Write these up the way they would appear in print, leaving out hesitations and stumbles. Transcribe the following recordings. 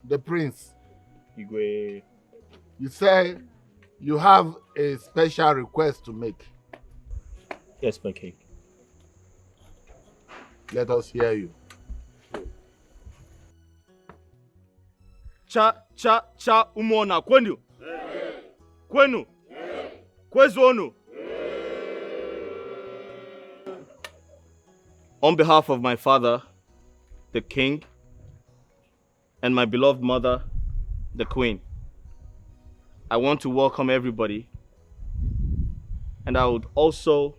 the prince. Igwe. You say you have a special request to make. Yes, my king. Let us hear you. Cha umona kwenu. Kwenu. Kwezonu. On behalf of my father, the king, and my beloved mother, the queen, I want to welcome everybody, and I would also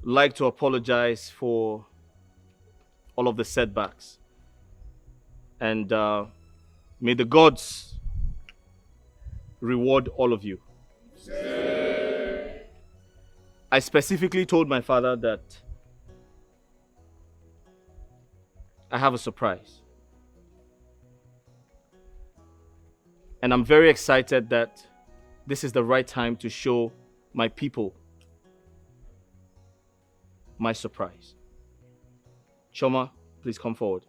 like to apologize for all of the setbacks. And may the gods reward all of you. I specifically told my father that I have a surprise. And I'm very excited that this is the right time to show my people my surprise. Choma, please come forward.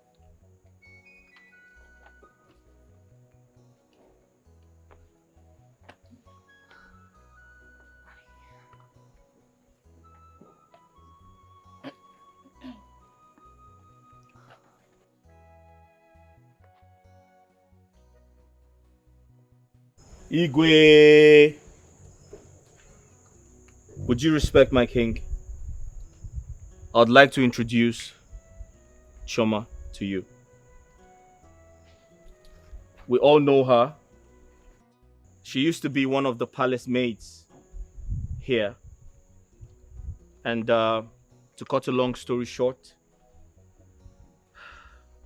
Igwe, would you respect my king? I'd like to introduce Choma to you. We all know her. She used to be one of the palace maids here. And to cut a long story short,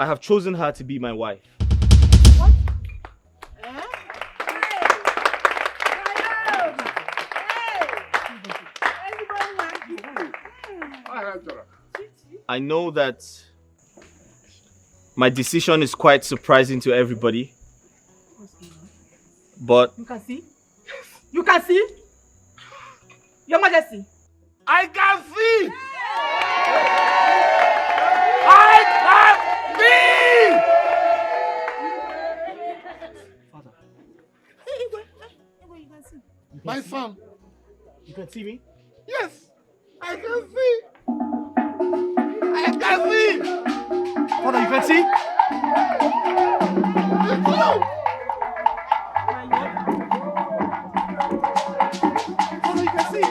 I have chosen her to be my wife. I know that my decision is quite surprising to everybody, but you can see? You can see? Your Majesty. I can see! I can see! Father, You can see. My son. you can see me? Yes, I can see. I can see. Father, you can see? It's you. Father, you can see?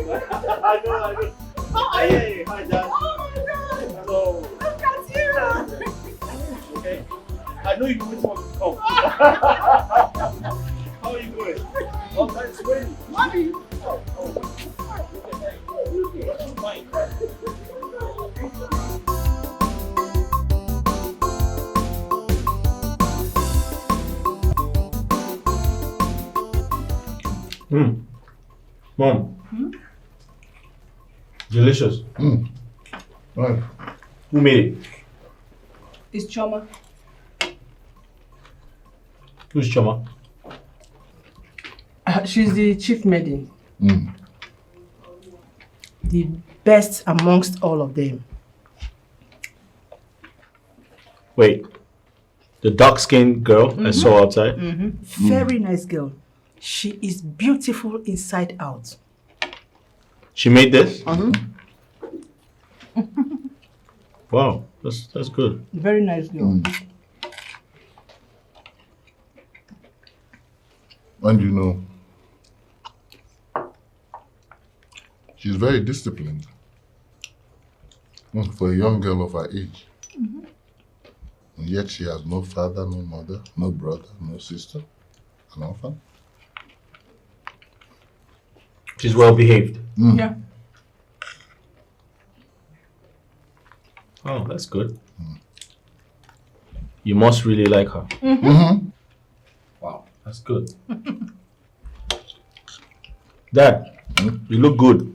I know. Hey, hi, Dad. Oh my God! Hello. Look at you! Okay. I know you always want to come. How are you doing? Oh, that's great. Mommy! Fine. Mom. Delicious. Right. Who made it? It's Choma. Who's Choma? She's the chief maiden. Mm. The best amongst all of them. Wait. The dark-skinned girl I saw outside? Very nice girl. She is beautiful inside out. She made this? Wow, that's good. Very nice girl. And you know, she's very disciplined for a young girl of her age. And yet she has no father, no mother, no brother, no sister, an orphan. She's well behaved. Yeah. Oh, that's good. You must really like her. Wow, that's good. Dad, you look good.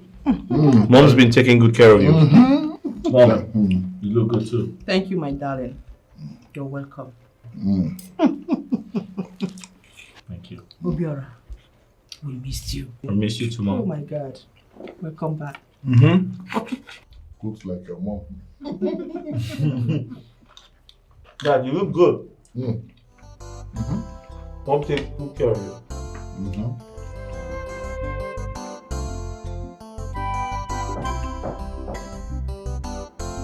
Mom's been taking good care of you. Mom, you look good too. Thank you, my darling. You're welcome. Thank you. Obiora, we missed you. I miss you too, Mom. Oh my God. Welcome back. Looks like your mom. Dad, you look good. Mm. Mom take good care of you.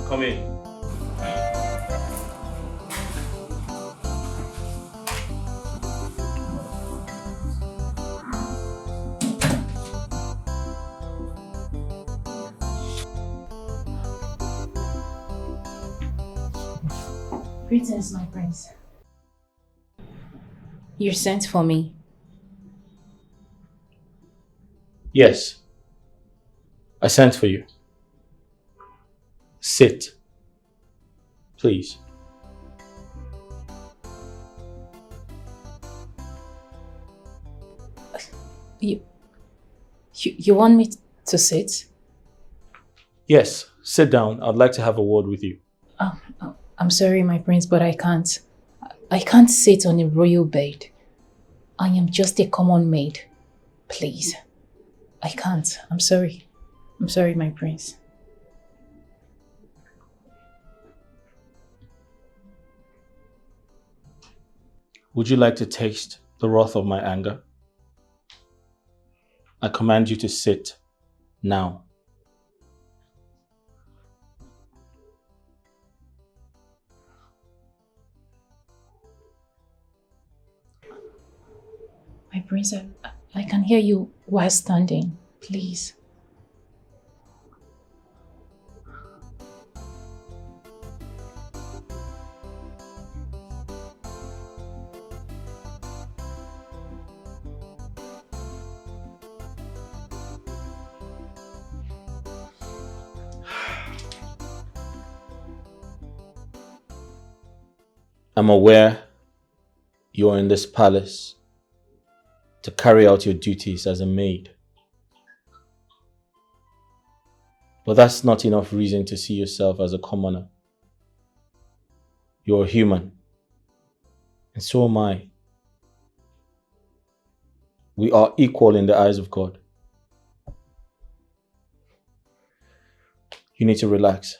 Come in. Greetings, my prince. You're sent for me. Yes. I sent for you. Sit. Please. You want me to sit? Yes, sit down. I'd like to have a word with you. I'm sorry, my prince, but I can't. I can't sit on a royal bed. I am just a common maid. Please. I can't. I'm sorry. I'm sorry, my prince. Would you like to taste the wrath of my anger? I command you to sit now. My prince, I can hear you while standing. Please. I'm aware you're in this palace to carry out your duties as a maid. But that's not enough reason to see yourself as a commoner. You're a human, and so am I. We are equal in the eyes of God. You need to relax.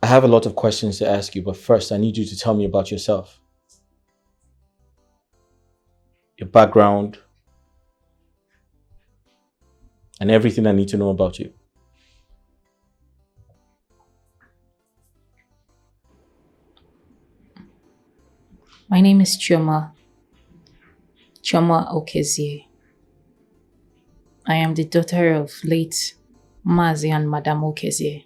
I have a lot of questions to ask you, but first I need you to tell me about yourself. Your background, and everything I need to know about you. My name is Chioma. Choma Okezie. I am the daughter of late Mazi and Madame Okezie.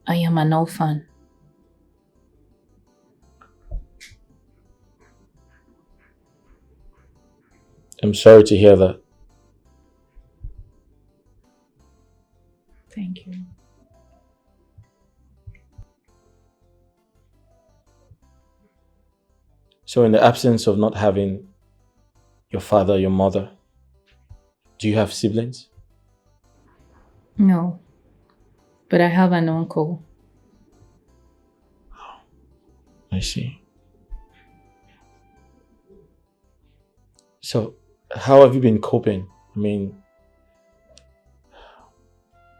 I am an orphan. I'm sorry to hear that. Thank you. So in the absence of not having your father, your mother, do you have siblings? No, but I have an uncle. I see. So, how have you been coping? I mean,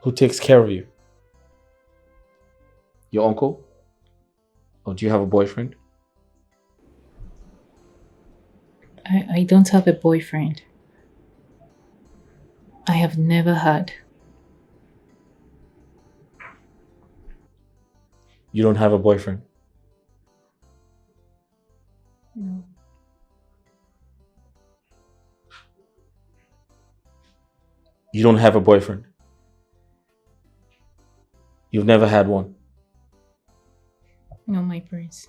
who takes care of you? Your uncle? Or do you have a boyfriend? I don't have a boyfriend. I have never had. You don't have a boyfriend? No. You don't have a boyfriend? You've never had one? No, my prince.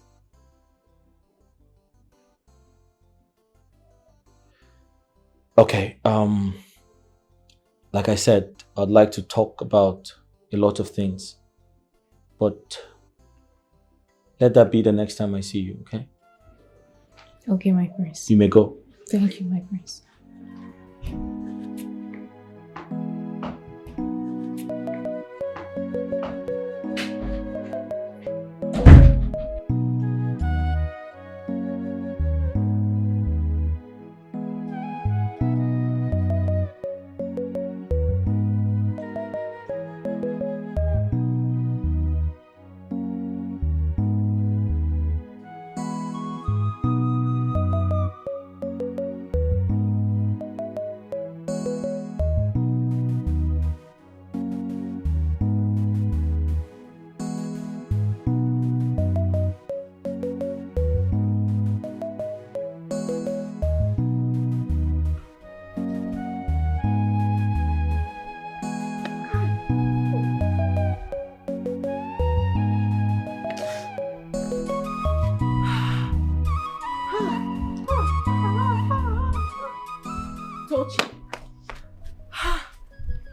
Okay, like I said, I'd like to talk about a lot of things, but let that be the next time I see you, okay? Okay, my prince. You may go. Thank you, my prince.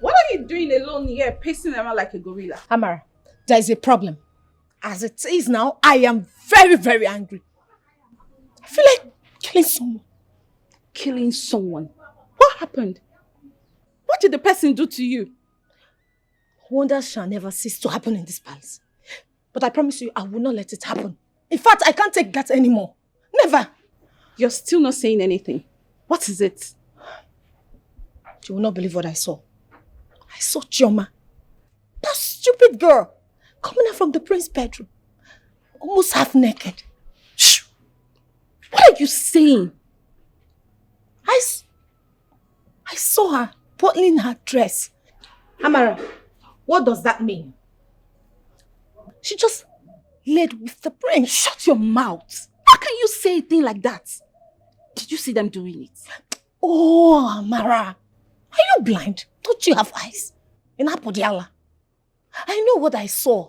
What are you doing alone here, pacing around like a gorilla? Amara, there is a problem. As it is now, I am very, very angry. I feel like killing someone. Killing someone? What happened? What did the person do to you? Wonders shall never cease to happen in this palace. But I promise you, I will not let it happen. In fact, I can't take that anymore. Never. You're still not saying anything. What is it? You will not believe what I saw. I saw Chioma, that stupid girl, coming out from the prince's bedroom, almost half naked. Shh! What are you saying? I saw her bottling her dress. Amara, what does that mean? She just laid with the prince. Shut your mouth. How can you say a thing like that? Did you see them doing it? Oh, Amara, are you blind? Don't you have eyes? In Apodiala. I know what I saw.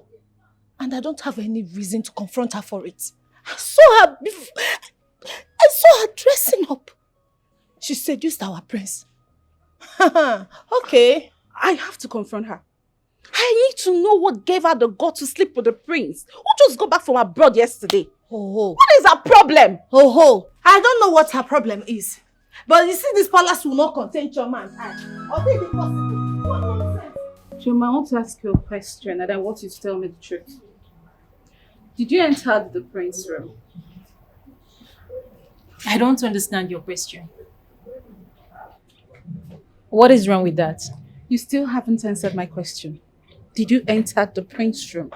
And I don't have any reason to confront her for it. I saw her before. I saw her dressing up. She seduced our prince. Okay. I have to confront her. I need to know what gave her the guts to sleep with the prince who just got back from abroad yesterday. Oh. What is her problem? Oh. I don't know what her problem is. But you see, this palace will not contain Chioma and I. Or think it possible. What nonsense. Chioma, I want to ask you a question and I want you to tell me the truth. Did you enter the prince's room? I don't understand your question. What is wrong with that? You still haven't answered my question. Did you enter the prince's room?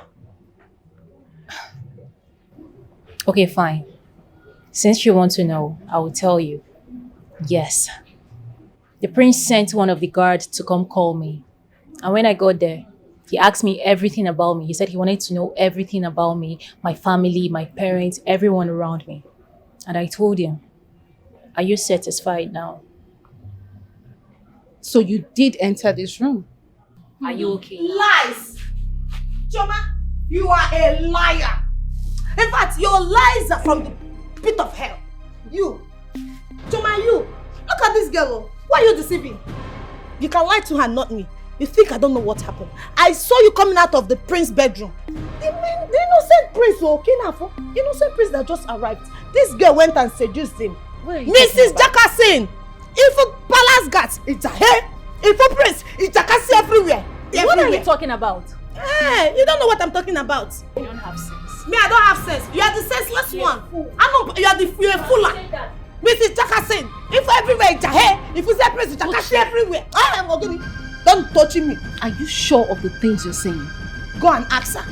Okay, fine. Since you want to know, I will tell you. Yes. The prince sent one of the guards to come call me. And when I got there, he asked me everything about me. He said he wanted to know everything about me, my family, my parents, everyone around me. And I told him. Are you satisfied now? So you did enter this room? Are you okay? Lies! Choma, you are a liar. In fact, your lies are from the pit of hell. You, Choma, you. Look at this girl. Oh. Why are you deceiving? You can lie to her, not me. You think I don't know what happened? I saw you coming out of the prince's bedroom. The innocent prince, okay, innocent prince that just arrived. This girl went and seduced him. Mrs. Jackasin! If a palace guards, it's a hair. If a prince, it's Jakasi everywhere. What are you talking about? Hey, you don't know what I'm talking about. You don't have sense. Me, I don't have sense. You are the senseless one. I know you're a fool. Mrs. Jackasin. If everywhere it's a hair, if you say prince, it's Jakasi everywhere. I am going to don't touch me. Are you sure of the things you're saying? Go and ask her.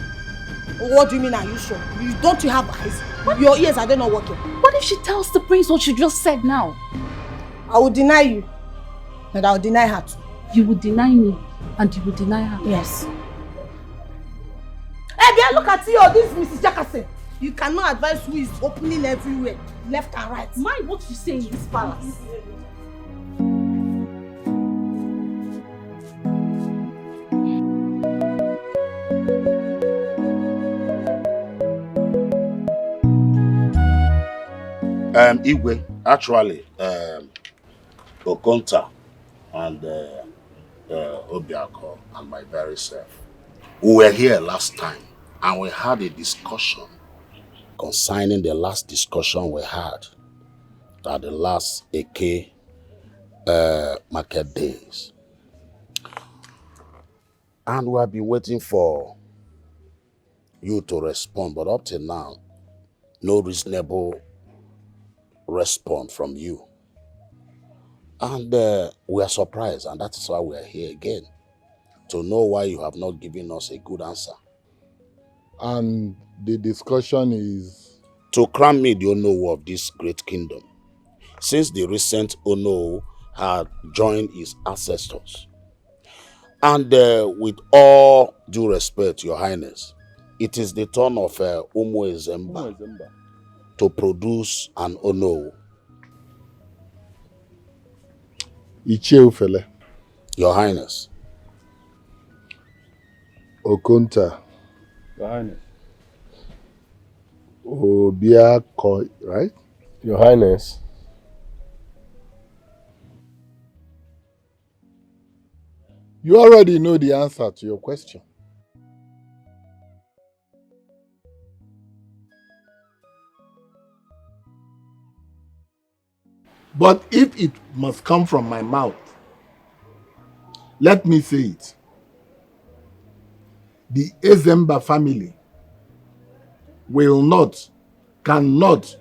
What do you mean, are you sure? Don't you have eyes? What? Your ears are they not working? What if she tells the prince what you just said now? I will deny you. And I will deny her too. You will deny me and you will deny her? Yes. Hey, Bia, look at you, this Mrs. Jackasin. You cannot advise who is opening everywhere, left and right. Mind what you say in this palace. Igwe, actually, Okonta and Obiako and my very self, we were here last time and we had a discussion concerning the last discussion we had at the last AK market days. And we have been waiting for you to respond, but up till now, no reasonable response from you. And we are surprised, and that is why we are here again, to know why you have not given us a good answer. And the discussion is? To crown me the Ono of this great kingdom, since the recent Ono had joined his ancestors. And with all due respect, Your Highness, it is the turn of Umu Ezemba to produce an Ono. Icheufele. Your Highness. Okonta. Your Highness. Obiako, right? Your Highness. You already know the answer to your question. But if it must come from my mouth, let me say it. The Ezemba family will not, cannot,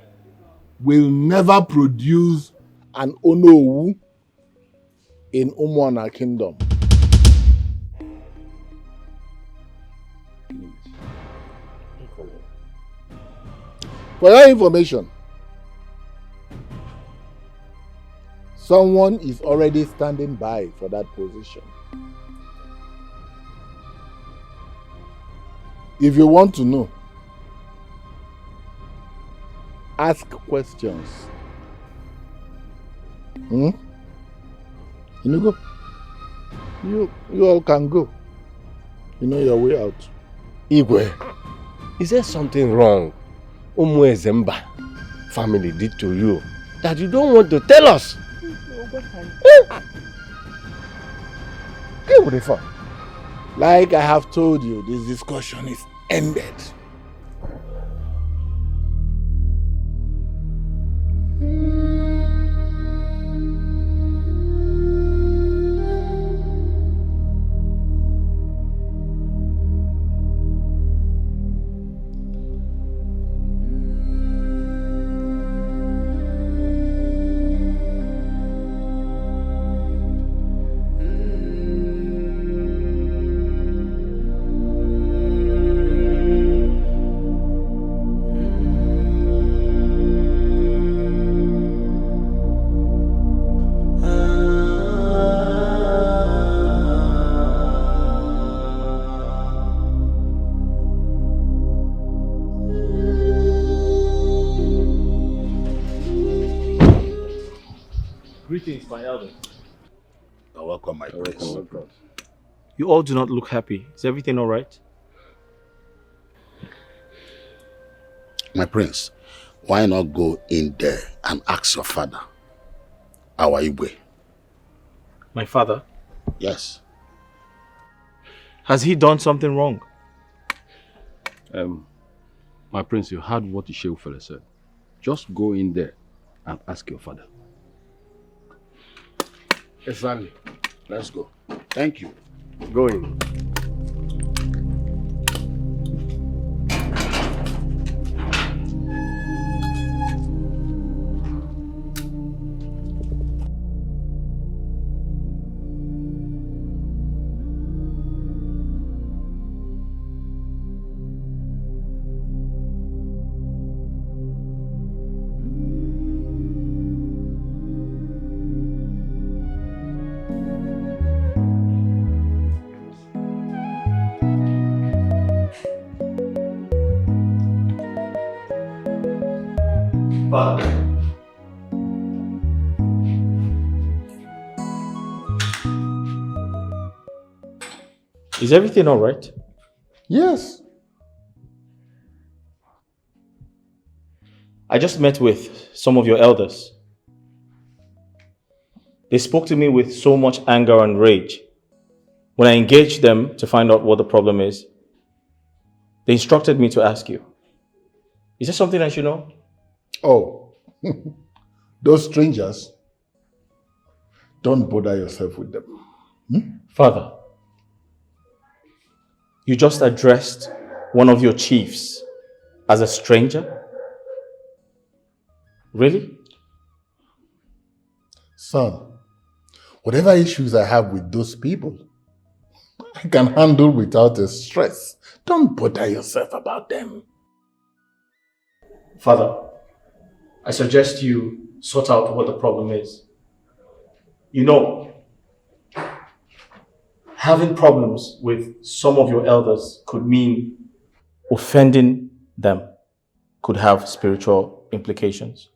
will never produce an Onowu in Umuana kingdom. For your information, someone is already standing by for that position. If you want to know, ask questions. You know, go. You all can go. You know your way out. Igwe, is there something wrong Umu Ezemba family did to you that you don't want to tell us? Get with the fun. Like I have told you, this discussion is ended. Greetings, my elder. You're welcome, my prince. You all do not look happy. Is everything all right? My prince, why not go in there and ask your father, our Igwe? My father? Yes. Has he done something wrong? My prince, you heard what the Shehu fella said. Just go in there and ask your father. Exactly. Let's go. Thank you. Go in. Father. Is everything all right? Yes. I just met with some of your elders. They spoke to me with so much anger and rage. When I engaged them to find out what the problem is, they instructed me to ask you. Is there something I should know? Oh, those strangers, don't bother yourself with them. Father, you just addressed one of your chiefs as a stranger? Really? Son, whatever issues I have with those people, I can handle without a stress. Don't bother yourself about them. Father, I suggest you sort out what the problem is. You know, having problems with some of your elders could mean offending them, could have spiritual implications.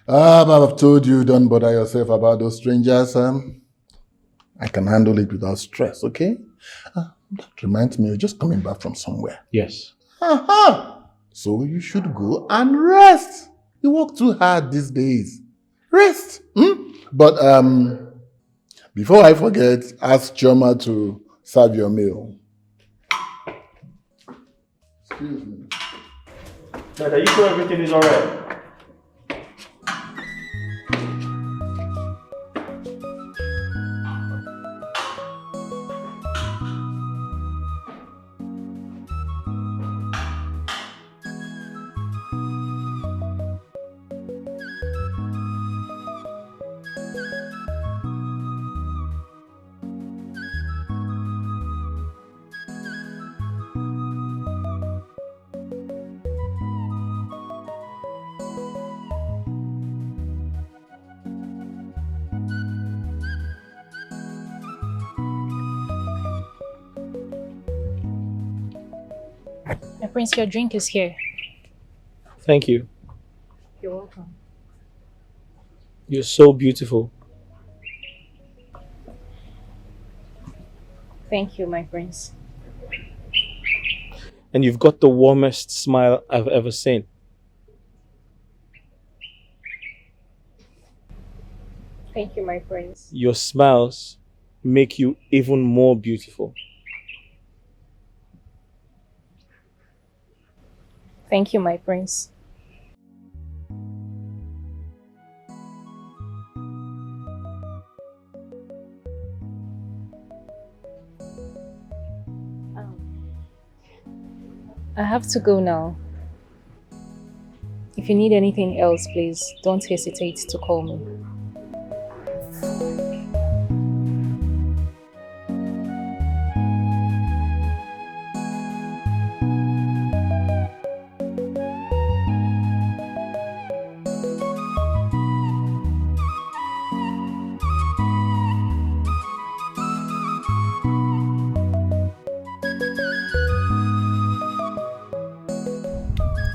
I've told you, don't bother yourself about those strangers. I can handle it without stress, okay? That reminds me, you're just coming back from somewhere. Yes. Aha! So you should go and rest. You work too hard these days. Rest. But before I forget, ask Choma to serve your meal. Excuse me. Dad, are you sure everything is alright? My prince, your drink is here. Thank you. You're welcome. You're so beautiful. Thank you, my prince. And you've got the warmest smile I've ever seen. Thank you, my prince. Your smiles make you even more beautiful. Thank you, my prince. I have to go now. If you need anything else, please don't hesitate to call me.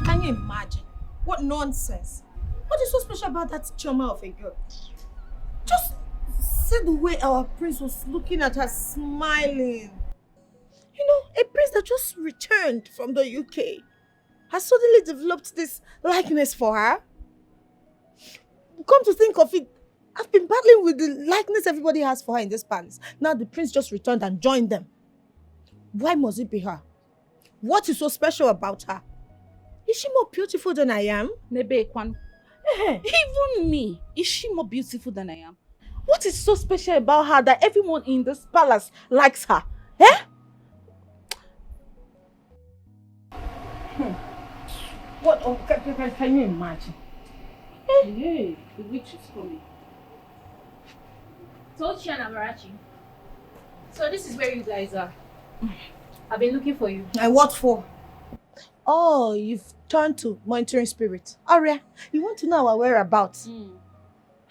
Can you imagine? What nonsense. What is so special about that Chioma of a girl? Just see the way our prince was looking at her smiling. You know, a prince that just returned from the UK has suddenly developed this likeness for her. Come to think of it, I've been battling with the likeness everybody has for her in this palace. Now the prince just returned and joined them. Why must it be her? What is so special about her? Is she more beautiful than I am? Nebe Ekwan. Even me, is she more beautiful than I am? What is so special about her that everyone in this palace likes her? Eh? What? Oh, can you imagine? Hey, the witch is coming. Tochi and Amarachi. So this is where you guys are. I've been looking for you. And what for? Oh, you've turned to monitoring spirit. Aria, you want to know our whereabouts?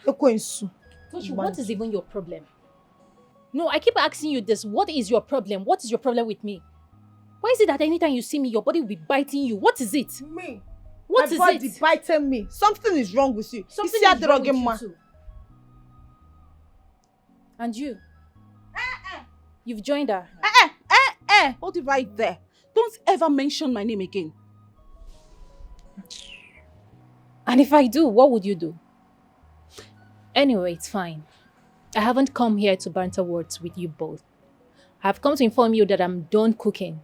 Tochi, what is even your problem? No, I keep asking you this. What is your problem? What is your problem with me? Why is it that anytime you see me, your body will be biting you? What is it? Me? What is My it? body biting me. Something is wrong with you. Something You see is that wrong with drugging you man? too. And you? You've joined her. Hold it right there. Don't ever mention my name again. And if I do, what would you do? Anyway, it's fine. I haven't come here to banter words with you both. I've come to inform you that I'm done cooking.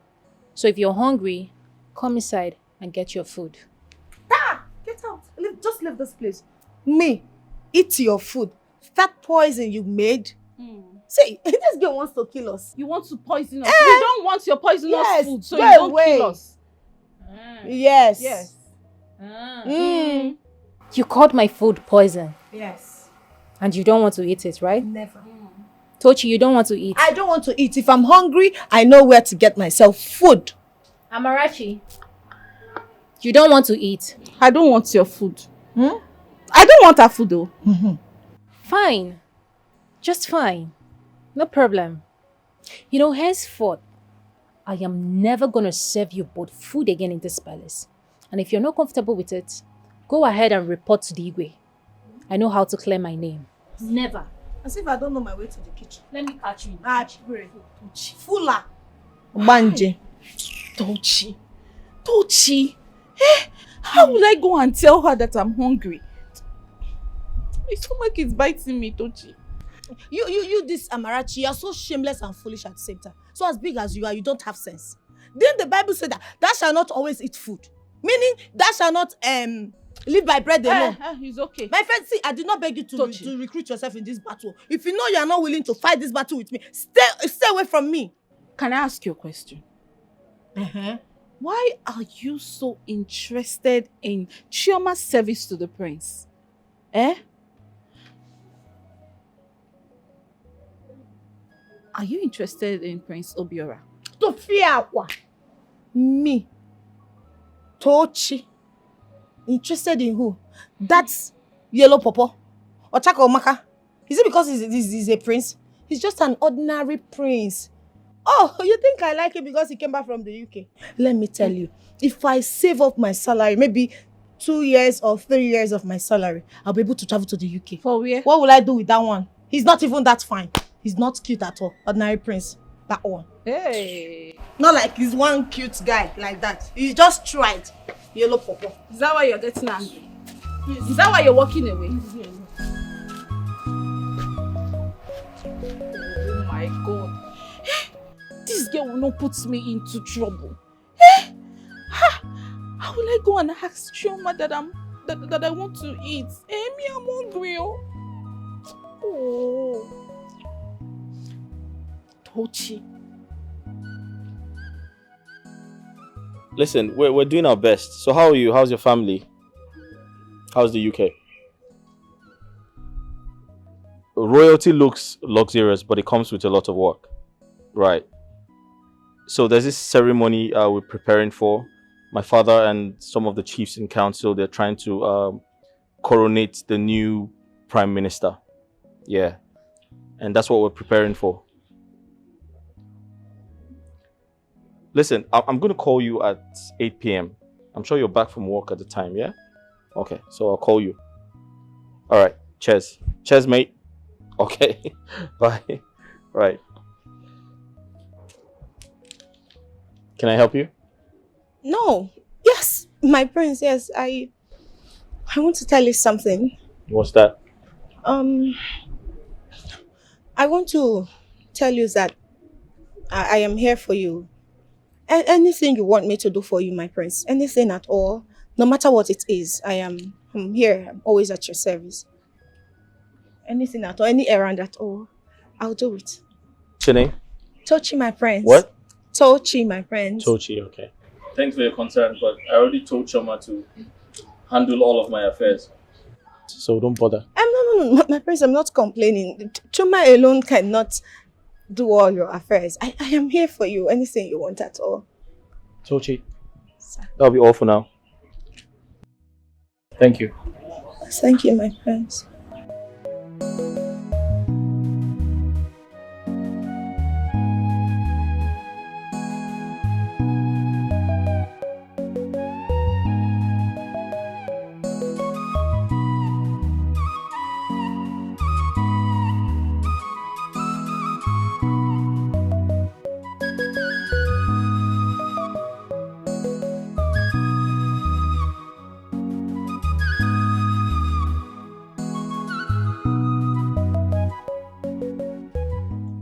So if you're hungry, come inside and get your food. Get out. Just leave this place. Me, eat your food. That poison you made. See, this girl wants to kill us. You want to poison us? We don't want your poisonous Yes, food, so go you don't away. kill us. Yes. Yes. You called my food poison. Yes. And you don't want to eat it, right? Never. Tochi, you don't want to eat. I don't want to eat. If I'm hungry, I know where to get myself food. Amarachi, you don't want to eat. I don't want your food. I don't want her food though. Fine. Just fine. No problem. You know, henceforth, I am never gonna serve you both food again in this palace. And if you're not comfortable with it, go ahead and report to the Igwe. I know how to clear my name. Never. As if I don't know my way to the kitchen. Let me catch you. Pray. Fula. Banje. Tochi. How will I go and tell her that I'm hungry? My stomach is biting me, Tochi. You, this Amarachi, you're so shameless and foolish at the same time. So as big as you are, you don't have sense. Didn't the Bible say that thou shalt not always eat food? Meaning, thou shalt not live by bread alone. It's okay. My friend, see, I did not beg you to recruit yourself in this battle. If you know you are not willing to fight this battle with me, stay away from me. Can I ask you a question? Why are you so interested in Chioma's service to the prince? Are you interested in Prince Obiora? To fear aqua. Me. Tochi. Interested in who? That's Yellow Popo. Or Chaka Omaka. Is it because he's a prince? He's just an ordinary prince. Oh, you think I like him because he came back from the UK? Let me tell you, if I save up my salary, maybe 2 years or 3 years of my salary, I'll be able to travel to the UK. For where? What will I do with that one? He's not even that fine. He's not cute at all. Ordinary prince. That one. Hey. Not like he's one cute guy like that. He just tried. Yellow Popo. Is that why you're getting angry? Is that why you're walking away? Oh my God. This girl will not put me into trouble. How will I go and ask Chioma that I want to eat? Me, I'm hungry. Oh. Tochi. Listen, we're doing our best. So how are you? How's your family? How's the UK? Royalty looks luxurious, but it comes with a lot of work. Right. So there's this ceremony we're preparing for. My father and some of the chiefs in council, they're trying to coronate the new prime minister. Yeah. And that's what we're preparing for. Listen, I'm going to call you at 8 p.m. I'm sure you're back from work at the time, yeah? Okay, so I'll call you. All right. Cheers. Cheers, mate. Okay. Bye. Right. Can I help you? No. Yes, my prince, yes. I want to tell you something. What's that? I want to tell you that I am here for you. Anything you want me to do for you, my prince, anything at all, no matter what it is, I'm here. I'm always at your service. Anything at all, any errand at all, I'll do it. What's your name? Tochi, my prince. What? Tochi, my prince. Tochi, okay. Thanks for your concern, but I already told Choma to handle all of my affairs. So don't bother. No, my prince, I'm not complaining. Choma alone cannot do all your affairs. I am here for you, anything you want at all. Tochi, that'll be all for now. Thank you. Thank you, my prince.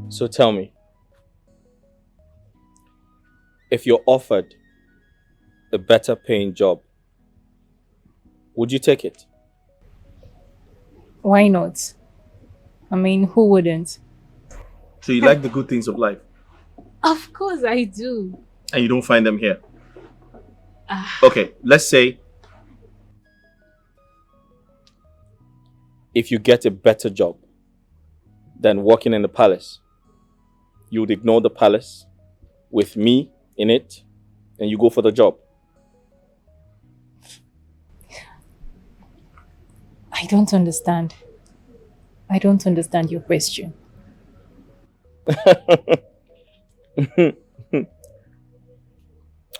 So tell me, if you're offered a better paying job, would you take it? Why not? I mean, who wouldn't? So you like the good things of life, Of course I do. and you don't find them here. Okay, let's say If you get a better job than working in the palace, you would ignore the palace with me in it and you go for the job. I don't understand. I don't understand your question.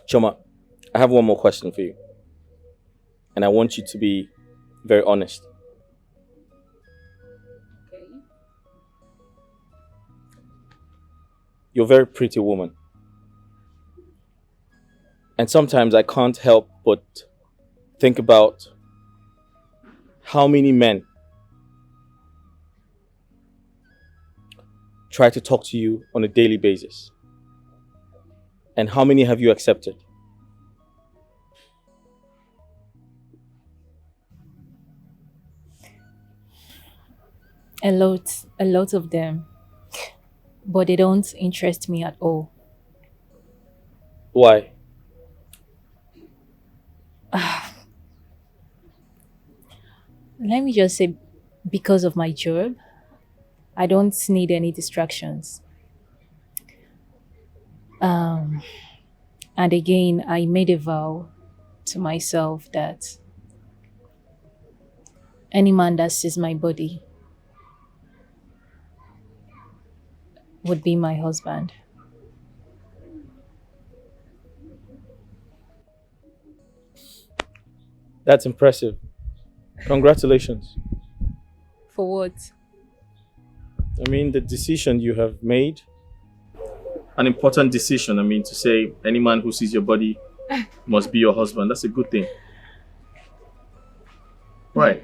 Choma, I have one more question for you. And I want you to be very honest. You're a very pretty woman. And sometimes I can't help but think about how many men try to talk to you on a daily basis. And how many have you accepted? A lot of them. But they don't interest me at all. Why? Let me just say, because of my job, I don't need any distractions. And again, I made a vow to myself that any man that sees my body would be my husband. That's impressive. Congratulations. For what? I mean, the decision you have made. an important decision. I mean, to say any man who sees your body must be your husband. That's a good thing. Right.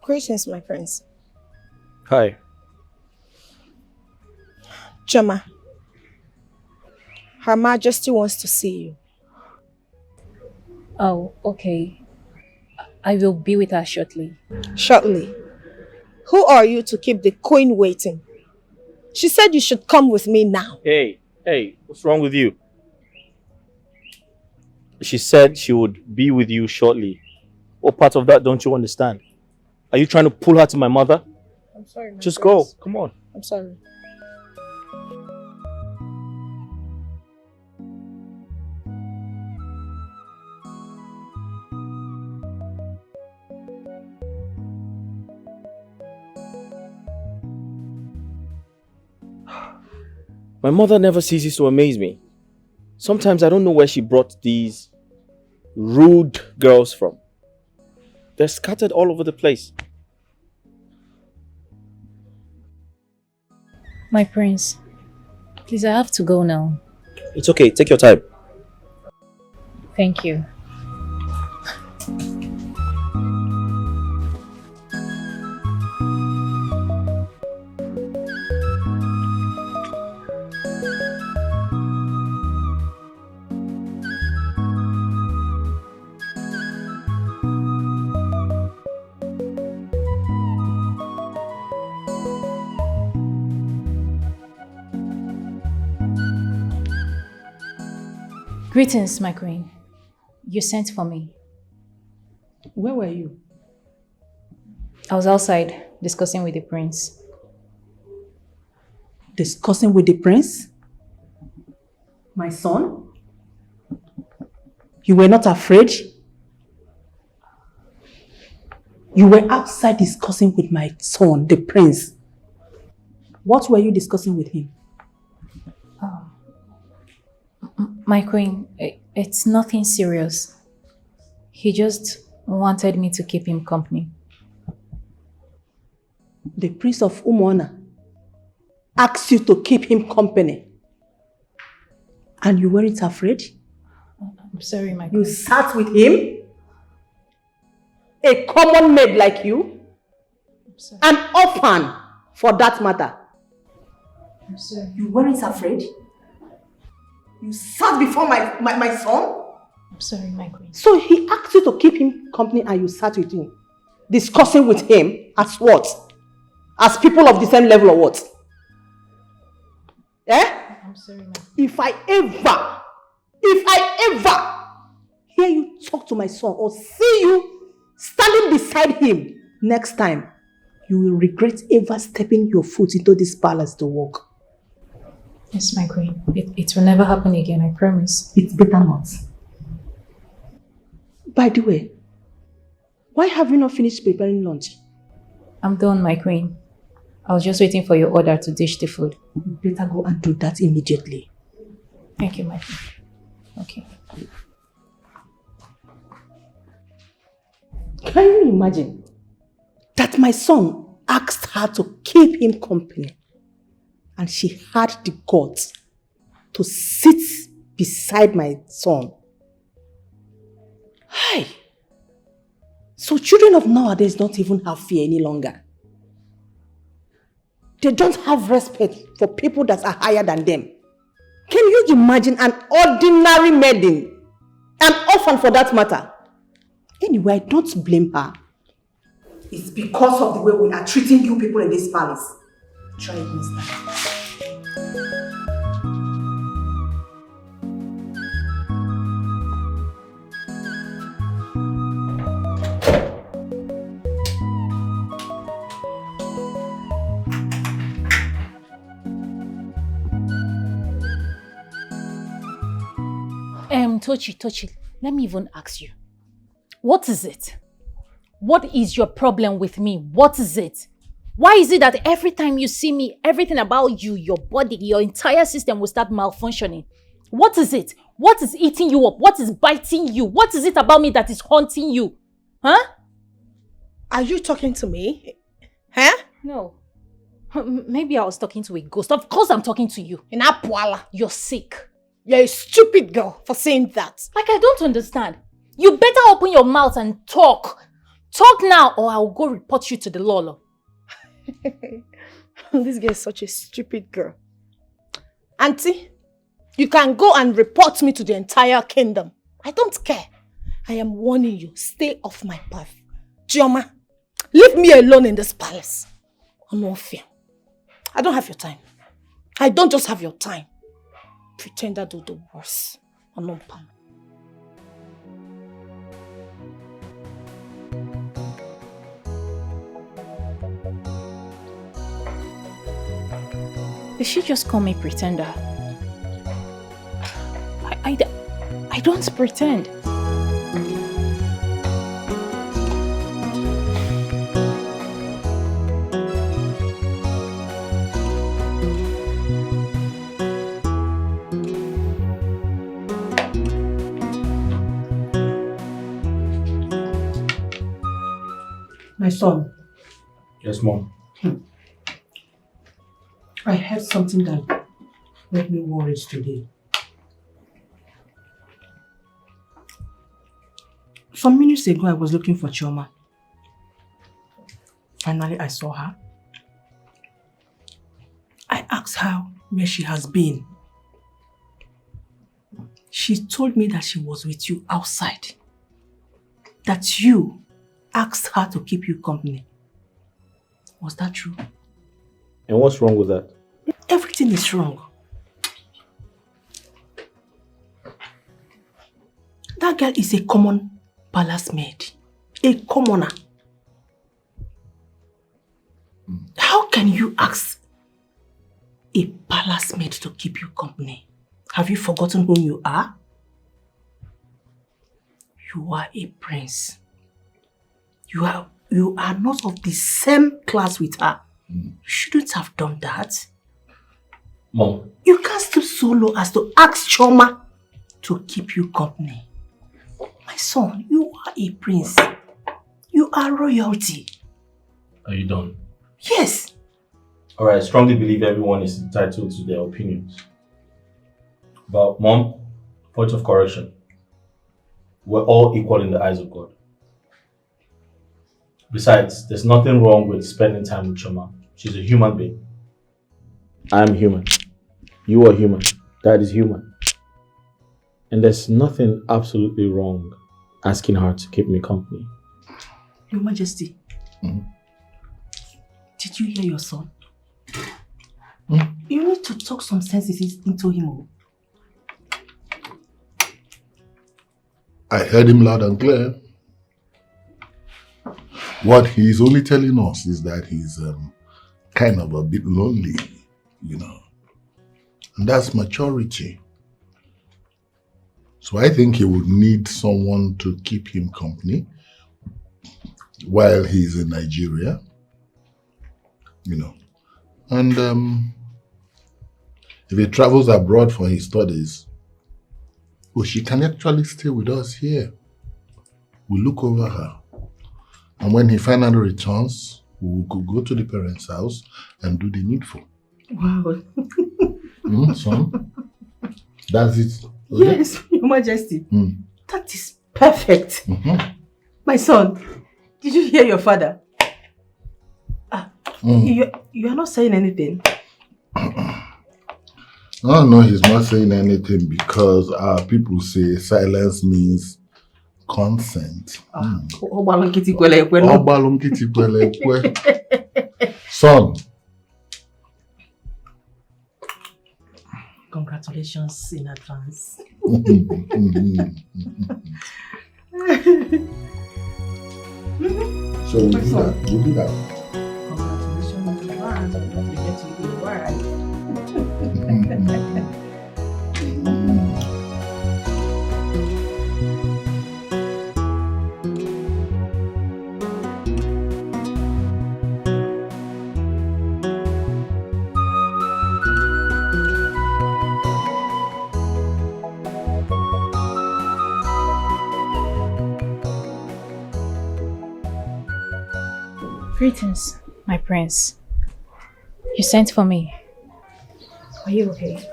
Greetings, my friends. Hi. Choma, Her Majesty wants to see you. Oh, okay. I will be with her shortly. Shortly. Who are you to keep the queen waiting? She said you should come with me now. Hey, what's wrong with you? She said she would be with you shortly. What part of that don't you understand? Are you trying to pull her to my mother? I'm sorry, my Just friends. go. Come on. I'm sorry. My mother never ceases to amaze me. Sometimes I don't know where she brought these rude girls from. They're scattered all over the place. My prince, please, I have to go now. It's okay, take your time. Thank you. Greetings, my queen. You sent for me. Where were you? I was outside discussing with the prince. Discussing with the prince? My son? You were not afraid? You were outside discussing with my son, the prince. What were you discussing with him? My queen, it's nothing serious. He just wanted me to keep him company. The prince of Umona asked you to keep him company. And you weren't afraid? I'm sorry, my queen. You sat with him? A common maid like you? I'm sorry. An orphan, for that matter. I'm sorry. You weren't afraid? You sat before my son? I'm sorry, my queen. So he asked you to keep him company and you sat with him? Discussing with him as what? As people of the same level or what? Eh? I'm sorry, my queen. If I ever hear you talk to my son or see you standing beside him next time, you will regret ever stepping your foot into this palace to work. Yes, my queen. It will never happen again, I promise. It's better not. By the way, why have you not finished preparing lunch? I'm done, my queen. I was just waiting for your order to dish the food. You better go and do that immediately. Thank you, my queen. Okay. Can you imagine that my son asked her to keep him company and she had the guts to sit beside my son? Hi. So children of nowadays don't even have fear any longer. They don't have respect for people that are higher than them. Can you imagine an ordinary maiden, an orphan for that matter? Anyway, I don't blame her. It's because of the way we are treating you people in this palace. Try it next time. Tochi, let me even ask you. What is it? What is your problem with me? What is it? Why is it that every time you see me, everything about you, your body, your entire system will start malfunctioning? What is it? What is eating you up? What is biting you? What is it about me that is haunting you? Huh? Are you talking to me? Huh? No. Maybe I was talking to a ghost. Of course I'm talking to you. In Apwala. You're sick. You're a stupid girl for saying that. Like, I don't understand. You better open your mouth and talk. Talk now or I'll go report you to the law. This girl is such a stupid girl. Auntie, you can go and report me to the entire kingdom. I don't care. I am warning you, stay off my path. Chioma, leave me alone in this palace. I'm no fear. I don't have your time. I don't just have your time. Pretender do the worst. I'm not palm. Did she just call me pretender? I don't pretend. My son, Yes, Mom. I heard something that made me worried today. Some minutes ago, I was looking for Chioma. Finally, I saw her. I asked her where she has been. She told me that she was with you outside. That you asked her to keep you company. Was that true? And what's wrong with that? Everything is wrong. That girl is a common palace maid. A commoner. How can you ask a palace maid to keep you company? Have you forgotten who you are? You are a prince. You are not of the same class with her. You shouldn't have done that. Mom. You can't stoop so low as to ask Chioma to keep you company. My son, you are a prince. You are royalty. Are you done? Yes. Alright, I strongly believe everyone is entitled to their opinions. But Mom, point of correction. We're all equal in the eyes of God. Besides, there's nothing wrong with spending time with Chioma. She's a human being. I'm human. You are human. Dad is human. And there's nothing absolutely wrong asking her to keep me company. Your Majesty, did you hear your son? You need to talk some senses into him. I heard him loud and clear. What he's only telling us is that he's kind of a bit lonely, you know. And that's maturity. So I think he would need someone to keep him company while he's in Nigeria, you know. And if he travels abroad for his studies, well, she can actually stay with us here. We'll look over her. And when he finally returns, we could go to the parents' house and do the needful. Wow. Son? That's it. Okay? Yes, Your Majesty. That is perfect. My son, did you hear your father? You are not saying anything. Oh no, he's not saying anything because our people say silence means consent. Son. Congratulations in advance. So we'll do that. We'll do that. Congratulations in advance. I'm going to get you the right. Greetings, my prince. You sent for me. Are you okay?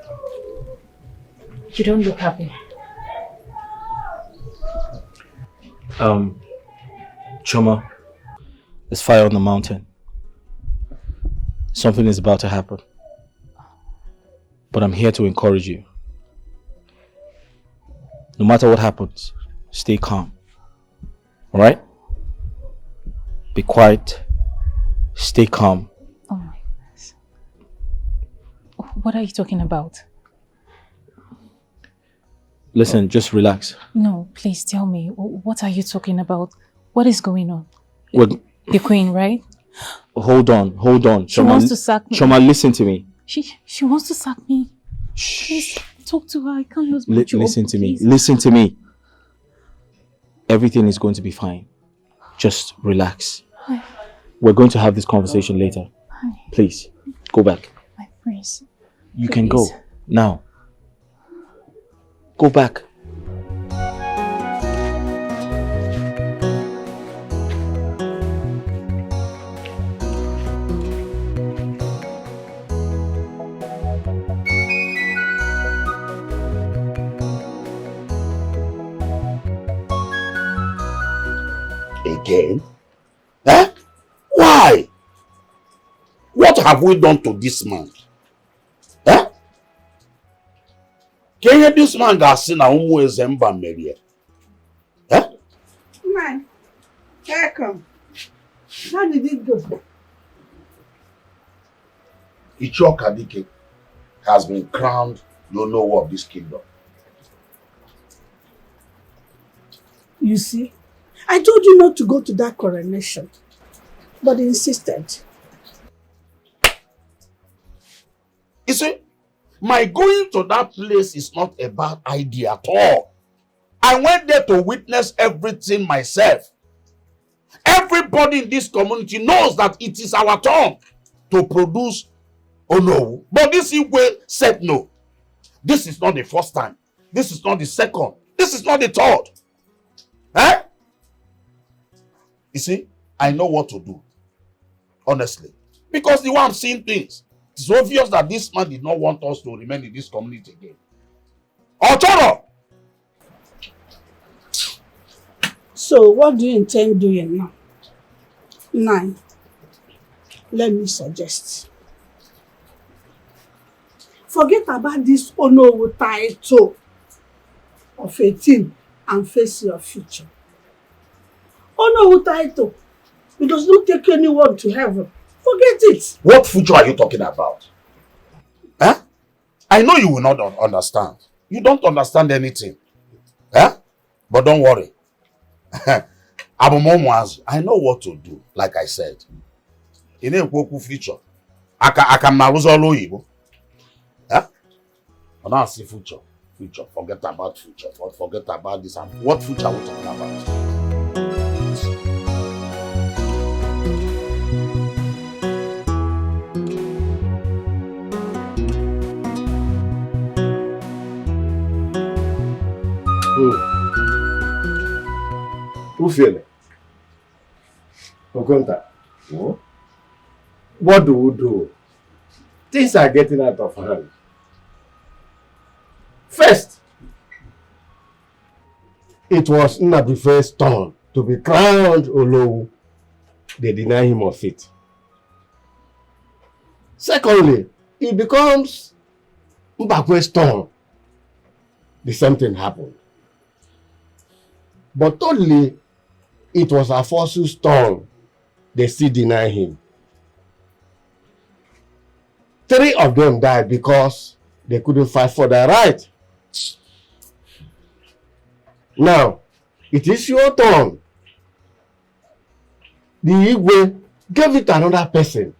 You don't look happy. Chioma, there's fire on the mountain. Something is about to happen. But I'm here to encourage you. No matter what happens, stay calm. Alright? Be quiet. Stay calm. Oh my goodness. What are you talking about? Listen, just relax. No, please tell me. What are you talking about? What is going on? The queen, right? Hold on. She wants to sack me. Chioma, listen to me. She wants to sack me. Please talk to her. I can't lose my job. Listen to me. Please. Listen to me. Everything is going to be fine. Just relax. Hi. We're going to have this conversation later. Hi. Please, go back. My prince. You can go. Now. Go back. again? Eh? Why? What have we done to this man? Eh? Can you this man got seen a umu ezemba merie? Eh? Man, welcome. How did it go? Ichoka Dike has been crowned Lono of this kingdom. You see, I told you not to go to that coronation, but he insisted. You see, my going to that place is not a bad idea at all. I went there to witness everything myself. Everybody in this community knows that it is our turn to produce Ono. But this Igwe said no. This is not the first time. This is not the second. This is not the third. Eh? You see, I know what to do. Honestly. Because the way I'm seeing things, it's obvious that this man did not want us to remain in this community again. Ochoro! So what do you intend doing now? 9. Let me suggest. Forget about this Ono title of 18 and face your future. Ono title, it does not take anyone to heaven. Forget it. What future are you talking about? Huh? I know you will not understand. You don't understand anything. Huh? But don't worry. I know what to do, like I said. In a future, I can now. Huh? I don't see future. Future. Forget about future. Forget about this. What future are we talking about? Who feel it? Okonta. What do we do? Things are getting out of hand. First, it was Nnabufe's turn to be crowned Olowu. They deny him of it. Secondly, it becomes Mbakwe's turn. The same thing happened. But totally, it was Afosu's turn. They still deny him. 3 of them died because they couldn't fight for their right. Now, it is your turn. The Igwe gave it to another person.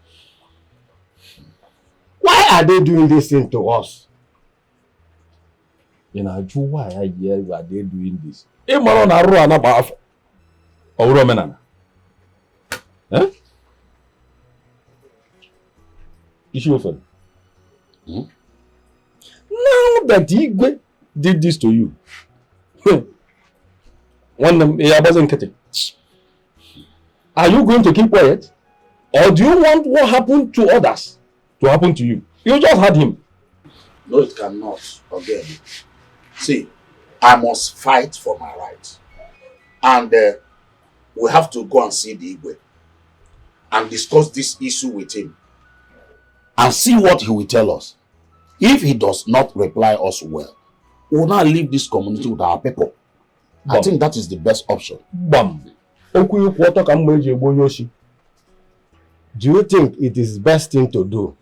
Why are they doing this thing to us? You know, why are they doing this? Eh? Issue of now that Igwe did this to you, are you going to keep quiet? Or do you want what happened to others to happen to you? You just had him. No, it cannot. Again. See, I must fight for my rights. And we have to go and see the Igwe and discuss this issue with him and see what he will tell us. If he does not reply us well, we will not leave this community with our people. I think that is the best option. Bam. Do you think it is the best thing to do?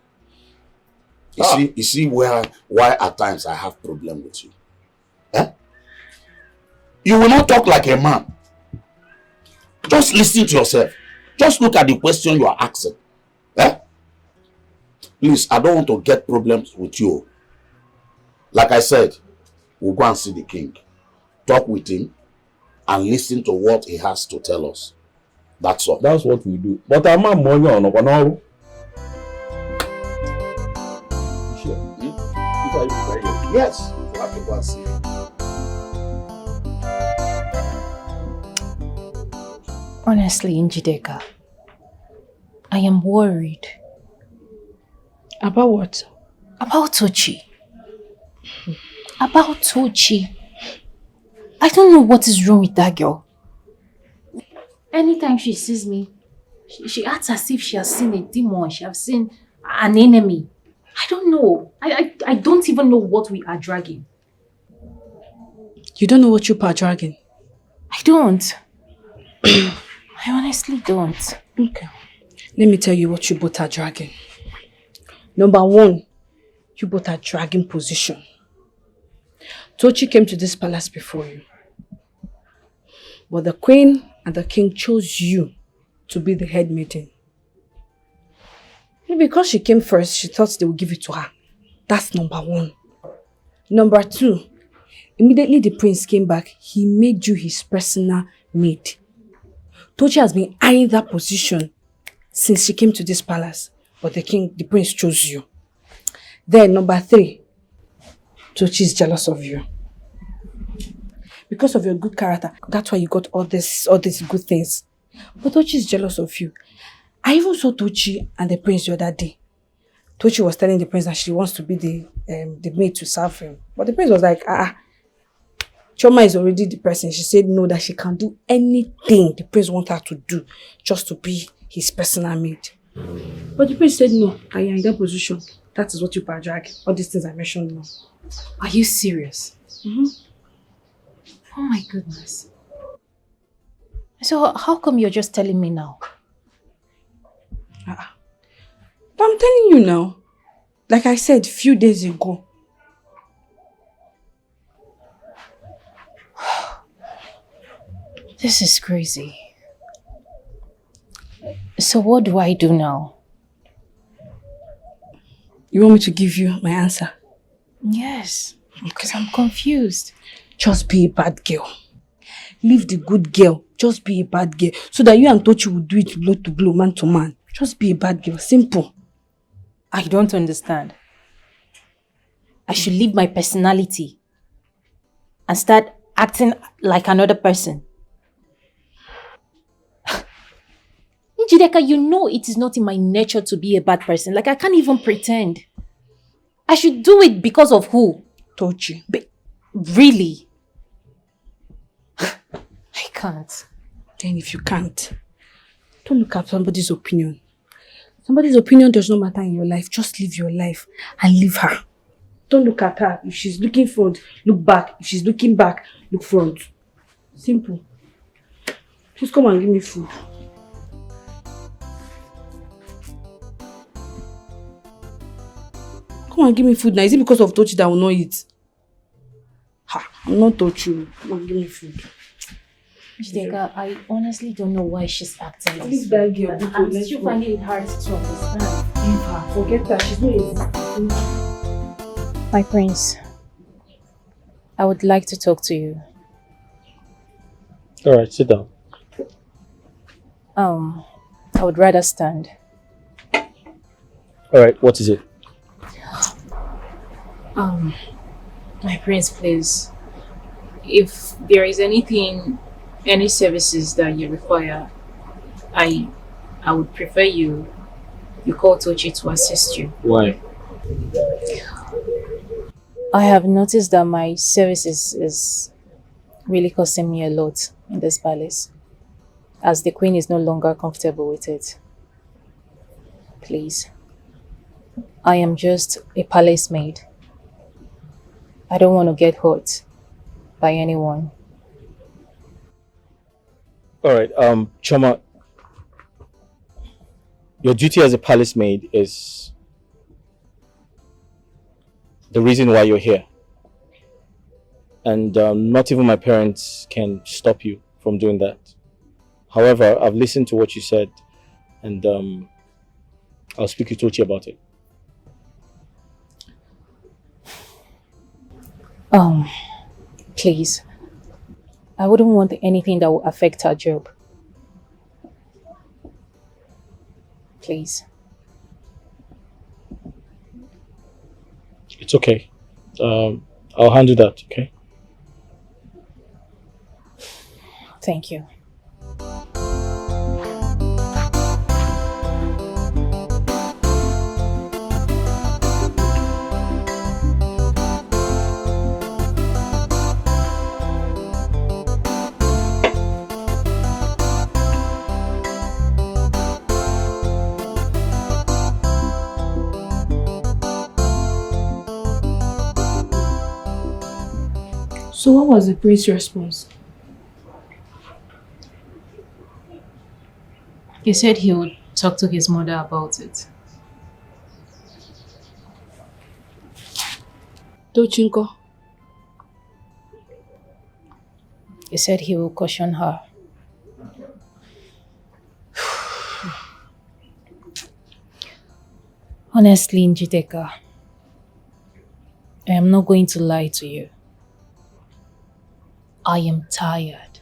You see why at times I have problem with you. Eh? You will not talk like a man. Just listen to yourself. Just look at the question you are asking. Eh? Please, I don't want to get problems with you. Like I said, we'll go and see the king. Talk with him and listen to what he has to tell us. That's all. That's what we do. But I'm not money on a Yes, we'll have to go and see him. Honestly, Njideka, I am worried. About what? About Tochi. About Tochi. I don't know what is wrong with that girl. Anytime she sees me, she acts as if she has seen a demon, she has seen an enemy. I don't know. I don't even know what we are dragging. You don't know what you are dragging? I don't. I honestly don't. Okay. Let me tell you what you both are dragging. Number one, you both are dragging position. Tochi came to this palace before you. But the queen and the king chose you to be the head maiden. And because she came first, she thought they would give it to her. That's number one. Number two, immediately the prince came back, he made you his personal maid. Tochi has been eyeing that position since she came to this palace. But the prince chose you. Then number three, Tochi is jealous of you. Because of your good character, that's why you got all these good things. But Tochi is jealous of you. I even saw Tochi and the prince the other day. Tochi was telling the prince that she wants to be the maid to serve him. But the prince was like, Choma is already the person. She said no, that she can do anything the prince wants her to do just to be his personal maid. But the prince said no, I am in that position. That is what you are dragging. All these things I mentioned now. Are you serious? Mm-hmm. Oh my goodness. So how come you're just telling me now? But I'm telling you now. Like I said a few days ago. This is crazy. So what do I do now? You want me to give you my answer? Yes, because I'm confused. Just be a bad girl. Leave the good girl. Just be a bad girl. So that you and Tochi will do it blow to blow, man to man. Just be a bad girl. Simple. I don't understand. I should leave my personality and start acting like another person. Njideka, you know it is not in my nature to be a bad person. Like, I can't even pretend. I should do it because of who? Tochi. Really? I can't. Then if you can't, don't look at somebody's opinion. Somebody's opinion does not matter in your life. Just live your life and leave her. Don't look at her. If she's looking front, look back. If she's looking back, look front. Simple. Please come and give me food. Come and give me food now. Is it because of Tochi that I will not eat? I'm not Tochi. Come and give me food. Njideka, I honestly don't know why she's acting like Leave that girl. I'm still finding it hard to understand. Leave her. Forget her. She's not existing. My prince, I would like to talk to you. All right, sit down. I would rather stand. All right, what is it? My prince, please. If there is any services that you require, I would prefer you call Tochi to assist you. Why? I have noticed that my services is really costing me a lot in this palace, as the queen is no longer comfortable with it. Please. I am just a palace maid. I don't want to get hurt by anyone. All right, Choma, your duty as a palace maid is the reason why you're here. And not even my parents can stop you from doing that. However, I've listened to what you said, and I'll speak to Tochi about it. Please. I wouldn't want anything that will affect our job. Please. It's okay. I'll handle that, okay? Thank you. So what was the priest's response? He said he would talk to his mother about it. Tochinko. He said he will caution her. Honestly, Njideka, I am not going to lie to you. I am tired.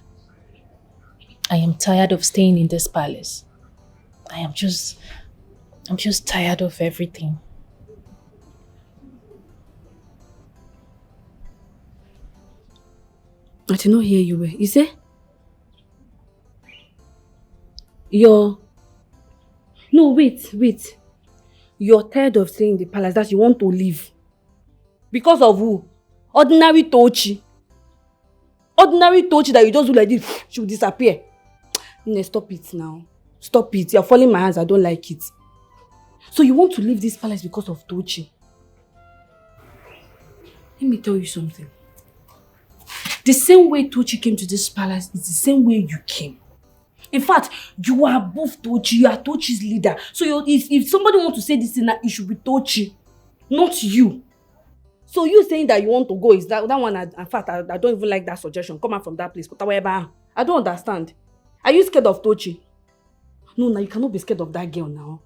I am tired of staying in this palace. I'm just tired of everything. I did not hear you well. Is it? No, wait. You're tired of staying in the palace, that you want to leave. Because of who? Ordinary Tochi. Ordinary Tochi that you just do like this, she will disappear. No, stop it now. Stop it. You're falling my hands. I don't like it. So you want to leave this palace because of Tochi? Let me tell you something. The same way Tochi came to this palace is the same way you came. In fact, you are above Tochi. You are Tochi's leader. So if somebody wants to say this thing, it should be Tochi, not you. So you saying that you want to go is that one? In fact, I don't even like that suggestion. Come out from that place. I don't understand. Are you scared of Tochi? No, you cannot be scared of that girl now.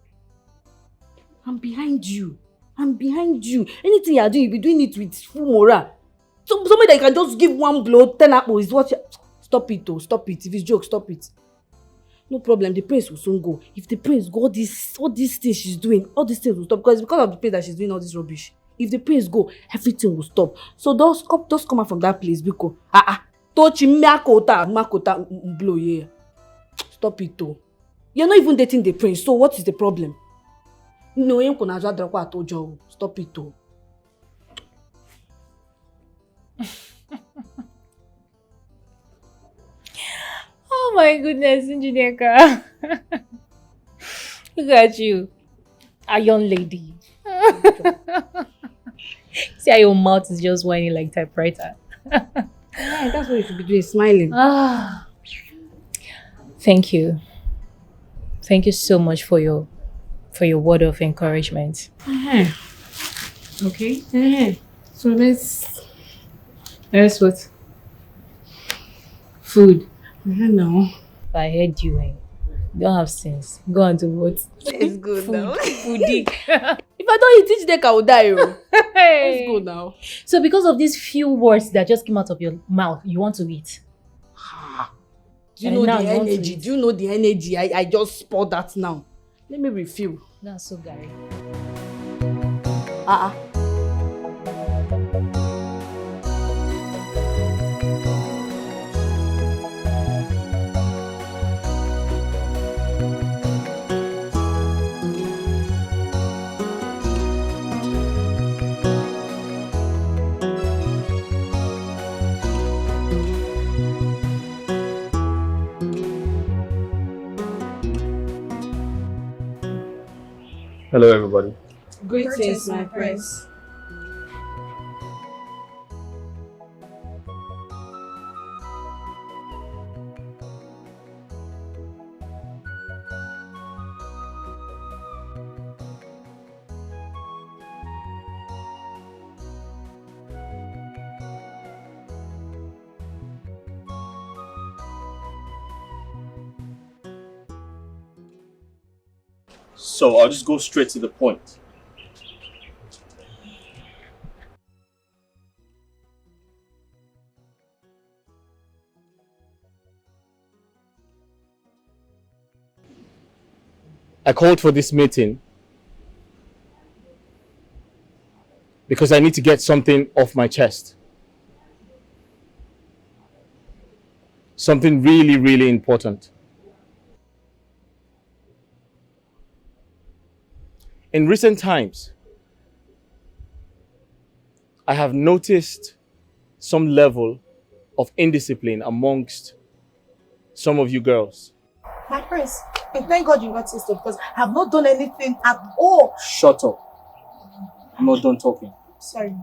I'm behind you. Anything you are doing, you'll be doing it with full morale. So somebody that you can just give one blow, 10 apples is what you... Stop it, oh, stop it. If it's joke, stop it. No problem, the prince will soon go. If the prince go, all these things she's doing, all these things will stop. Because of the prince that she's doing all this rubbish. If the prince go, everything will stop. So just come out from that place, because Tochi makota blow here. Stop it, oh. You're not even dating the prince, so what is the problem? No, you can stop it, oh. Oh my goodness, Njideka. Look at you. A young lady. See how your mouth is just whining like typewriter. Yeah, that's what you should be doing, smiling. Thank you. Thank you so much for your word of encouragement. Okay. So let's what? Food. I don't know. I heard you. You don't have sense. Go on to what? It's good now. Foodie. If I don't eat it, I will die. Let's go now. So because of these few words that just came out of your mouth, you want to eat? Do you know the energy? Do you know the energy? I just poured that now. Let me refill. That's so Gary. Hello, everybody. Greetings, my prince. So I'll just go straight to the point. I called for this meeting because I need to get something off my chest. Something really, really important. In recent times, I have noticed some level of indiscipline amongst some of you girls. My prince, thank God you noticed it because I have not done anything at all. Shut up. I'm not done talking. Sorry.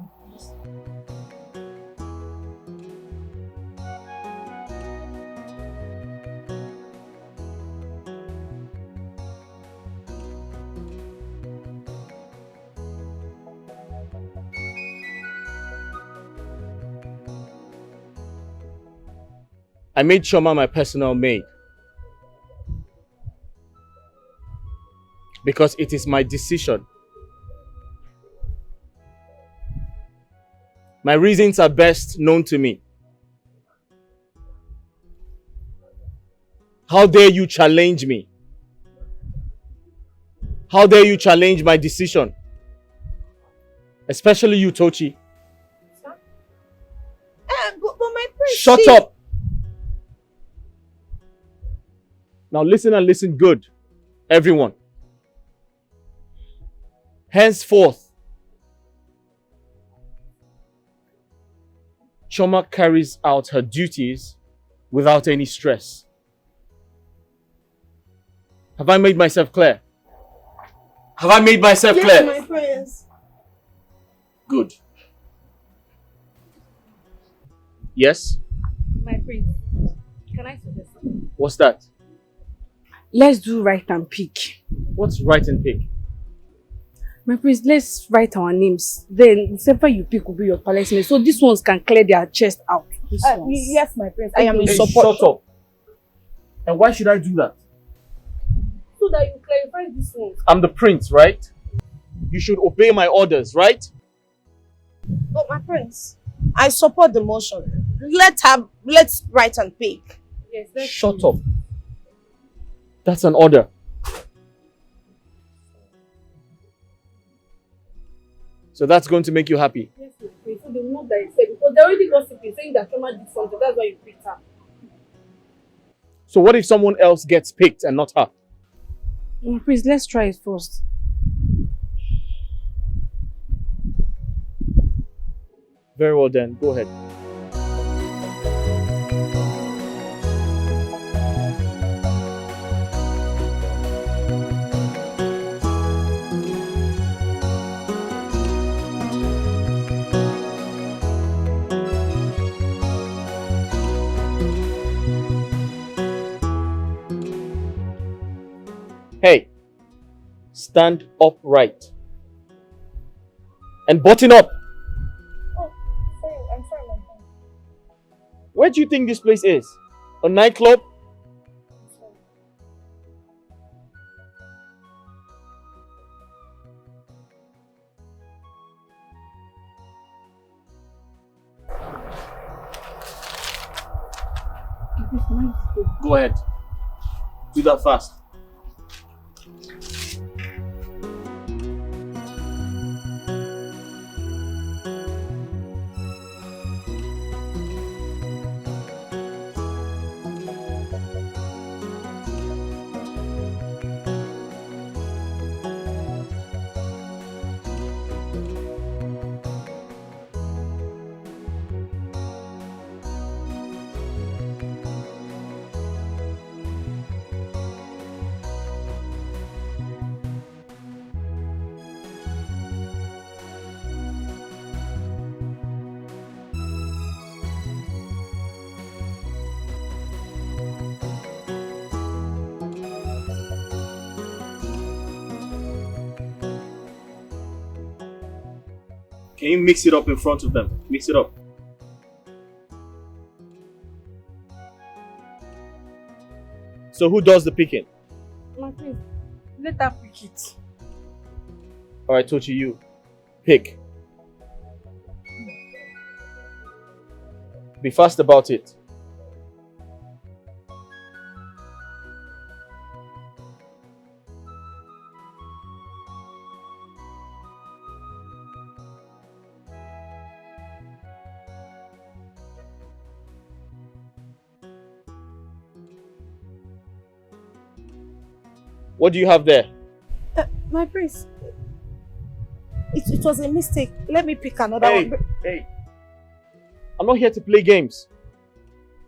I made Chioma my personal maid. Because it is my decision. My reasons are best known to me. How dare you challenge me? How dare you challenge my decision? Especially you, Tochi. But my prince. Shut up! Now listen and listen good, everyone. Henceforth, Chioma carries out her duties without any stress. Have I made myself clear? Have I made myself clear? Yes, my prince. Good. Yes? My prince, can I suggest something? What's that? Let's do write and pick. What's right and pick? My prince, let's write our names. Then whoever you pick will be your palace mate. So these ones can clear their chest out. Yes, my prince. I am in Hey, support. shut up. And why should I do that? So that you clarify these ones. I'm the prince, right? You should obey my orders, right? But my prince, I support the motion. Let's write and pick. Yes, let's Shut up. That's an order. So that's going to make you happy. Yes, my prince. So they will know that you said, because they already gossiping saying that Chioma did something. That's why you picked her. So what if someone else gets picked and not her? My prince, let's try it first. Very well then, go ahead. Hey, stand upright and button up. Oh, sorry, I'm sorry, my prince. Where do you think this place is? A nightclub? Go ahead. Do that fast. Can you mix it up in front of them? Mix it up. So who does the picking? My prince, let her pick it. Alright, Tochi, you. Pick. Be fast about it. What do you have there? My prince, it was a mistake. Let me pick another Hey, one. hey. I'm not here to play games.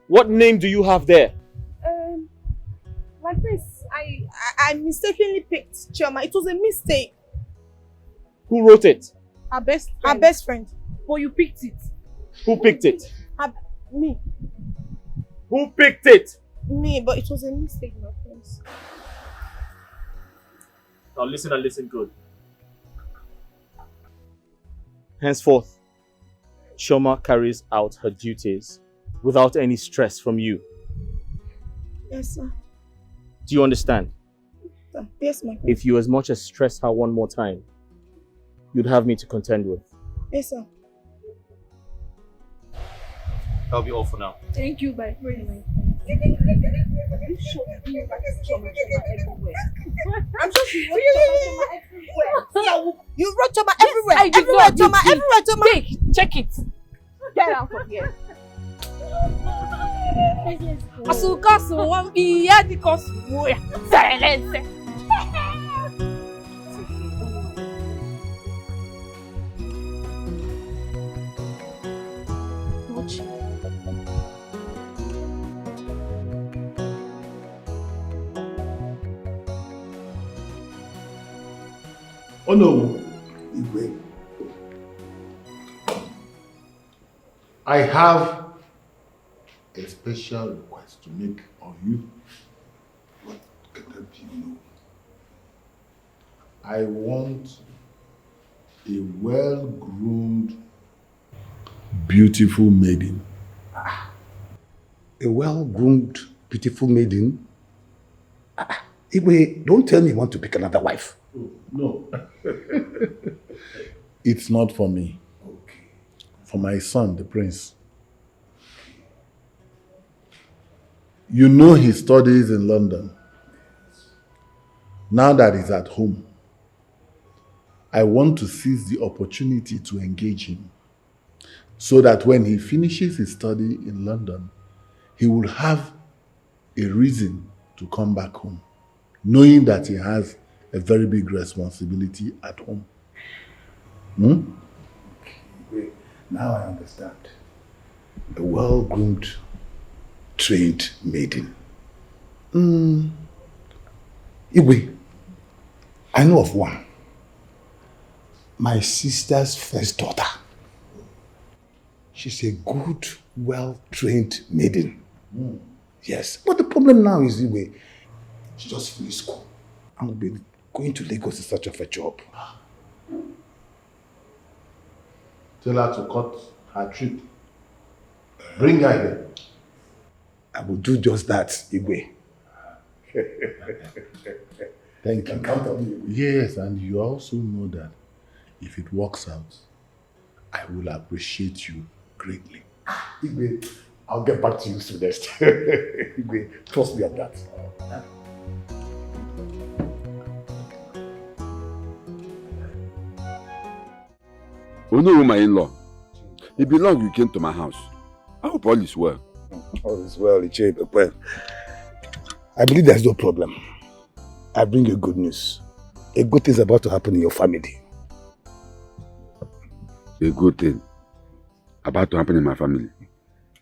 What name do you have there? My prince, I mistakenly picked Chioma. It was a mistake. Who wrote it? Our best friend. But you picked it. Who picked it? Me. Who picked it? Me, but it was a mistake, my prince. Now listen and listen good. Henceforth, Chioma carries out her duties without any stress from you. Yes, sir. Do you understand? Yes, my prince. If you as much as stress her one more time, you'd have me to contend with. Yes, sir. That'll be all for now. Thank you, my friend. I'm sure she You wrote Choma everywhere. I did Everywhere, not. Choma. Everywhere, Choma. Take, check it. Get out of here. Asuka so one be ya di kosu. Silence. Oh no, Igwe. I have a special request to make of you. What can that be? No. I want a well-groomed, beautiful maiden. A well-groomed, beautiful maiden? Igwe, don't tell me you want to pick another wife. Oh, no. It's not for me. Okay. For my son, the prince. You know he studies in London. Now that he's at home, I want to seize the opportunity to engage him so that when he finishes his study in London, he will have a reason to come back home, knowing that he has a very big responsibility at home. Wait, now I understand. A well-groomed, trained maiden. Igwe, I know of one. My sister's first daughter. She's a good, well-trained maiden. Yes, but the problem now is, Igwe, she just finished school and will be going to Lagos in search of a job. Tell her to cut her trip. Bring her here. I will do just that, Igwe. Thank you. Count on me. Yes, and you also know that if it works out, I will appreciate you greatly. Igwe, I'll get back to you soonest. Igwe, trust me on that. Onu, my in-law. It belongs you came to my house. I hope all is well. All is well, Iche. Well, I believe there's no problem. I bring you good news. A good thing is about to happen in your family. A good thing about to happen in my family.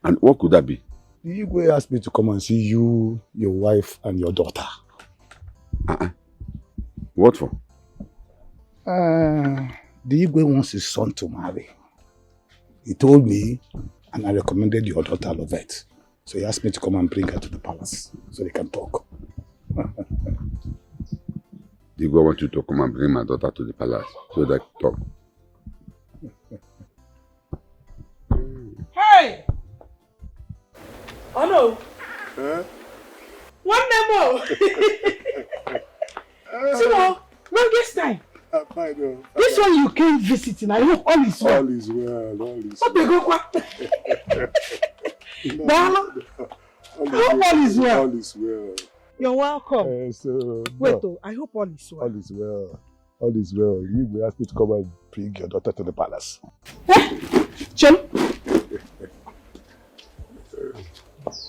And what could that be? The Igwe asked me to come and see you, your wife, and your daughter. What for? The Igwe wants his son to marry. He told me, and I recommended your daughter Lovette. So he asked me to come and bring her to the palace so they can talk. The Igwe wants you to come and bring my daughter to the palace so they can talk. Hey! Oh no! Huh? One more! Timo, longest time. This one you came visiting, I hope all is well. All is well, all is well. I hope all is well. All is well. You're welcome. Wait, I hope all is well. All is well. All is well. You will ask me to come and bring your daughter to the palace. Chum?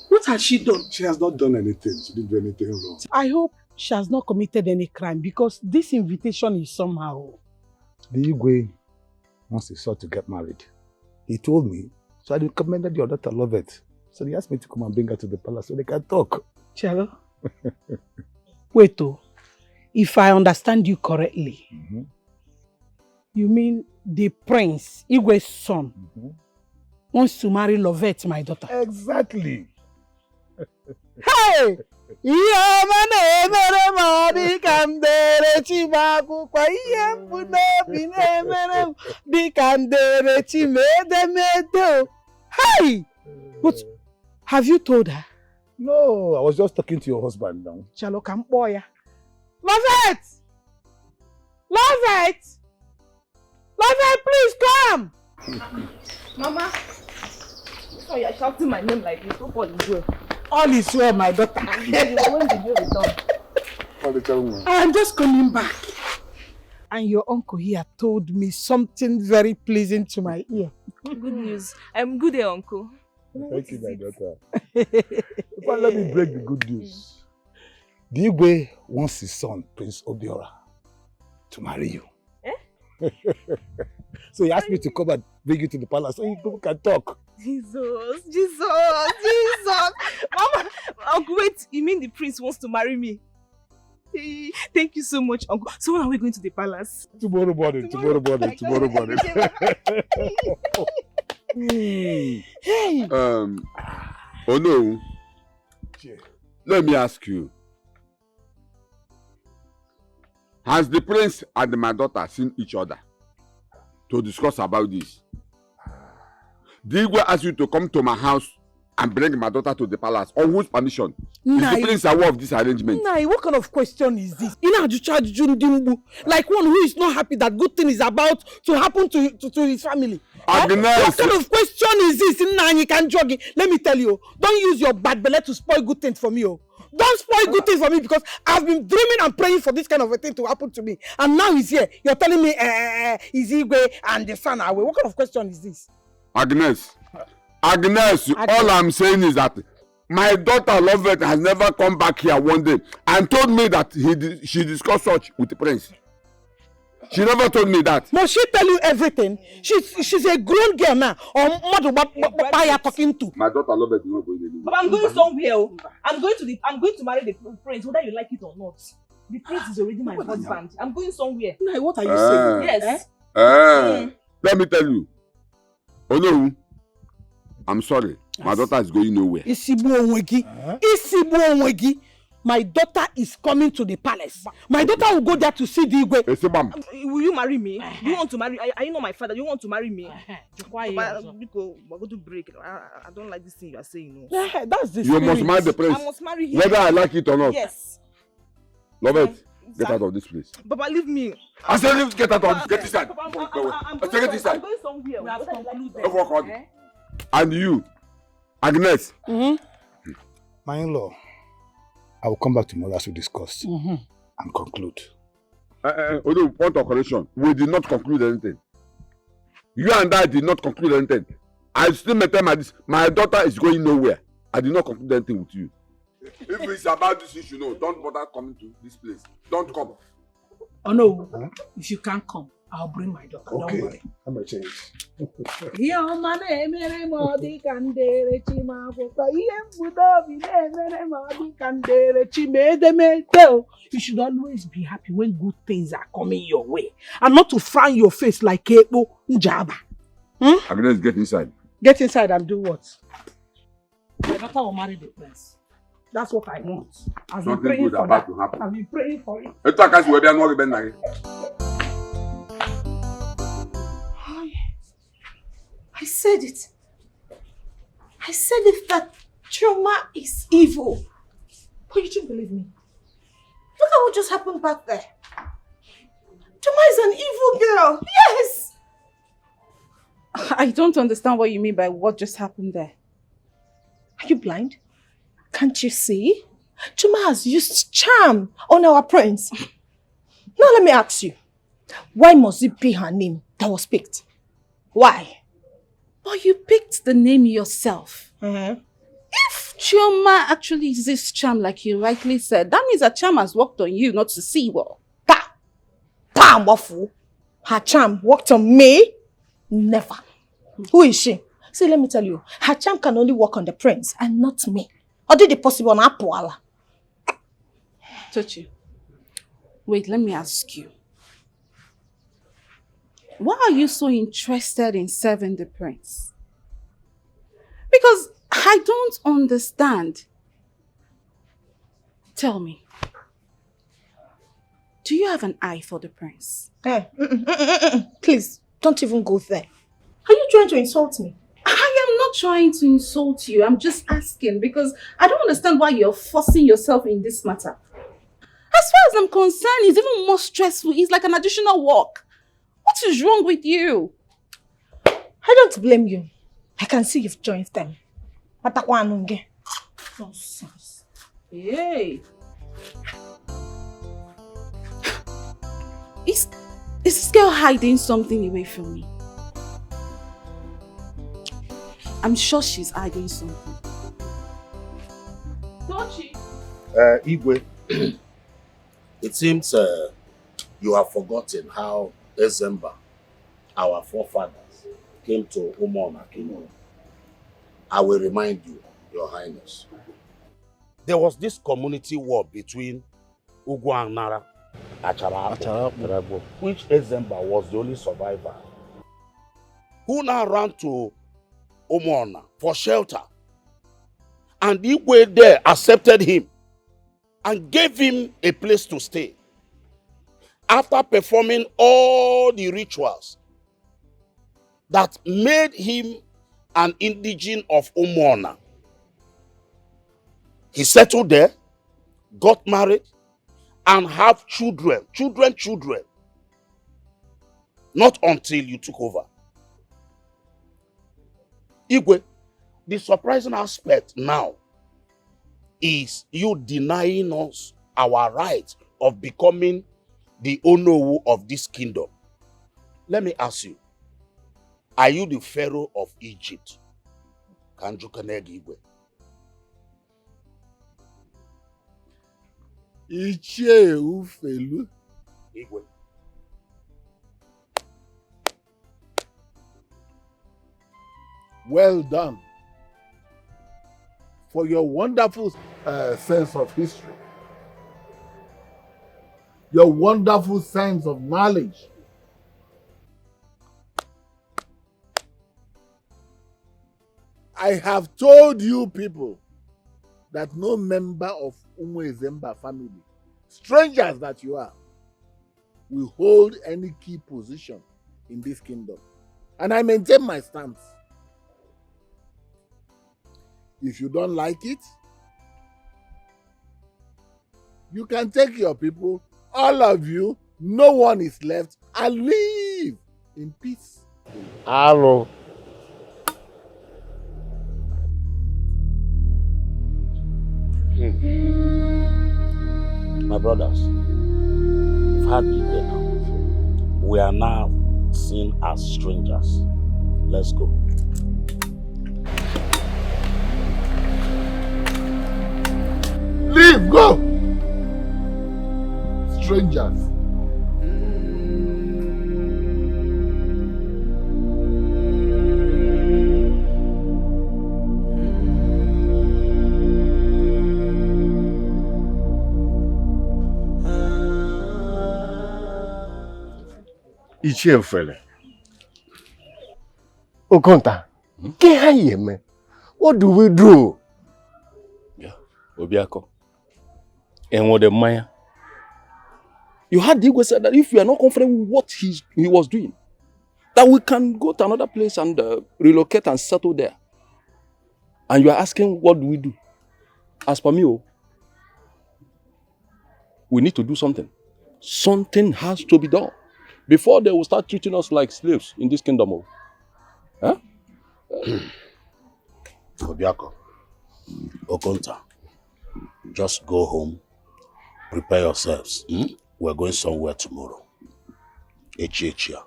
What has she done? She has not done anything. She didn't do anything wrong. I hope she has not committed any crime because this invitation is somehow. The Igwe wants his son to get married. He told me, so I recommended your daughter Lovette. So he asked me to come and bring her to the palace so they can talk. Chelo? Wait, if I understand you correctly, you mean the prince, Igwe's son, wants to marry Lovette, my daughter? Exactly. Hey! Hey! But have you told her? No, I was just talking to your husband now. Chalo come boy. Lovett! Lovett! Lovett, please come! Mama, so you're shouting my name like this. What is you? All is well, my daughter. When did you return? I'm just coming back. And your uncle here told me something very pleasing to my ear. Good news. I'm good, uncle. Thank you, my daughter. Let me break the good news. The Igwe wants his son, Prince Obiora, to marry you. Eh? So he asked me to come and bring you to the palace so people can talk. Jesus. Mama, uncle, wait, you mean the prince wants to marry me? Thank you so much, uncle. So when are we going to the palace? Tomorrow morning. Hey! Oh no. Let me ask you. Has the prince and my daughter seen each other to discuss about this? Did Igwe ask you to come to my house and bring my daughter to the palace? On whose permission? Is the prince aware of this arrangement? Nah, what kind of question is this? Like one who is not happy that good thing is about to happen to his family. Agnes. What kind of question is this? You can jog it. Let me tell you, don't use your bad belly to spoil good things for me. Don't spoil good things for me because I've been dreaming and praying for this kind of a thing to happen to me. And now he's here. You're telling me is Igwe and the son away. What kind of question is this? Agnes, all I'm saying is that my daughter Lovett has never come back here one day and told me that she discussed such with the prince. She never told me that. Must she tell you everything? She's a grown girl now. Or what are you talking to? My daughter Lovett is not going anywhere. But I'm going somewhere. I'm going to marry the prince, whether you like it or not. The prince is already my husband. I'm going somewhere. No, what are you saying? Yes. Let me tell you. Oh no. I'm sorry. My daughter is going nowhere. My daughter is coming to the palace. My daughter will go there to see the Igwe. Will you marry me? Do you want to marry? Are you not my father? Do you want to marry me? We're going to break. I don't like this thing you are saying. No. Yeah, that's the You must marry the prince. I must marry him. Whether I like it or not. Yes. Lovett, get out of this place. Papa, leave me. I said get out of this. Get inside. I'm going somewhere. We have concluded. And you, Agnes. My in-law, I will come back tomorrow as we discuss and conclude. Although point of correction, we did not conclude anything. You and I did not conclude anything. I still maintain my daughter is going nowhere. I did not conclude anything with you. If it's about this issue, no, don't bother coming to this place. Don't come. Oh no, if you can't come, I'll bring my daughter. Okay. Don't worry. I'm gonna change. You should always be happy when good things are coming your way and not to frown your face like Ebo Njaba. Agnes, get inside. Get inside and do what? My daughter will marry the prince. That's what I want. I've been praying for that. I've been praying for it. I said it. I said it that Chioma is evil. But you didn't believe me. Look at what just happened back there. Chioma is an evil girl. Yes. I don't understand what you mean by what just happened there. Are you blind? Can't you see? Chioma has used charm on our prince. Now let me ask you. Why must it be her name that was picked? Why? But you picked the name yourself. If Chioma actually is this charm like you rightly said, that means her charm has worked on you, not to see well. Bam, waffle. Her charm worked on me? Never. Who is she? See, let me tell you. Her charm can only work on the prince and not me. Or did it possible on Apuala? Tochi, wait, let me ask you. Why are you so interested in serving the prince? Because I don't understand. Tell me, do you have an eye for the prince? Please, don't even go there. Are you trying to insult me? I am not trying to insult you. I'm just asking because I don't understand why you're forcing yourself in this matter. As far as I'm concerned, it's even more stressful. It's like an additional work. What is wrong with you? I don't blame you. I can see you've joined them. Nonsense. Hey. Is this girl hiding something away from me? I'm sure she's hiding something. Tochi. Igwe, it seems you have forgotten how Ezemba, our forefathers, came to Umona Kingdom. I will remind you, Your Highness. There was this community war between Ugwu and Nara, Acharapo, which Ezemba was the only survivor, who now ran to Umona for shelter. And Igwe there accepted him and gave him a place to stay. After performing all the rituals that made him an indigene of Umona, he settled there, got married, and have children. Not until you took over. Igwe, the surprising aspect now is you denying us our right of becoming the Onowu of this kingdom. Let me ask you, are you the Pharaoh of Egypt? Kanju Kanegi Igwe. Ichie Ufelu. Igwe. Well done for your wonderful sense of history, your wonderful sense of knowledge. I have told you people that no member of Umwezemba family, strangers that you are, will hold any key position in this kingdom. And I maintain my stance. If you don't like it, you can take your people, all of you, no one is left, and leave in peace. Hello. My brothers, we've had been there now. We are now seen as strangers. Let's go. Leave, go! Strangers. Ichie Mfele. Okonta, man. What do we do? Yeah, Obiako. And what the Maya? You had Igwe said that if we are not confident with what he was doing, that we can go to another place and relocate and settle there. And you are asking, what do we do? As per me, we need to do something. Something has to be done before they will start treating us like slaves in this kingdom. Huh? Obiako, Okonta, just go home, prepare yourselves. We're going somewhere tomorrow. Echia.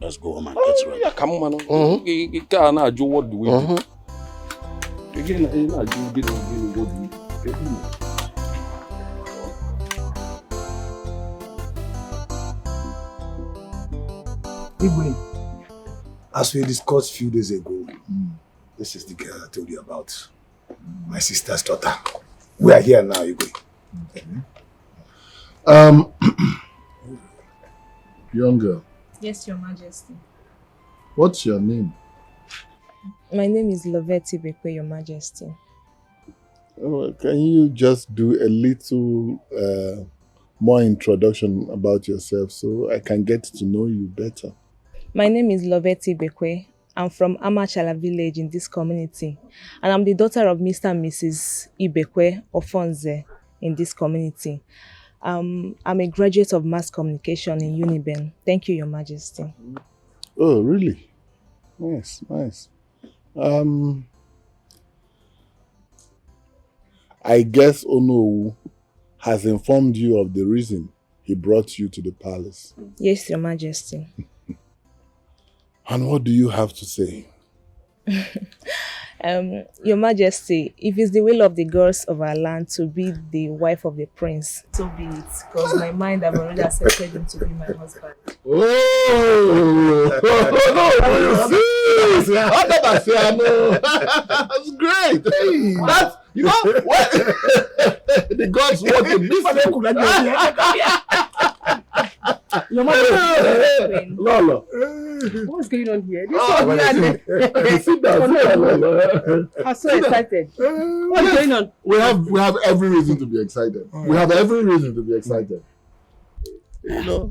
Let's go home and get ready. Yeah, come on, man. What do we do? Igwe, as we discussed a few days ago, this is the girl I told you about. My sister's daughter. We are here now, Igwe. Young girl, Yes, Your Majesty. what's your name? My name is Loveti Bekwe, Your Majesty. Oh, can you just do a little more introduction about yourself so I can get to know you better? My name is Loveti Bekwe. I'm from Amachala village in this community. And I'm the daughter of Mr. and Mrs. Ibekwe Ofonze in this community. I'm a graduate of mass communication in Uniben. Thank you, Your Majesty. Oh, really? Nice, nice. I guess Ono has informed you of the reason he brought you to the palace. Yes, Your Majesty. And what do you have to say? Your Majesty, if it's the will of the girls of our land to be the wife of the prince, so be it. Because my mind, I've already accepted him to be my husband. Oh, you see? That's great. That's, you know, what? The gods want to miss Your mother. Lolo. What's going on here? This Sit down. I'm so excited. What's going on? We have every reason to be excited. We have every reason to be excited. You know,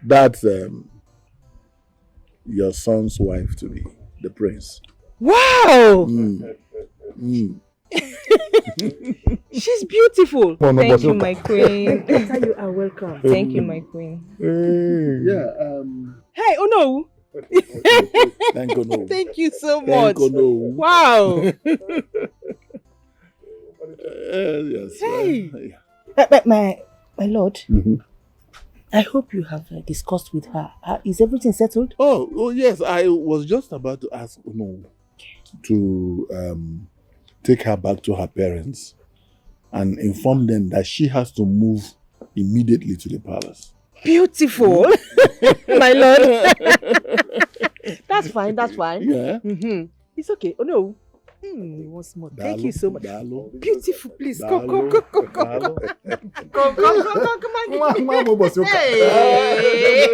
that's your son's wife to be, the prince. Wow! She's beautiful. Thank you, my queen. You are welcome. Thank you, my queen. Yeah. Hey, oh no! Thank you, no. Thank you so Thank much. you, no. Wow! Yes. Hey. My lord, I hope you have discussed with her. Is everything settled? Oh yes. I was just about to ask Uno to take her back to her parents and inform them that she has to move immediately to the palace. Beautiful, my lord. That's fine. Yeah. It's okay. Oh no. Once more. Thank you so much. Beautiful, please. Come on. Hey.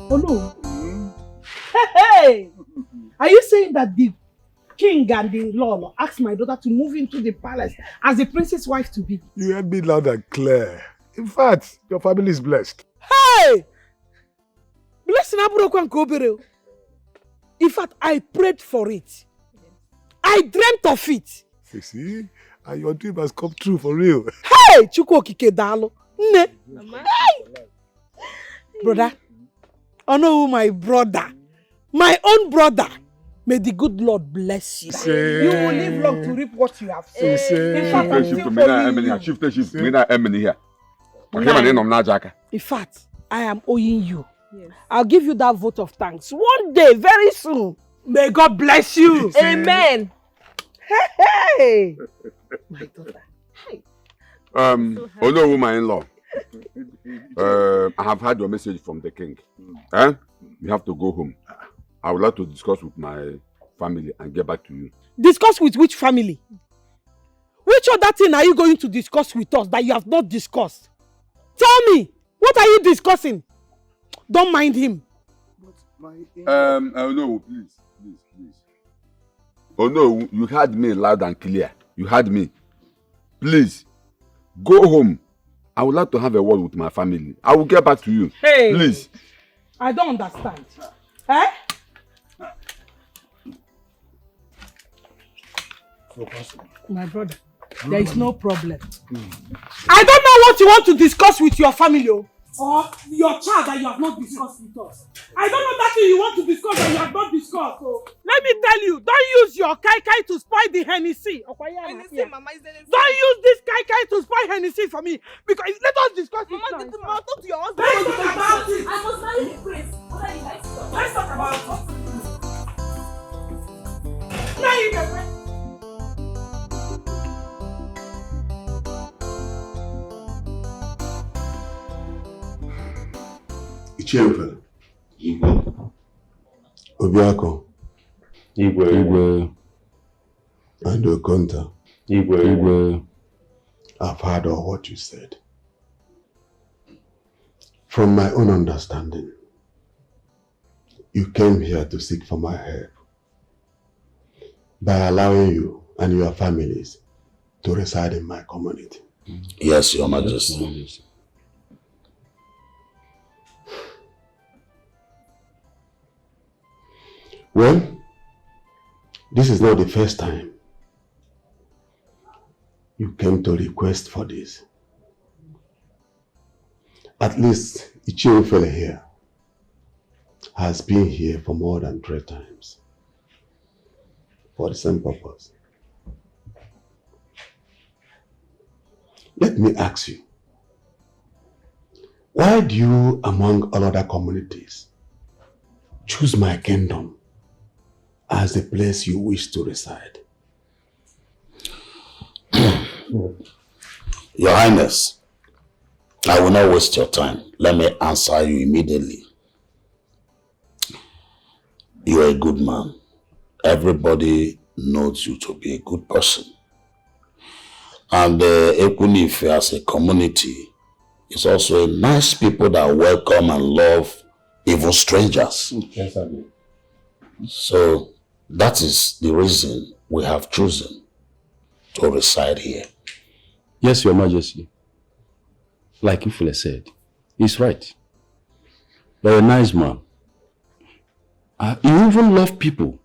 Oh no. Hey! Are you saying that the king and the Lolo asked my daughter to move into the palace as the princess wife to be? You heard me loud and clear. In fact, your family is blessed. Hey! Blessing Aburoko and Kobere. In fact, I prayed for it. I dreamt of it. You see? And your dream has come true for real. Hey! Chukwu Okike Dalo. Nne. Hey! Brother. Oh no, my brother. My own brother. May the good Lord bless you. You will live long to reap what you have sown. In fact, I'm still owing you. In fact, I am owing you. Yes. I'll give you that vote of thanks one day, very soon. May God bless you. Amen. Hey. My daughter. Hey. Hello, my in-law. I have had your message from the king. You have to go home. I would like to discuss with my family and get back to you. Discuss with which family? Which other thing are you going to discuss with us that you have not discussed? Tell me, what are you discussing? Don't mind him. No, please. Oh no, you heard me loud and clear. You heard me. Please, go home. I would like to have a word with my family. I will get back to you. Hey. Please. I don't understand. Eh? My brother, there is no problem. I don't know what you want to discuss with your family or your child that you have not discussed with us. I don't know that thing you want to discuss that you have not discussed. So let me tell you, don't use your kai to spoil the Hennessy. Don't use this kai to spoil Hennessy for me. Because let us discuss it. Mama, talk to your husband. Let's talk about it. I must marry the prince. Let's talk about it. Marry the prince. Ichempe. Obiako. Igwe. And Okonta. Igwe. I've heard all what you said. From my own understanding, you came here to seek for my help by allowing you and your families to reside in my community. Yes, Your Majesty. Well, this is not the first time you came to request for this. At least Ichiofele here has been here for more than 3 times for the same purpose. Let me ask you, why do you, among all other communities, choose my kingdom as the place you wish to reside? Your Highness, I will not waste your time. Let me answer you immediately. You are a good man. Everybody knows you to be a good person. And Ekunife as a community is also a nice people that welcome and love even strangers. Yes, I do. So that is the reason we have chosen to reside here. Yes, Your Majesty. Like Ifule said, he's right. You're a nice man. You even love people,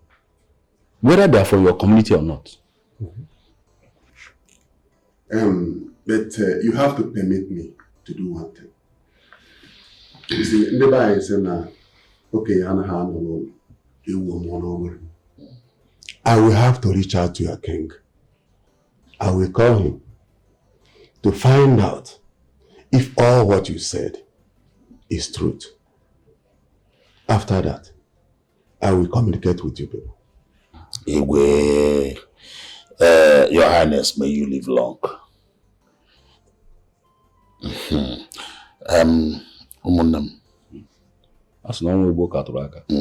whether they're from your community or not. But you have to permit me to do one thing. You see, never say okay, I will have to reach out to your king. I will call him to find out if all what you said is truth. After that, I will communicate with you people. Igwe, Your Highness, may you live long. Umunam. That's not only work out Raka. The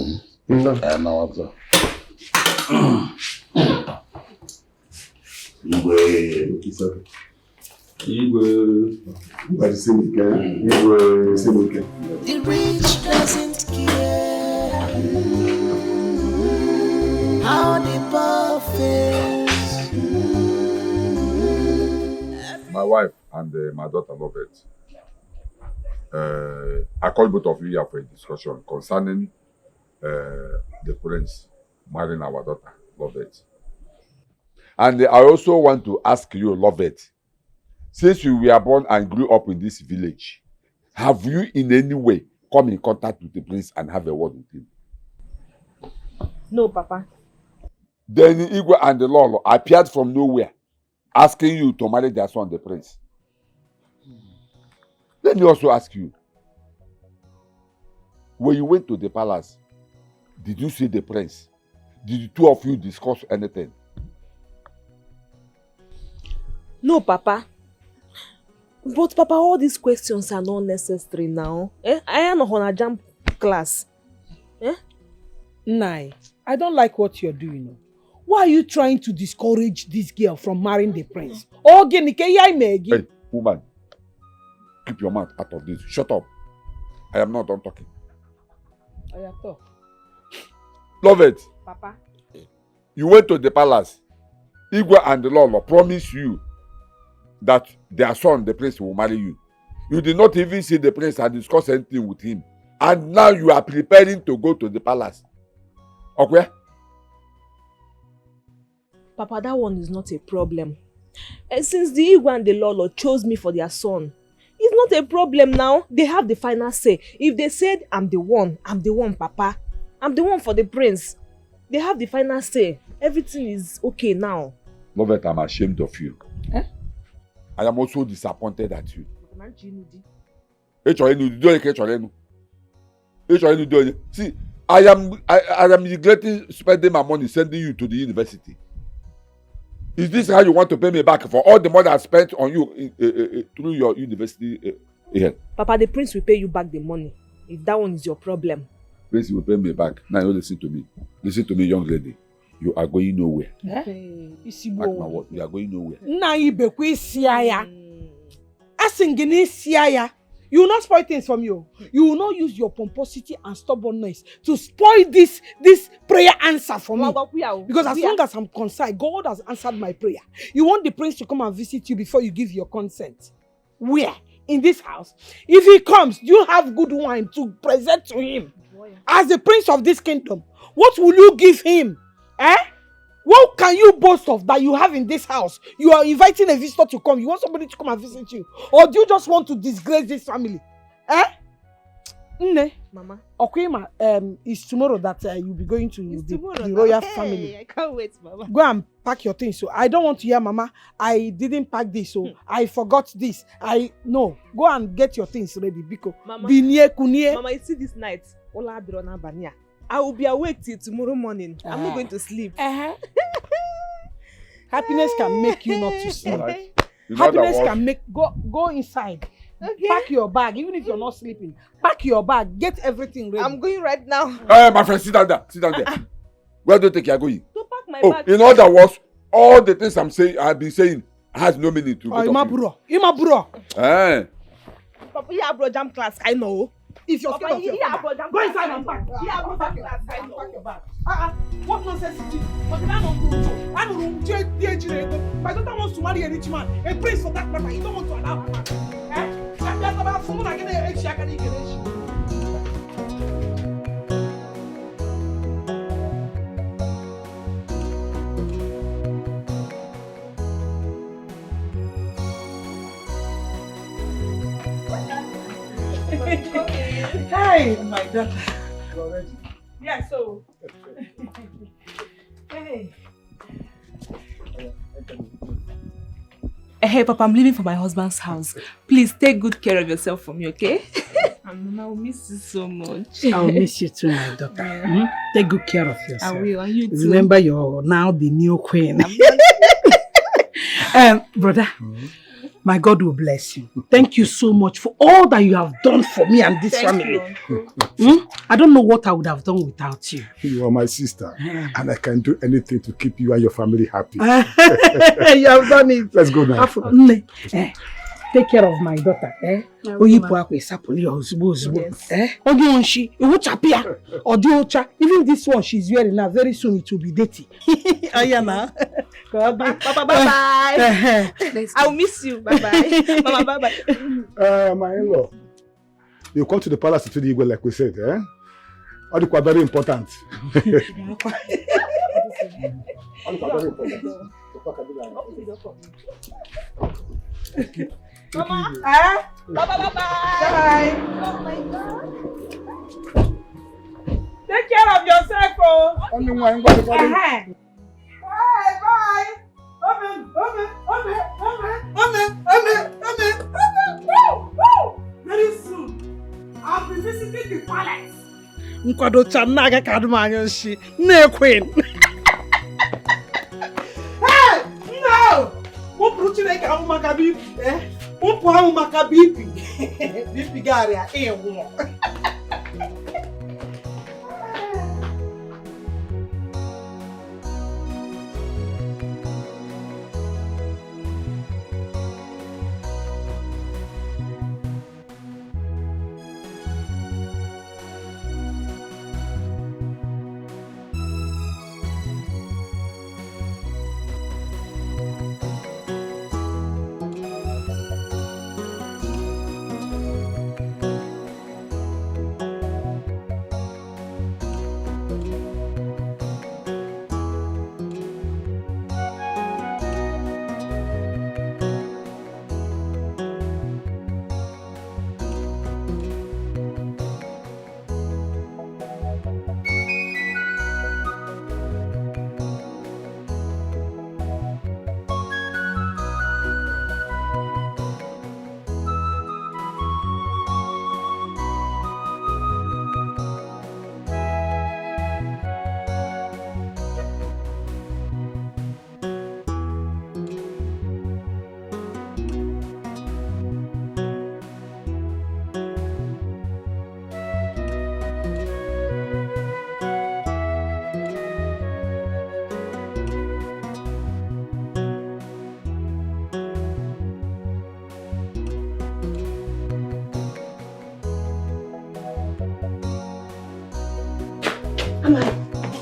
rich doesn't care how the poor fails. My wife and my daughter love it. I call both of you here for a discussion concerning the prince marrying our daughter, Lovett. And I also want to ask you, Lovett, since you were born and grew up in this village, have you in any way come in contact with the prince and have a word with him? No, Papa. Then Igwe and the Lolo appeared from nowhere, asking you to marry their son, the prince. Let me also ask you, when you went to the palace, did you see the prince? Did the two of you discuss anything? No, Papa. But Papa, all these questions are not necessary now. I am on a jump class. Nai, I don't like what you're doing. Why are you trying to discourage this girl from marrying the prince? Hey, woman, keep your mouth out of this. Shut up. I am not done talking. Love it. Papa. You went to the palace. Igwe and the Lolo promised you that their son, the prince, will marry you. You did not even see the prince and discuss anything with him. And now you are preparing to go to the palace. Okay? Papa, that one is not a problem. Since the Igwe and the Lolo chose me for their son, it's not a problem now. They have the final say. If they said, I'm the one, Papa. I'm the one for the prince. They have the final say. Everything is okay now. Lovett, I'm ashamed of you. I am also disappointed at you. See, I am regretting spending my money sending you to the university. Is this how you want to pay me back for all the money I spent on you through your university? Papa, the prince will pay you back the money if that one is your problem. Prince will pay me back. Now you listen to me. Listen to me, young lady. You are going nowhere. Mark my word, you are going nowhere. You will not spoil things from you. You will not use your pomposity and stubbornness to spoil this prayer answer for me. Because as long as I'm concerned, God has answered my prayer. You want the prince to come and visit you before you give your consent. Where? In this house. If he comes, you have good wine to present to him. As the prince of this kingdom, what will you give him? Eh? What can you boast of that you have in this house? You are inviting a visitor to come. You want somebody to come and visit you. Or do you just want to disgrace this family? Eh? Nne, Mama. Okwima, it's tomorrow that you'll be going to the royal family. I can't wait, Mama. Go and pack your things. So I don't want to hear, Mama, I didn't pack this, so I forgot this. No. Go and get your things ready, Biko. Mama. Kunye. Mama, you see this night? I will be awake till tomorrow morning. I'm not going to sleep. Happiness can make you not to sleep. Right. Happiness can make go inside. Okay. Pack your bag, even if you're not sleeping. Pack your bag, get everything ready. I'm going right now. Hey, my friend, sit down there. Sit down there. Where do you think you're going? To pack my bag. In other words, all the things I've been saying has no meaning to both of you. Imaburo. Eh. Papa, you have bro jam class, I know. If you're scared of your father, go inside and pack. Pack your bag. Pack your bag. What nonsense is this? But I don't do. I don't know. My daughter wants to marry a rich man. A prince for that matter. You don't want to allow her. Eh? I'm just about someone I get a extra can get Hey, my daughter. Yeah, so. Hey. Hey, Papa, I'm leaving for my husband's house. Please take good care of yourself for me, okay? And Mama, I will miss you so much. I will miss you too, my daughter. Take good care of yourself. I will, and you too. Remember, you're now the new queen. Brother, my God will bless you. Thank you so much for all that you have done for me and this family. I don't know what I would have done without you. You are my sister, and I can do anything to keep you and your family happy. You have done it. Let's go now. Take care of my daughter. Even this one she's wearing now, very soon it will be dirty. Papa, bye-bye. I'll miss you. Bye-bye. Mama, bye-bye. My in-law, you come to the palace to the Igwe like we said, eh? All the quite very important. Mama, bye-bye. Oh my God. Take care of yourself, oh. Only one, bye. Bye. Very soon, I'll be visiting the palace. Nkwado chanaga kadumanya shi ne queen. Hey, no! Mo pruchi na ka makabi, Mo po makabi. Bibi gari a ewo.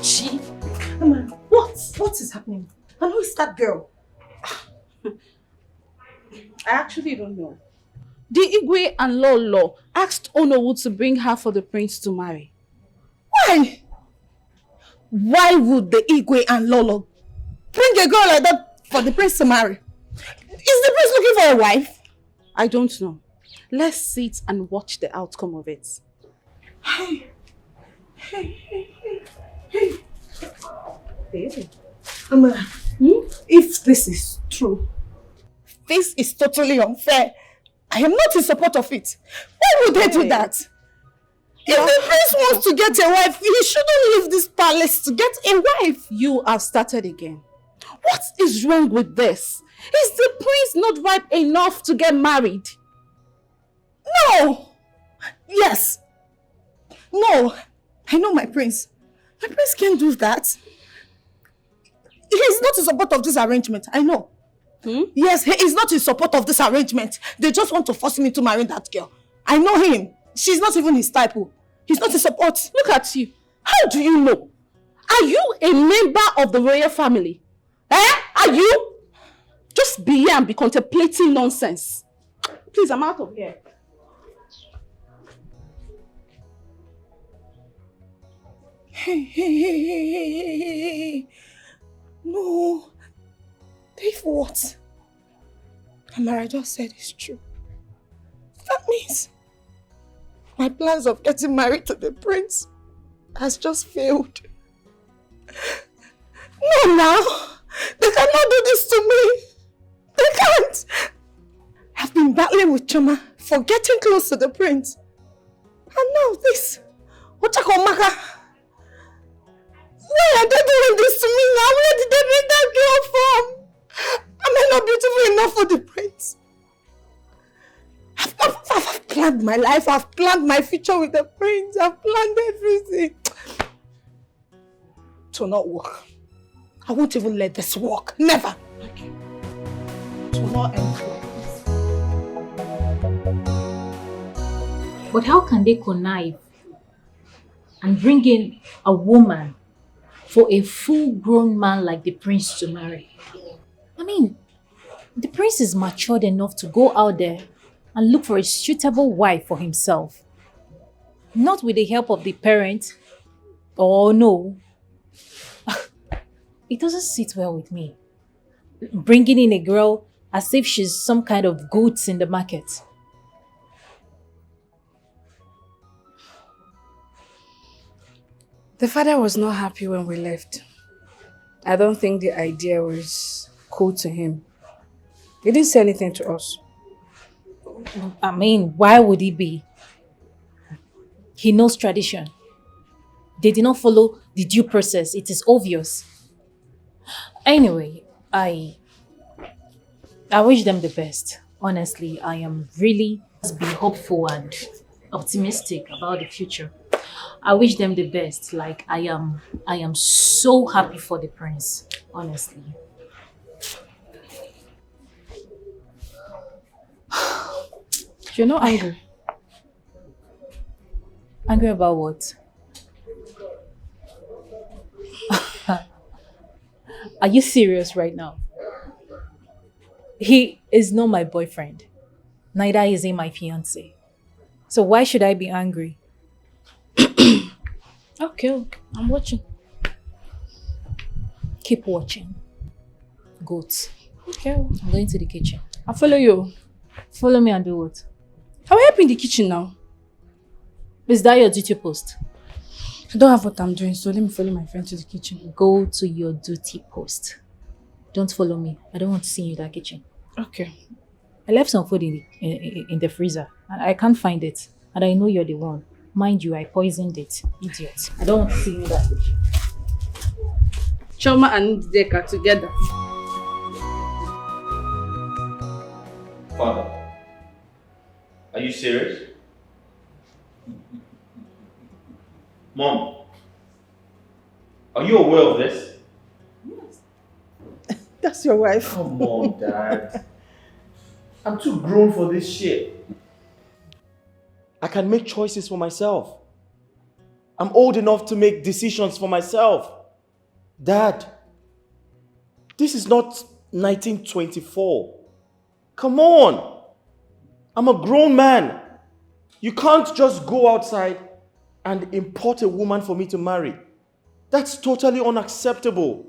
She? What is happening? And who is that girl? I actually don't know. The Igwe and Lolo asked Onowu to bring her for the prince to marry. Why? Why would the Igwe and Lolo bring a girl like that for the prince to marry? Is the prince looking for a wife? I don't know. Let's sit and watch the outcome of it. Hey. Amara, if this is true, this is totally unfair. I am not in support of it. Why would they do that? If the prince wants to get a wife, he shouldn't leave this palace to get a wife. You have started again. What is wrong with this? Is the prince not ripe enough to get married? No! Yes. No. I know my prince. My prince can't do that. He is not in support of this arrangement. I know. Yes, he is not in support of this arrangement. They just want to force me to marry that girl. I know him. She's not even his type. He's not in support. Look at you. How do you know? Are you a member of the royal family? Are you? Just be here and be contemplating nonsense. Please, I'm out of here. Hey. No. If what Amara just said is true, that means my plans of getting married to the prince has just failed. No, now. They cannot do this to me. They can't. I've been battling with Choma for getting close to the prince. And now this. Ochakomaka. Why are they doing this to me now? Where did they bring that girl from? Am I not beautiful enough for the prince? I've planned my life. I've planned my future with the prince. I've planned everything. It will not work. I won't even let this work. Never. It will not end well. But how can they connive and bring in a woman for a full-grown man like the prince to marry? I mean, the prince is matured enough to go out there and look for a suitable wife for himself. Not with the help of the parents. Oh no. It doesn't sit well with me. Bringing in a girl as if she's some kind of goods in the market. The father was not happy when we left. I don't think the idea was cool to him. He didn't say anything to us. I mean, why would he be? He knows tradition. They did not follow the due process. It is obvious. Anyway, I wish them the best. Honestly, I am really be hopeful and optimistic about the future. I wish them the best. Like I am so happy for the prince, honestly. You're not angry. Angry about what? Are you serious right now? He is not my boyfriend. Neither is he my fiancé. So why should I be angry? Okay, I'm watching. Keep watching. Goats. Okay, I'm going to the kitchen. I'll follow you. Follow me and do what? I will help you in the kitchen now. Is that your duty post? I don't have what I'm doing, so let me follow my friend to the kitchen. Go to your duty post. Don't follow me. I don't want to see you in that kitchen. Okay. I left some food in the freezer. And I can't find it. And I know you're the one. Mind you, I poisoned it. Idiot. I don't want to see you in that kitchen. Choma and Deka together. Father, are you serious? Mom, are you aware of this? That's your wife. Come on, Dad. I'm too grown for this shit. I can make choices for myself. I'm old enough to make decisions for myself. Dad, this is not 1924. Come on. I'm a grown man. You can't just go outside and import a woman for me to marry. That's totally unacceptable.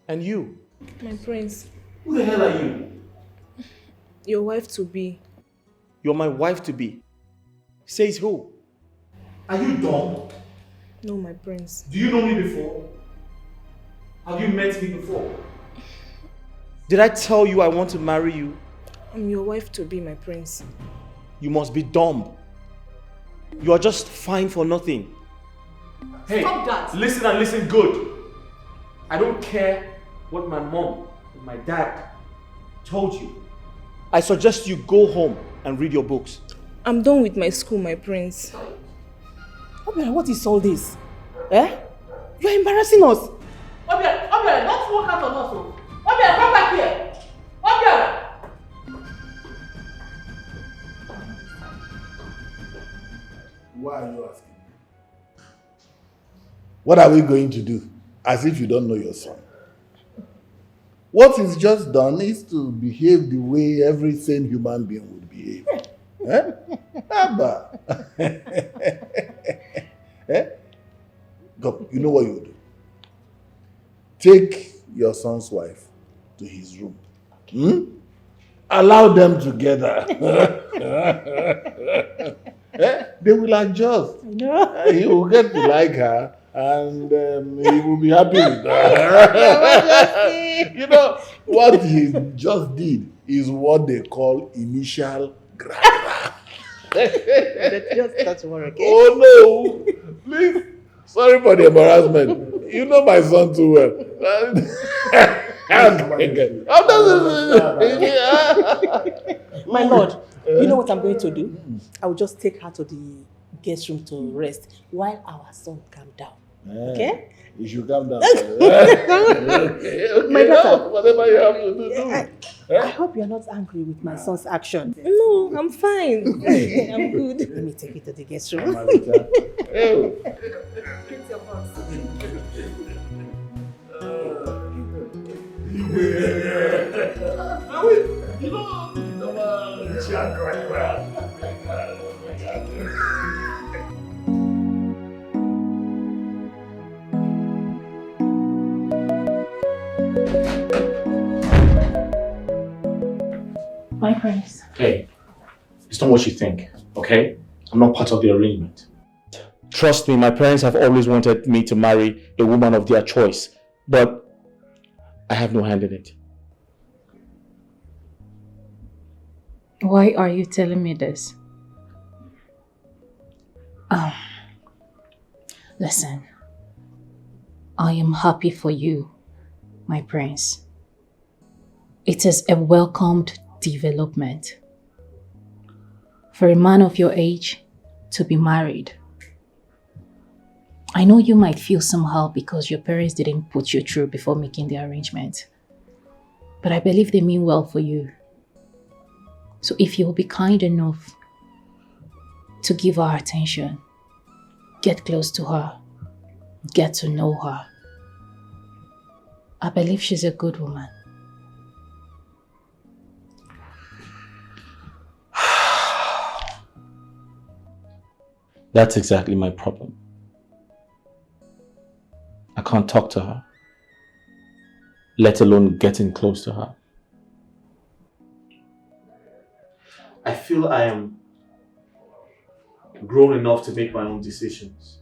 And you? My prince. Who the hell are you? Your wife to be. You're my wife to be. Says who? Are you dumb? No, my prince. Do you know me before? Have you met me before? Did I tell you I want to marry you? I'm your wife to be, my prince. You must be dumb. You are just fine for nothing. Hey, Stop that. Listen and listen good. I don't care what my mom and my dad told you. I suggest you go home and read your books. I'm done with my school, my prince. Obiora, what is all this? Eh? You are embarrassing us. Obiora, don't walk out on us. Obiora, come back here. Obiora. Why are you asking? What are we going to do? As if you don't know your son. What is just done is to behave the way every sane human being would behave. Eh? Abba. Eh? Go, you know what you do? Take your son's wife to his room. Allow them together. Eh? They will adjust. He will get to like her and he will be happy with her. You know, what he just did is what they call initial gra-gra. Just start tomorrow, okay? Oh no! Please, sorry for the embarrassment. You know my son too well. My lord, you know what I'm going to do? I will just take her to the guest room to rest while our son calm down. Okay? You should calm down. My daughter, whatever you have to do. I hope you're not angry with my son's action. No, I'm fine. I'm good. Let me take you to the guest room. My prince. Hey, it's not what you think, okay? I'm not part of the arrangement. Trust me, my parents have always wanted me to marry a woman of their choice, but I have no hand in it. Why are you telling me this? Listen, I am happy for you, my prince. It is a welcomed development for a man of your age to be married. I know you might feel somehow because your parents didn't put you through before making the arrangement, but I believe they mean well for you. So if you'll be kind enough to give her attention, get close to her, get to know her, I believe she's a good woman. That's exactly my problem. I can't talk to her, let alone getting close to her. I feel I am grown enough to make my own decisions.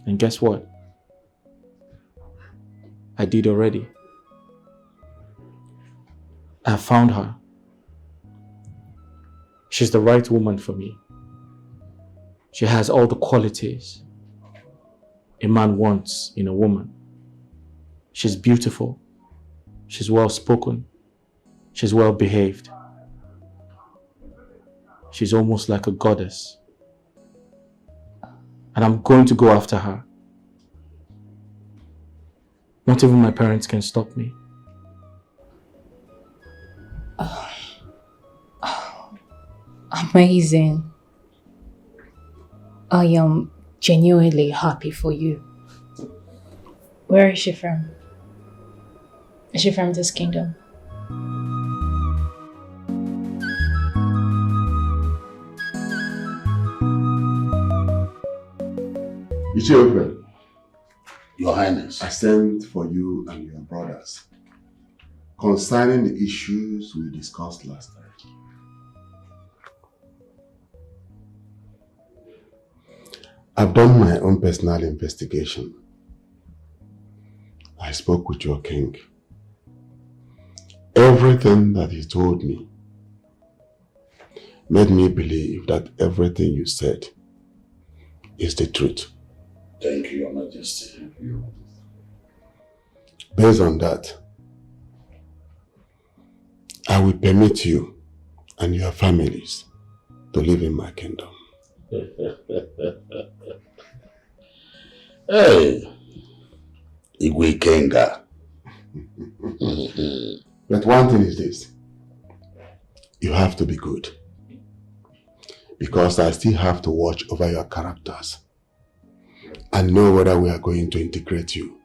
And guess what? I did already. I found her. She's the right woman for me. She has all the qualities a man wants in a woman. She's beautiful. She's well spoken. She's well behaved. She's almost like a goddess. And I'm going to go after her. Not even my parents can stop me. Amazing. I am genuinely happy for you. Where is she from? Is she from this kingdom? Your Highness. I sent for you and your brothers concerning the issues we discussed last time. I've done my own personal investigation. I spoke with your king. Everything that he told me made me believe that everything you said is the truth. Thank you, Your Majesty. Based on that, I will permit you and your families to live in my kingdom. Hey, Igwe Kenga. But one thing is this, you have to be good, because I still have to watch over your characters and know whether we are going to integrate you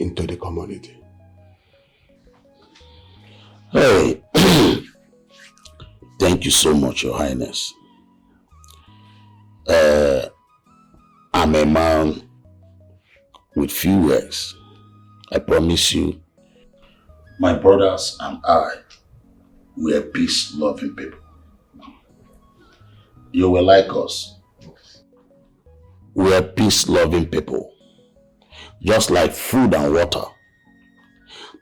into the community. Hey, thank you so much, Your Highness. I'm a man with few words. I promise you, my brothers and I, we are peace-loving people. You will like us. We are peace-loving people. Just like food and water.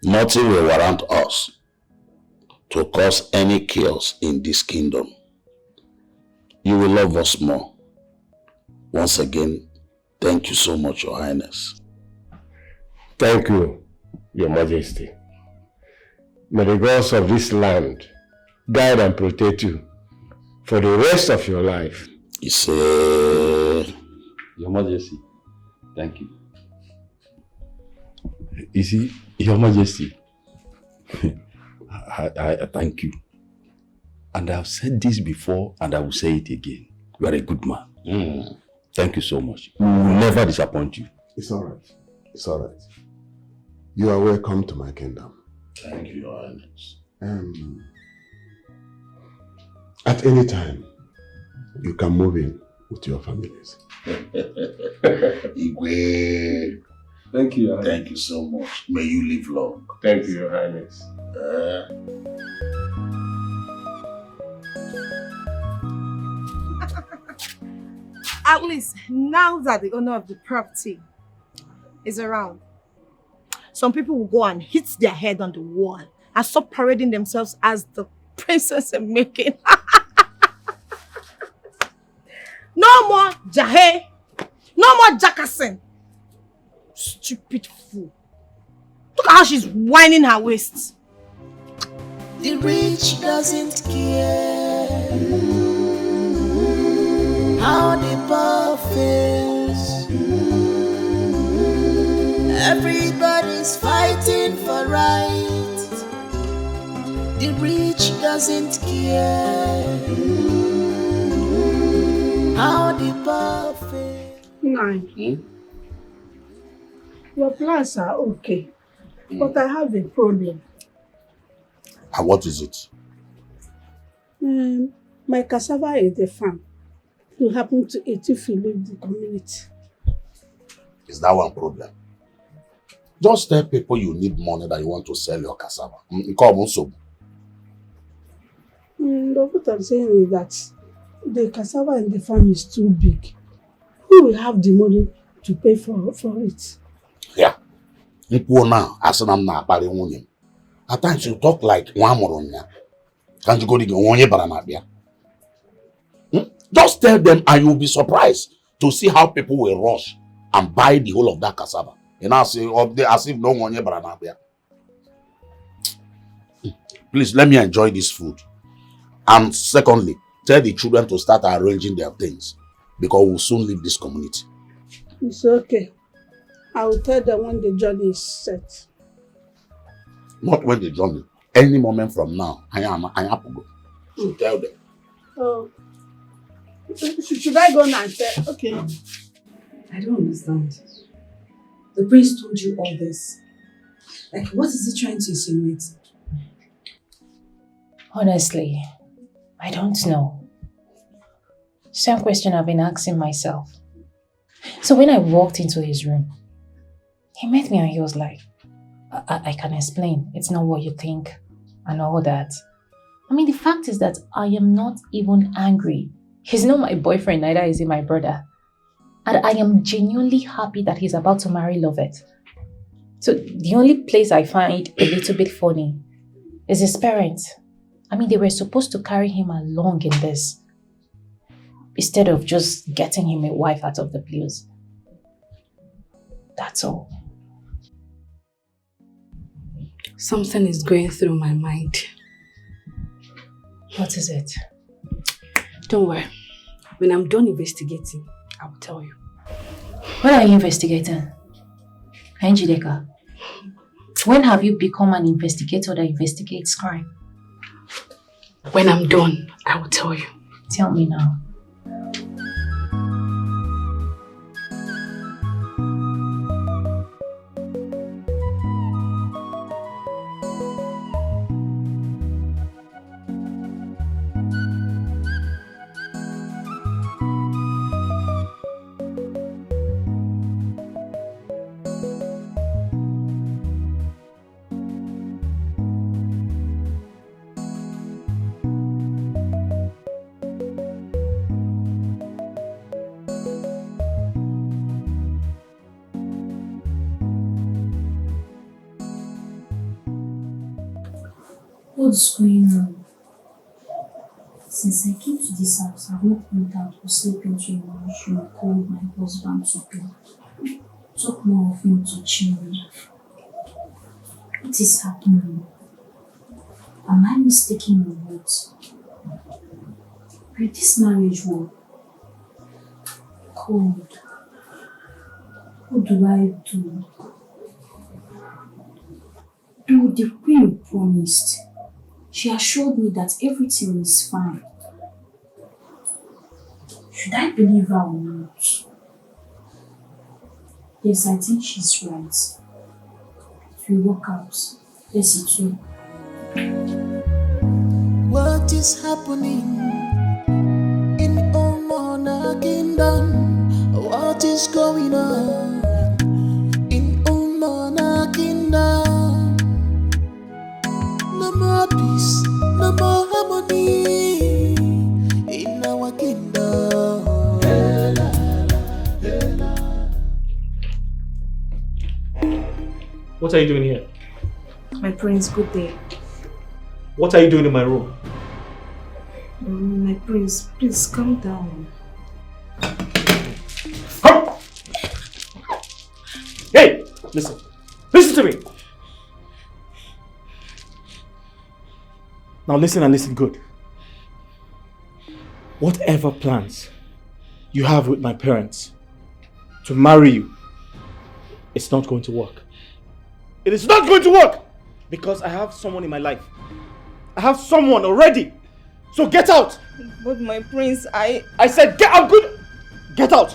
Nothing will warrant us to cause any chaos in this kingdom. You will love us more. Once again, thank you so much, Your Highness. Thank you, Your Majesty. May the gods of this land guide and protect you for the rest of your life. It's Your Majesty, thank you. You see, Your Majesty, I thank you. And I've said this before and I will say it again. You are a good man. Thank you so much. We will never disappoint you. It's all right. It's all right. You are welcome to my kingdom. Thank you, Your Highness. At any time, you can move in with your families. Igwe. Thank you, Your Highness. Thank you so much. May you live long. Thank you, Your Highness. At least now that the owner of the property is around, some people will go and hit their head on the wall and stop parading themselves as the princess in making. No more jahe, no more jackassing. Stupid fool. Look at how she's whining her waist. The rich doesn't care how the poor feels. Everybody's fighting for right. The rich doesn't care how the poor feels. Nine. Your plans are okay, but I have a problem. And what is it? My cassava in the farm will happen to eat if you leave the community. Is that one problem? Just tell people you need money that you want to sell your cassava. Come also. But what I'm saying is that the cassava in the farm is too big. Who will have the money to pay for it? Yeah. At times you talk like one more. Can't you go to the Just tell them and you'll be surprised to see how people will rush and buy the whole of that cassava. And I say as if no one ever. Please let me enjoy this food. And secondly, tell the children to start arranging their things because we'll soon leave this community. It's okay. I will tell them when the journey is set. Not when the journey. Any moment from now, I am Apogo. So tell them. Oh. Should I go now and tell? Okay. I don't understand. The prince told you all this. Like, what is he trying to insinuate? Honestly, I don't know. Same question I've been asking myself. So when I walked into his room, he met me and he was like, I can explain. It's not what you think and all that. I mean, the fact is that I am not even angry. He's not my boyfriend, neither is he my brother. And I am genuinely happy that he's about to marry Lovett. So the only place I find a little bit funny is his parents. I mean, they were supposed to carry him along in this, instead of just getting him a wife out of the blues. That's all. Something is going through my mind. What is it? Don't worry. When I'm done investigating, I will tell you. What are you investigating? Njideka, when have you become an investigator that investigates crime? When I'm done, I will tell you. Tell me now. What's going on? Since I came to this house, I've not been out or sleeping too much. You called my husband to talk more of him to chill me. What is happening? Am I mistaken or what? Will this marriage work? God, what do I do? Do the queen promised. She assured me that everything is fine. Should I believe her or not? Yes, I think she's right. If we work out, yes, it will. What is happening in Omona Kingdom? What is going on in Omona Kingdom? No more peace, no more harmony in our kingdom. What are you doing here? My prince, good day. What are you doing in my room? My prince, please calm down. Come! Hey! Listen. Listen to me! Now listen and listen good. Whatever plans you have with my parents to marry you, it's not going to work. It is not going to work! Because I have someone in my life. I have someone already. So get out! But my prince, I said get out, good! Get out!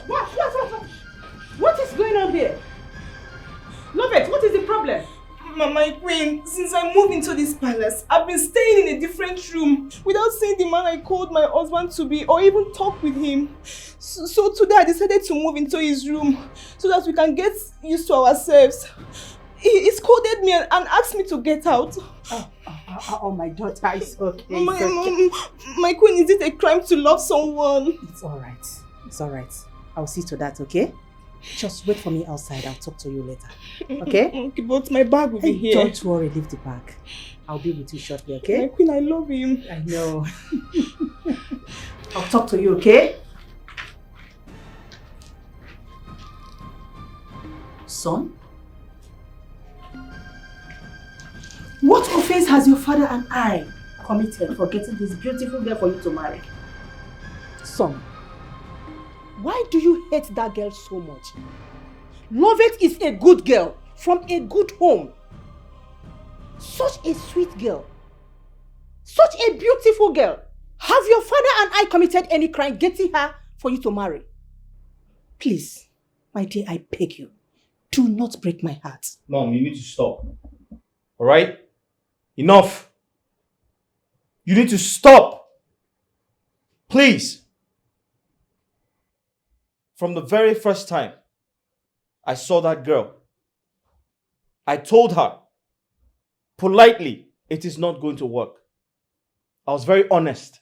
What is going on here? Lovett, what is the problem? My queen, since I moved into this palace, I've been staying in a different room without seeing the man I called my husband to be or even talk with him. So today I decided to move into his room so that we can get used to ourselves. He scolded me and asked me to get out. Oh, my daughter, it's okay. My queen, is it a crime to love someone? It's alright. It's alright. I'll see to that, okay? Just wait for me outside. I'll talk to you later. Okay? Okay, but my bag will be here. Don't worry, leave the bag. I'll be with you shortly, okay? My queen, I love him. I know. I'll talk to you, okay? Son? What offense has your father and I committed for getting this beautiful girl for you to marry? Son, why do you hate that girl so much? Lovett is a good girl from a good home. Such a sweet girl. Such a beautiful girl. Have your father and I committed any crime getting her for you to marry? Please, my dear, I beg you, do not break my heart. Mom, you need to stop. Alright? Enough. You need to stop. Please. From the very first time I saw that girl, I told her politely, it is not going to work. I was very honest.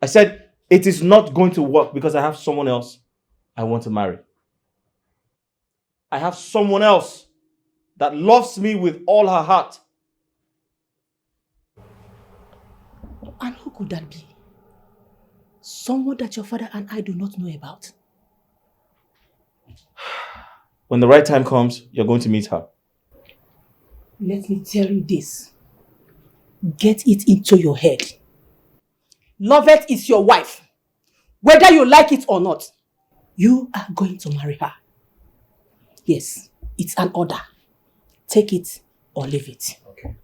I said, it is not going to work because I have someone else I want to marry. I have someone else that loves me with all her heart. And who could that be? Someone that your father and I do not know about. When the right time comes, you're going to meet her. Let me tell you this. Get it into your head. Lovett is your wife. Whether you like it or not, you are going to marry her. Yes, it's an order. Take it or leave it. Okay.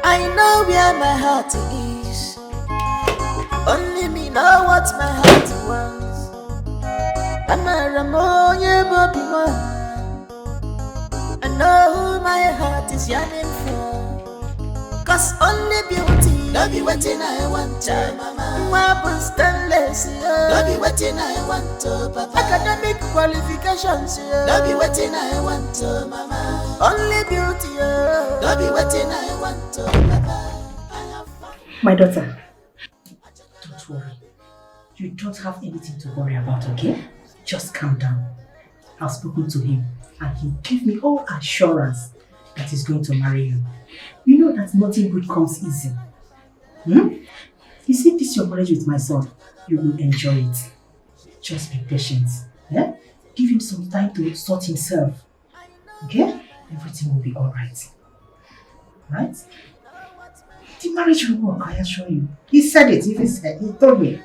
I know where my heart is. Only me know what my heart wants. I'm a Ramoya Bobby one. I know who my heart is yearning for. Cause only beauty. Don't be waiting, I want to, mama. Weapons stainless, don't be waiting, I want to, papa. Academic qualifications, don't be waiting, I want to, mama. Only beauty, don't be waiting, I want to, papa. My daughter, don't worry. You don't have anything to worry about, okay? Just calm down. I've spoken to him and he gave me all assurance that he's going to marry you. You know that nothing good comes easy. You see this your marriage with my son, you will enjoy it. Just be patient. Yeah? Give him some time to sort himself. Okay? Everything will be alright. Right? The marriage will work, I assure you. He said it, he told me.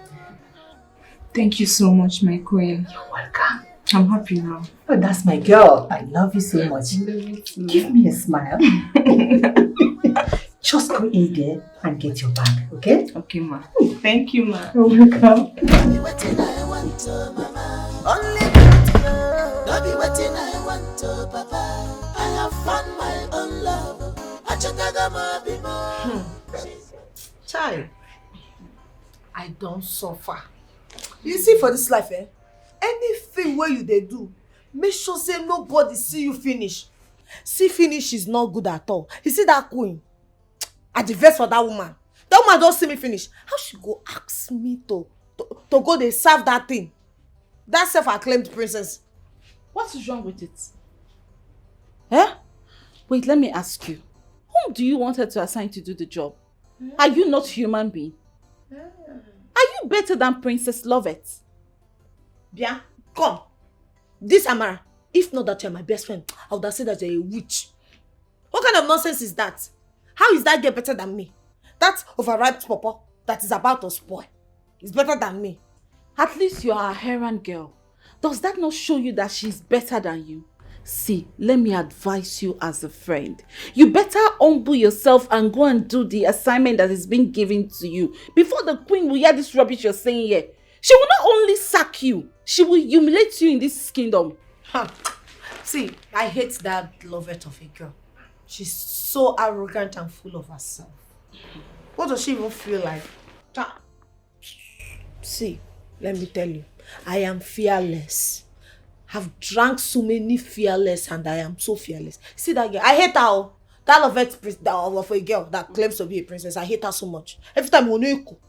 Thank you so much, my queen. You're welcome. I'm happy now. Oh, that's my girl. I love you so much. Give me a smile. Just go in there and get your bag, okay? Okay, ma. Thank you, ma. You're welcome. Don't be waiting, I want to, mama. Only beauty, don't be waiting, I want to, papa. I have found my own love. Child, I don't suffer. You see, for this life, anything where you they do, make sure say nobody see you finish. See finish is not good at all. You see that queen? I the verse for that woman. That woman don't see me finish. How she go ask me to go they serve that thing? That self-acclaimed princess. What is wrong with it? Wait, let me ask you. Whom do you want her to assign to do the job? Are you not human being? Are you better than Princess Lovett? Bia, come. This Amara, if not that you're my best friend, I would have said that you're a witch. What kind of nonsense is that? How is that girl better than me? That overripe pawpaw that is about to spoil is better than me. At least you are a errand girl. Does that not show you that she's better than you? See, let me advise you as a friend. You better humble yourself and go and do the assignment that is being given to you before the queen will hear this rubbish you're saying here. She will not only sack you, she will humiliate you in this kingdom. See, I hate that Lovett of a girl. She's so arrogant and full of herself. What does she even feel like? See, let me tell you, I am fearless. I've drank so many fearless and I am so fearless. See that girl? I hate her. That Lovett of a girl that claims to be a princess, I hate her so much. Every time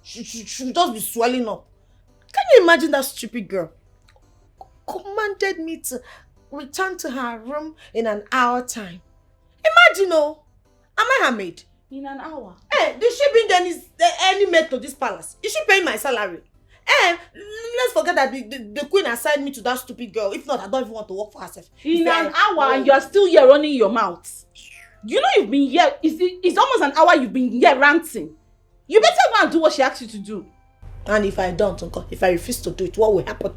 she just be swelling up. Can you imagine that stupid girl? Commanded me to return to her room in an hour time. Imagine, am I her maid? In an hour? Did she bring any maid to this palace? Is she paying my salary? Let's forget that the queen assigned me to that stupid girl. If not, I don't even want to work for herself. In an hour and you are still here running your mouth. You know you've been here, it's almost an hour you've been here ranting. You better go and do what she asked you to do. And if I don't, Uncle, if I refuse to do it, what will happen?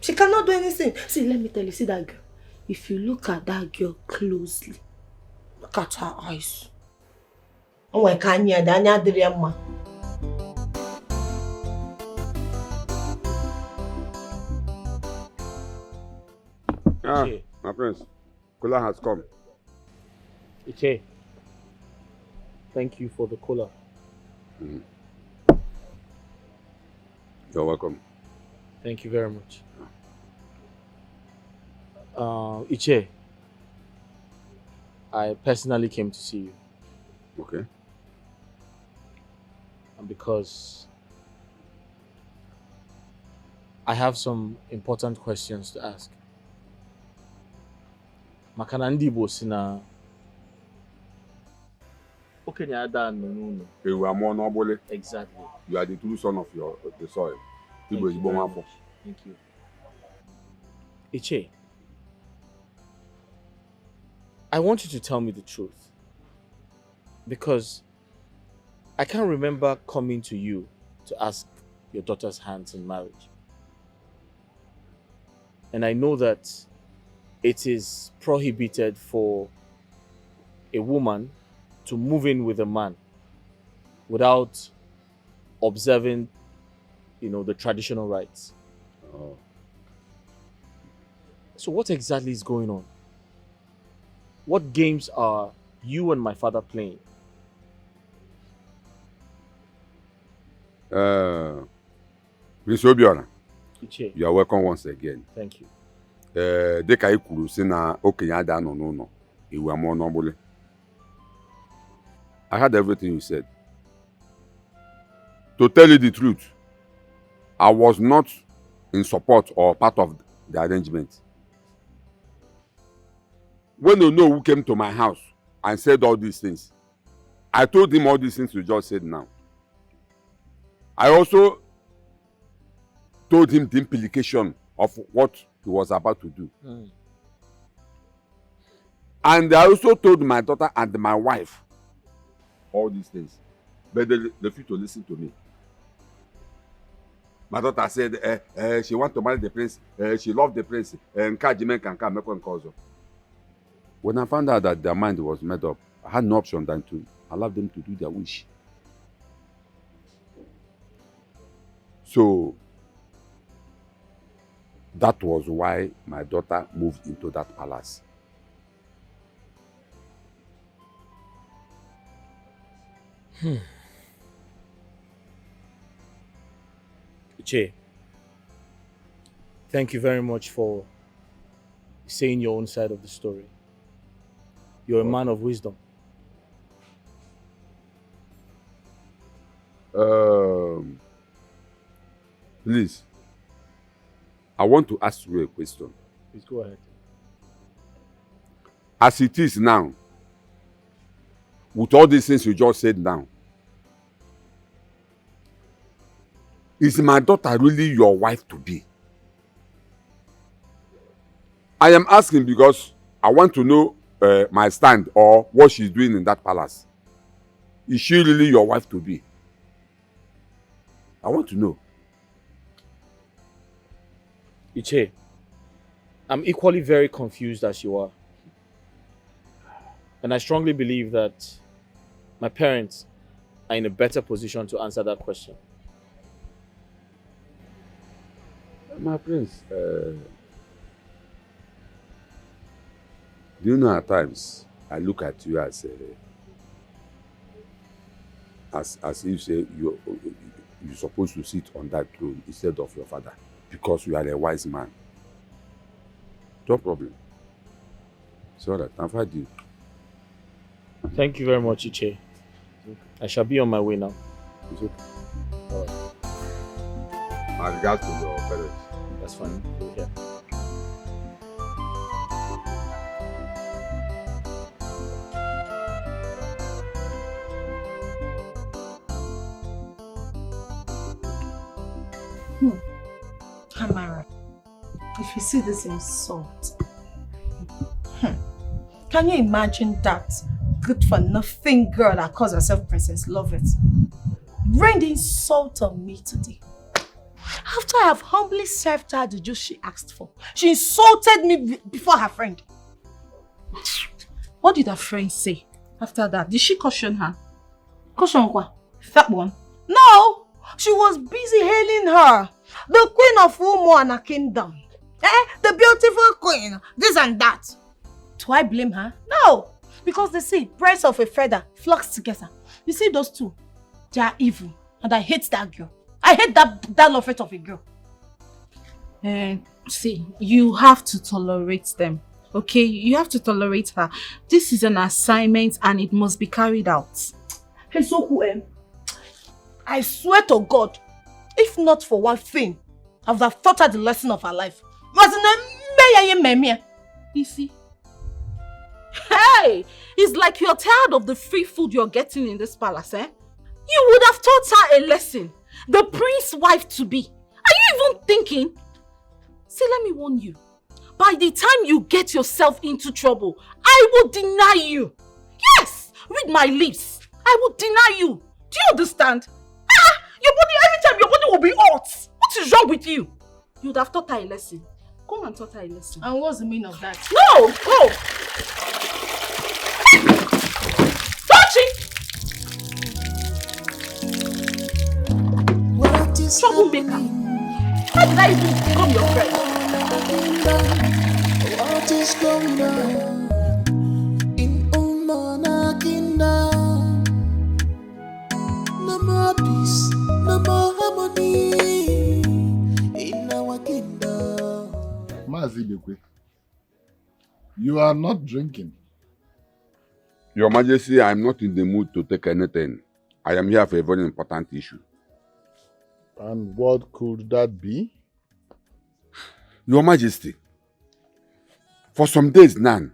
She cannot do anything. See, let me tell you, see that girl? If you look at that girl closely, look at her eyes. Onwe ka anya da anya dịrị ya mma. Ah, my prince. Kola has come. Iche, thank you for the cola. You're welcome. Thank you very much. Iche, I personally came to see you. Okay. And because I have some important questions to ask. Makana ndị Igbo si na okenye ada n'ụlọ. You are more noble. Exactly. You are the true son of the soil. Thank you very much. Thank you. Iche, I want you to tell me the truth. Because I can't remember coming to you to ask your daughter's hands in marriage. And I know that it is prohibited for a woman to move in with a man without observing, the traditional rites. Oh. So what exactly is going on? What games are you and my father playing? Prince Obiora, Iche. you are welcome once again. Thank you. Dịka ị kwuru sị na okenye ada nọ n'ụlọ, iwu amụọ n'ọgbụlị. I heard everything you said. To tell you the truth, I was not in support or part of the arrangement. When Onowu came to my house and said all these things, I told him all these things you just said now. I also told him the implication of what he was about to do. And I also told my daughter and my wife all these things. But they refused to listen to me. My daughter said she wants to marry the prince. She loved the prince. When I found out that their mind was made up, I had no option than to allow them to do their wish. So that was why my daughter moved into that palace. Iche, thank you very much for saying your own side of the story. You're a man of wisdom. Please, I want to ask you a question. Please go ahead. As it is now, with all these things you just said now, is my daughter really your wife to be? I am asking because I want to know my stand or what she's doing in that palace. Is she really your wife to be? I want to know. Iche, I'm equally very confused as you are. And I strongly believe that my parents are in a better position to answer that question. My prince, do you know at times I look at you as if say you're supposed to sit on that throne instead of your father because you are a wise man. No problem. It's all right. I've had you. Thank you very much, Iche. I shall be on my way now. It's okay. All right. My regards to your parents. That's fine. Yeah. Amara, if you see this insult, can you imagine that good for nothing girl that calls herself Princess Lovett rained insult on me today? After I have humbly served her the juice she asked for, she insulted me before her friend. What did her friend say after that? Did she caution her? Koshonkwa, that one. No, she was busy hailing her. The queen of Umo and her kingdom. The beautiful queen, this and that. Do I blame her? No, because they say birds of a feather flocks together. You see those two, they are evil, and I hate that girl. I hate that loveth of a girl. See, you have to tolerate them. Okay, you have to tolerate her. This is an assignment and it must be carried out. Hey, so I swear to God, if not for one thing, I would have taught her the lesson of her life. You see? Hey, it's like you're tired of the free food you're getting in this palace, eh? You would have taught her a lesson. The prince's wife to be. Are you even thinking? See, let me warn you. By the time you get yourself into trouble, I will deny you. Yes, read my lips. I will deny you. Do you understand? Your body, every time your body will be hot. What is wrong with you? You would have taught her a lesson. Go and taught her a lesson. And what's the meaning of that? No, go. Troublemaker. How did I even become your friend? What is going on in Umana kingdom? No more peace, no more harmony in our kingdom. Mazibekwe, you are not drinking. Your Majesty, I am not in the mood to take anything. I am here for a very important issue. And what could that be? Your Majesty, for some days now,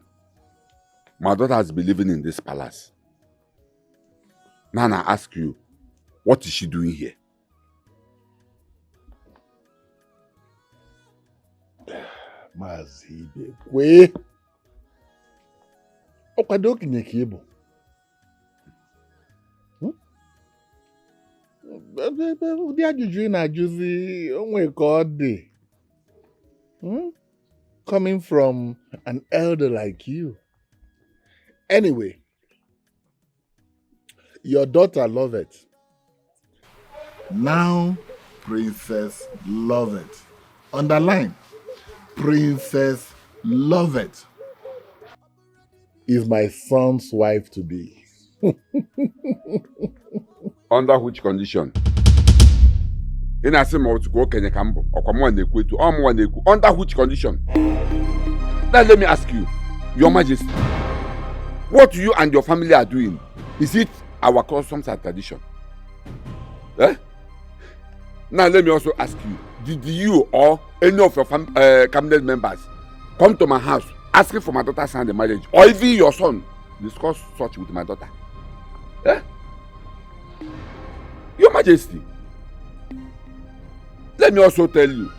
my daughter has been living in this palace. Now I ask you, what is she doing here? Mazibekwe. Okwadoki nyekebo. Ụdị ajụjụ ị na-ajụzi onwe ka ọ dị. Coming from an elder like you. Anyway, your daughter Lovett. Now Princess Lovett. Underline, Princess Lovett is my son's wife to be. Under which condition? In a same to go Kenya Cambo or come one to under which condition? Now let me ask you, Your Majesty, what you and your family are doing, is it our customs and tradition? Eh? Now let me also ask you, did you or any of your cabinet members come to my house asking for my daughter's hand in marriage, or even your son discuss such with my daughter? Eh? Your Majesty, let me also tell you,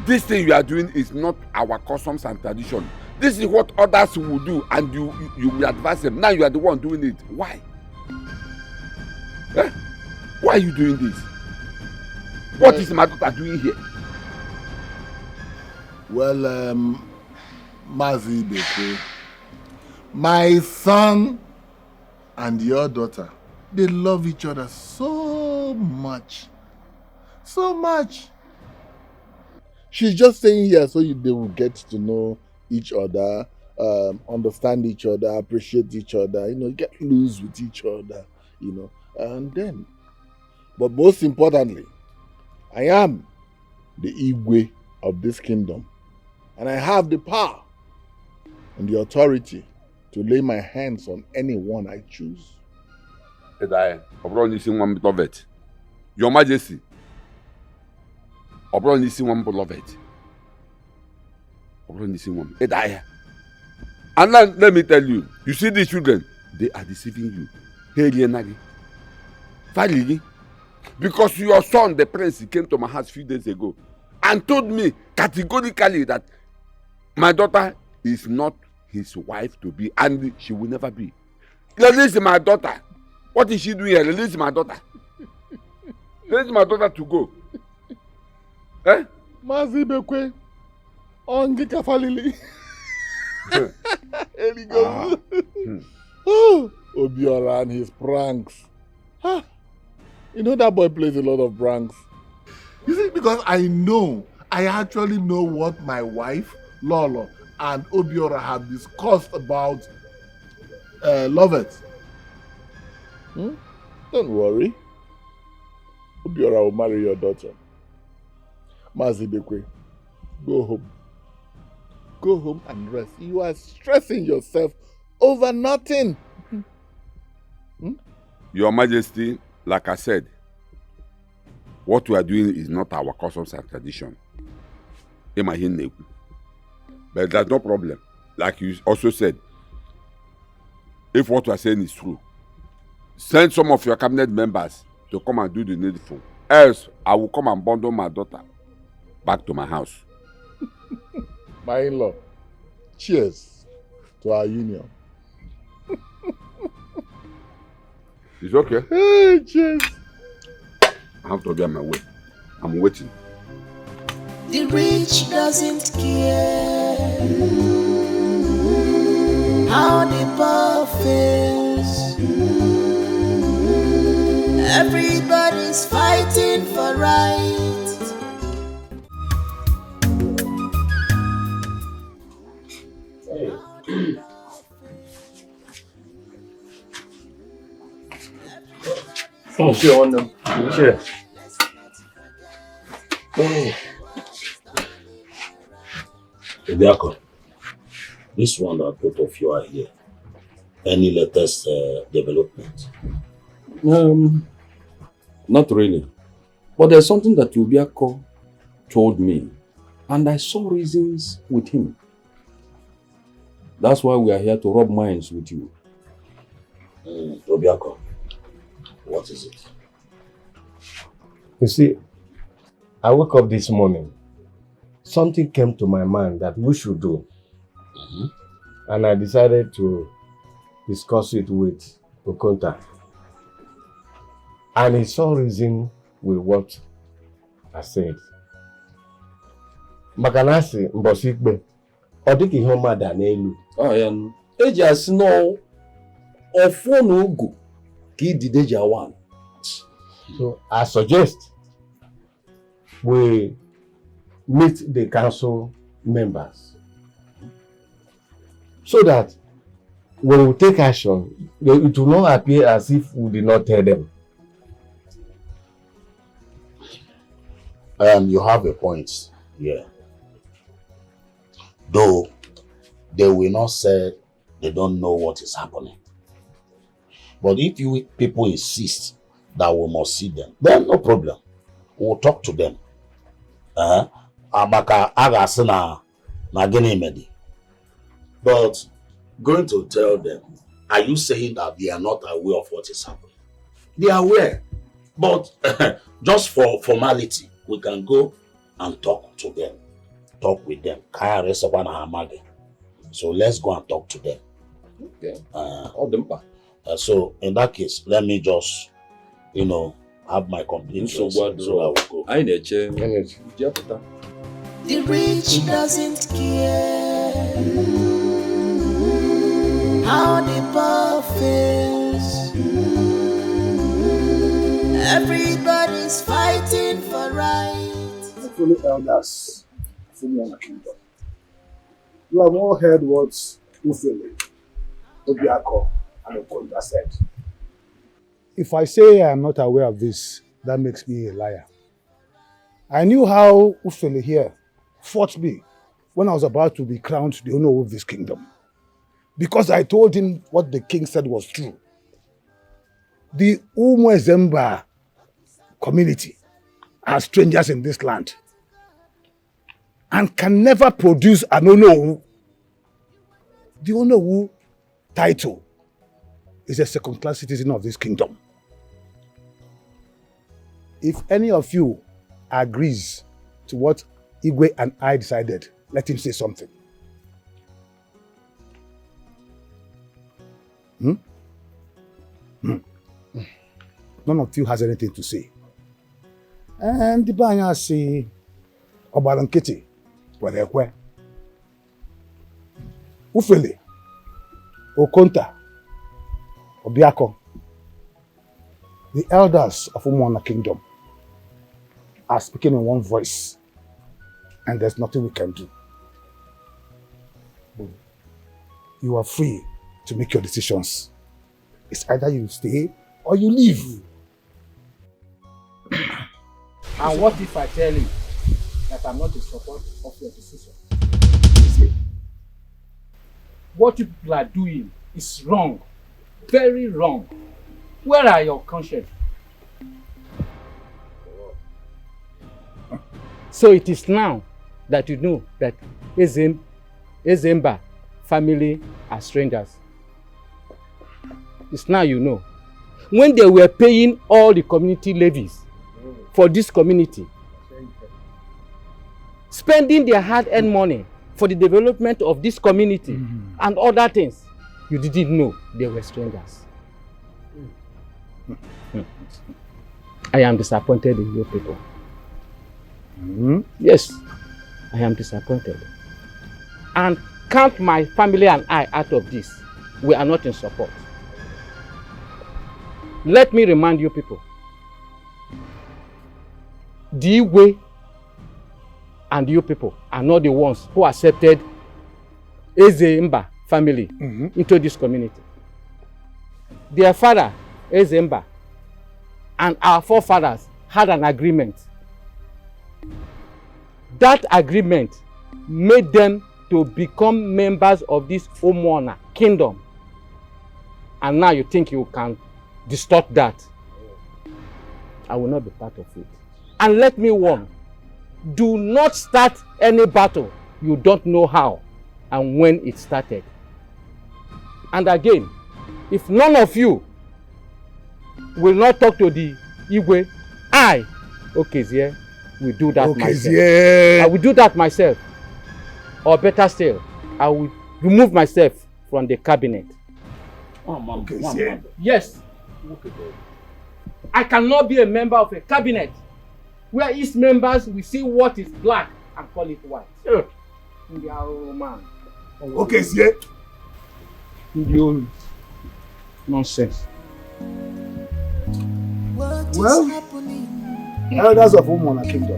this thing you are doing is not our customs and tradition. This is what others will do, and you will advise them. Now you are the one doing it. Why? Eh? Why are you doing this? What is my daughter doing here? Well, Mazibekwe, my son and your daughter, they love each other so much. So much. She's just saying here so they will get to know each other, understand each other, appreciate each other, get loose with each other, and then. But most importantly, I am the Igwe of this kingdom, and I have the power and the authority to lay my hands on anyone I choose. Your Majesty, and then let me tell you, you see these children, they are deceiving you. Because your son, the prince, came to my house a few days ago and told me categorically that my daughter is not his wife to be, and she will never be. Release my daughter. What is she doing here? Release my daughter. Release my daughter to go. Eh? Mazibekwe, ongi kafalili. Here he goes. Oh, Obiola and his pranks. You know that boy plays a lot of pranks. You see, because I actually know what my wife, Lolo, and Obiora have discussed about Lovett. Don't worry. Obiora will marry your daughter. Mazibekwe, go home. Go home and rest. You are stressing yourself over nothing. Your Majesty, like I said, what we are doing is not our customs and tradition. But that's no problem. Like you also said, if what we are saying is true, send some of your cabinet members to come and do the needful. Else, I will come and bundle my daughter back to my house. My in-law, cheers to our union. It's okay. Hey, cheers. I have to be on my way. I'm waiting. The rich doesn't care how the poor feels. Everybody's fighting for right. Oh, sure, on them. Sure. Obiako, this one that both of you are here, any latest development? Not really. But there's something that Obiako told me, and I saw reasons with him. That's why we are here to rub minds with you. Obiako, what is it? You see, I woke up this morning. Something came to my mind that we should do. And I decided to discuss it with Okonta. And he saw reason with what I said. Makanasi mbosikbe. Odiki homa danelu. Eji asino ofonu ugu ki dideja one. So I suggest we meet the council members so that when we take action, it will not appear as if we did not tell them. You have a point here. Though they will not say they don't know what is happening. But if you people insist that we must see them, then no problem. We'll talk to them. Abaka agasina na gini medi. But going to tell them, are you saying that they are not aware of what is happening? They are aware. But just for formality, we can go and talk to them. Talk with them. So let's go and talk to them. Okay. So in that case, let me just, have my complete So so I will go. The rich doesn't care how the poor feels. Everybody's fighting for right. Fellow elders from your kingdom, you have all heard what Ufele, Obiako, and Okonta said. If I say I am not aware of this, that makes me a liar. I knew how Ufele here fought me when I was about to be crowned the owner of this kingdom. Because I told him what the king said was true. The Umwezemba community are strangers in this land and can never produce an Onowu. The Onowu title is a second-class citizen of this kingdom. If any of you agrees to what Igwe and I decided, let him say something. None of you has anything to say. And the Banya say, Obalankiti, Wadekwe, Ufele, Okonta, Obiako. The elders of Umwana Kingdom are speaking in one voice, and there's nothing we can do. You are free to make your decisions. It's either you stay or you leave. And what if I tell you that I'm not in support of your decision? What you people are doing is wrong, very wrong. Where are your conscience? So it is now that you know that Ezemba family are strangers. It's now you know. When they were paying all the community levies for this community, spending their hard-earned money for the development of this community and other things, you didn't know they were strangers. I am disappointed in you people. Yes, I am disappointed. And count my family and I out of this. We are not in support. Let me remind you people. The way and you people are not the ones who accepted Ezemba family into this community. Their father, Ezemba, and our forefathers had an agreement. That agreement made them to become members of this Umwana kingdom. And now you think you can distort that. I will not be part of it. And let me warn, do not start any battle you don't know how and when it started. And again, if none of you will not talk to the Igwe, I, Okezie, will do that myself. I will do that myself. Or better still, I will remove myself from the cabinet. Yes. I cannot be a member of a cabinet where its members will see what is black and call it white. Nonsense. Well, elders of Umwana Kingdom,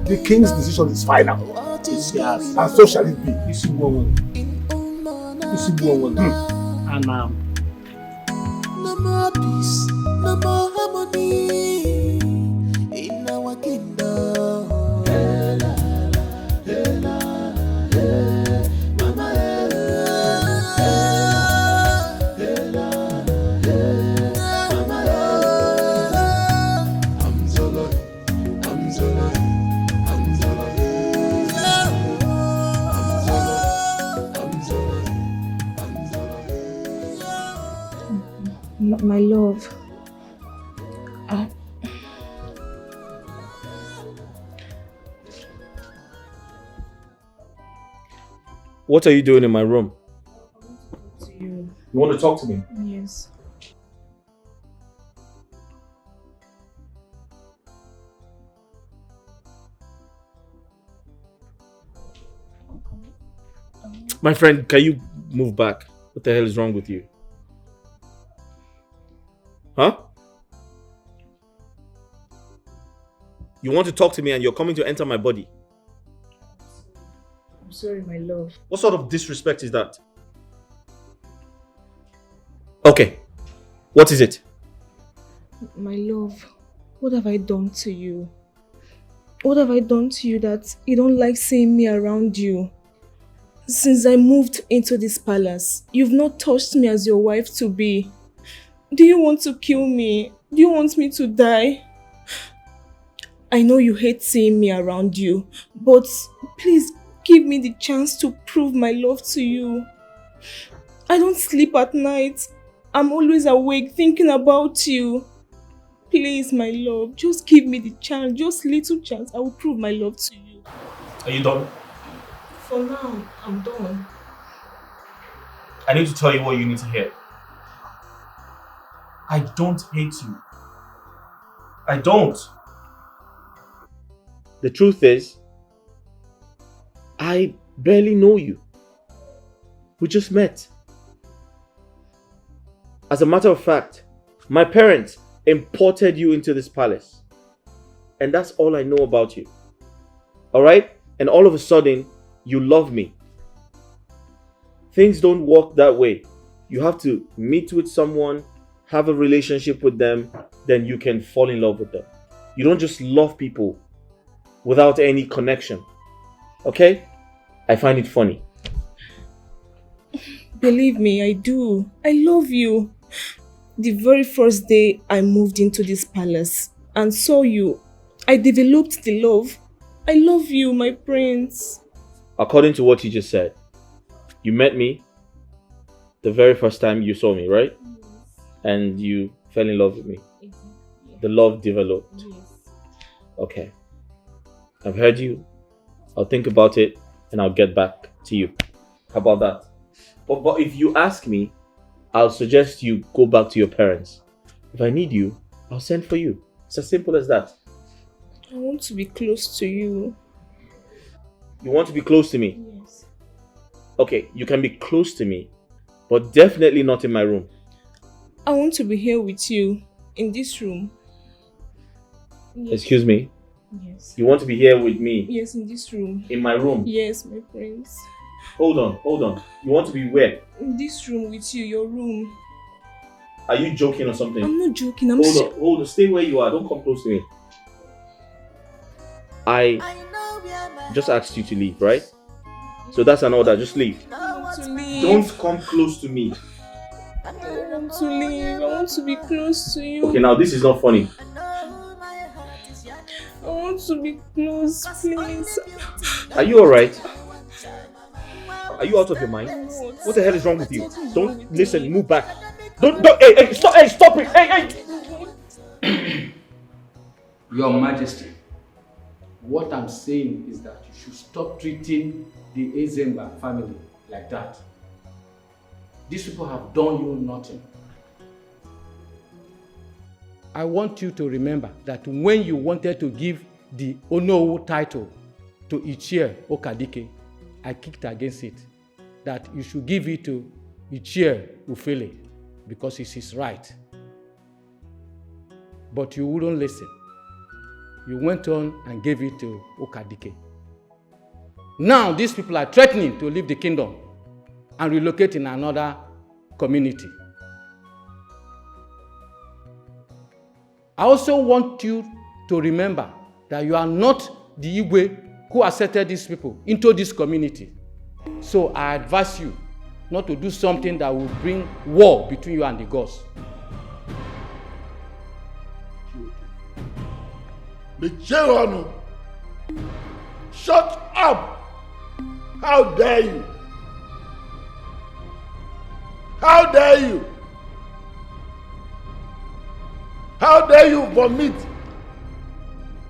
the king's decision is final. Yes. And so shall it be. And no more peace, no more harmony in our kingdom. My love, What are you doing in my room? You want to talk to me? Yes. My friend, can you move back? What the hell is wrong with you? Huh? You want to talk to me and you're coming to enter my body? I'm sorry, my love. What sort of disrespect is that? Okay. What is it? My love, what have I done to you? What have I done to you that you don't like seeing me around you? Since I moved into this palace, you've not touched me as your wife to be. Do you want to kill me? Do you want me to die? I know you hate seeing me around you, but please give me the chance to prove my love to you. I don't sleep at night. I'm always awake thinking about you. Please, my love, just give me the chance, just little chance. I will prove my love to you. Are you done? For now, I'm done. I need to tell you what you need to hear. I don't hate you. I don't. The truth is, I barely know you. We just met. As a matter of fact, my parents imported you into this palace. And that's all I know about you. Alright? And all of a sudden, you love me. Things don't work that way. You have to meet with someone, have a relationship with them, then you can fall in love with them. You don't just love people without any connection. Okay? I find it funny. Believe me, I do. I love you. The very first day I moved into this palace and saw you, I developed the love. I love you, my prince. According to what you just said, you met me the very first time you saw me, right? And you fell in love with me. The love developed. Okay. I've heard you. I'll think about it and I'll get back to you. How about that? But if you ask me, I'll suggest you go back to your parents. If I need you, I'll send for you. It's as simple as that. I want to be close to you. You want to be close to me? Yes. Okay, you can be close to me, but definitely not in my room. I want to be here with you, in this room. Yes. Excuse me? Yes. You want to be here with me? Yes, in this room. In my room? Yes, my prince. Hold on. You want to be where? In this room with you, your room. Are you joking or something? I'm not joking, Hold on. Stay where you are. Don't come close to me. I just asked you to leave, right? So that's an order. Just leave. I want to leave. Don't come close to me. I want to leave. I want to be close to you. Okay, now this is not funny. I want to be close, please. Are you alright? Are you out of your mind? What the hell is wrong with you? Don't listen. Move back. Don't. Hey, stop! Hey, stop it! Hey! Your Majesty, what I'm saying is that you should stop treating the Ezemba family like that. These people have done you nothing. I want you to remember that when you wanted to give the Onowu title to Ichie Okadike, I kicked against it, that you should give it to Ichie Ufele because it's his right. But you wouldn't listen. You went on and gave it to Okadike. Now these people are threatening to leave the kingdom and relocate in another community. I also want you to remember that you are not the Igwe who accepted these people into this community. So I advise you not to do something that will bring war between you and the gods. Shut up! How dare you? How dare you? How dare you vomit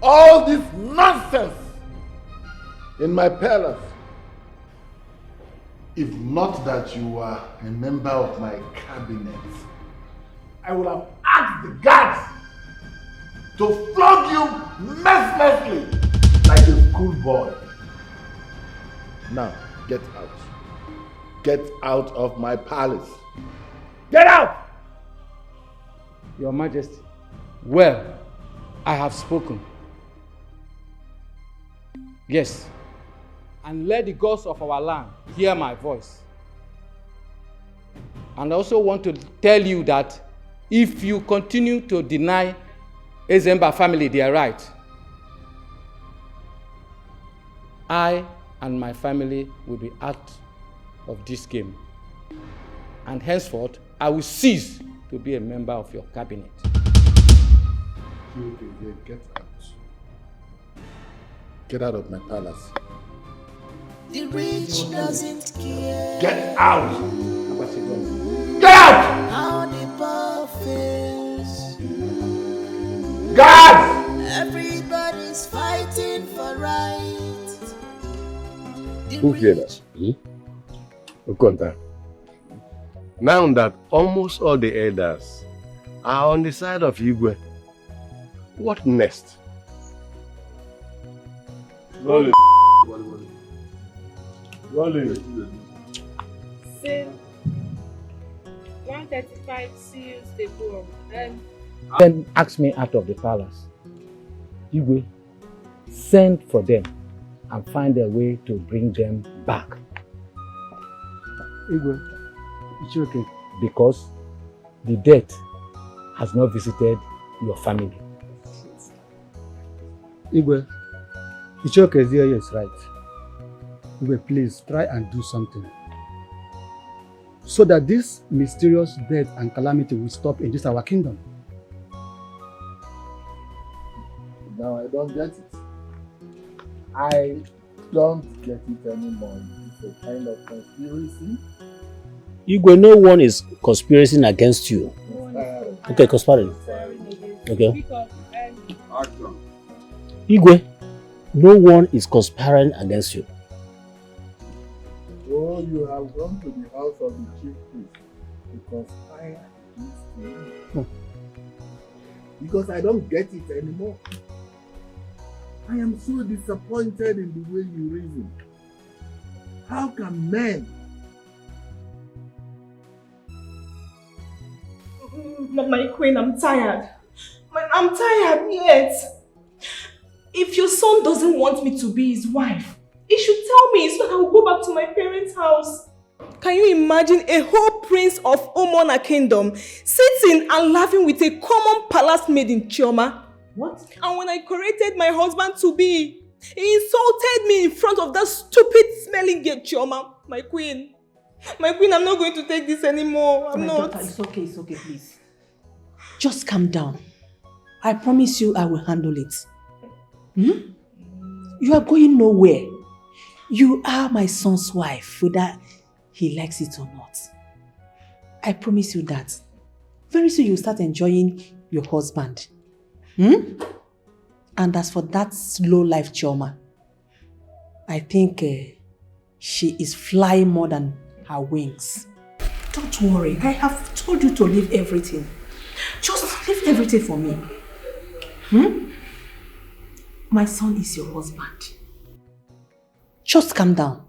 all this nonsense in my palace? If not that you are a member of my cabinet, I would have asked the guards to flog you mercilessly like a schoolboy. Now, get out. Get out of my palace. Get out! Your Majesty, well, I have spoken. Yes, and let the gods of our land hear my voice. And I also want to tell you that if you continue to deny Ezemba family their right, I and my family will be out of this game. And henceforth, I will cease to be a member of your cabinet. Get out. Get out of my palace. The rich doesn't care. Get out! Get out! How the poor feels. Guards! Everybody's fighting for right. Who feared us? Okonta. Now that almost all the elders are on the side of Igwe, what next? Wally. Say 135 seals the boom. then ask me out of the palace. Igwe, send for them and find a way to bring them back. Igwe, it's okay. Because the death has not visited your family. Igwe, Ichoke is right. Igwe, please try and do something so that this mysterious death and calamity will stop in this our kingdom. Now I don't get it. I don't get it anymore. It's a kind of conspiracy. Igwe, no one is conspiring against you. Okay, conspiring. Okay. Igwe, no one is conspiring against you. Oh, you have gone to the house of the chief priest to conspire against me. Because I don't get it anymore. I am so disappointed in the way you reason. How can men? My queen, I'm tired. I'm tired, yet. If your son doesn't want me to be his wife, he should tell me so that I will go back to my parents' house. Can you imagine a whole prince of Omona kingdom sitting and laughing with a common palace maid in Chioma? What? And when I corrected my husband to be, he insulted me in front of that stupid smelling girl Chioma. My queen, I'm not going to take this anymore. I'm not. Daughter, it's okay, please. Just calm down. I promise you I will handle it. You are going nowhere. You are my son's wife, whether he likes it or not. I promise you that. Very soon you'll start enjoying your husband. And as for that slow life Chioma, I think she is flying more than her wings. Don't worry, I have told you to leave everything. Just leave everything for me. My son is your husband. Just calm down.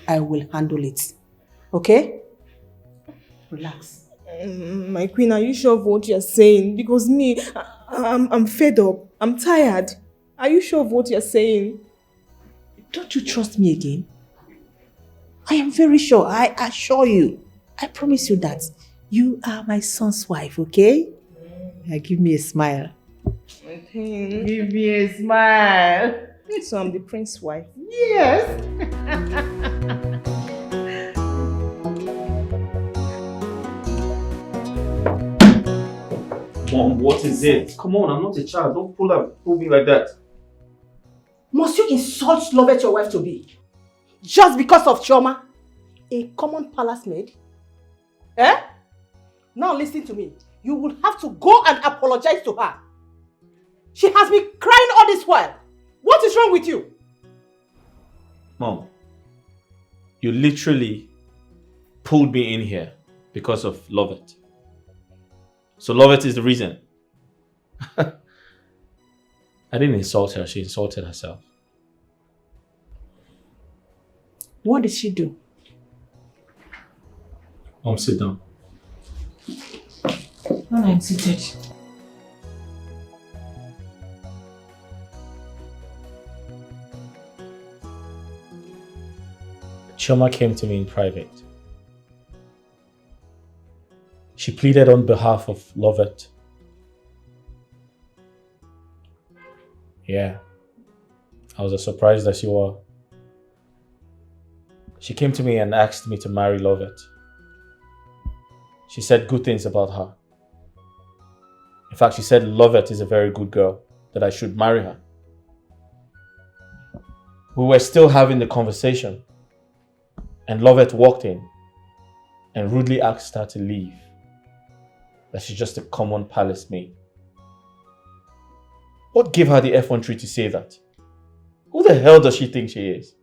I will handle it. Okay? Relax. My queen, are you sure of what you're saying? Because me, I'm fed up. I'm tired. Are you sure of what you're saying? Don't you trust me again? I am very sure. I assure you. I promise you that. You are my son's wife, okay? Now give me a smile. Give me a smile. So I'm the prince's wife? Yes. Mom, what is it? Come on, I'm not a child. Don't pull me like that. Must you insult Lovett your wife to be? Just because of Chioma? A common palace maid? Eh? Now listen to me. You will have to go and apologize to her. She has been crying all this while. What is wrong with you? Mom, you literally pulled me in here because of Lovett. So Lovett is the reason. I didn't insult her, she insulted herself. What did she do? Mom, sit down. No, I'm seated. Chioma came to me in private. She pleaded on behalf of Lovett. Yeah, I was as surprised as you were. She came to me and asked me to marry Lovett. She said good things about her. In fact, she said Lovett is a very good girl, that I should marry her. We were still having the conversation, and Lovett walked in and rudely asked her to leave, that she's just a common palace maid. What gave her the effrontery to say that? Who the hell does she think she is?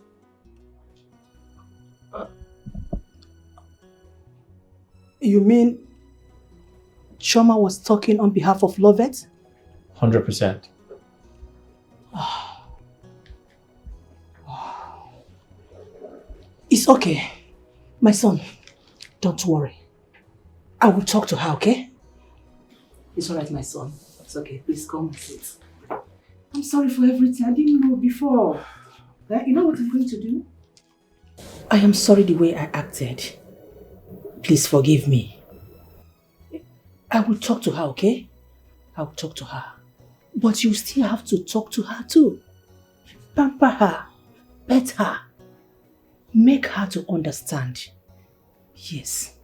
You mean Chioma was talking on behalf of Lovett? 100%. It's okay. My son, don't worry. I will talk to her, okay? It's all right, my son. It's okay. Please come and sit. I'm sorry for everything. I didn't know before. You know what I'm going to do? I am sorry the way I acted. Please forgive me. I will talk to her, okay? I will talk to her. But you still have to talk to her too. Pamper her. Pet her. Make her to understand. Yes.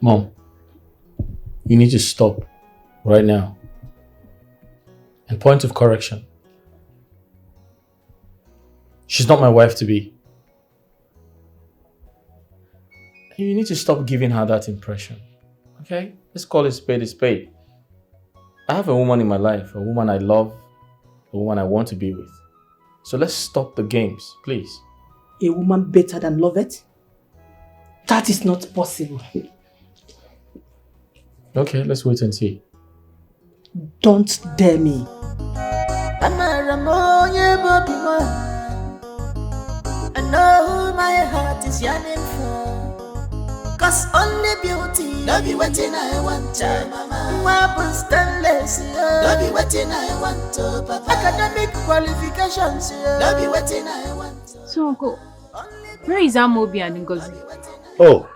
Mom, you need to stop right now. And point of correction. She's not my wife to be. You need to stop giving her that impression. Okay? Let's call it spade a spade. I have a woman in my life, a woman I love, a woman I want to be with. So let's stop the games, please. A woman better than Lovett? That is not possible. Okay, let's wait and see. Don't dare me. I know who my heart is yearning for. Cause only beauty, no be waiting I want to, mama. Weapons stainless, no be waiting I want to, papa. Academic qualifications, no be waiting I want to. So, Uncle, where is Amobi and Ngozi? Oh,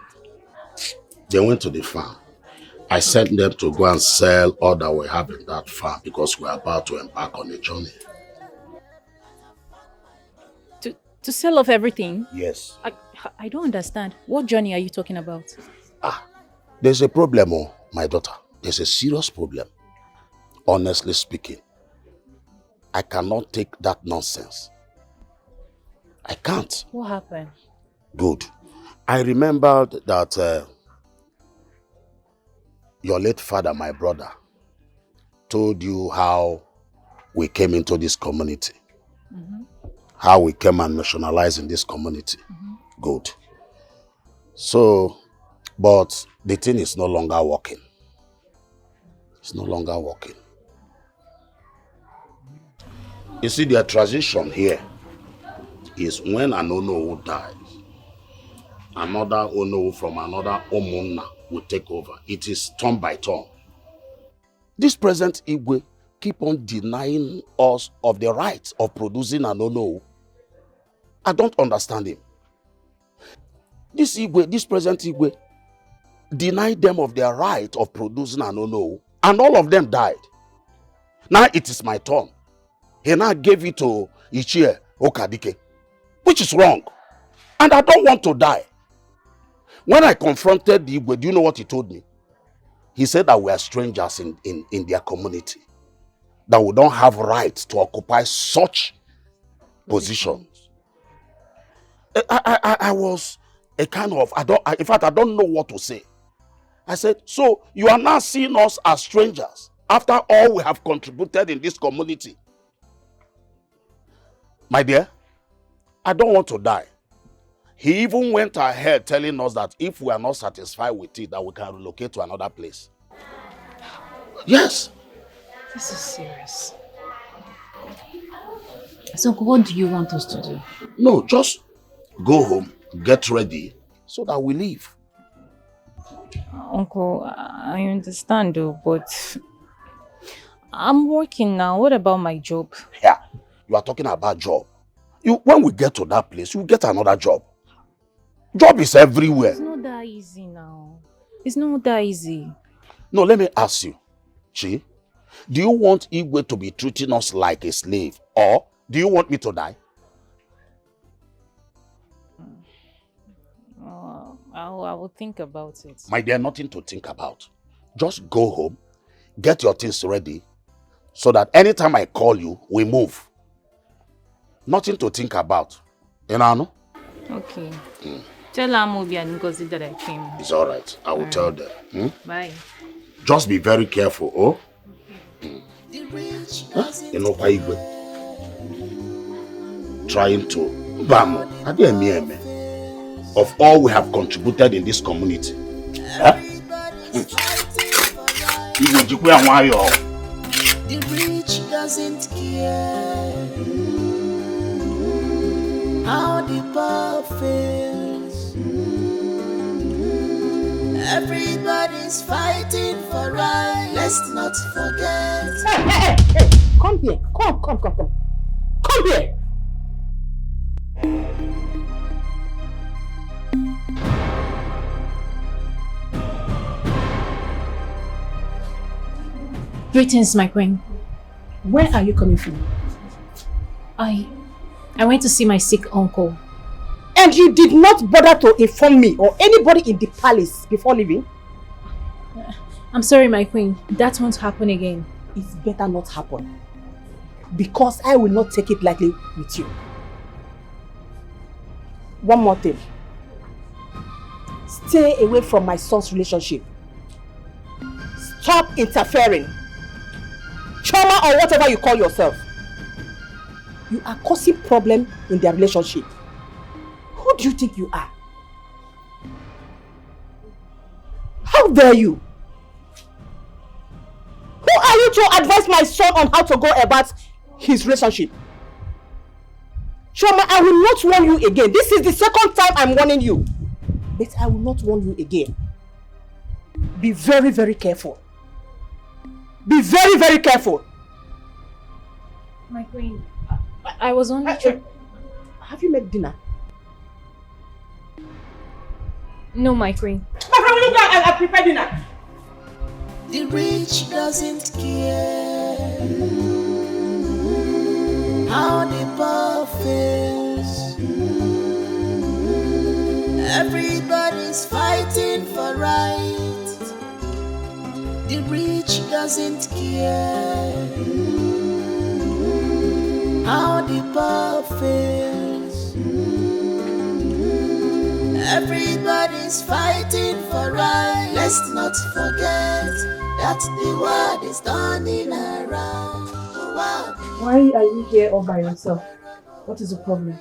they went to the farm. I sent them to go and sell all that we have in that farm because we're about to embark on a journey. To sell off everything? Yes. I don't understand. What journey are you talking about? There's a problem, oh, my daughter. There's a serious problem. Honestly speaking, I cannot take that nonsense. I can't. What happened? Good. I remembered that your late father, my brother, told you how we came into this community. How we came and nationalized in this community. Good. So, but the thing is no longer working. It's no longer working. You see, the tradition here is when an Onowu dies, another Onowu from another Omunna will take over. It is turn by turn. This present Igwe keep on denying us of the right of producing an Onowu. I don't understand him. This Igwe, this present Igwe, denied them of their right of producing an Onowu, and all of them died. Now it is my turn. He now gave it to Ichie Okadike, which is wrong. And I don't want to die. When I confronted the Igwe, do you know what he told me? He said that we are strangers in their community, that we don't have rights to occupy such positions. I was a kind of, in fact, I don't know what to say. I said, so you are now seeing us as strangers after all we have contributed in this community. My dear, I don't want to die. He even went ahead telling us that if we are not satisfied with it, that we can relocate to another place. Yes. This is serious. So what do you want us to do? No, just go home, get ready, so that we leave. Uncle, I understand though, but I'm working now. What about my job? Yeah, you are talking about job. When we get to that place, you get another job. Job is everywhere. It's not that easy now. It's not that easy. No, let me ask you, Chi, do you want Igwe to be treating us like a slave, or do you want me to die? I will think about it. My dear, nothing to think about. Just go home, get your things ready, so that anytime I call you, we move. Nothing to think about. You know? Okay. Tell Amobi and Ngozi that I came. It's all right. I will tell them. Bye. Just be very careful, oh? You know why Igwe? Trying to bam. Of all we have contributed in this community. The rich doesn't care how the poor feels. Everybody's fighting for right. Let's not forget. Hey! Come here. Come. Come here. Greetings, my queen. Where are you coming from? I went to see my sick uncle. And you did not bother to inform me or anybody in the palace before leaving? I'm sorry, my queen. That won't happen again. It better not happen. Because I will not take it lightly with you. One more thing. Stay away from my son's relationship. Stop interfering. Trauma or whatever you call yourself. You are causing problem in their relationship. Who do you think you are? How dare you? Who are you to advise my son on how to go about his relationship? Shoma, I will not warn you again. This is the second time I'm warning you. But I will not warn you again. Be very, very careful. Be very, very careful. My queen, I was only Have you made dinner? No, my queen. My friend, will you go and prepare dinner? The rich doesn't care how the poor feels. Everybody's fighting for right. The rich doesn't care how the poor feels. Everybody's fighting for right. Let's not forget that the world is turning around. Why are you here all by yourself? What is the problem?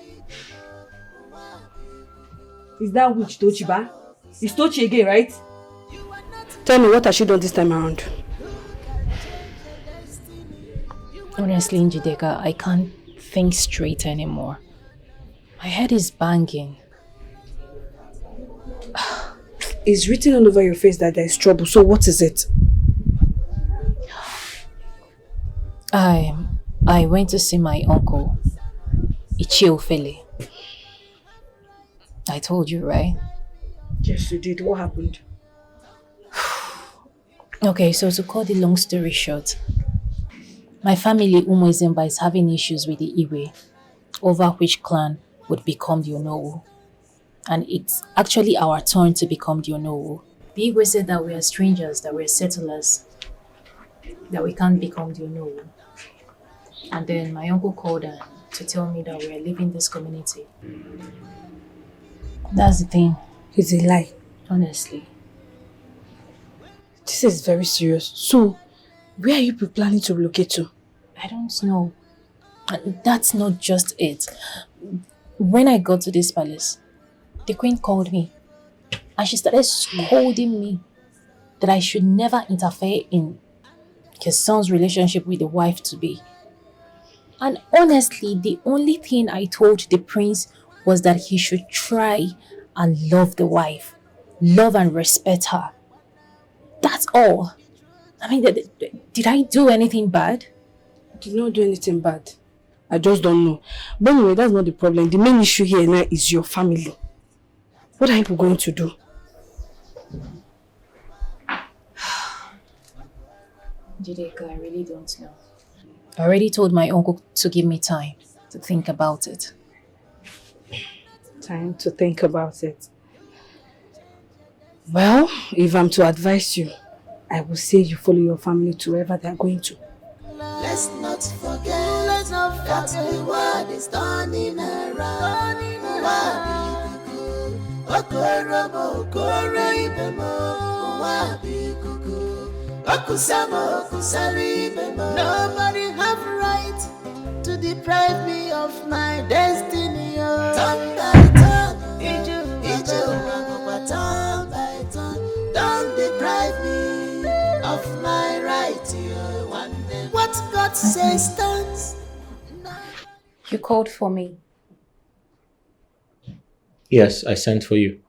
Is that witch Tochiba? It's Tochi again, right? Tell me, what has she done this time around? Honestly, Njideka, I can't think straight anymore. My head is banging. It's written all over your face that there is trouble, so what is it? I went to see my uncle, Ichiofele. I told you, right? Yes, you did. What happened? Okay, so to cut the long story short, my family, Umuizemba, is having issues with the Iwe, over which clan would become the Onowu. And it's actually our turn to become the Onowu. The Igwe said that we are strangers, that we're settlers, that we can't become the Onowu. And then my uncle called her to tell me that we're leaving this community. That's the thing. It's a lie. Honestly. This is very serious. So, where are you planning to relocate to? I don't know. And that's not just it. When I got to this palace, the queen called me and she started scolding me that I should never interfere in his son's relationship with the wife-to-be. And honestly, the only thing I told the prince was that he should try and love the wife, love and respect her. That's all. I mean, did I do anything bad? I did not do anything bad. I just don't know. But anyway, that's not the problem. The main issue here now is your family. What are you going to do? Jideka, I really don't know. I already told my uncle to give me time to think about it. Time to think about it. Well, if I'm to advise you, I will say you follow your family to wherever they are going to. Let's not forget that the world is turning around. Nobody have right to deprive me of my destiny. Turn by turn, turn by turn, don't deprive me of my right. What God says stands. You called for me. Yes, I sent for you.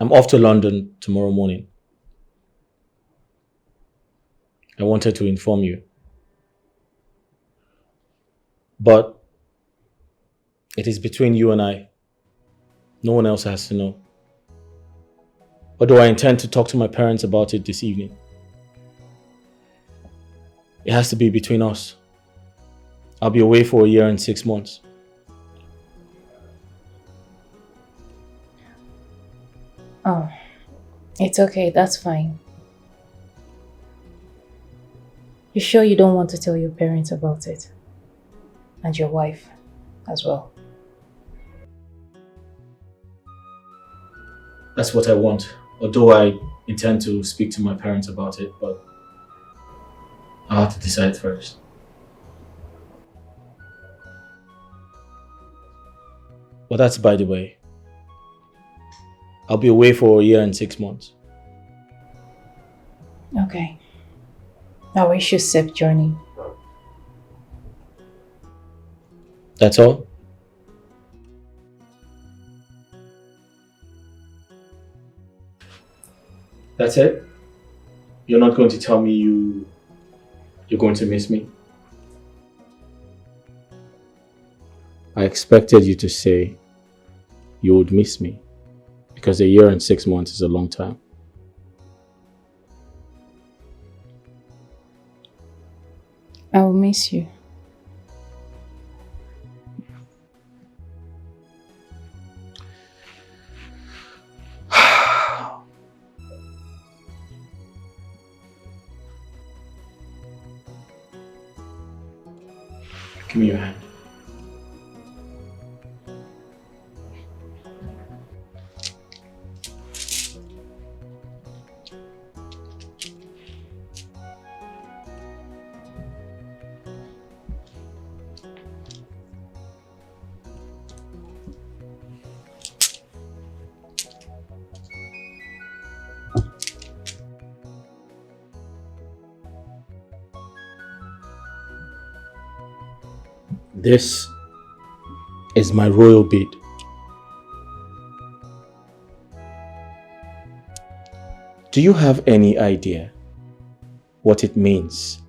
I'm off to London tomorrow morning. I wanted to inform you. But it is between you and I. No one else has to know. Although I intend to talk to my parents about it this evening. It has to be between us. I'll be away for a year and 6 months. Oh, it's okay. That's fine. You sure you don't want to tell your parents about it? And your wife as well? That's what I want. Although I intend to speak to my parents about it, but I'll have to decide first. But that's by the way. I'll be away for a year and 6 months. Okay. I wish you safe journey. That's all? That's it? You're not going to tell me you're going to miss me? I expected you to say you would miss me, because a year and 6 months is a long time. I will miss you. Give me your hand. This is my royal bead. Do you have any idea what it means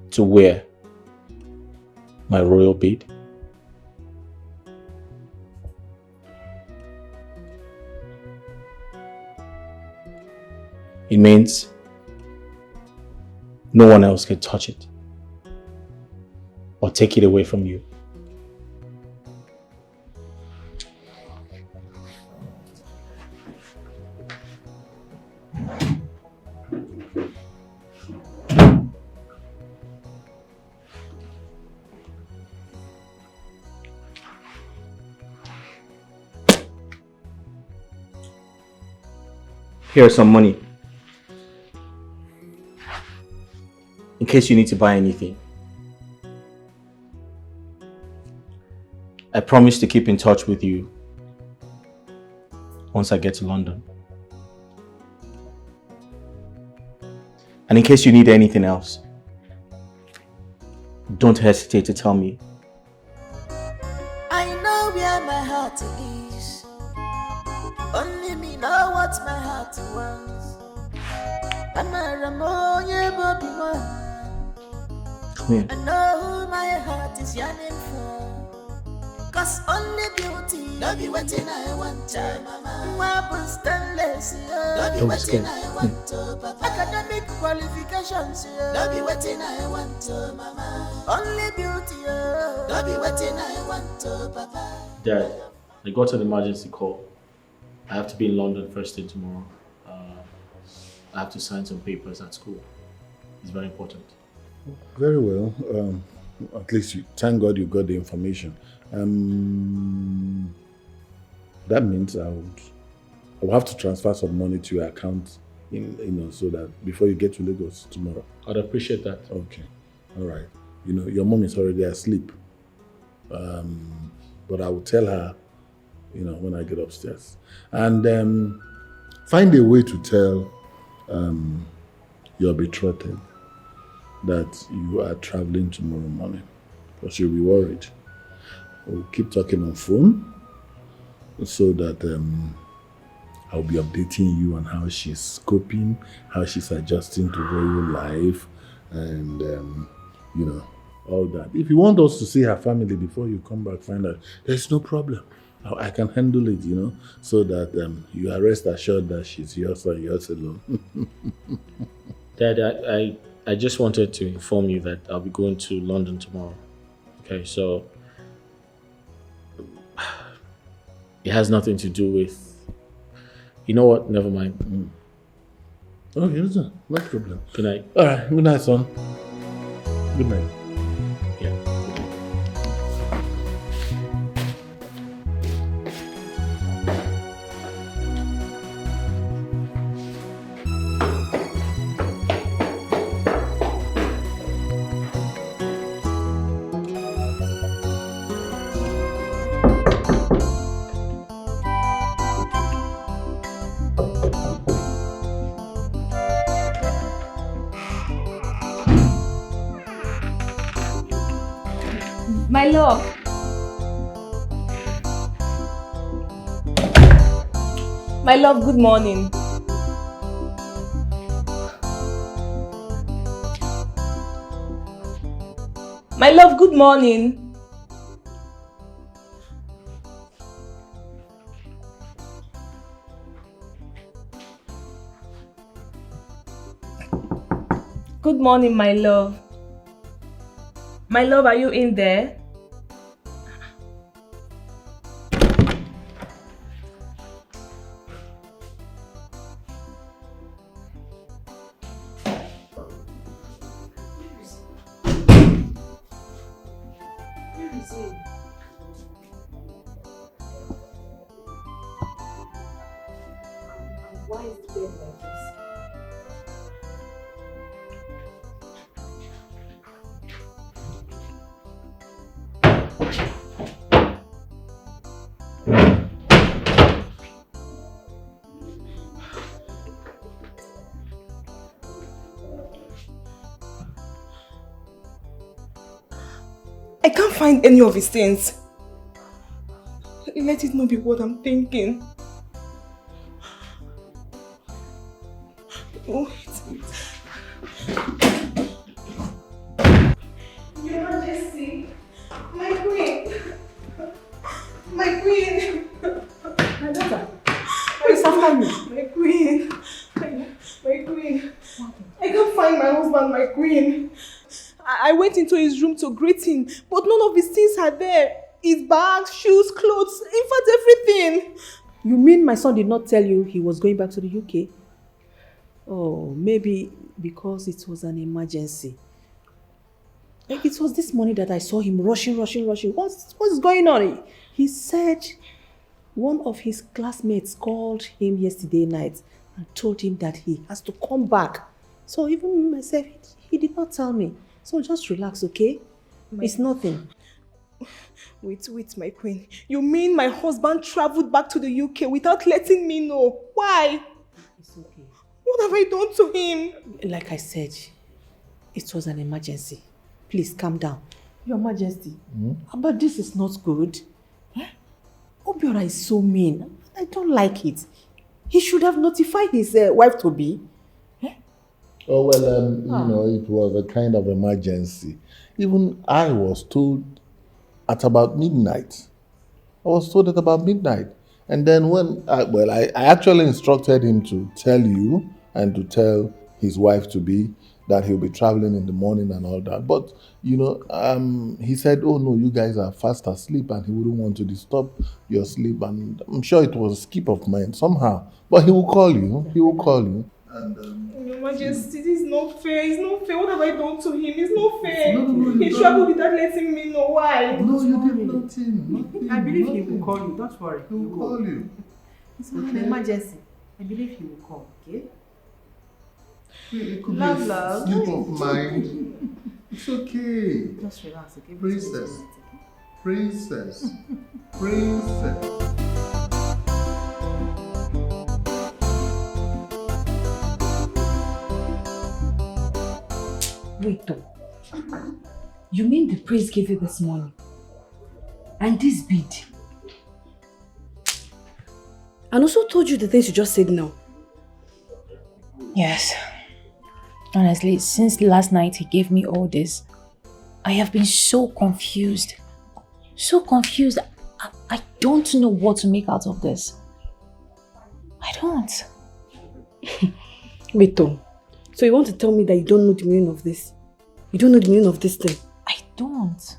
to wear my royal bead? It means no one else can touch it or take it away from you. Here's some money in case you need to buy anything. I promise to keep in touch with you once I get to London. And in case you need anything else, don't hesitate to tell me. I know where my heart is. Only me know what my heart wants. Come here. I know who my heart is yearning for. Cause only beauty, don't be waiting I want to, mama. Weapons stainless, don't be waiting I want to, papa. Academic qualifications, don't be waiting I want to, mama. Only beauty, don't be waiting I want to, papa. Dad, I got an emergency call. I have to be in London first thing tomorrow. I have to sign some papers at school. It's very important. Very well. At least thank God you got the information. That means I will have to transfer some money to your account, so that before you get to Lagos tomorrow. I'd appreciate that. Okay, all right. Your mom is already asleep, but I will tell her, when I get upstairs, and find a way to tell your betrothed that you are traveling tomorrow morning, because she'll be worried. We'll keep talking on phone so that I'll be updating you on how she's coping, how she's adjusting to royal life, and you know, all that. If you want us to see her family before you come back, find out, there's no problem. I can handle it, you know, so that you are rest assured that she's yours and yours alone. Dad, I just wanted to inform you that I'll be going to London tomorrow. Okay, so it has nothing to do with. You know what? Never mind. Okay, listen, no problem. Good night. All right, good night, son. Good night. Yeah. My love. My love, good morning. My love, good morning. Good morning, my love. My love, are you in there? Why is the bed like this? I can't find any of his things. Let it not be what I'm thinking. Oh, wait. Your Majesty, my queen. My queen. My daughter, who is after you? My queen. My queen. I can't find my husband, my queen. I went into his room to greet him, but none of his things are there. His bags, shoes, clothes, in fact, everything. You mean my son did not tell you he was going back to the UK? Oh, maybe because it was an emergency. Like it was this morning that I saw him rushing. What's going on? He said one of his classmates called him yesterday night and told him that he has to come back. So even myself, he did not tell me. So just relax, okay? It's nothing. Wait, my queen. You mean my husband traveled back to the UK without letting me know? Why? It's okay. What have I done to him? Like I said, it was an emergency. Please calm down. Your Majesty, but this is not good. Obiora is so mean. I don't like it. He should have notified his wife to be. Oh, well, you know, it was a kind of emergency. Even I was told at about midnight. And then when, I actually instructed him to tell you and to tell his wife to be that he'll be traveling in the morning and all that. But, you know, he said, oh no, you guys are fast asleep and he wouldn't want to disturb your sleep. And I'm sure it was a skip of mine somehow. But he will call you. And, Your Majesty, this is not fair. It's not fair. What have I done to him? It's not fair. He traveled without letting me know. Why? No, you did nothing. I believe he will call you. Don't worry. He will call you. It's not an emergency. I believe he will call, okay? It could Love, be a love. slip of mind. It's okay. Just relax, okay? Princess. Wait, though. You mean the prince gave you this money? And this bead? And also told you the things you just said now. Yes. Honestly, since last night he gave me all this, I have been so confused. So confused. I don't know what to make out of this. I don't. Wait, Tom. So you want to tell me that you don't know the meaning of this? You don't know the meaning of this thing? I don't.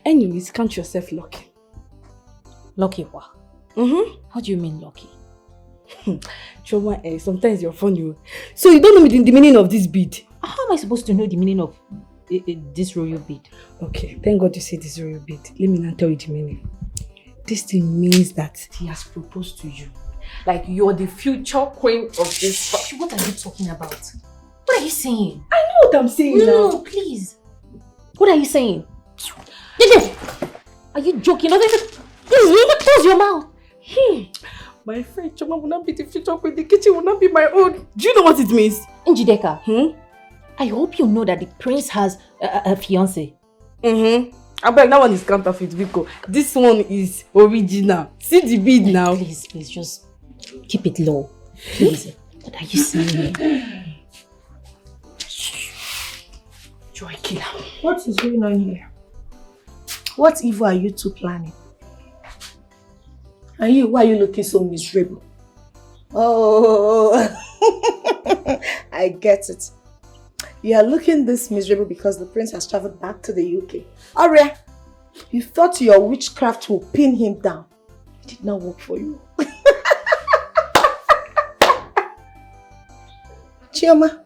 Anyways, count yourself lucky. Lucky what? What do you mean lucky? Choma, sometimes you're funny. So you don't know the meaning of this bead? How am I supposed to know the meaning of this royal bead? Okay, thank God you said this royal bead. Let me now tell you the meaning. This thing means that he has proposed to you. Like you're the future queen of this. What are you talking about? What are you saying? I know what I'm saying now. No, please. What are you saying? Dede, are you joking? Close your mouth. My friend Choma will not be the future queen. The kitchen will not be my own. Do you know what it means? Njideka, I hope you know that the prince has a fiancé. I beg, that one is counterfeit, Vico. This one is original. See the bead now. Please, just keep it low. Please. What are you saying? Joy killer. What is going on here? What evil are you two planning? And you, why are you looking so miserable? Oh, I get it. You are looking this miserable because the prince has traveled back to the UK. Aria, you thought your witchcraft would pin him down. It did not work for you. Chioma,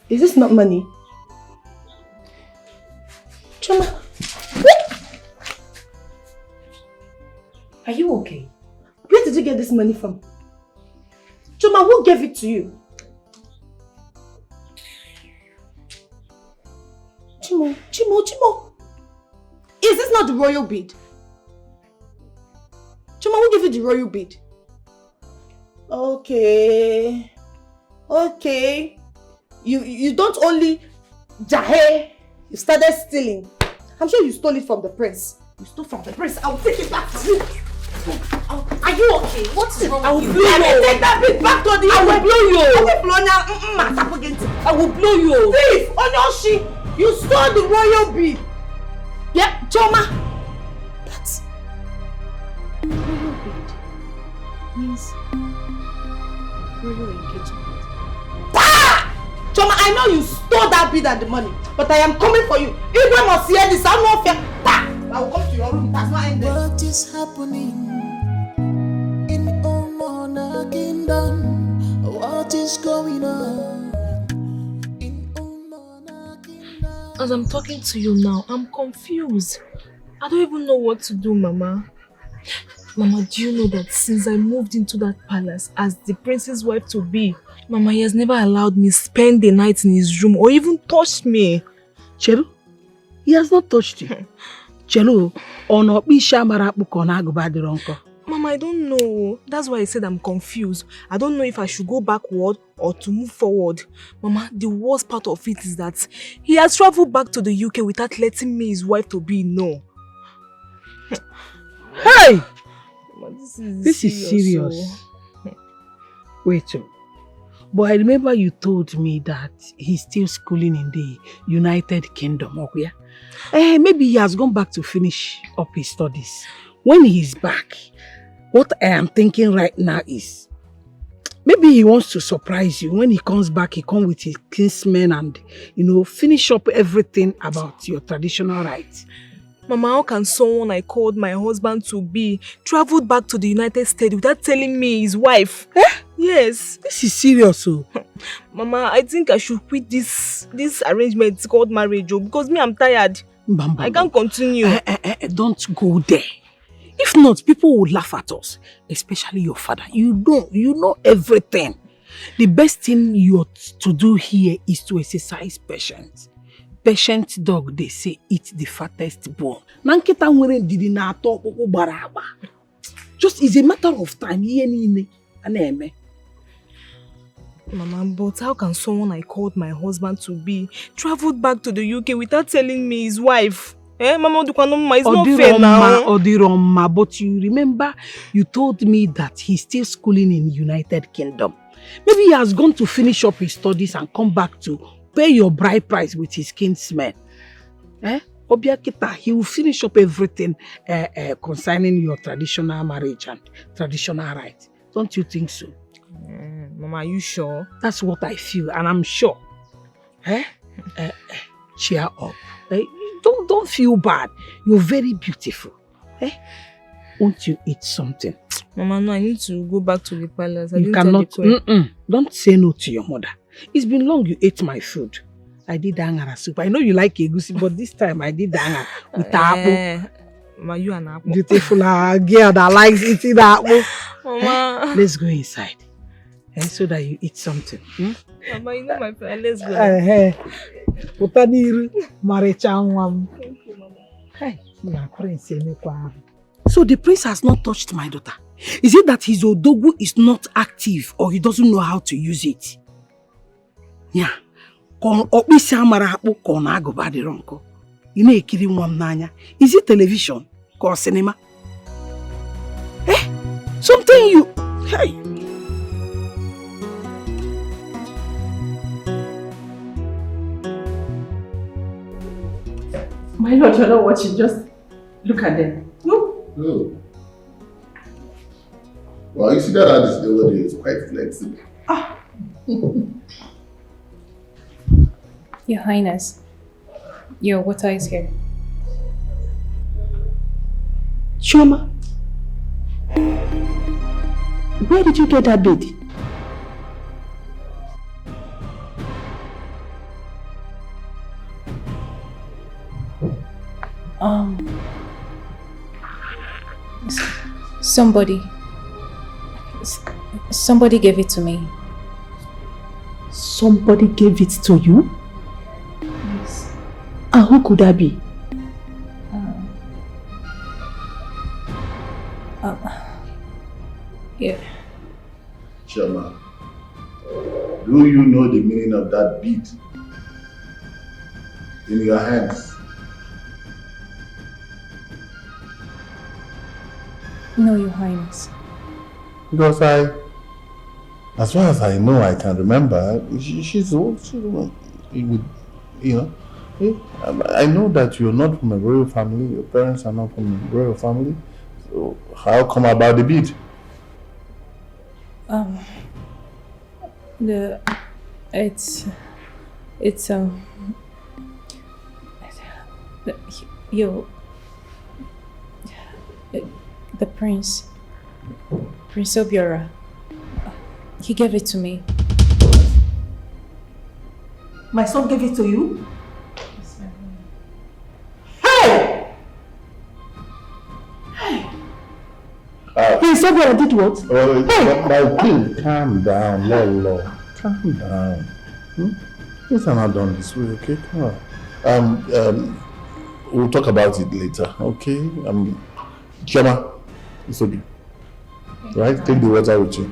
is this not money? Chioma, are you okay? Where did you get this money from? Chioma, who gave it to you? Chimo. Is this not the royal bead? Chima, who gave you the royal bead? Okay. You don't only jahe, you started stealing. I'm sure you stole it from the prince. You stole from the prince. I'll take it back from you. Are you okay? What is wrong I will with blow you? you. Let me take that bead back to the... I will blow you. I will blow you. Thief! Onyoshi! You stole the royal bead. Yeah, Choma. That's... Royal bead means royal engagement. Choma, I know you stole that bead and the money, but I am coming for you. If I must hear this, I'm not fair. I will come to your room. It has not ended. What is happening in Omona Kingdom? What is going on? As I'm talking to you now, I'm confused. I don't even know what to do, Mama. Mama, do you know that since I moved into that palace as the prince's wife to be, Mama, he has never allowed me spend the night in his room or even touched me. Chelu, he has not touched you. Chelu, ono bisha mara pukona gubadironko. Mama, I don't know. That's why I said I'm confused. I don't know if I should go backward or to move forward. Mama, the worst part of it is that he has traveled back to the UK without letting me, his wife, to be know. Hey! Mama, This is serious. Wait, but I remember you told me that he's still schooling in the United Kingdom. Okay? Maybe he has gone back to finish up his studies. When he's back, what I am thinking right now is, maybe he wants to surprise you. When he comes back, he comes with his kinsmen and, finish up everything about your traditional rites. Mama, how can someone I called my husband to be traveled back to the United States without telling me his wife? Yes. This is serious, oh. Mama, I think I should quit this arrangement called marriage, because me, I'm tired. I can't continue. Don't go there. If not, people will laugh at us, especially your father. You know everything. The best thing you're to do here is to exercise patience. Patient dog, they say, eat the fattest bone. Just is a matter of time. Mama, but how can someone I called my husband to be traveled back to the UK without telling me his wife? Mama, it's not fair now. Odiroma, but you remember you told me that he's still schooling in United Kingdom. Maybe he has gone to finish up his studies and come back to pay your bride price with his kinsmen. Obiakita, he will finish up everything concerning your traditional marriage and traditional rights. Don't you think so? Mama, are you sure? That's what I feel, and I'm sure. Cheer up. Don't feel bad. You're very beautiful. Won't you eat something? Mama, no, I need to go back to the palace. You cannot. Don't say no to your mother. It's been long you ate my food. I did angara soup. I know you like egusi, but this time I did angara with apple. Mama, you an apple. Beautiful girl that likes eating apple. Mama. Let's go inside. So that you eat something. Mama, you know my friend. Let's go. So the prince has not touched my daughter. Is it that his odogu is not active or he doesn't know how to use it? Yeah. Is it television or cinema? Something you... Hey! My lord, you're not watching. Just look at them. No? No. Well, you see that artist the other day is quite flexible. Your Highness, your water is here. Choma, where did you get that bead? Somebody gave it to me. Somebody gave it to you? Yes. And who could that be? Yeah. Choma, do you know the meaning of that bead in your hands? No, Your Highness. Because as far as I know, I can remember, she's old. You know, I know that you're not from a royal family, your parents are not from a royal family, so how come about the bead? The Prince Obiora, he gave it to me. My son gave it to you? Prince Obiora did what? My queen, calm down, Lolo. Calm down. Things are not done this way, okay? Come on. We'll talk about it later, okay? Choma, it's okay. Right? Take the water with you.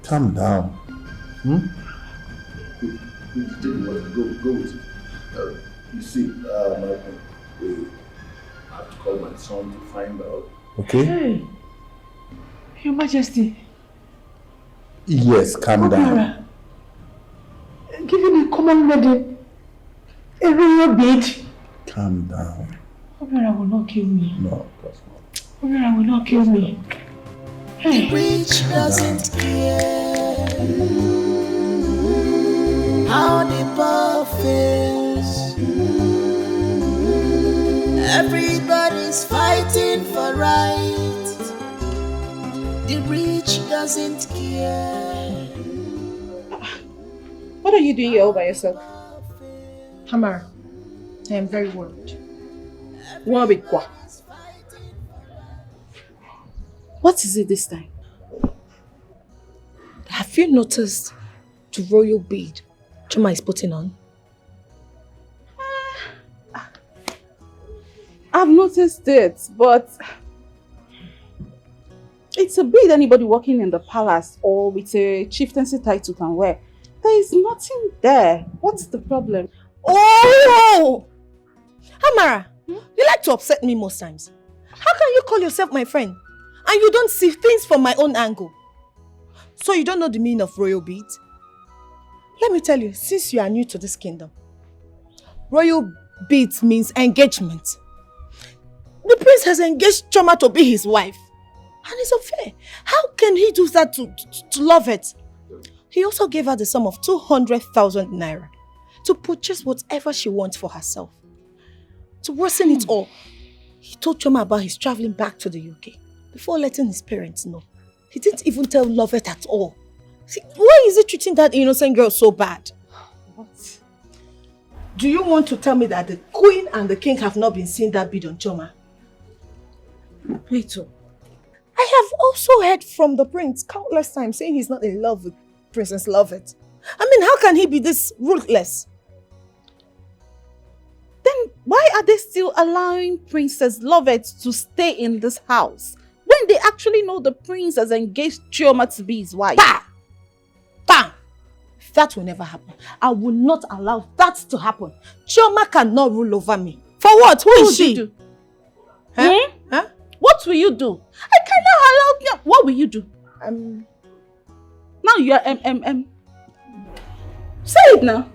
Calm down. Take the water. Go with it. You see, my friend, I have to call my son to find out. Okay? Hey, Your Majesty. Yes, calm down. Giving a common wedding, a royal bead. Calm down. Obiora will not kill me. No, of course not. Obiora will not kill me. The rich doesn't care how the poor feels. Everybody's fighting for right. The rich doesn't care. What are you doing here all by yourself? Hamara, I am very worried. What is it this time? Have you noticed the royal bead Choma is putting on? I've noticed it, but it's a bead anybody working in the palace or with a chieftaincy title can wear. There is nothing there. What's the problem? Oh! Amara, you like to upset me most times. How can you call yourself my friend and you don't see things from my own angle? So you don't know the meaning of royal beads? Let me tell you, since you are new to this kingdom, royal beads means engagement. The prince has engaged Choma to be his wife. And it's unfair. How can he do that to love it? He also gave her the sum of 200,000 naira to purchase whatever she wants for herself. To worsen it all, he told Choma about his traveling back to the UK before letting his parents know. He didn't even tell Lovett at all. See, why is he treating that innocent girl so bad? What? Do you want to tell me that the queen and the king have not been seeing that bid on Choma? Wait. I have also heard from the prince countless times saying he's not in love with Princess Lovett. I mean, how can he be this ruthless? Then why are they still allowing Princess Lovett to stay in this house when they actually know the prince has engaged Chioma to be his wife? Bah! Bah! That will never happen. I will not allow that to happen. Chioma cannot rule over me. For what? Who is she? Do? Huh? Huh? What will you do? I cannot allow. What will you do? Now you are Say it now.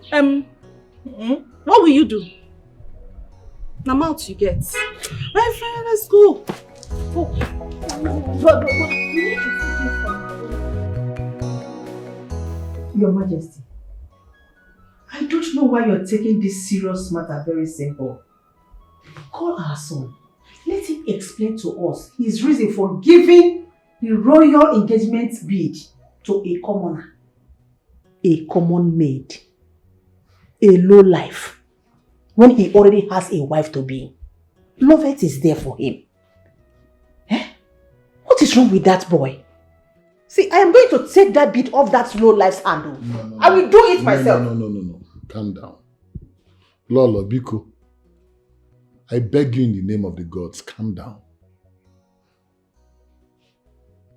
What will you do? Now mouth you get. My friend, let's go. But we need to take it from Your Majesty, I don't know why you're taking this serious matter very simple. Call our son. Let him explain to us his reason for giving the royal engagement bid to a commoner, a common maid, a low life, when he already has a wife to be. Lovett is there for him. What is wrong with that boy? See, I am going to take that bit off that low life's handle. No. I will do it myself. No. Calm down. Lolo, Biko. I beg you in the name of the gods, calm down.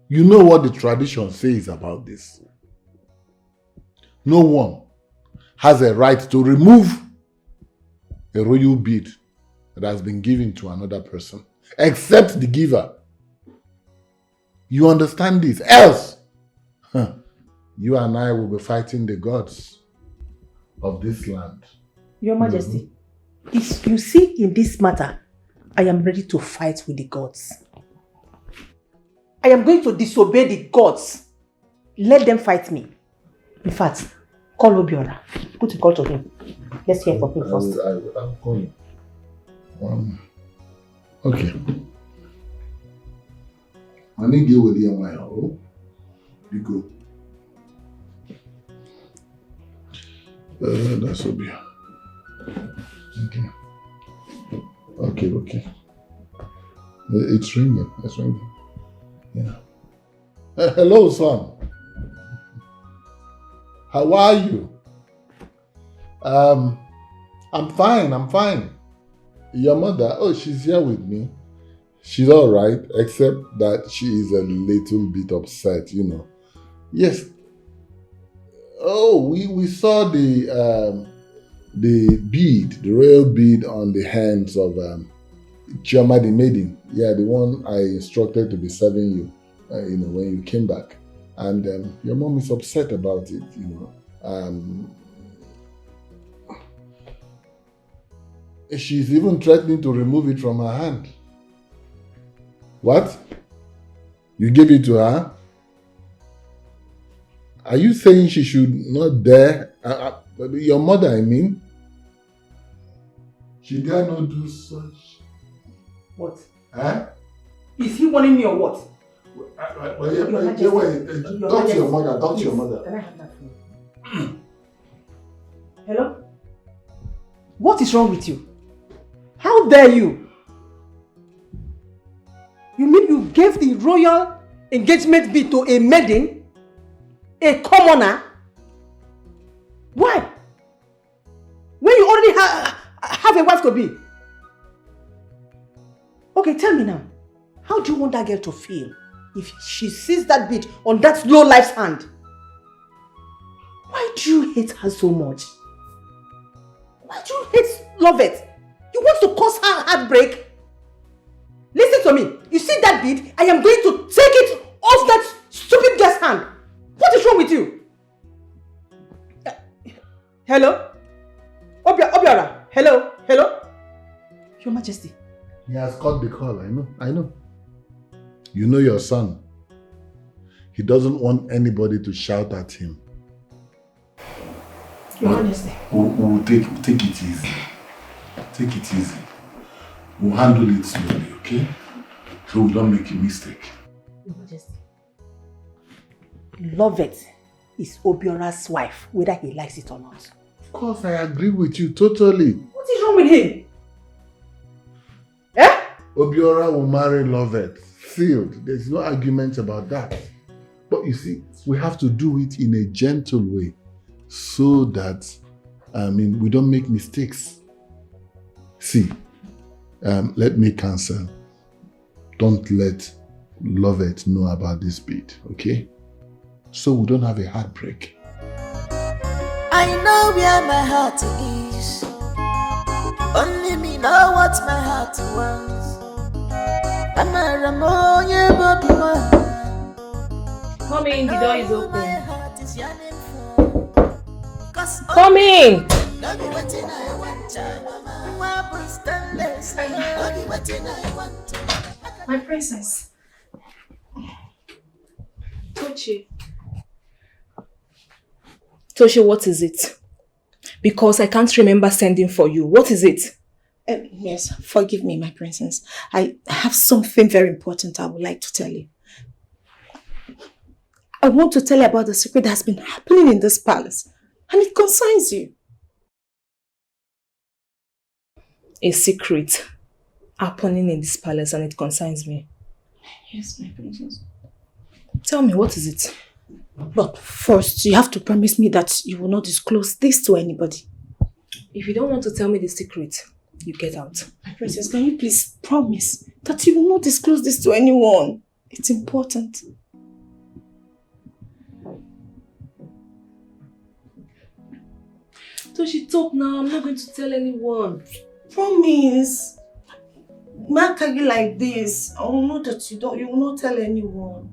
You know what the tradition says about this. No one has a right to remove a royal bead that has been given to another person, except the giver. You understand this? Else, you and I will be fighting the gods of this land. Your Majesty, if you see in this matter, I am ready to fight with the gods. I am going to disobey the gods. Let them fight me. In fact, call Obiora. Put a call to him. Let's hear from him first. I'll call him. Okay. I need to go with you, my own. You go. That's Obia. Okay. It's ringing. Yeah. Hello, son. How are you? I'm fine. Your mother, she's here with me. She's all right, except that she is a little bit upset, you know. Yes. Oh, we saw the bead, the royal bead on the hands of Chioma the maiden. Yeah, the one I instructed to be serving you, when you came back. And your mom is upset about it, She's even threatening to remove it from her hand. What? You gave it to her? Are you saying she should not dare? Your mother, I mean. She dare not do such. What? Huh? Is he warning me or what? Talk to your mother. Can I have that phone? Hello? What is wrong with you? How dare you? You mean you gave the royal engagement bid to a maiden? A commoner? Why? When you already have a wife to be? Okay, tell me now. How do you want that girl to feel if she sees that bid on that low life's hand? Why do you hate her so much? Why do you hate Lovett? You want to cause her heartbreak? Listen to me. You see that bead? I am going to take it off that stupid girl's hand. What is wrong with you? Hello? Obiora. Hello? Your Majesty. He has got the call, I know. You know your son. He doesn't want anybody to shout at him. Your Majesty. We'll take it easy. Take it easy. We'll handle it slowly, okay? So we don't make a mistake. Your Majesty. Lovett is Obiora's wife, whether he likes it or not. Of course, I agree with you totally. What is wrong with him? Obiora will marry Lovett. Sealed. There's no argument about that. But you see, we have to do it in a gentle way so that, we don't make mistakes. See, let me cancel. Don't let Lovett know about this bid, okay? So we don't have a heartbreak. I know where my heart is. Only me know what my heart wants. Come in, the door is open. Come in! My princess. Toshi, what is it? Because I can't remember sending for you. What is it? Yes, forgive me, my princess. I have something very important I would like to tell you. I want to tell you about the secret that has been happening in this palace. And it concerns you. A secret happening in this palace and it concerns me. Yes, my princess. Tell me, what is it? But first, you have to promise me that you will not disclose this to anybody. If you don't want to tell me the secret, you get out. My princess, can you please promise that you will not disclose this to anyone? It's important. Toshi, talk now. I'm not going to tell anyone. Promise. Mark you like this. I will know that you will not tell anyone.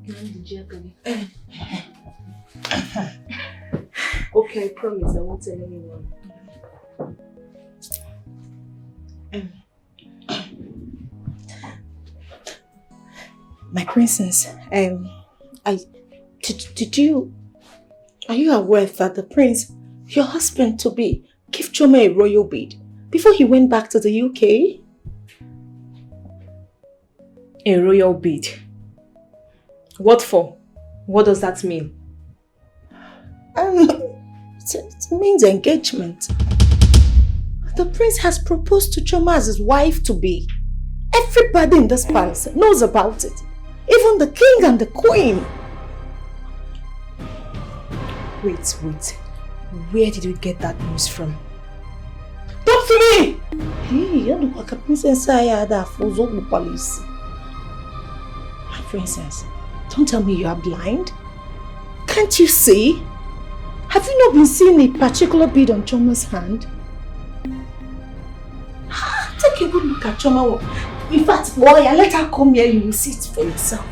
Okay, I promise I won't tell anyone. My princess, are you aware that the prince, your husband to be, gave Choma a royal bead before he went back to the UK? A royal bead? What for? What does that mean? It means engagement. The prince has proposed to Choma as his wife to be. Everybody in this palace knows about it. Even the king and the queen. Wait. Where did you get that news from? Talk to me! Hey, you don't like a princess. My princess, don't tell me you are blind. Can't you see? Have you not been seeing a particular bead on Choma's hand? Take a good look at Choma. In fact, boy, let her come here, you will see it for yourself.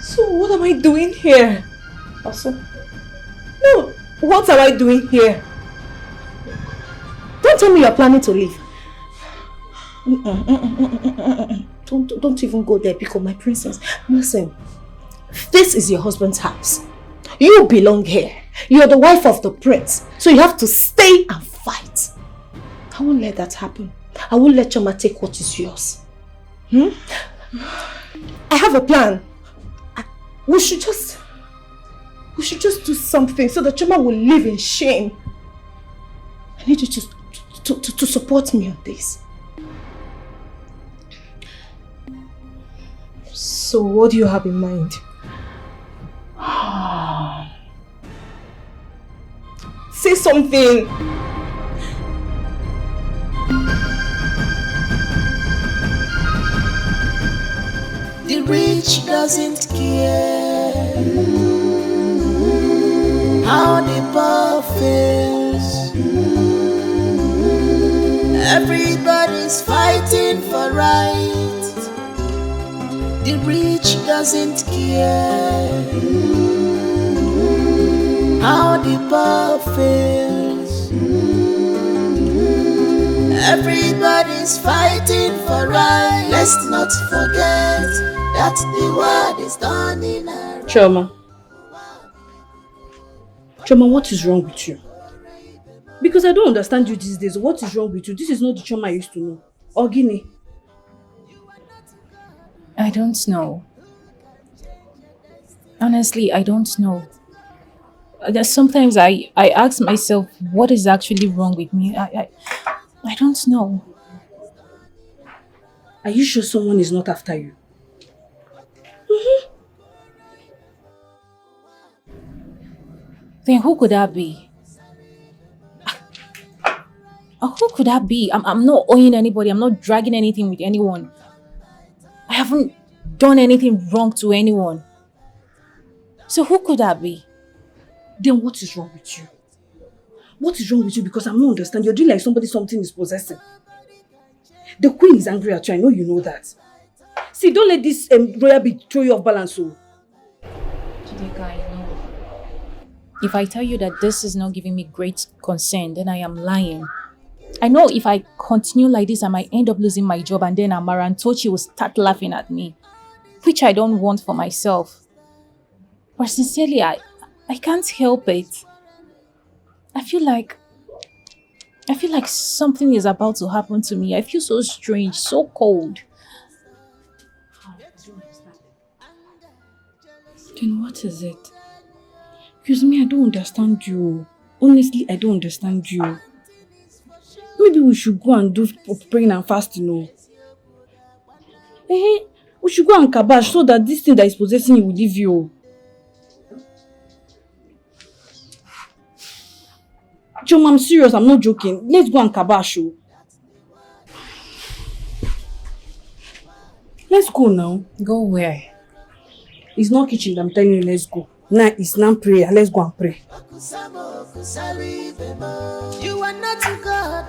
So what am I doing here? Also? No, what am I doing here? Don't tell me you're planning to leave. Don't even go there, because my princess, listen, this is your husband's house. You belong here. You're the wife of the prince, so you have to stay and fight. I won't let that happen. I won't let Choma take what is yours. I have a plan. We should just do something so that Choma will live in shame. I need you to support me on this. So what do you have in mind? Say something! The rich doesn't care how the poor fails. Everybody's fighting for right. The rich doesn't care how the poor fails. Everybody's fighting for right. Let's not forget that the world is turning around. Choma, what is wrong with you? Because I don't understand you these days. What is wrong with you? This is not the Choma I used to know. Ogini. I don't know. Honestly, I don't know. Sometimes I ask myself what is actually wrong with me. I don't know. Are you sure someone is not after you? Then who could that be? Who could that be? I'm not owing anybody. I'm not dragging anything with anyone. I haven't done anything wrong to anyone. So who could that be? Then what is wrong with you? What is wrong with you? Because I'm not understanding. You're doing like something is possessing. The queen is angry at you. I know you know that. See, don't let this royal beat throw you off balance. So. Chideka, I know. If I tell you that this is not giving me great concern, then I am lying. I know if I continue like this, I might end up losing my job, and then Amara and Tochi will start laughing at me, which I don't want for myself. But sincerely, I can't help it. I feel like something is about to happen to me. I feel so strange, so cold. Then what is it? Because me, I don't understand you. Honestly, I don't understand you. Maybe we should go and do praying and fasting, no? We should go and kabash so that this thing that is possessing you will leave you. Chum, I'm serious, I'm not joking. Let's go and kabash. Let's go now. Go where? It's not kitchen, I'm telling you, let's go. Now it's not prayer, let's go and pray. You are not God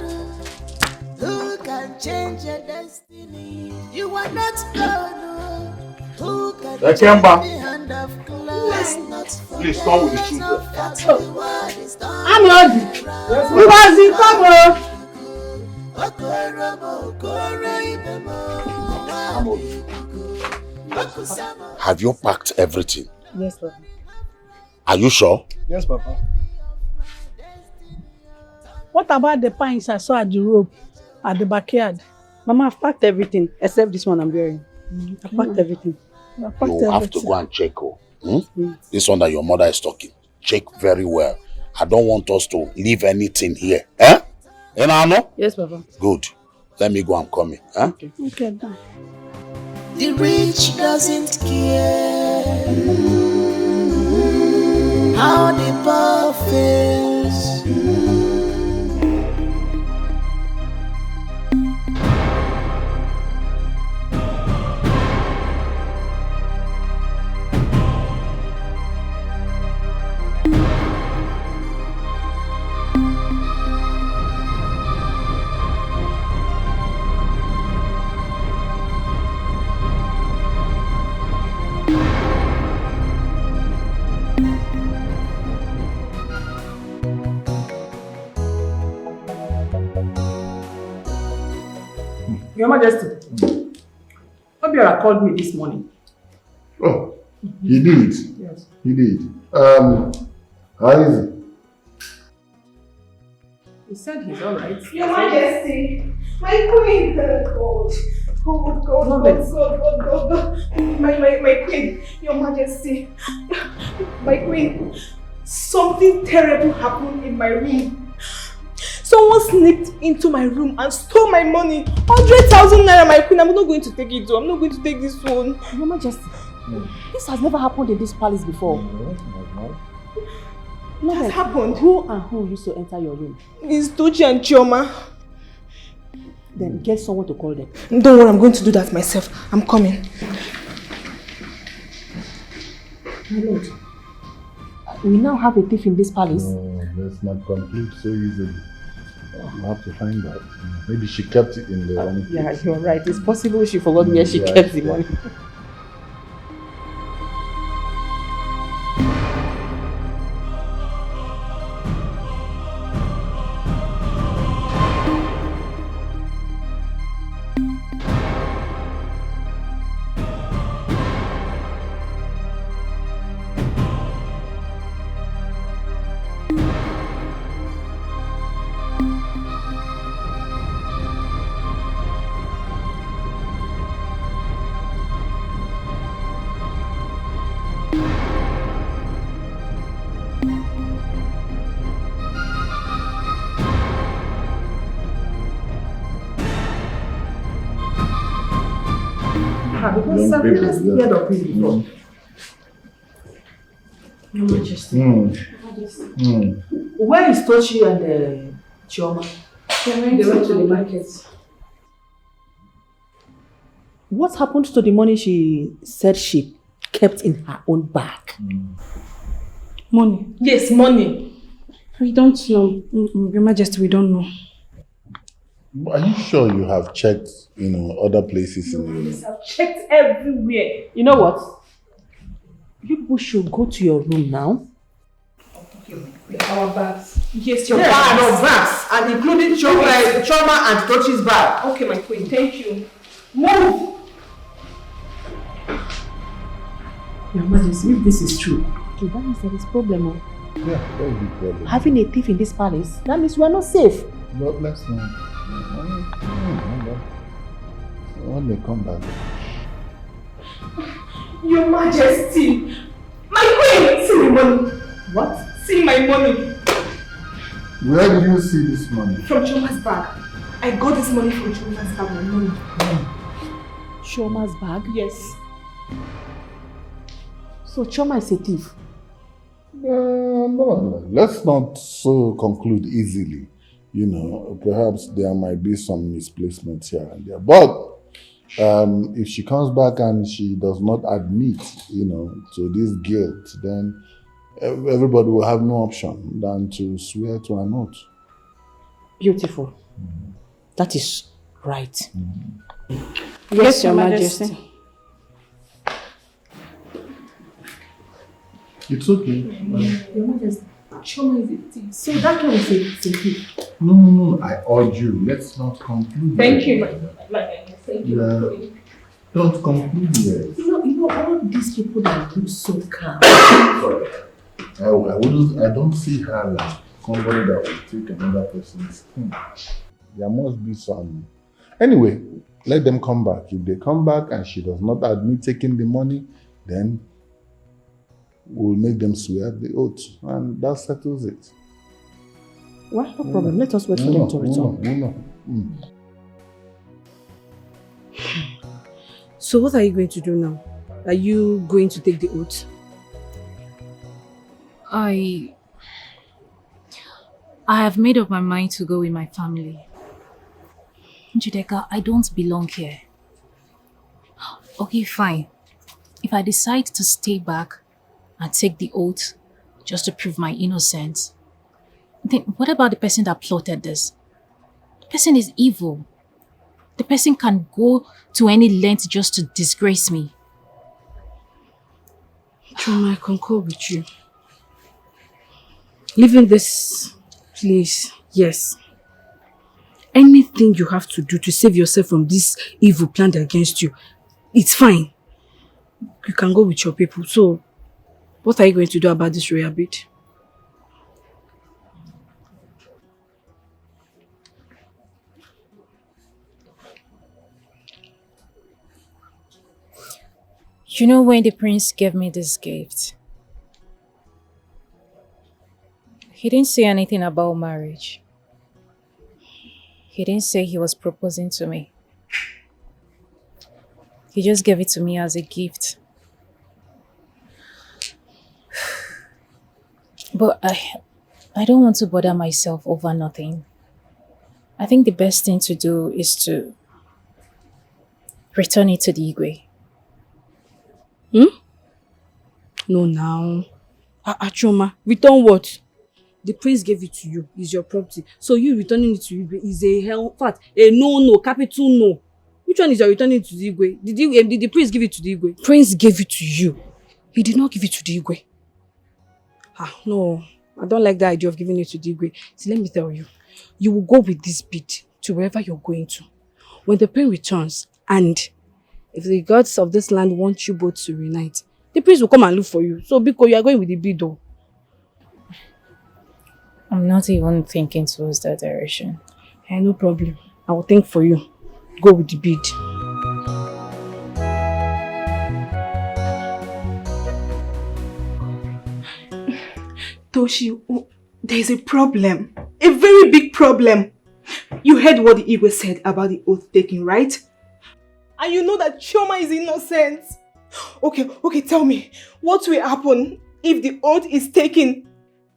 who can change your destiny. You are not God who can change the hand of God. Let's not Please come with the children. I'm ready. You guys Come on. Have you packed everything? Yes, Papa. Are you sure? Yes, Papa. What about the pines I saw at the rope at the backyard? Mama, I've packed everything except this one I'm wearing. I've packed everything. You have to go and check. This one that your mother is talking. Check very well. I don't want us to leave anything here. Eh? You know? Yes, Papa. Good. Let me go. I'm coming. Eh? Okay, done. The rich doesn't care how the poor feels. Your Majesty, Obiora called me this morning. Oh, he did? Yes. He did. How is he? He said he's alright. Your Majesty, my queen. God. My queen, Your Majesty, my queen. Something terrible happened in my room. Someone sneaked into my room and stole my money. 100,000 naira, my queen. I'm not going to take it though. I'm not going to take this one. Your Majesty, this has never happened in this palace before. No, it has happened. Who and who used to enter your room? It's Tochi and Chioma. Then get someone to call them. Don't worry, I'm going to do that myself. I'm coming. My lord, we now have a thief in this palace. let's not conclude so easily. We'll have to find out. Maybe she kept it in the wrong place. Yeah, you're right. It's possible she forgot where she kept the money. Because I've never heard of it before. Your Majesty. Where is Tochi and Chioma? They went to the market. What happened to the money she said she kept in her own bag? Money? Yes, money. We don't know. Your Majesty, we don't know. Are you sure you have checked, other places in the... I've checked everywhere. You know what? You people should go to your room now. Our bags. Yes, Your bags. No, bags. And including Choma and Tochi's bag. Okay, my queen. Thank you. Move! Your Majesty, if this is true, Okay, that means there is problem. Yeah, that would be problem. Having a thief in this palace, that means we are not safe. But let's not. When they come back. Your Majesty! My queen! See my money! What? See my money! Where did you see this money? From Choma's bag. I got this money from Choma's bag, my money. Choma's bag? Yes. So Choma is a thief? No. Let's not so conclude easily. Perhaps there might be some misplacements here and there. But if she comes back and she does not admit, to this guilt, then everybody will have no option than to swear to an oath. Beautiful. That is right. Yes, Your Majesty. It's okay. Your Majesty, Choma is a thief. So that one is a thief. No. I urge you. Let's not conclude. Thank you, Thank you. Yeah. Don't conclude yet. You know all these people that look so calm. I don't see her like somebody that will take another person's thing. There must be some. Anyway, let them come back. If they come back and she does not admit taking the money, then we'll make them swear the oath, and that settles it. Well, no problem. Let us wait for them to return. So what are you going to do now? Are you going to take the oath? I have made up my mind to go with my family. Judeka, I don't belong here. Okay, fine. If I decide to stay back and take the oath just to prove my innocence, then what about the person that plotted this? The person is evil. The person can go to any length just to disgrace me. Choma, I concur with you. Leaving this place, yes. Anything you have to do to save yourself from this evil planned against you, it's fine. You can go with your people. So, what are you going to do about this royal bid? You know, when the prince gave me this gift, he didn't say anything about marriage. He didn't say he was proposing to me. He just gave it to me as a gift. But I don't want to bother myself over nothing. I think the best thing to do is to return it to the Igwe. No, now. Choma, return what? The prince gave it to you. It's your property. So you returning it to Igwe is a hell fact. A no, capital no. Which one is your returning it to the Igwe? Did the prince give it to the Igwe? Prince gave it to you. He did not give it to the Igwe. No. I don't like the idea of giving it to the Igwe. See, let me tell you. You will go with this bid to wherever you're going to. When the prince returns, and if the gods of this land want you both to reunite, the prince will come and look for you. So, because you are going with the bid, though. I'm not even thinking towards that direction. No problem. I will think for you. Go with the bid. Toshi, there's a problem. A very big problem. You heard what the Igwe said about the oath taking, right? And you know that Chioma is innocent. Okay, tell me. What will happen if the oath is taken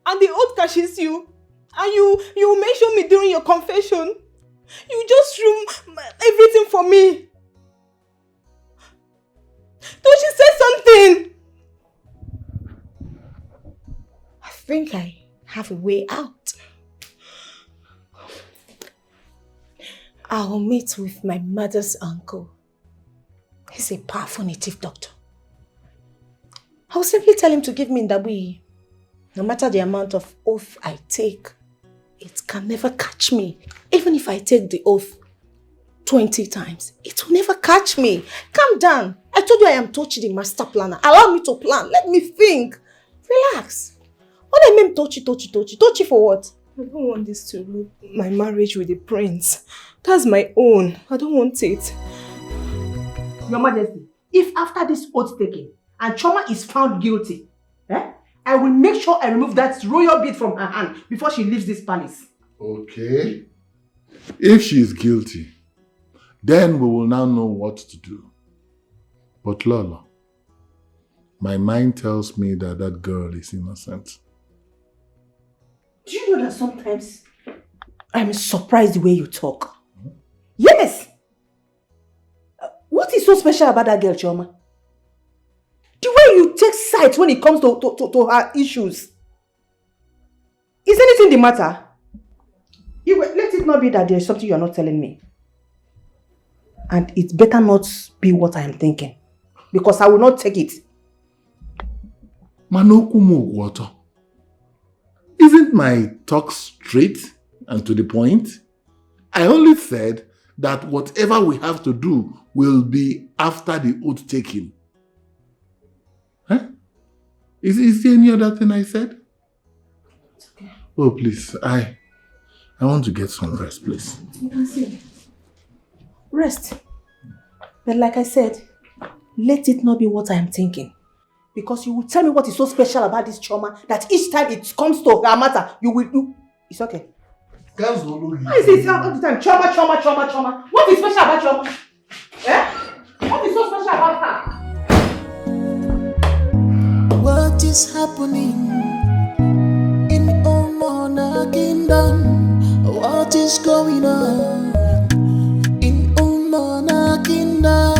and the oath catches you? And you mentioned me during your confession. You just ruined everything for me. Toshi, say something. I think I have a way out. I'll meet with my mother's uncle. He's a powerful native doctor. I'll simply tell him to give me Ndabi. No matter the amount of oath I take, it can never catch me. Even if I take the oath 20 times, it will never catch me. Calm down. I told you I am Tochi, the master planner. Allow me to plan. Let me think. Relax. What I mean Tochi for what? I don't want this to ruin my marriage with the prince. That's my own. I don't want it. Your Majesty, if after this oath taking and Chioma is found guilty, I will make sure I remove that royal bead from her hand before she leaves this palace. Okay. If she is guilty, then we will now know what to do. But Lola, my mind tells me that that girl is innocent. Do you know that sometimes I'm surprised the way you talk? Yes! What is so special about that girl, Chioma? The way you take sides when it comes to her issues. Is anything the matter? Let it not be that there is something you are not telling me. And it better not be what I am thinking. Because I will not take it. Manokumu water. Isn't my talk straight and to the point? I only said that whatever we have to do will be after the oath taking. Huh? Is there any other thing I said? Okay. Oh, please, I want to get some rest, please. Rest. But like I said, let it not be what I am thinking. Because you will tell me what is so special about this Chioma that each time it comes to her matter, you will do. It's okay. Why is it all the time? Chioma. What is special about Chioma? What is so special about her? What is happening in Omona Kingdom? What is going on in Omona Kingdom?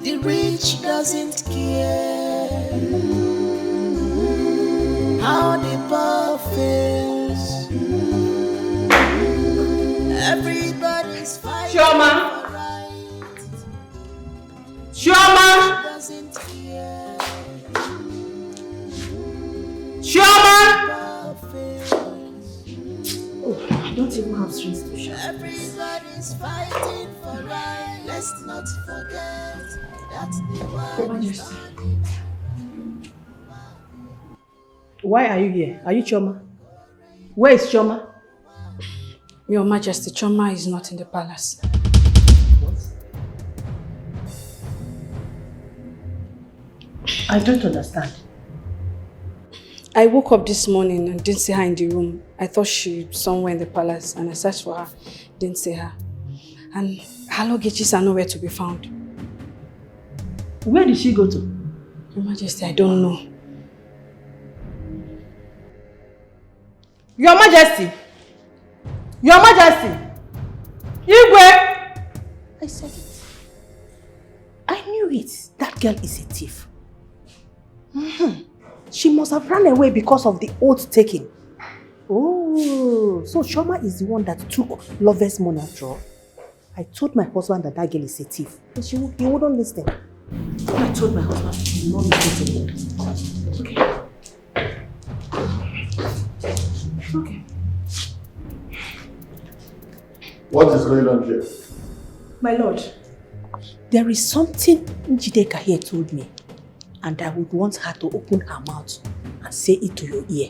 The rich doesn't care how the poor feels. Everybody's fighting Chioma! for right. Chioma! Doesn't care. Chioma! Oh, I don't even have strength to shout. Everybody's fighting for right. Let's not forget that the world is Why are you here? Are you Chioma? Where is Chioma? Your Majesty, Chioma is not in the palace. I don't understand. I woke up this morning and didn't see her in the room. I thought she was somewhere in the palace and I searched for her, didn't see her. And her luggages are nowhere to be found. Where did she go to? Your Majesty, I don't know. Your Majesty! Your Majesty! Igwe! I said it. I knew it. That girl is a thief. She must have run away because of the oath taking. Oh, so Chioma is the one that took Lover's money after all. I told my husband that girl is a thief, but he wouldn't listen. I told my husband he would not listen to me. Okay. What is going on here? My lord, there is something Njideka here told me, and I would want her to open her mouth and say it to your ear.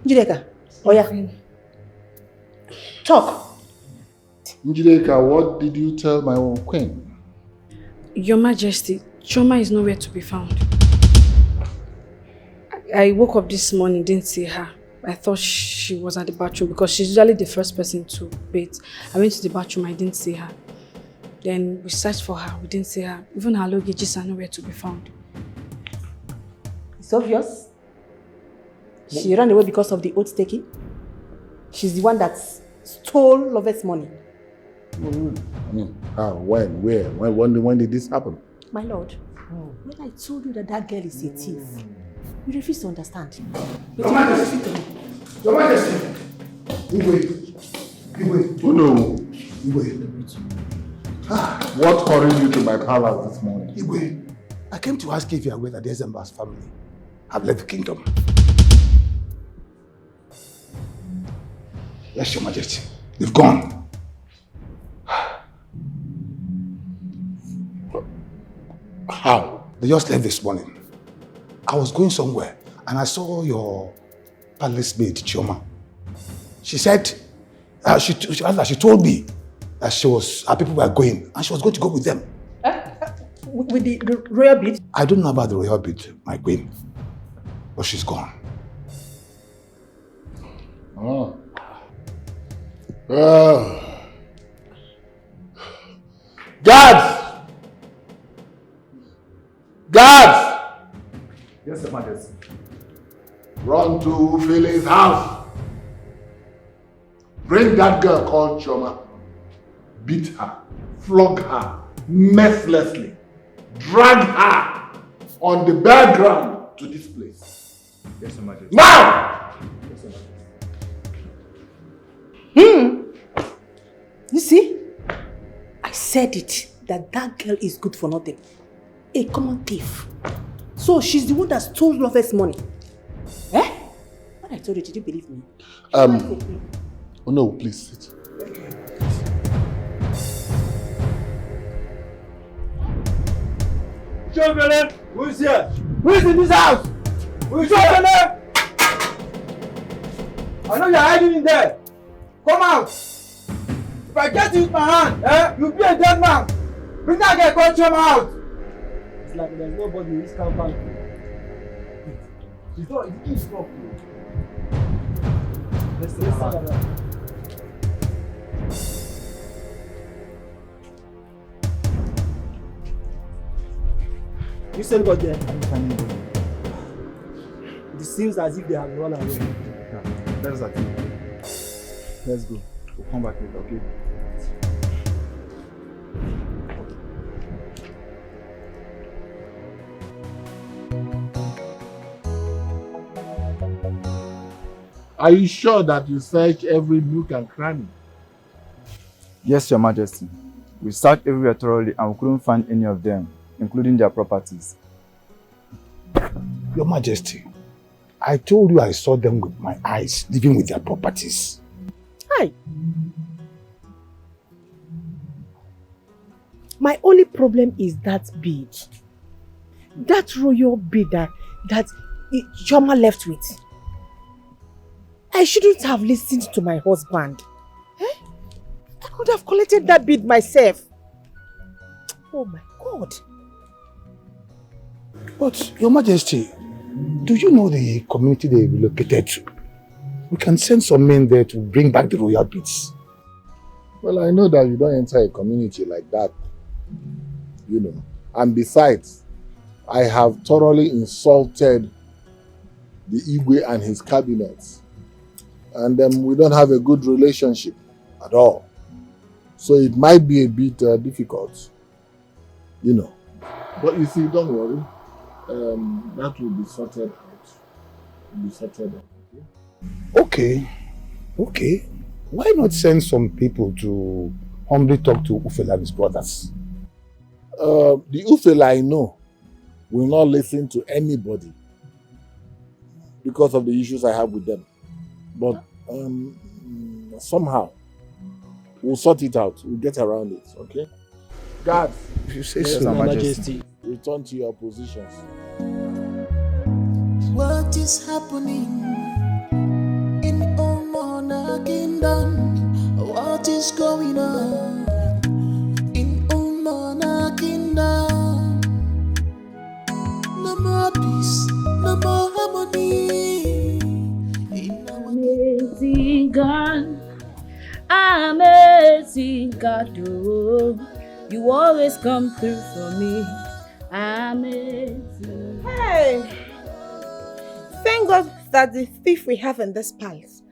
Njideka, Oya, talk. Njideka, what did you tell my own queen? Your Majesty, Chioma is nowhere to be found. I woke up this morning, didn't see her. I thought she was at the bathroom because she's usually the first person to bathe. I went to the bathroom, I didn't see her. Then we searched for her, we didn't see her. Even her luggages are nowhere to be found. It's obvious. She ran away because of the oath taking. She's the one that stole Lover's money. I mean, how, when, where, when did this happen? My lord, when I told you that that girl is a thief, you refuse to understand. Your Majesty! Your Majesty! Igwe! Oh no. Igwe. What hurried you to my palace this morning? Igwe, I came to ask if you are aware that the Ezemba's family have left the kingdom. Yes, Your Majesty. They've gone. How? They just left this morning. I was going somewhere and I saw your palace maid, Chioma. She said, she told me that her people were going and she was going to go with them. With the royal bid? I don't know about the royal bid, my queen, but she's gone. Oh. Guards! Guards! Yes, Your Majesty. Run to Philly's house. Bring that girl called Chioma. Beat her, flog her mercilessly, drag her on the bare ground to this place. Yes, Your Majesty. Now! Yes, Your Majesty. You see? I said it. that that girl is good for nothing. A common thief. So she's the one that stole Love's money. Eh? What I told you, did you believe me? Oh no, please sit. Children, who's here? Who's in this house? Who's here? I know you're hiding in there. Come out. If I get you with my hand, you'll be a dead man. Bring that girl, call Choma out. It's like there's nobody in this compound. She's not, the key is not. Let's see. You still got there? It seems as if they have run away. Yeah, that's that. Let's go. We'll come back later, okay? Are you sure that you search every nook and cranny? Yes, Your Majesty. We searched everywhere thoroughly and we couldn't find any of them, including their properties. Your Majesty, I told you I saw them with my eyes, living with their properties. Hi. My only problem is that bid. That royal bid that Choma left with. I shouldn't have listened to my husband. Eh? I could have collected that bid myself. Oh my God. But, Your Majesty, do you know the community they relocated to? We can send some men there to bring back the royal bids. Well, I know that you don't enter a community like that, you know. And besides, I have thoroughly insulted the Igwe and his cabinet. And we don't have a good relationship at all. So it might be a bit difficult, you know. But you see, don't worry. That will be sorted out. Okay. Why not send some people to humbly talk to Ufela and his brothers? The Ufela I know will not listen to anybody because of the issues I have with them. But somehow we'll sort it out. We'll get around it, okay? Guards, if you say yes, so, Your Majesty. Return to your positions. What is happening in Omona Kingdom? What is going on in Omona Kingdom? No more peace, no more harmony. Amazing God, amazing God, oh, you always come through for me. Amazing. Hey! Thank God that the thief we have in this palace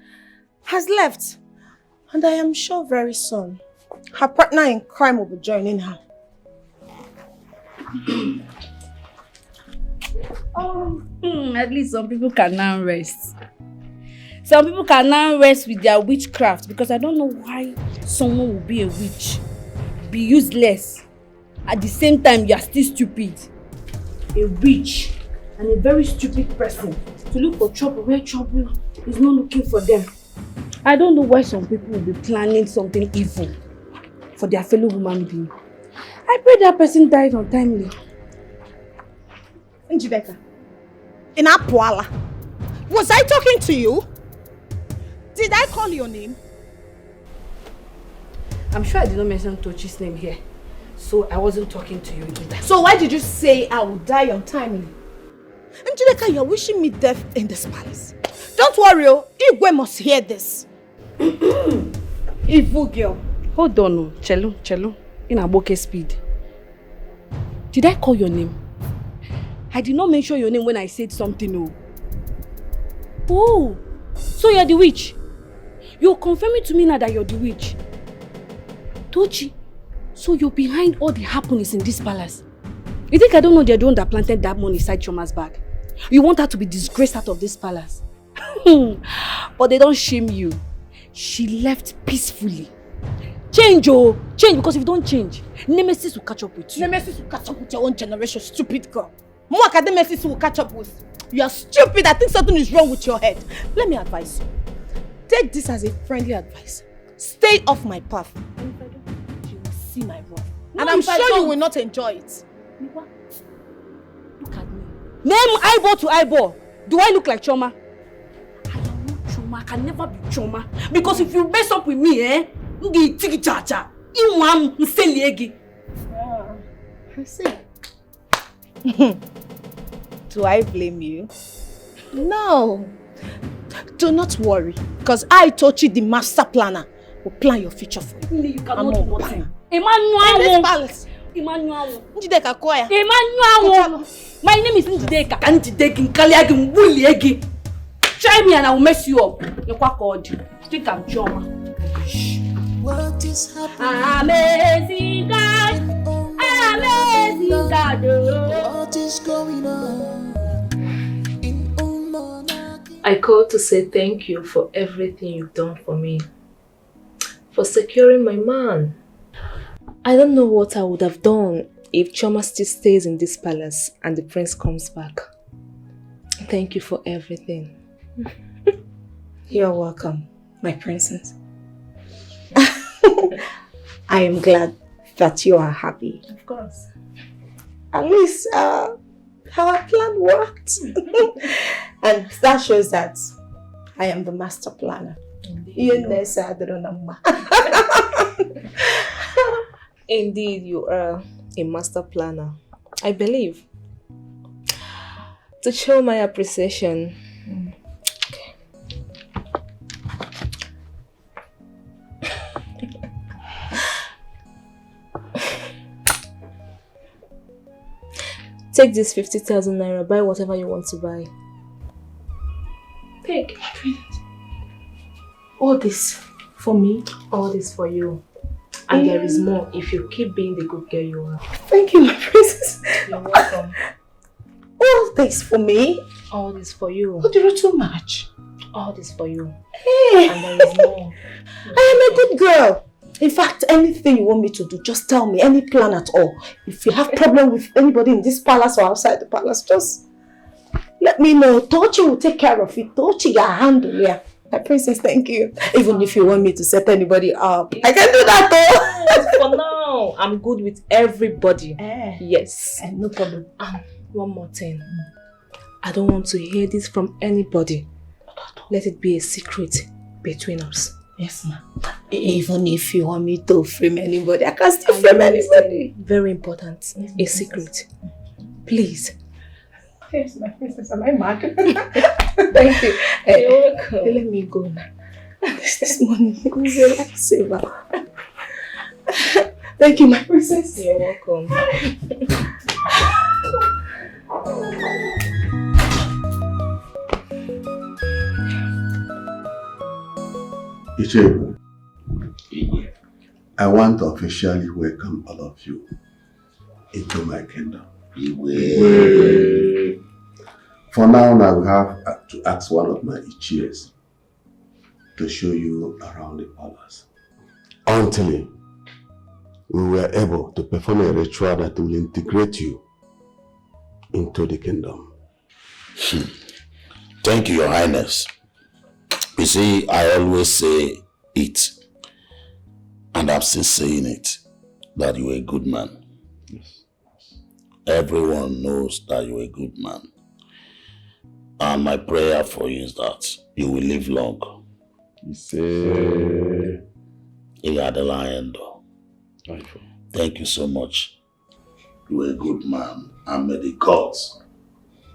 has left. And I am sure very soon her partner in crime will be joining her. At least some people can now rest. Some people can now rest with their witchcraft, because I don't know why someone will be a witch, be useless. At the same time, you are still stupid. A witch and a very stupid person to look for trouble where trouble is not looking for them. I don't know why some people will be planning something evil for their fellow human being. I pray that person died untimely. Njideka, in Apuala, was I talking to you? Did I call your name? I'm sure I did not mention Tochi's name here, so I wasn't talking to you either. So why did you say I will die untimely? Njideka, you're wishing me death in this palace. Don't worry, Igwe must hear this. Evil girl. Hold on, Chelo, in Aboke speed. Did I call your name? I did not mention your name when I said something. Oh, so you're the witch. You're confirming to me now that you're the witch. Tochi, so you're behind all the happenings in this palace. You think I don't know they're the one that planted that money inside Choma's bag? You want her to be disgraced out of this palace. But they don't shame you. She left peacefully. Change, oh! Change, because if you don't change, Nemesis will catch up with you. Nemesis will catch up with your own generation, stupid girl. More Nemesis will catch up with. You are stupid. I think something is wrong with your head. Let me advise you. Take this as a friendly advice. Stay off my path. And if I don't, you will see my wrath. And I'm sure you will not enjoy it. Look at me. Name eyeball to eyeball. Do I look like Choma? I am not Choma. I can never be Choma. Because if you mess up with me, I see. Do I blame you? No. Do not worry. Because I, Tochi, the master planner, will plan your future for you. You cannot do nothing. In this palace. Njideka Koya. My name is Njideka. Try me and I will mess you up. You called you. Think I'm Choma. What is happening? Amazing God. Amazing God. What is going on? I called to say thank you for everything you've done for me. For securing my man. I don't know what I would have done if Choma still stays in this palace and the prince comes back. Thank you for everything. You're welcome, my princess. I am glad that you are happy. Of course. At least our plan worked. And that shows that I am the master planner. Indeed, you are a master planner. I believe. To show my appreciation, take this 50,000 naira, buy whatever you want to buy. Take. All this for me? All this for you. And there is more if you keep being the good girl you are. Thank you, my princess. You're welcome. All this for me? All this for you. Oh, there are too much. All this for you. Hey. And there is more. I am a good girl. In fact, anything you want me to do, just tell me. Any plan at all. If you have problem with anybody in this palace or outside the palace, just let me know. Tochi will take care of it. Tochi can handle it. My princess, thank you. Even if you want me to set anybody up, I can do that though. Yes, for now, I'm good with everybody. Yes. No problem. One more thing. I don't want to hear this from anybody. Let it be a secret between us. Yes, ma'am. Even if you want me to frame anybody, I can still frame anybody. Very important. Yes, a secret. Please. Yes, my princess. Am I mad? Thank you. You're welcome. Let me go now. This morning is a lifesaver. Thank you, my princess. You're welcome. Ichebu, I want to officially welcome all of you into my kingdom. For now, I will have to ask one of my Ichies to show you around the palace. Until we were able to perform a ritual that will integrate you into the kingdom. Thank you, Your Highness. You see, I always say it, and I'm still saying it, that you're a good man. Yes. Everyone knows that you're a good man. And my prayer for you is that you will live long. You say... You are the lion, though. Thank you so much. You're a good man, and may the gods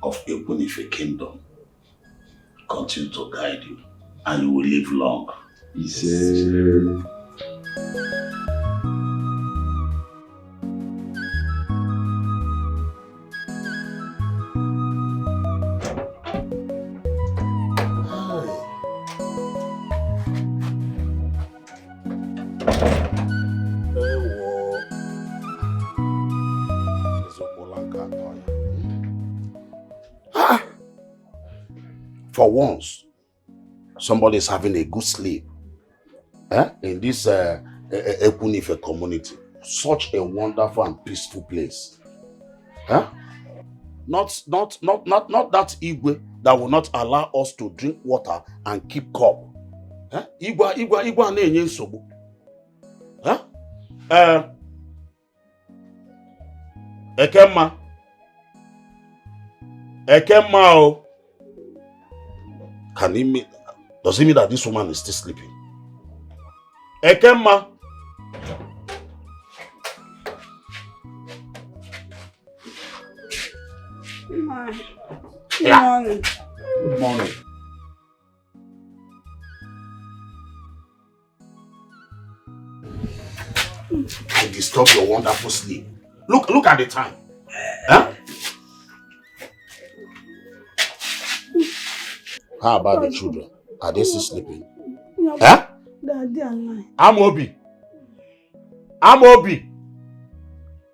of Ekunife Kingdom continue to guide you, and you will live long. You say... For once, somebody is having a good sleep in this Ekunife community. Such a wonderful and peaceful place. Huh? Not that Igwe that will not allow us to drink water and keep cup. Huh? Igwe na-enye nsogbu. Huh? Ekemma, oh. Does it mean that this woman is still sleeping? Ekemma. Good morning. Good morning. I disturb your wonderful sleep. Look at the time. Huh? How about the children? Are they still sleeping? Huh? They are lying. Amobi.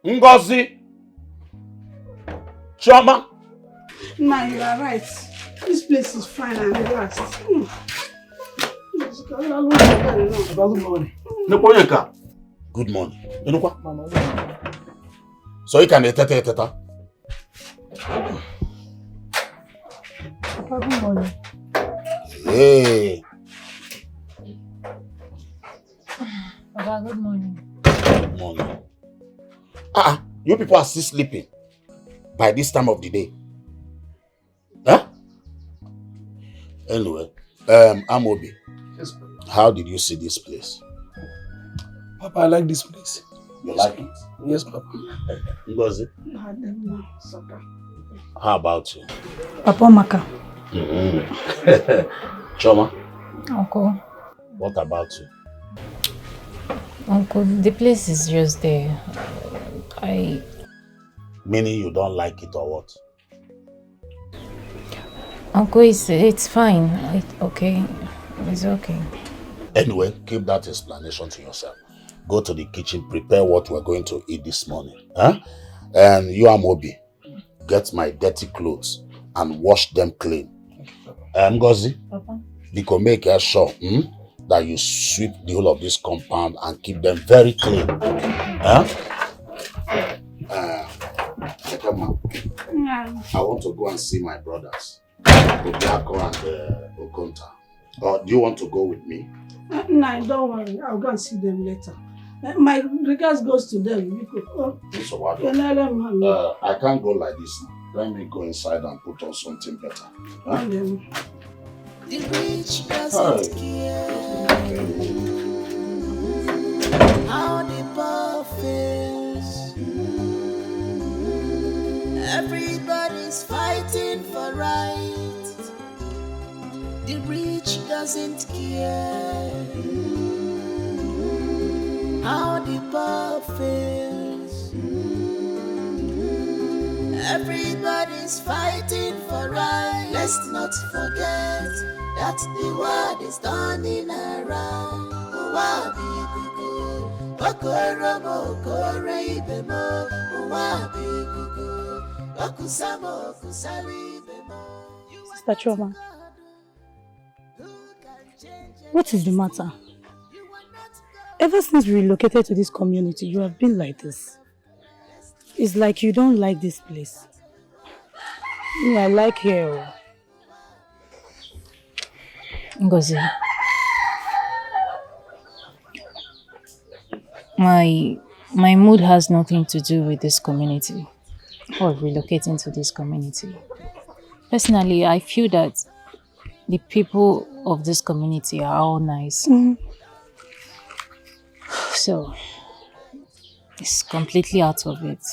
Ngozi. Chioma. Nah, you are right. This place is fine and relaxed. Good morning. So you can teta. Good morning. Hey. Papa, good morning. Good morning. You people are still sleeping by this time of the day. Huh? Anyway, Amobi. Yes, Papa. How did you see this place? Papa, I like this place. You like it? Yes, Papa. Ngozi? How about you? Papa Maka. Choma? Uncle. What about you? Uncle, the place is just there. Meaning you don't like it or what? Uncle, it's fine. Okay. It's okay. Anyway, keep that explanation to yourself. Go to the kitchen, prepare what we're going to eat this morning. Huh? And you, Amobi, get my dirty clothes and wash them clean. Ngozi, Papa? because make sure that you sweep the whole of this compound and keep them very clean. Huh? I want to go and see my brothers, Obiako and Okonta. Or do you want to go with me? No, don't worry. I'll go and see them later. My regards goes to them. So what? I can't go like this now. Let me go inside and put on something better. Huh? The rich doesn't care how the poor feels. Everybody's fighting for right. The rich doesn't care how the poor feels. Everybody's fighting for right. Let's not forget that the world is turning around. Sister Choma, what is the matter? Ever since we relocated to this community, you have been like this. It's like you don't like this place. I like here. Ngozi, my mood has nothing to do with this community or relocating to this community. Personally, I feel that the people of this community are all nice. So, it's completely out of it.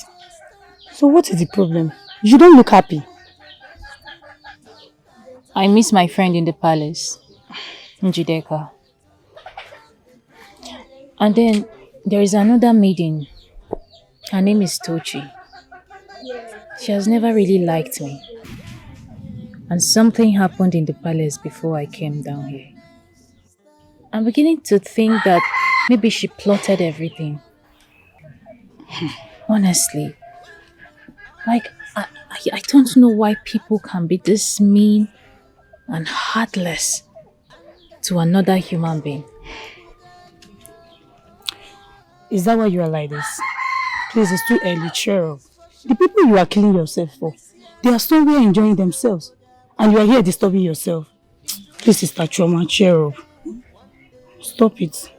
So what is the problem? You don't look happy. I miss my friend in the palace, Njideka. And then there is another maiden. Her name is Tochi. She has never really liked me. And something happened in the palace before I came down here. I'm beginning to think that maybe she plotted everything. Honestly. Like, I don't know why people can be this mean and heartless to another human being. Is that why you are like this? Please, it's too early. Cheer up. The people you are killing yourself for, they are somewhere enjoying themselves. And you are here disturbing yourself. Please, Sister Choma, cheer up. Stop it.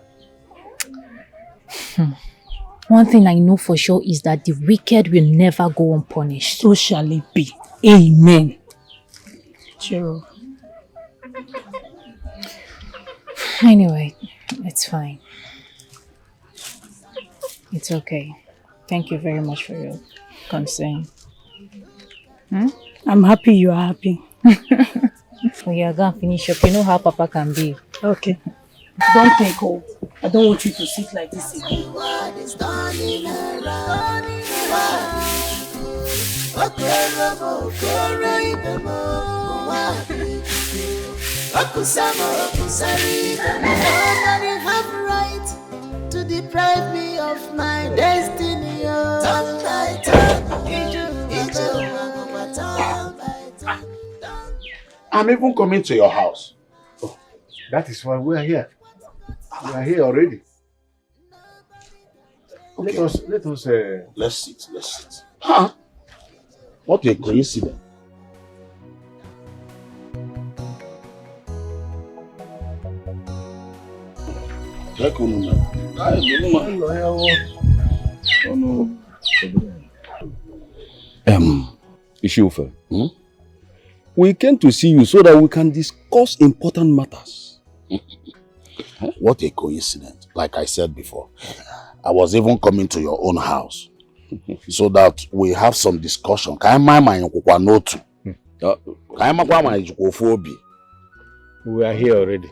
One thing I know for sure is that the wicked will never go unpunished. So shall it be. Amen. Cheer up. Anyway, it's fine. It's okay. Thank you very much for your concern. I'm happy you are happy. We are going to finish up. You know how Papa can be. Okay. Don't take hold. I don't want you to sit like this again. Nobody have right to deprive me of my destiny. I'm even coming to your house. Oh, that is why we are here. We are here already. Okay. Let's sit. Let's sit. Huh? What a coincidence. Ishufe, we came to see you so that we can discuss important matters. What a coincidence. Like I said before, I was even coming to your own house so that we have some discussion. We are here already.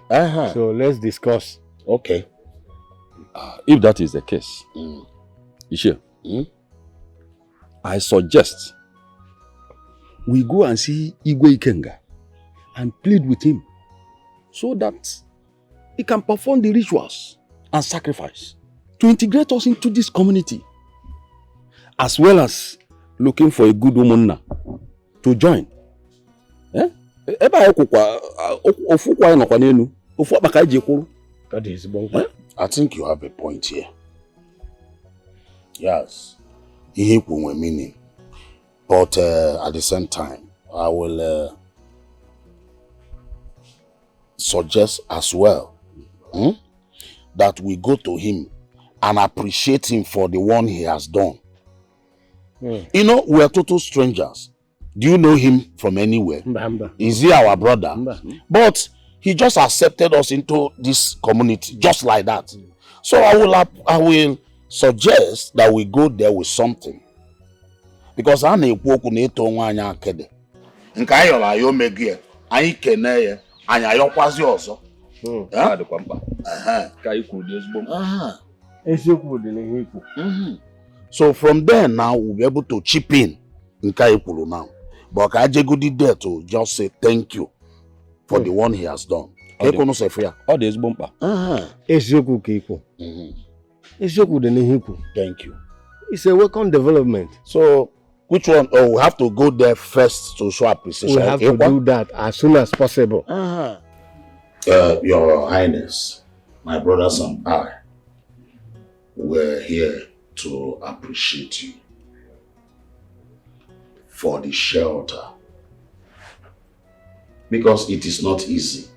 So let's discuss. Okay. If that is the case, Ishe, I suggest we go and see Igwe Ikenga and plead with him so that he can perform the rituals and sacrifice to integrate us into this community, as well as looking for a good woman to join. That is bon. I think you have a point here. Yes. He will meaning. But at the same time, I will suggest as well that we go to him and appreciate him for the one he has done. You know, we are total strangers. Do you know him from anywhere? Is he our brother? But he just accepted us into this community just like that. So I will suggest that we go there with something. Because I na-ekwu okwu na eto nwa anya akede. Nke ayo la yo megie, anyị kene ye, anya ayokwazi ọzọ. Ya de kwamba. Ka ikwu dị ezigbo mkpa. Eziokwu dị n'ihe ikwu. So from there now we'll be able to chip in nke ikwuru now. But ka ajegudi there to just say thank you for the one he has done. Ekono se fear. Ọ dị ezigbo mkpa. Eziokwu ka ikwu. Eziokwu dị n'ihe ikwu. Thank you. It's a welcome development. So which one? Oh, we have to go there first to show appreciation. We have to do that as soon as possible. Your Highness, my brothers and I, we're here to appreciate you for the shelter. Because it is not easy.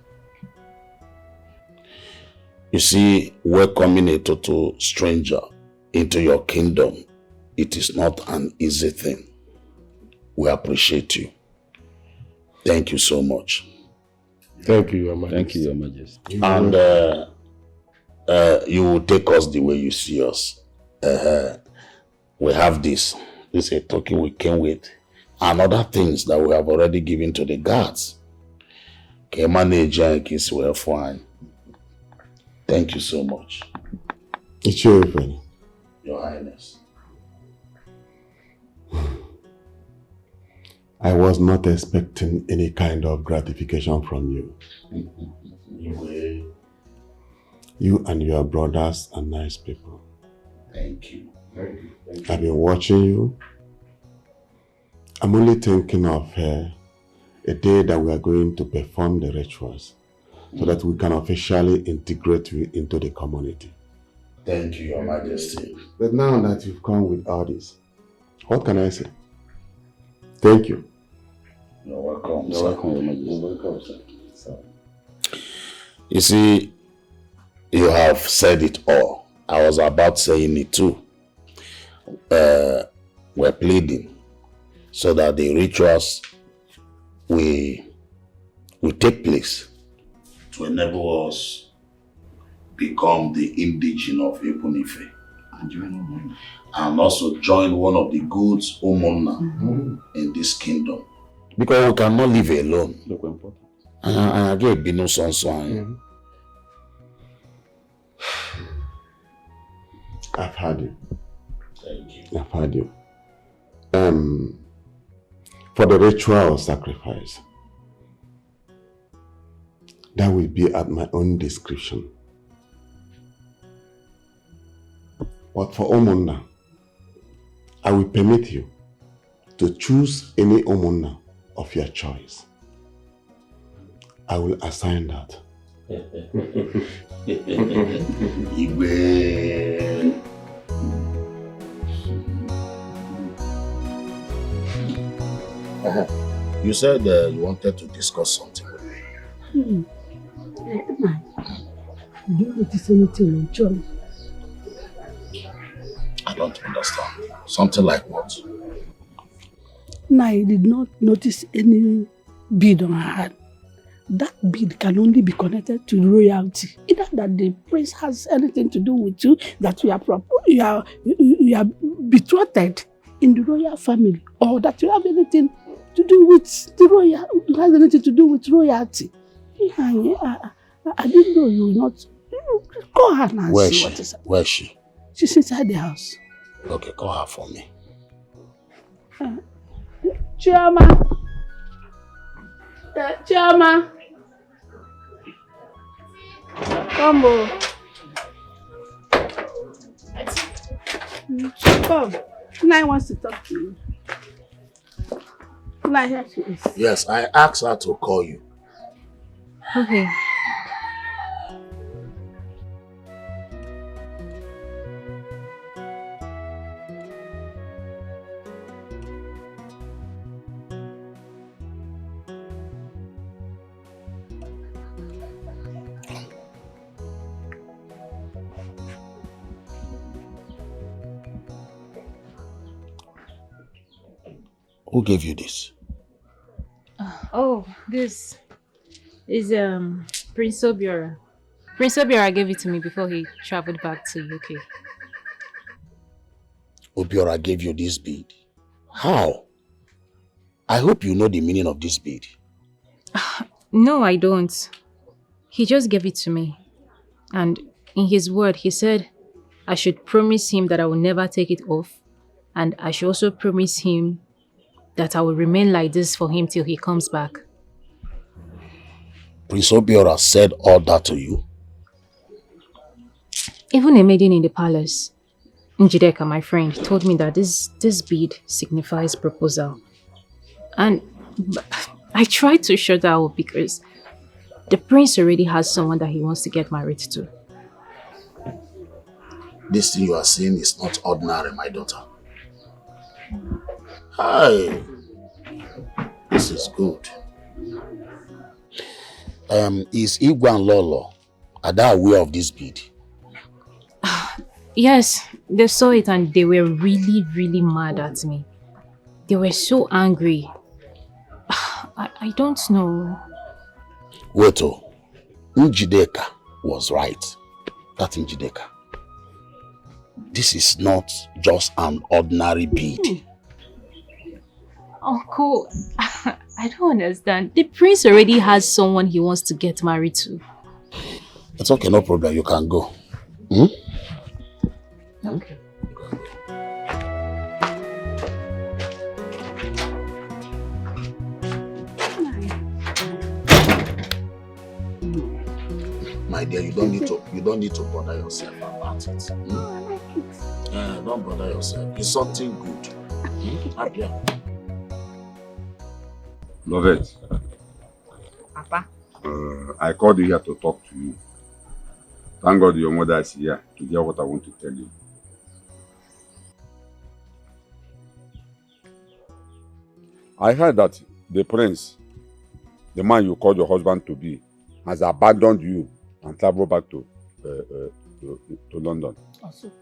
You see, welcoming a total stranger into your kingdom, it is not an easy thing. We appreciate you. Thank you so much. Thank you, Your Majesty. Thank you, Your Majesty. And you will take us the way you see us. We have this. This is a token we came with. And other things that we have already given to the guards. Can manage and kiss well fine. Thank you so much. It's your friend. Your Highness. I was not expecting any kind of gratification from you. You and your brothers are nice people. Thank you. Thank you. I've been watching you. I'm only thinking of a day that we are going to perform the rituals so that we can officially integrate you into the community. Thank you, Your Majesty. But now that you've come with all this, what can I say? Thank you. You're welcome. You're welcome, Your Majesty. You're welcome, sir. You see, you have said it all. I was about saying it too. We're pleading so that the rituals will take place to enable us become the indigene of Ebonife and also join one of the goods Omona in this kingdom. Because we cannot live alone. And again, be no son. I've heard you. Thank you. I've heard you. For the ritual sacrifice, that will be at my own discretion. But for Omona, I will permit you to choose any Omona of your choice. I will assign that. You said you wanted to discuss something with me. Emma, do you notice anything on John? I don't understand. Something like what? No, I did not notice any bead on her hand. That bead can only be connected to royalty. Either that the prince has anything to do with you, that you are betrothed in the royal family, or that you have anything to do with the royal, has anything to do with royalty. I didn't know you will not. Call her now. Where is she? Where is she? She's inside the house. Okay, call her for me. Chioma. Chioma. Come on. Come. Nai wants to talk to you. Nai, here she is. Yes, I asked her to call you. Okay. Who gave you this? Oh, this is Prince Obiora. Prince Obiora gave it to me before he traveled back to UK. Obiora gave you this bead? How? I hope you know the meaning of this bead. No, I don't. He just gave it to me. And in his word, he said I should promise him that I will never take it off. And I should also promise him that I will remain like this for him till he comes back. Prince Obiora said all that to you? Even a maiden in the palace, Njideka, my friend, told me that this bead signifies proposal. And I tried to shut that up because the prince already has someone that he wants to get married to. This thing you are saying is not ordinary, my daughter. Hi. This is good. Is Igwe and Lolo, are they aware of this bead? Yes, they saw it and they were really, really mad at me. They were so angry. I don't know. Wait, Njideka was right. That Njideka. This is not just an ordinary bead. Uncle, I don't understand. The prince already has someone he wants to get married to. It's okay, no problem. You can go. Hmm? Okay. My dear, you don't need to bother yourself about it. Hmm? Don't bother yourself. It's something good. Happy. Lovett. Papa. I called you here to talk to you. Thank God your mother is here to hear what I want to tell you. I heard that the prince, the man you called your husband to be, has abandoned you and traveled back to London. Also.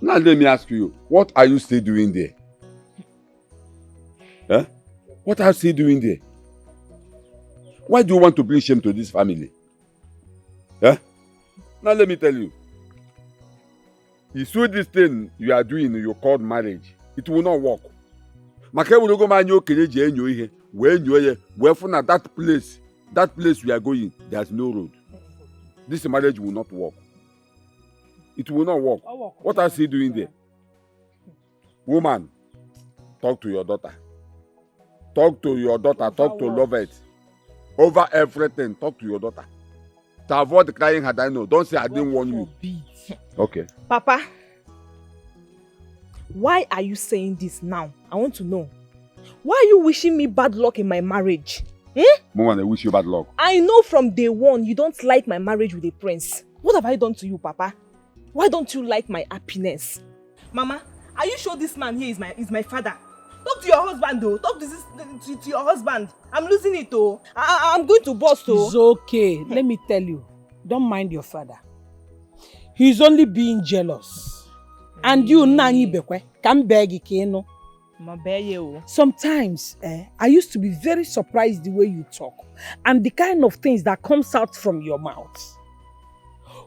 Now let me ask you, what are you still doing there? Eh? What are you still doing there? Why do you want to bring shame to this family? Eh? Now let me tell you. You see this thing you are doing, you called marriage, it will not work. Maka will go man you keneji enyo ihe, when you are where from that place we are going, there's no road. This marriage will not work. It will not work. What are you doing there? Woman, talk to your daughter. Talk to your daughter, talk to Lovett. Over everything, talk to your daughter. To avoid crying had I know. Don't say I didn't warn you. Okay. Papa, why are you saying this now? I want to know. Why are you wishing me bad luck in my marriage? Woman, I wish you bad luck. I know from day one you don't like my marriage with a prince. What have I done to you, Papa? Why don't you like my happiness? Mama, are you sure this man here is my father? Talk to your husband though. Talk to your husband. I'm losing it though. I'm going to bust though. It's okay. Let me tell you. Don't mind your father. He's only being jealous. And you Nani Bekwe can beg Ikeno. Sometimes I used to be very surprised the way you talk and the kind of things that comes out from your mouth.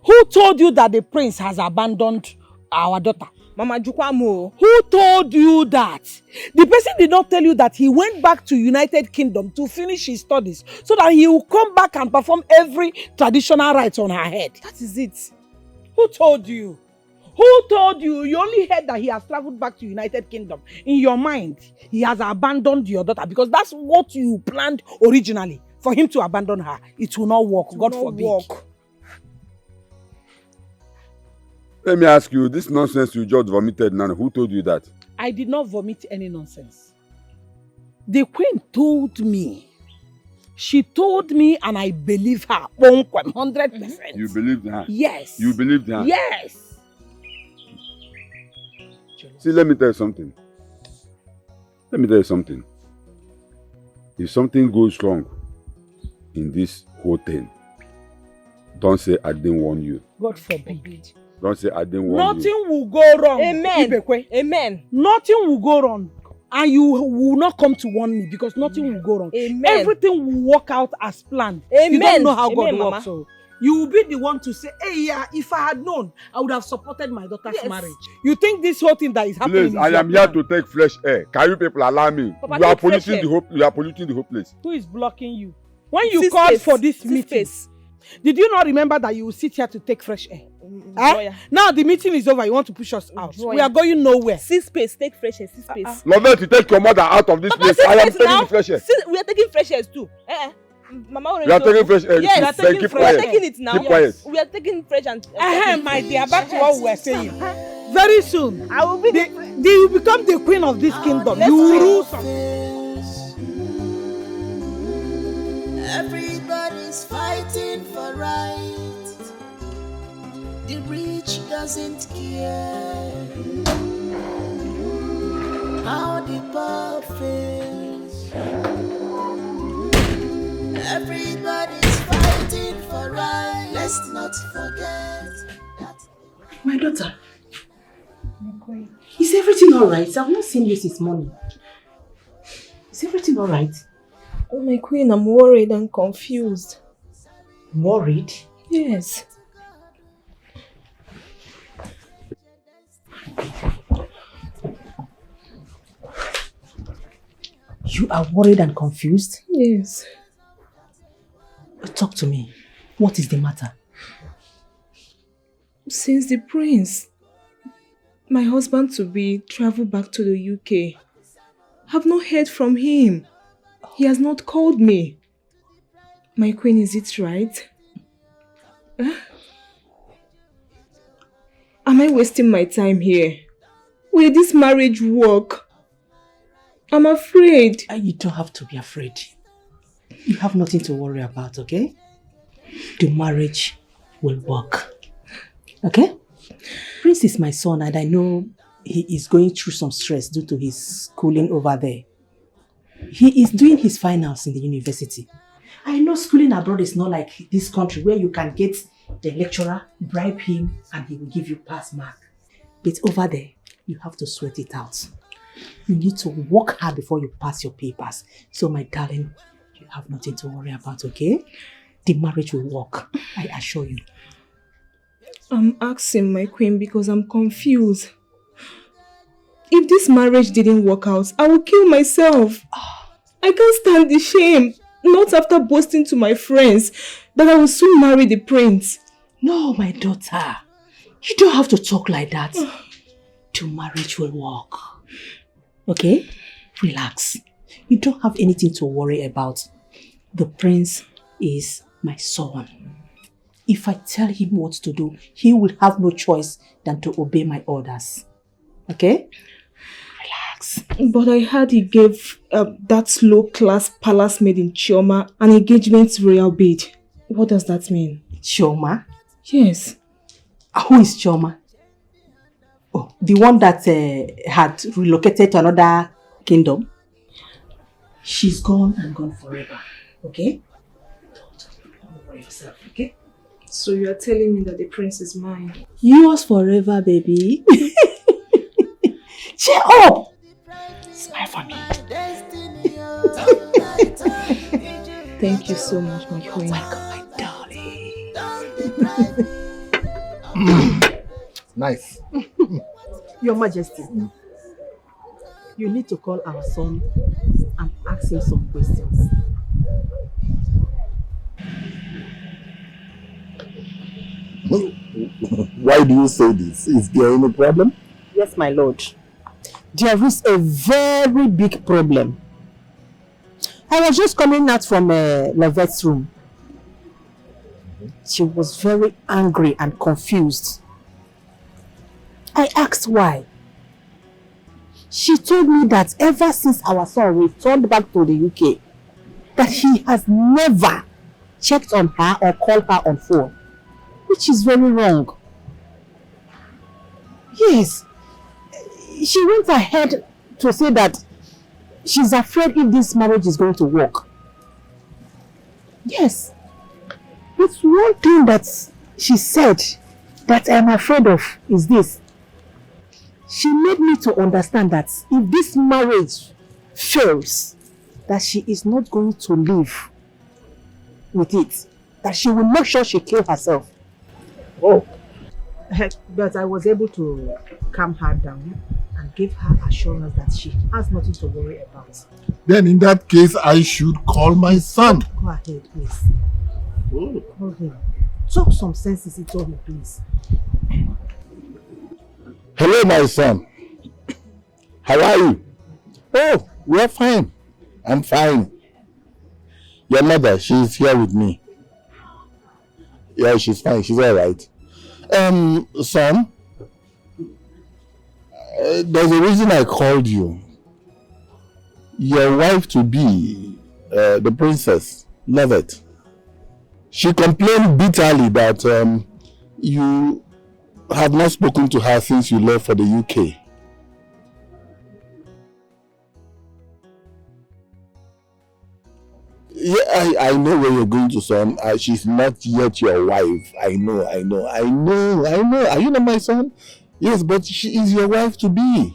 Who told you that the prince has abandoned our daughter? Mama Jukwamo. Who told you that? The person did not tell you that he went back to United Kingdom to finish his studies so that he will come back and perform every traditional rites on her head. That is it. Who told you? Who told you? You only heard that he has traveled back to United Kingdom. In your mind, he has abandoned your daughter because that's what you planned originally, for him to abandon her. It will not work. God forbid. Let me ask you, this nonsense you just vomited, Nana, who told you that? I did not vomit any nonsense. The queen told me. She told me and I believe her 100%. You believed her? Yes. You believed her? Yes. See, let me tell you something. Let me tell you something. If something goes wrong in this whole thing, don't say I didn't warn you. God forbid. Don't say I didn't warn you. Nothing will go wrong. Amen. Ibekwe. Amen. Nothing will go wrong. And you will not come to warn me because nothing will go wrong. Amen. Everything will work out as planned. Amen. You don't know how God Amen, works. Mama. So you will be the one to say, hey, yeah, if I had known, I would have supported my daughter's marriage. You think this whole thing that is happening Please, I am here to take fresh air. Can you people allow me? Papa, You are take fresh polluting the whole. You are polluting the whole place. Who is blocking you? When you called for this meeting, did you not remember that you will sit here to take fresh air? Now the meeting is over. You want to push us out. We are going nowhere. See space, take fresh air, see space. Lovett, to take your mother out of this place. I am taking the fresh air. We are taking fresh air too. Mama, We are taking fresh air. Yes, Then keep we are quiet. taking it now. Keep quiet. We are taking fresh and. My dear, back to what we were saying. Very soon, I will be. You will become the queen of this kingdom. You will rule some. Everybody's fighting for right. The rich doesn't care how the poor feels. Everybody's fighting for right. Let's not forget that. My daughter, is everything alright? I've not seen you since morning. Is everything alright? Oh, my queen, I'm worried and confused. Worried? Yes. You are worried and confused? Yes. Talk to me. What is the matter? Since the prince, my husband-to-be, traveled back to the UK, I've not heard from him. He has not called me. My queen, is it right? Am I wasting my time here? Will this marriage work? I'm afraid. You don't have to be afraid. You have nothing to worry about, okay? the marriage will work. Okay? Prince is my son and I know he is going through some stress due to his schooling over there. He is doing his finals in the university. I know schooling abroad is not like this country where you can get the lecturer, bribe him, and he will give you pass mark. But over there, you have to sweat it out. You need to work hard before you pass your papers. So my darling, you have nothing to worry about, okay? The marriage will work, I assure you. I'm asking, my queen, because I'm confused. If this marriage didn't work out, I will kill myself. I can't stand the shame. Not after boasting to my friends that I will soon marry the prince. No, my daughter. You don't have to talk like that. The marriage will work. Okay? Relax. You don't have anything to worry about. The prince is my son. If I tell him what to do, he will have no choice than to obey my orders. Okay? Relax. But I heard he gave that low-class palace maid in Chioma an engagement royal bid. What does that mean? Chioma? Yes. Who is Chioma? Oh, the one that had relocated to another kingdom? She's gone and gone forever. Okay? Don't worry yourself, okay? So you are telling me that the prince is mine? Yours forever, baby. Cheer up! Smile for me. Thank you so much, my queen. Welcome, my darling. Nice. Your Majesty, you need to call our son and ask him some questions. Why do you say this? Is there any problem? Yes, my lord. There is a very big problem. I was just coming out from Levette's room. She was very angry and confused. I asked why. She told me that ever since our son returned back to the UK, that he has never checked on her or called her on phone, which is very wrong. Yes, she went ahead to say that she's afraid if this marriage is going to work. Yes, but one thing that she said that I'm afraid of is this. She made me to understand that if this marriage fails, that she is not going to live with it. That she will make sure she kills herself. Oh. But I was able to calm her down and give her assurance that she has nothing to worry about. Then in that case, I should call my son. Go ahead, please. Call him. Talk some sense into him, please. Hello, my son. How are you? Oh, we're fine. I'm fine. Your mother, she's here with me. Yeah, she's fine. She's all right. Son, there's a reason I called you. Your wife-to-be, the princess, Lovett, she complained bitterly that you have not spoken to her since you left for the UK. Yeah, I know where you're going to, son. She's not yet your wife. I know. Are you not my son? Yes, but she is your wife to be.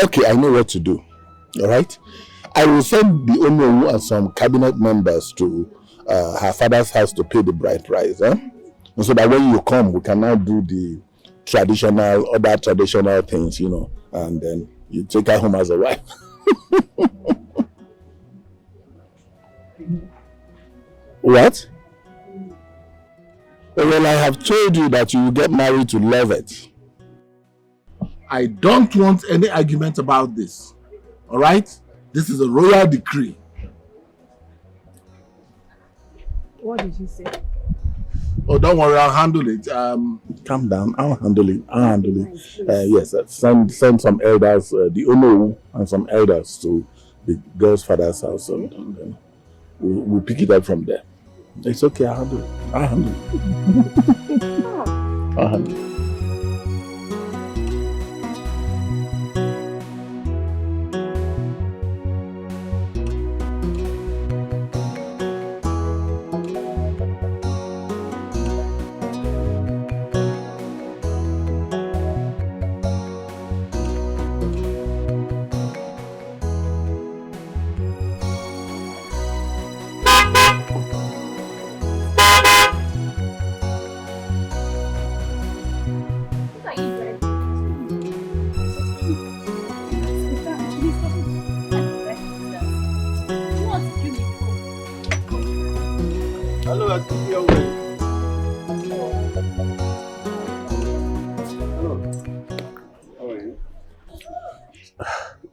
Okay, I know what to do. All right? I will send the Onowu and some cabinet members to her father's house to pay the bride price. Huh? And so that when you come, we can now do the other traditional things, you know, and then you take her home as a wife. What? Well, I have told you that you will get married to Lovett. I don't want any argument about this. All right? This is a royal decree. What did you say? Oh, don't worry, I'll handle it. Calm down, I'll handle it. Yes, send some elders, the Onowu and some elders to the girl's father's house. And we'll pick it up from there. It's okay, I'll handle it. I'll handle it. I'll handle it.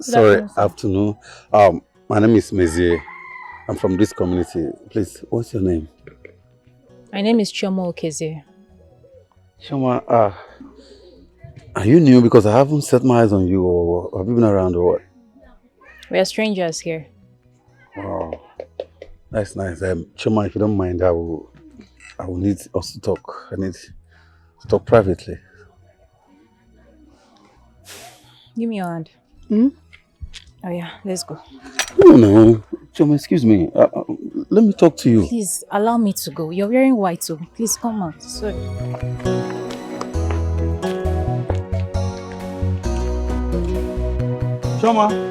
Sorry, afternoon. My name is Mezie. I'm from this community. Please, what's your name? My name is Chioma Okezie. Chioma, are you new? Because I haven't set my eyes on you, or have you been around or what? We are strangers here. Wow, that's nice. Chioma, if you don't mind, I will need us to talk. I need to talk privately. Give me your hand. Oh yeah, let's go. No, Chioma, excuse me. Let me talk to you. Please, allow me to go. You're wearing white, so please come out. Sorry. Chioma.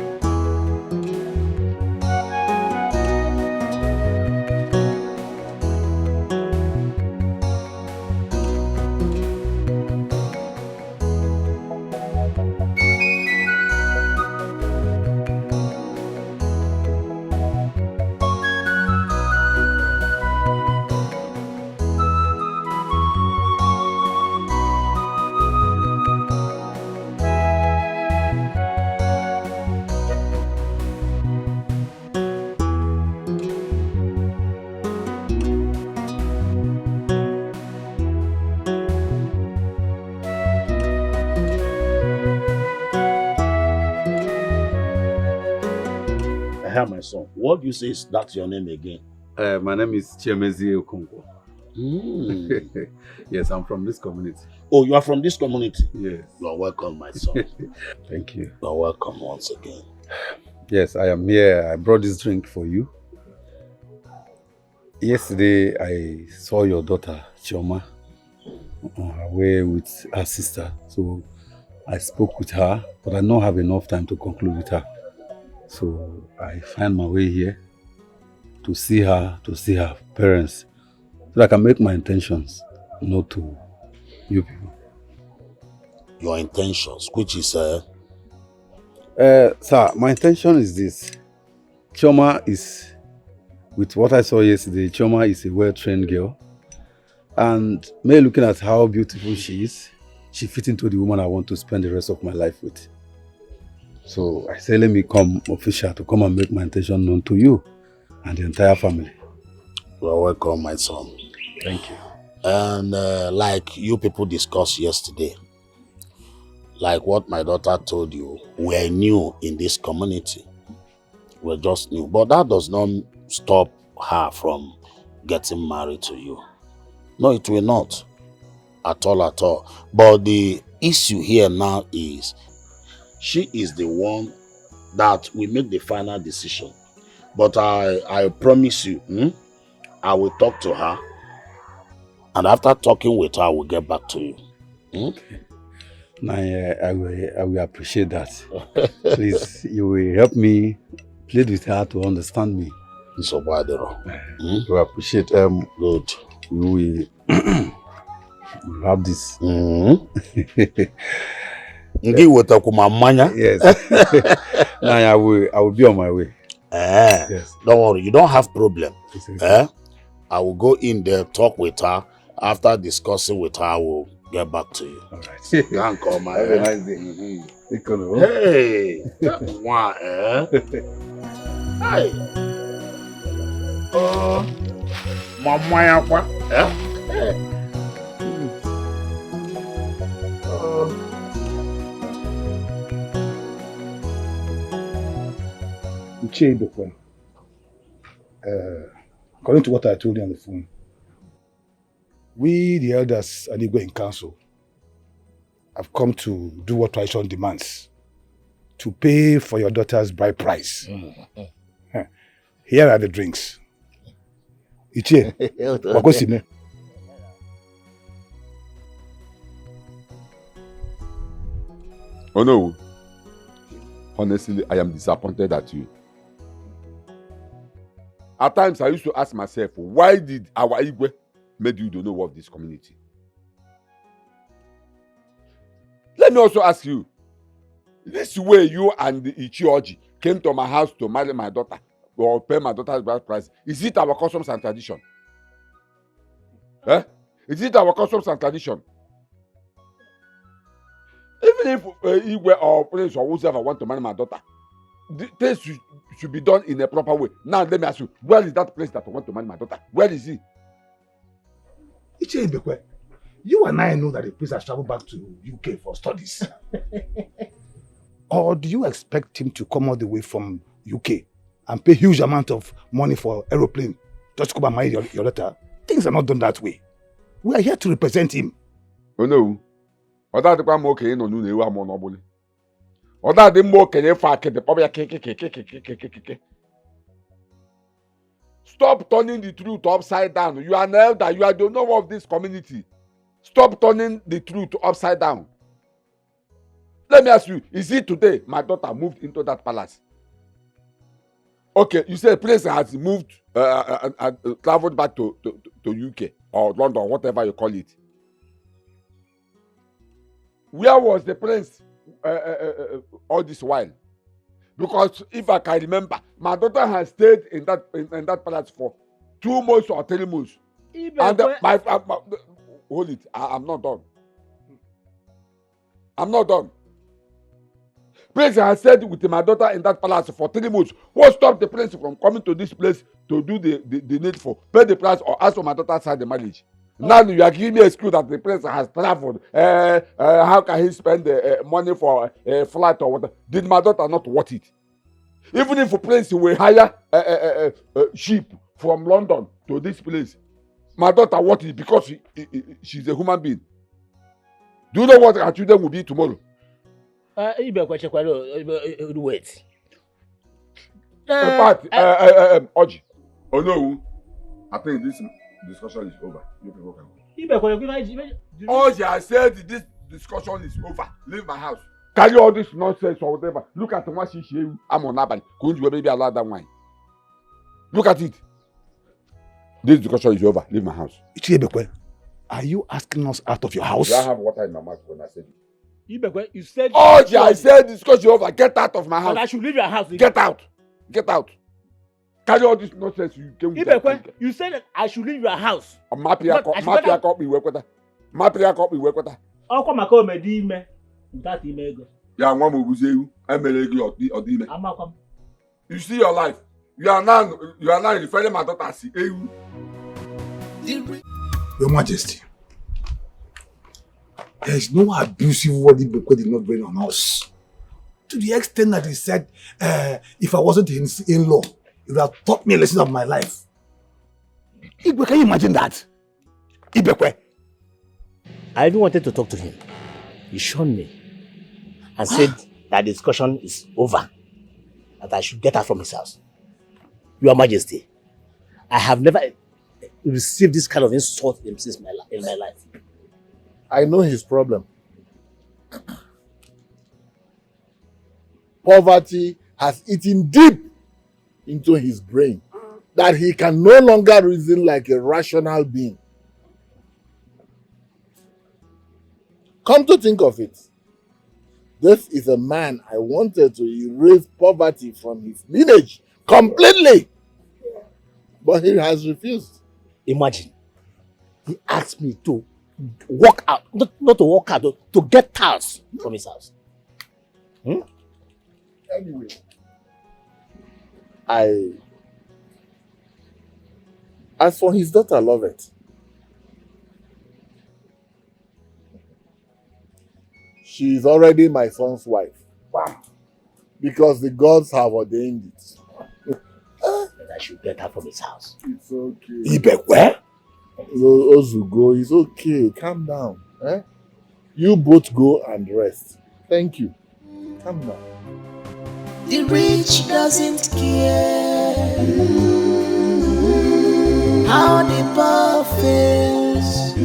My son, what do you say is that your name again? My name is Chiemezi Okonkwo. Yes, I'm from this community. Oh, you are from this community? Yes. You are welcome, my son. Thank you. You are welcome once again. Yes, I am here. I brought this drink for you. Yesterday, I saw your daughter, Chioma, on her way with her sister. So I spoke with her, but I don't have enough time to conclude with her. So I find my way here to see her parents, so that I can make my intentions known to you people. Your intentions, which is Sir, my intention is this. Chioma is, with what I saw yesterday, Chioma is a well-trained girl. And me looking at how beautiful she is, she fits into the woman I want to spend the rest of my life with. So I say, let me come official to come and make my intention known to you and the entire family. You are welcome, my son. Thank you. And like you people discussed yesterday, like what my daughter told you, we're new in this community. We're just new. But that does not stop her from getting married to you. No, it will not. At all. But the issue here now is, she is the one that will make the final decision. But I promise you, I will talk to her. And after talking with her, I will get back to you. Okay. Now, I will appreciate that. Please, you will help me plead with her to understand me. So bad, we will appreciate. Good. We will have this. Yes. Now I will be on my way. Yes. Don't worry, you don't have problem. I will go in there, talk with her. After discussing with her, I will get back to you. All right. Thank you, my Have a nice day. Hey, that one, Hey. Mama, Hey. according to what I told you on the phone, we, the elders and Igwe in council, have come to do what tradition demands, to pay for your daughter's bride price. Here are the drinks. Ichie, wakosime. Oh no. Honestly, I am disappointed at you. At times, I used to ask myself, why did our Igwe make you the know of this community? Let me also ask you, this way you and the Ichioji came to my house to marry my daughter or pay my daughter's bride price, is it our customs and tradition? Eh? Is it our customs and tradition? Even if Igwe or Prince or whoever want to marry my daughter, things should be done in a proper way. Now let me ask you, where is that place that I want to marry my daughter? Where is he? Ichie Ibekwe, you and I know that the priest has traveled back to UK for studies. Or do you expect him to come all the way from UK and pay huge amount of money for aeroplane just to come and marry your daughter? Things are not done that way. We are here to represent him. Oh no. Stop turning the truth upside down. You are an elder. You are the owner of this community. Stop turning the truth upside down. Let me ask you, is it today my daughter moved into that palace? Okay, you say Prince has moved, traveled back to UK or London, whatever you call it. Where was the Prince all this while? Because if I can remember, my daughter has stayed in that palace for 2 months or 3 months. And hold it, I'm not done. I'm not done. Prince has stayed with my daughter in that palace for 3 months. What stopped the prince from coming to this place to do the needful, pay the price, or ask for my daughter's side the marriage? Now you are giving me a excuse that the prince has traveled. How can he spend the money for a flight or whatever? Did my daughter not worth it? Even if a prince will hire a ship from London to this place, my daughter worth it because she's a human being. Do you know what our children will be tomorrow? Wait. In fact, Oji, oh no, I think this discussion is over. You people can go. Oji, I said this discussion is over. Leave my house. Carry all this nonsense or whatever. Look at what she I'm on Nabali. Couldn't you maybe allow that wine? Look at it. This discussion is over. Leave my house. Ichie, are you asking us out of your house? Do I have water in my mouth when I said it? You said. Oji, I said discussion over. Get out of my house. And I should leave your house. Get out. Get out. Carry all this nonsense you came with. You said that I should leave your house. Mapia copy work with that. Mapia copy work with that. How come I call me Dime? That email. Yeah, one more with you. Or Dime. You see your life. You are now referring my daughter as EU. Your Majesty, there is no abusive word Ibekwe did not bring on us. To the extent that he said, if I wasn't his in-law, he would have taught me a lesson of my life. Ibekwe, can you imagine that? Ibekwe. I even wanted to talk to him. He shunned me and said that the discussion is over, that I should get out from his house. Your Majesty, I have never received this kind of insult in my life. I know his problem. Poverty has eaten deep into his brain that he can no longer reason like a rational being. Come to think of it, this is a man I wanted to erase poverty from his lineage completely, but he has refused. Imagine, he asked me to walk out, not to walk out, to get out from his house. Anyway, as for his daughter, Lovett, she is already my son's wife. Wow. Because the gods have ordained it. I should get her from his house. It's okay. Ibekwe? Ozugo, it's okay. Calm down. Eh? You both go and rest. Thank you. Calm down. The rich doesn't care how the poor feels.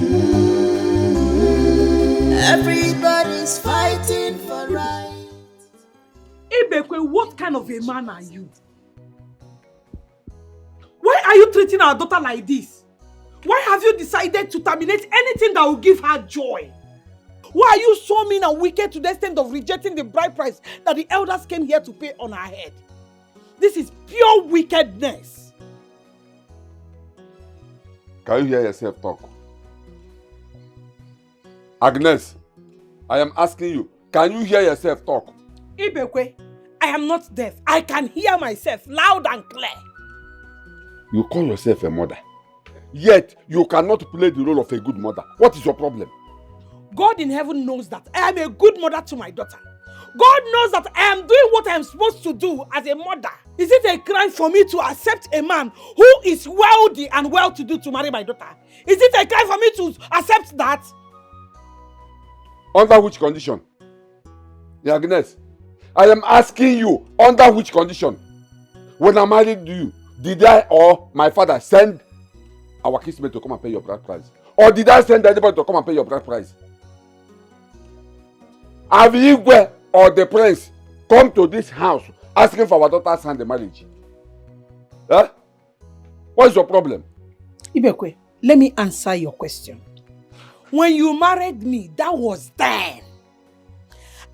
Everybody's fighting for right. Ibekwe, what kind of a man are you? Why are you treating our daughter like this? Why have you decided to terminate anything that will give her joy? Why are you so mean and wicked to the extent of rejecting the bride price that the elders came here to pay on her head? This is pure wickedness. Can you hear yourself talk? Agnes, I am asking you, can you hear yourself talk? Ibekwe, I am not deaf. I can hear myself loud and clear. You call yourself a mother, yet you cannot play the role of a good mother. What is your problem? God in heaven knows that I am a good mother to my daughter. God knows that I am doing what I am supposed to do as a mother. Is it a crime for me to accept a man who is wealthy and well-to-do to marry my daughter? Is it a crime for me to accept that? Under which condition? Agnes, I am asking you, under which condition? When I married you, did I or my father send our kinsmen to come and pay your bride price? Or did I send anybody to come and pay your bride price? Have Igwe or the prince come to this house asking for our daughter's hand in marriage? Huh? What is your problem? Ibekwe, let me answer your question. When you married me, that was then.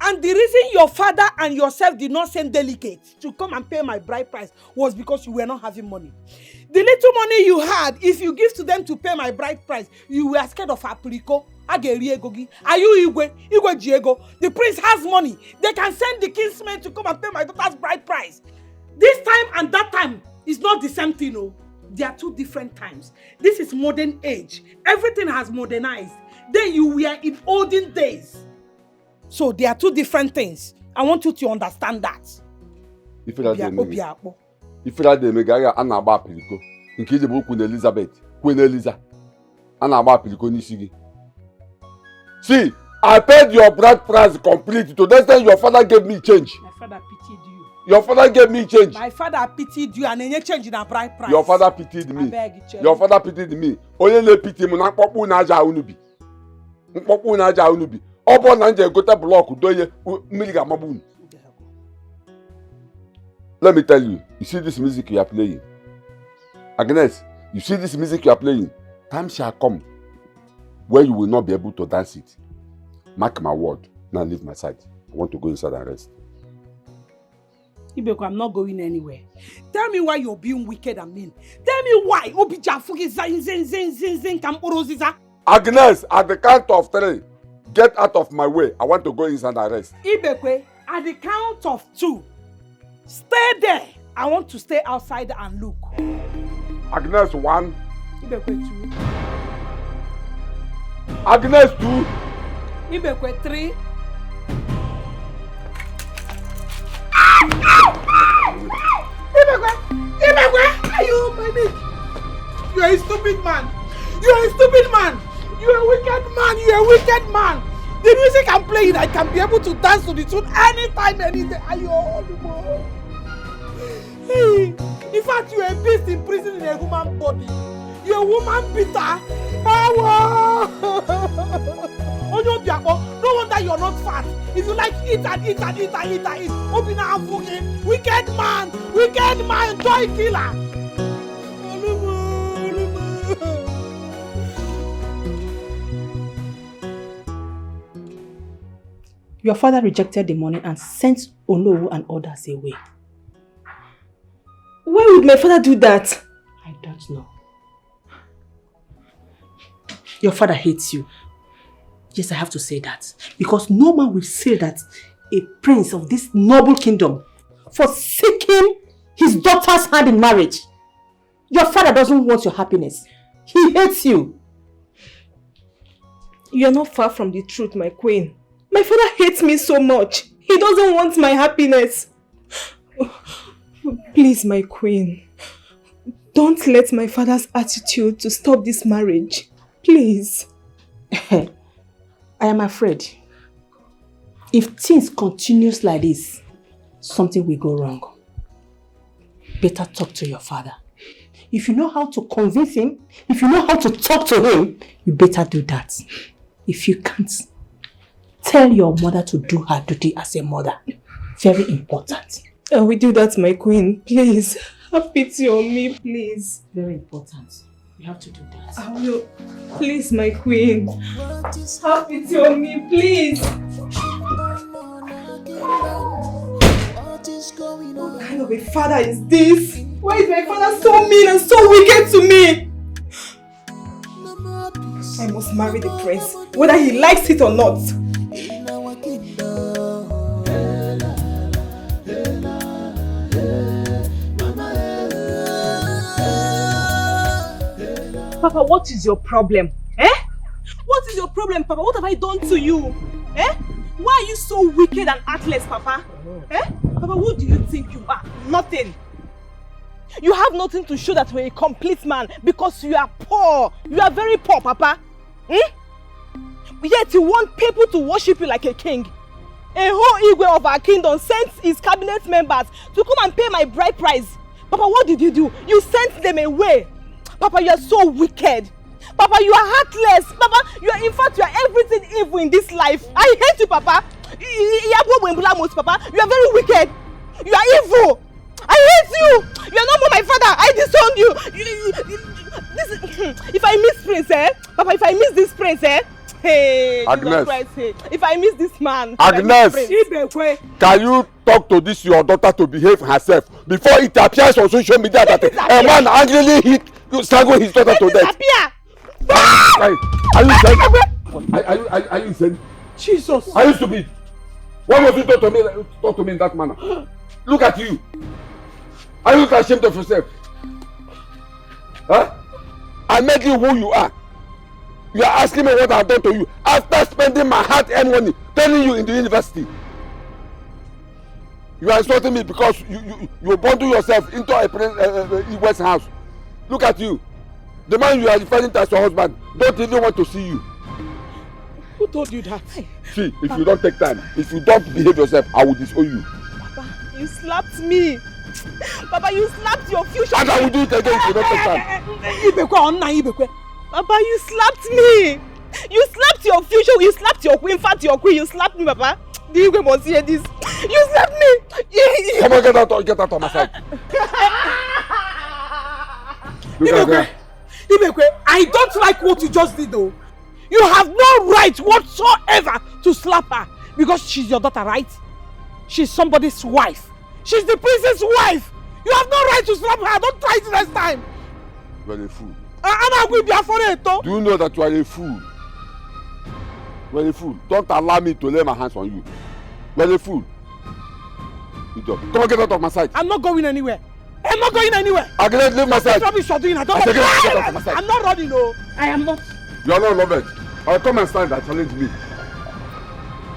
And the reason your father and yourself did not send delegates to come and pay my bride price was because you were not having money. The little money you had, if you give to them to pay my bride price, you were scared of Apriko. Are you Igwe? Igwe Diego? The prince has money. They can send the kinsmen to come and pay my daughter's bride price. This time and that time is not the same thing, no. They are two different times. This is modern age. Everything has modernized. Then you were in olden days. So they are two different things. I want you to understand that. If you megaya anaba apiliko, nke je bu Queen Elizabeth, Queen Eliza, anaba apiliko n'isi gi. See, I paid your bride price complete. To the extent your father gave me change. My father pitied you. Your father gave me change. My father pitied you and any change in a bride price. Your father pitied me. Your father pitied me. Onye le pity mu na nkpokpu na aja unubi. Nkpokpu na aja unubi. Obo na nje gote block doye mmiri ga mabun. Let me tell you, you see this music you are playing. Agnes, you see this music you are playing. Time shall come where you will not be able to dance it. Mark my word. Now leave my side. I want to go inside and rest. Ibeko, I'm not going anywhere. Tell me why you're being wicked and mean. Tell me why. Agnes, at the count of 3, get out of my way. I want to go inside and rest. Ibeko, at the count of 2, stay there. I want to stay outside and look. Agnes 1. Ibeko 2. Agnes 2. Ibeko 3. Ibeko, are you my neck? You are a stupid man. You are a stupid man. You are a wicked man. You are a wicked man. The music I'm playing, I can be able to dance to the tune anytime, any day. Are you all the Hey, in fact, you are a beast in prison in a human body. You are a woman beater. No wonder you are not fat. If you like eat and eat and eat and eat and eat, Obina Afuki, wicked man, joy killer. Your father rejected the money and sent Onowu and others away. Why would my father do that? I don't know. Your father hates you. Yes, I have to say that. Because no man will say that a prince of this noble kingdom forsaking his daughter's hand in marriage. Your father doesn't want your happiness. He hates you. You're not far from the truth, my queen. My father hates me so much. He doesn't want my happiness. Please, my queen. Don't let my father's attitude to stop this marriage. Please. I am afraid. If things continues like this, something will go wrong. Better talk to your father. If you know how to convince him, if you know how to talk to him, you better do that. If you can't, tell your mother to do her duty as a mother. Very important. I will do that, my queen. Please, have pity on me, please. Very important. You have to do that. I will. Please, my queen. Have pity on me, please. What kind of a father is this? Why is my father so mean and so wicked to me? I must marry the prince, whether he likes it or not. Papa, what is your problem? Eh? What is your problem, Papa? What have I done to you? Eh? Why are you so wicked and heartless, Papa? Eh? Papa, who do you think you are? Nothing. You have nothing to show that you're a complete man because you are poor. You are very poor, Papa. Hmm? Yet you want people to worship you like a king. A whole Igwe of our kingdom sent his cabinet members to come and pay my bride price. Papa, what did you do? You sent them away. Papa, you are so wicked. Papa, you are heartless. Papa, you are, in fact, you are everything evil in this life. I hate you, Papa. Papa, you are very wicked. You are evil. I hate you. You are not more my father. I disown you. If I miss Prince, eh? Papa, if I miss this Prince, eh? Hey, Agnes. Christ, hey. If I miss this man. Agnes, can you talk to this your daughter to behave herself before it appears on social media that a man angrily hit you strangle his daughter to death? Are you insane? Are you insane? Jesus. Are you stupid? Why must you talk to me in that manner? Look at you. Are you not ashamed of yourself? Huh? I made you who you are. You are asking me what I've done to you after spending my hard-earned money telling you in the university. You are insulting me because you bundle yourself into a Igwe's house. Look at you. The man you are referring to as your husband don't even want to see you. Who told you that? See, if you don't take time, if you don't behave yourself, I will disown you. Papa, you slapped me. Papa, you slapped your future. And I will do it again if you don't take time. Papa, you slapped me. You slapped your future. You slapped your queen. In fact, your queen. You slapped me, Papa. The Igwe must hear this. You slapped me. Come on, get out of my sight. Ibekwe, I don't like what you just did though. You have no right whatsoever to slap her because she's your daughter, right? She's somebody's wife. She's the princess' wife. You have no right to slap her. Don't try it next time. You are a fool. Do you know that you are a fool? You are a fool. Don't allow me to lay my hands on you. You are a fool. Come on, get out of my sight. I'm not going anywhere. I'm not going anywhere. Agnes, leave my side. Rubbish you're doing. I don't get out of my sight. I'm not running, no. I am not. You are not loved. I'll come and stand and challenge me.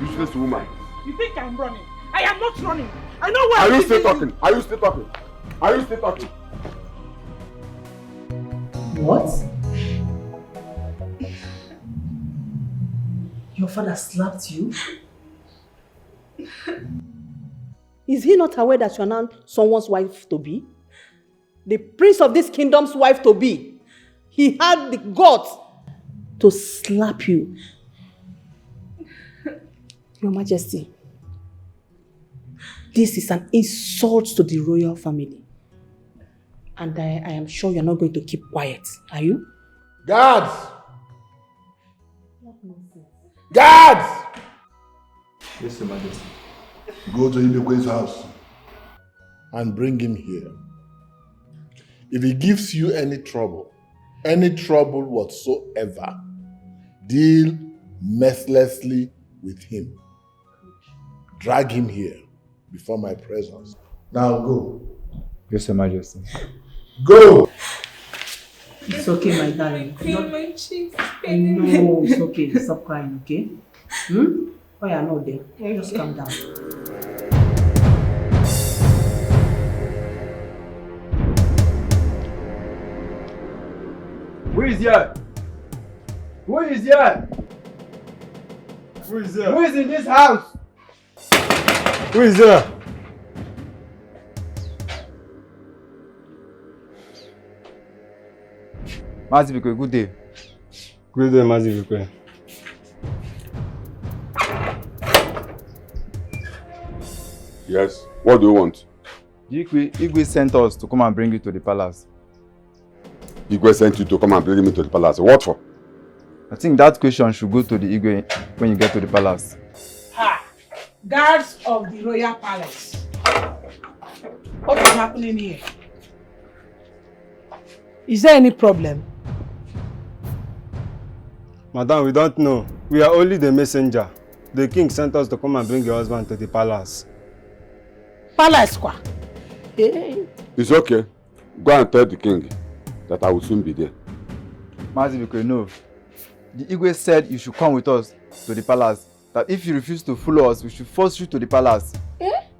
Useless woman. You think I'm running? I am not running. I know where Are you still talking? Are you still talking? Are you still talking? What? Your father slapped you? Is he not aware that you are now someone's wife to be? The prince of this kingdom's wife to be. He had the guts to slap you. Your Majesty, this is an insult to the royal family. And I am sure you're not going to keep quiet, are you? Guards! Guards! Yes, Your Majesty. Go to Ibekwe's house and bring him here. If he gives you any trouble whatsoever, deal mercilessly with him. Drag him here before my presence. Now go. Yes, Your Majesty. Go! It's okay, my darling. My cheeks. No, it's okay. Stop crying, okay? Oh, yeah, no, there. Just calm down. Who is here? Who is here? Who is here? Who is in this house? Who is there? Mazibiko, good day. Good day, Mazibiko. Yes, what do you want? Igwe sent us to come and bring you to the palace. Igwe sent you to come and bring me to the palace. What for? I think that question should go to the Igwe when you get to the palace. Ha! Guards of the royal palace. What is happening here? Is there any problem? Madam, we don't know. We are only the messenger. The king sent us to come and bring your husband to the palace. Palace kwa? Hey. It's okay. Go and tell the king that I will soon be there. Mazibiko, no. The Igwe said you should come with us to the palace. That if you refuse to follow us, we should force you to the palace.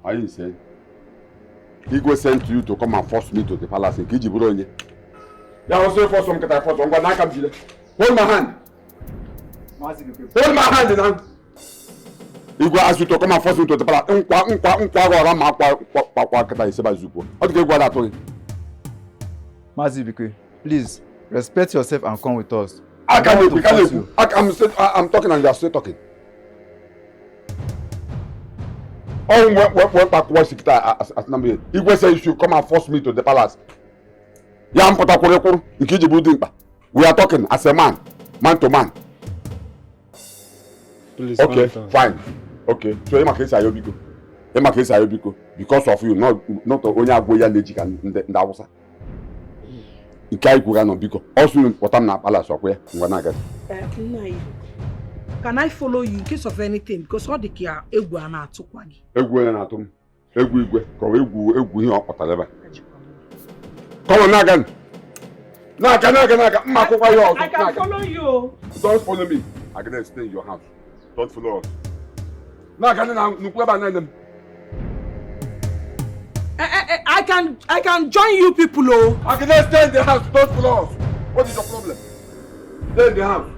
Are you saying? Igwe sent you to come and force me to the palace in Kijiburonye. Yeah, I was saying for some cut I force one. Hold my hand. Hold my hand now. Igwe asked you to come and force me to the palace. Mazibiko, please respect yourself and come with us. I'm talking and you are still talking. Oh, what back was it as number? Igwe said you should come and force me to the palace. We are talking as a man to man. Please, okay, fine. Okay, so in my case, I will go. Because of you, not only Agoya Legic and the Hausa. Also, what I'm not palace of where when I get. Can I follow you in case of anything? Because all the care Eguana took one. Come on, Nagan. I can follow you. Don't follow me. I can stay in your house. Don't follow us. I can join you people. Oh. I can stay in the house. Don't follow us. What is your problem? Stay in the house.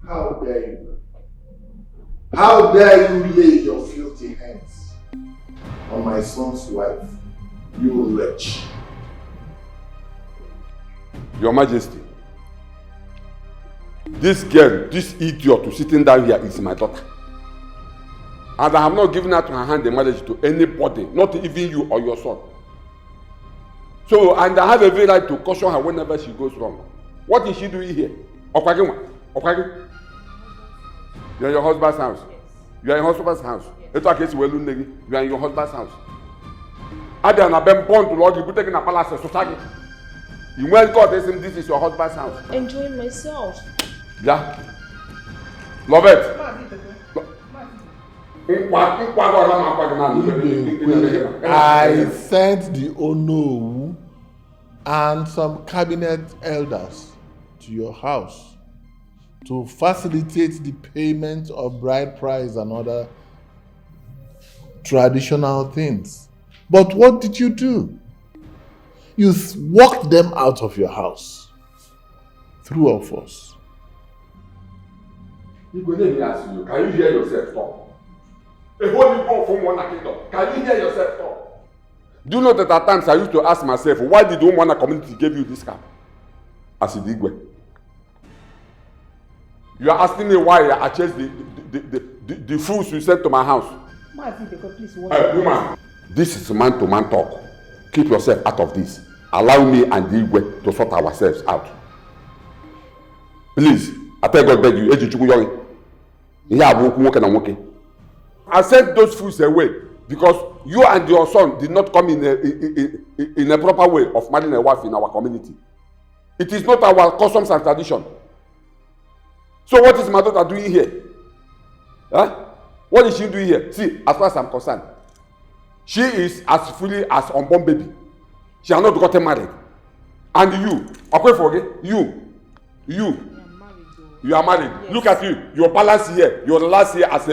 How dare you? How dare you lay your filthy hands on my son's wife, you wretch? Your Majesty, this girl, this idiot sitting down here is my daughter. And I have not given her to her hand in marriage to anybody, not even you or your son. So, and I have every right to caution her whenever she goes wrong. What is she doing here? You're in your husband's house. You are in your husband's house. You are in your husband's house. Adam have been born to Lord, you taking a palace society. You went God, this is your husband's house. Enjoying myself. Yeah. Love it. I sent the Ono and some cabinet elders to your house to facilitate the payment of bride price and other traditional things. But what did you do? You walked them out of your house. Through of us. Can you hear yourself talk? A holy God from one kingdom. Can you hear yourself talk? Do you know that at times I used to ask myself, why did the Umwana community give you this car? As it did. You are asking me why I chased the fools you sent to my house. Woman, this is man-to-man talk. Keep yourself out of this. Allow me and the Igwe to sort ourselves out. Please, I tell God beg you, I sent those fools away because you and your son did not come in a proper way of marrying a wife in our community. It is not our customs and tradition. So what is my daughter doing here? Huh? What is she doing here? See, as far as I'm concerned, she is as fully as unborn baby. She has not gotten married. And you, okay, forget you. You are married. Yes. Look at you. Your balance here. Your last year as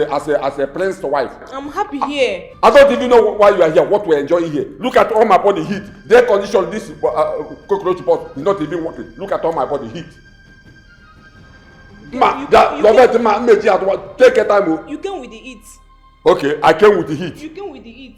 a prince's wife. I'm happy here. I don't even know why you are here. What we're enjoying here. Look at all my body heat. The air condition. This cockroach pot is not even working. Look at all my body heat. Take your time. You came with the heat. Okay, I came with the heat. You came with the heat.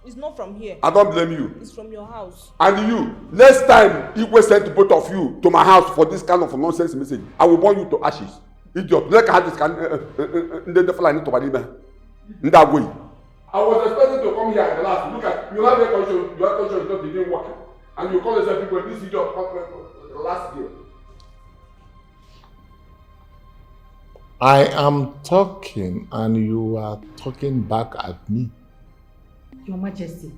It's not from here. I don't blame you. It's from your house. And you, next time Igwe send both of you to my house for this kind of nonsense message, I will burn you to ashes. Idiot. Look at this kind the fly to Bariba. In that way. I was expecting to come here at the last. Look at you have your conscience is not even working. And you call yourself people this idiot last year. I am talking and you are talking back at me. Your Majesty,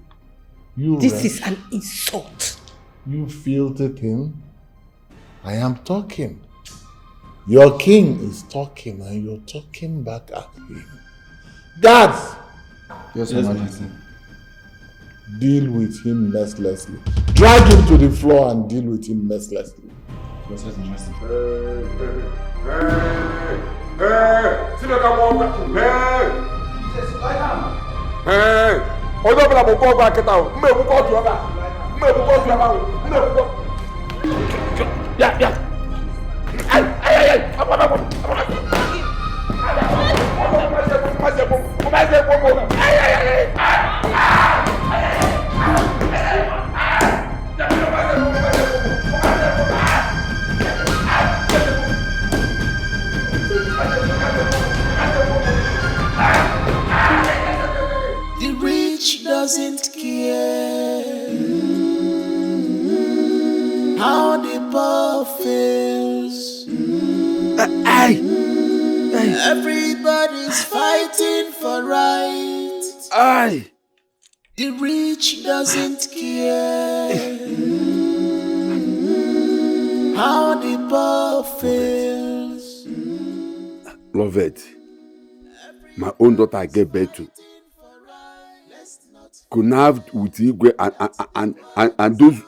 This is an insult. You filthy thing. I am talking. Your king is talking and you're talking back at him. Guards! Yes, Your Majesty. Deal with him mercilessly. Drag him to the floor and deal with him mercilessly. Yes, Your Majesty. Hey! Odo bla mo ko gba keta o. Mbe bu ko tu aba. Mbe bu ko tu aba o. Mbe bu ko. Ya. Ay. Apa. The rich doesn't care how the poor feels. Everybody's fighting for right. The rich doesn't care how the poor feels. Love it. My own daughter I gave birth to. Connived with Igwe and those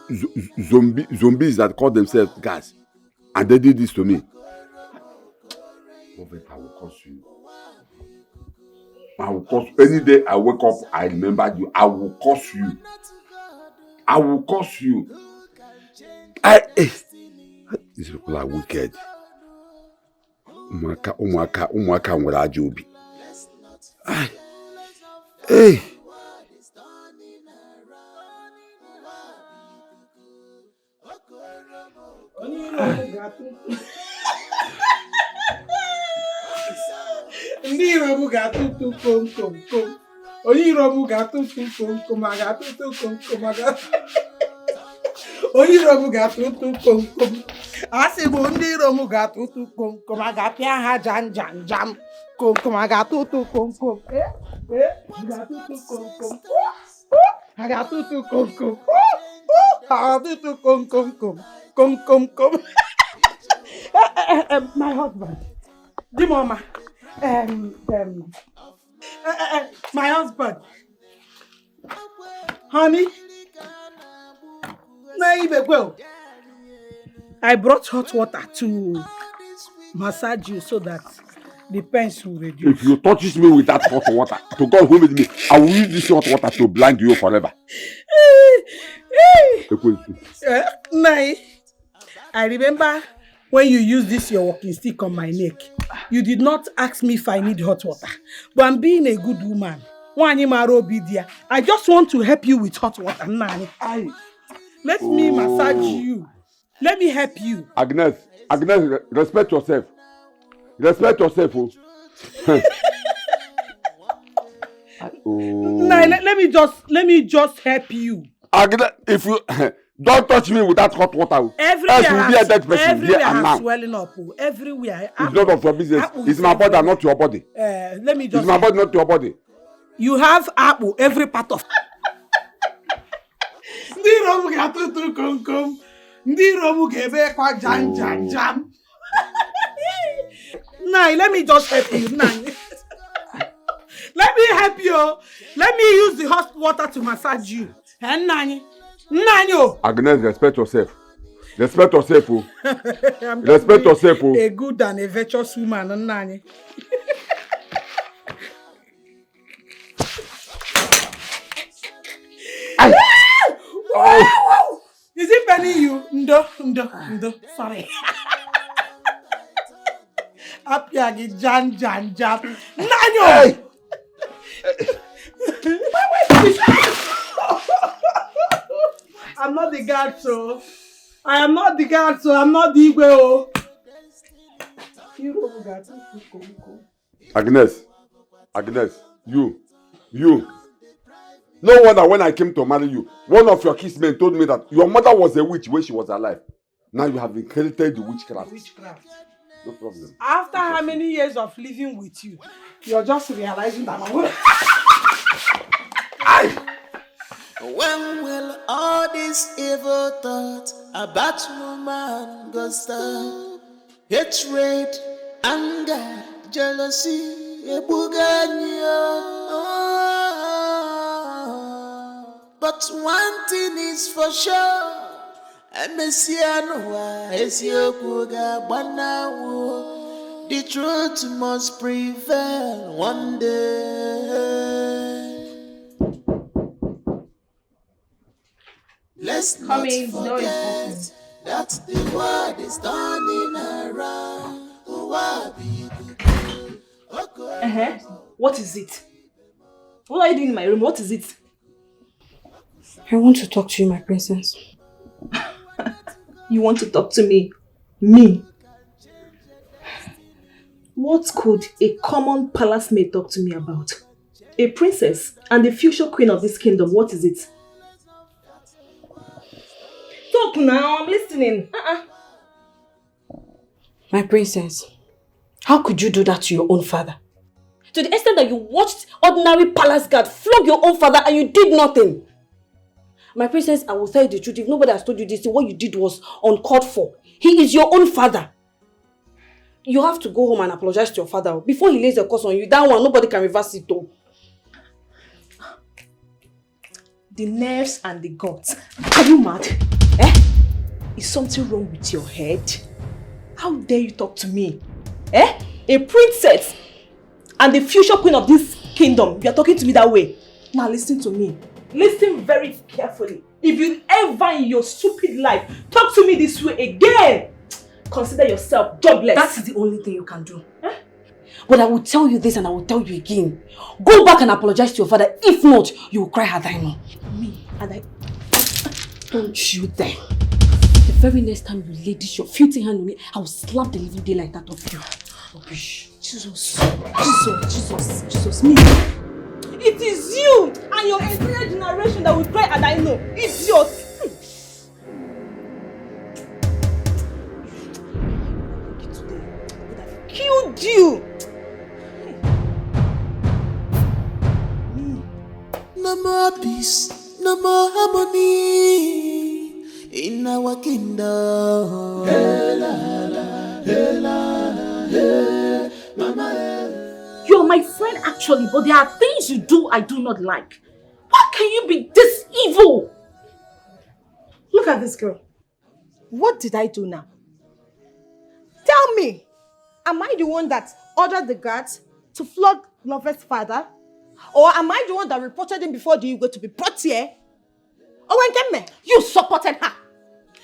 zombies that call themselves guys. And they did this to me. Love it, I will curse you. I will curse you. Any day I wake up, I remember you. I will curse you. I will curse you. These people are wicked. Umwaka nwere aja obi. Hey. Ndị iro m ga-atụtụ kom. Onye iro m ga-atụtụ kom ga-atụtụ kom Onye iro m ga-atụtụ kom. Asị bụ ndị iro m ga-atụtụ kom ga-apịa ha jam kom ga-atụtụ kom. Ga-atụtụ kom. Ha ga-atụtụ kom. Ha ga-atụtụ kom. My husband. Dimoma. My husband. Honey. I brought hot water to massage you so that the pains will reduce. If you touch me with that hot water, to God who made me, I will use this hot water to blind you forever. I remember when you used this your walking stick on my neck. You did not ask me if I need hot water. But I'm being a good woman. I just want to help you with hot water. Let me massage you. Let me help you. Agnes, respect yourself. Respect yourself. Let me just help you. Agnes, if you don't touch me with that hot water. Everywhere has swelling up. Everywhere. It's none of your business. It's my body, not your body. Let me just. It's my body, not your body. You have apple every part of. Ndi romu gatutu kom. Ndi romu gebe kwa jam. Nai, let me just help you. Nai. Let me help you. Let me use the hot water to massage you. Nani. Agnes, respect yourself. Respect yourself, oh. I'm Respect yourself, oh. a good and a virtuous woman, Nani. Oh. Is it penny you? Ndo. Sorry. Apiagi jan. Nanyo! I'm not the guard, so. I am not the guard, so I'm not the Igwe. Agnes, you. No wonder when I came to marry you, one of your kinsmen told me that your mother was a witch when she was alive. Now you have inherited the witchcraft. No problem. After how many years of living with you, you're just realizing that I'm a When will all this evil thought about woman go stop? Hatred, anger, jealousy, but one thing is for sure. The truth must prevail one day. Let's not forget that the world is turning around. What is it? What are you doing in my room? What is it? I want to talk to you, my princess. You want to talk to me? Me? What could a common palace maid talk to me about? A princess and the future queen of this kingdom, what is it? Talk now, I'm listening. My princess, how could you do that to your own father? To the extent that you watched ordinary palace guard flog your own father and you did nothing. My princess, I will tell you the truth. If nobody has told you this, what you did was uncalled for. He is your own father. You have to go home and apologize to your father. Before he lays a curse on you, that one, nobody can reverse it though. The nerves and the guts. Are you mad? Is something wrong with your head? How dare you talk to me? A princess and the future queen of this kingdom. You are talking to me that way. Now listen to me. Listen very carefully. If you ever in your stupid life talk to me this way again, consider yourself jobless. That is the only thing you can do. But I will tell you this and I will tell you again. Go back and apologize to your father. If not, you will cry her dino. Me? And I... Don't you dare. The very next time you lay this your filthy hand on me, I will slap the living daylight out of you. Rubbish. Jesus, me. It is you and your entire generation that will cry and I know. Idiot. Killed you. No more peace, no more harmony in our kingdom. Hey, la, la, hey, la, la, hey, mama. You're my friend actually, but there are things you do I do not like. How can you be this evil? Look at this girl. What did I do now? Tell me, am I the one that ordered the guards to flog Lover's father? Or am I the one that reported him before the Igwe to be brought here? You supported her.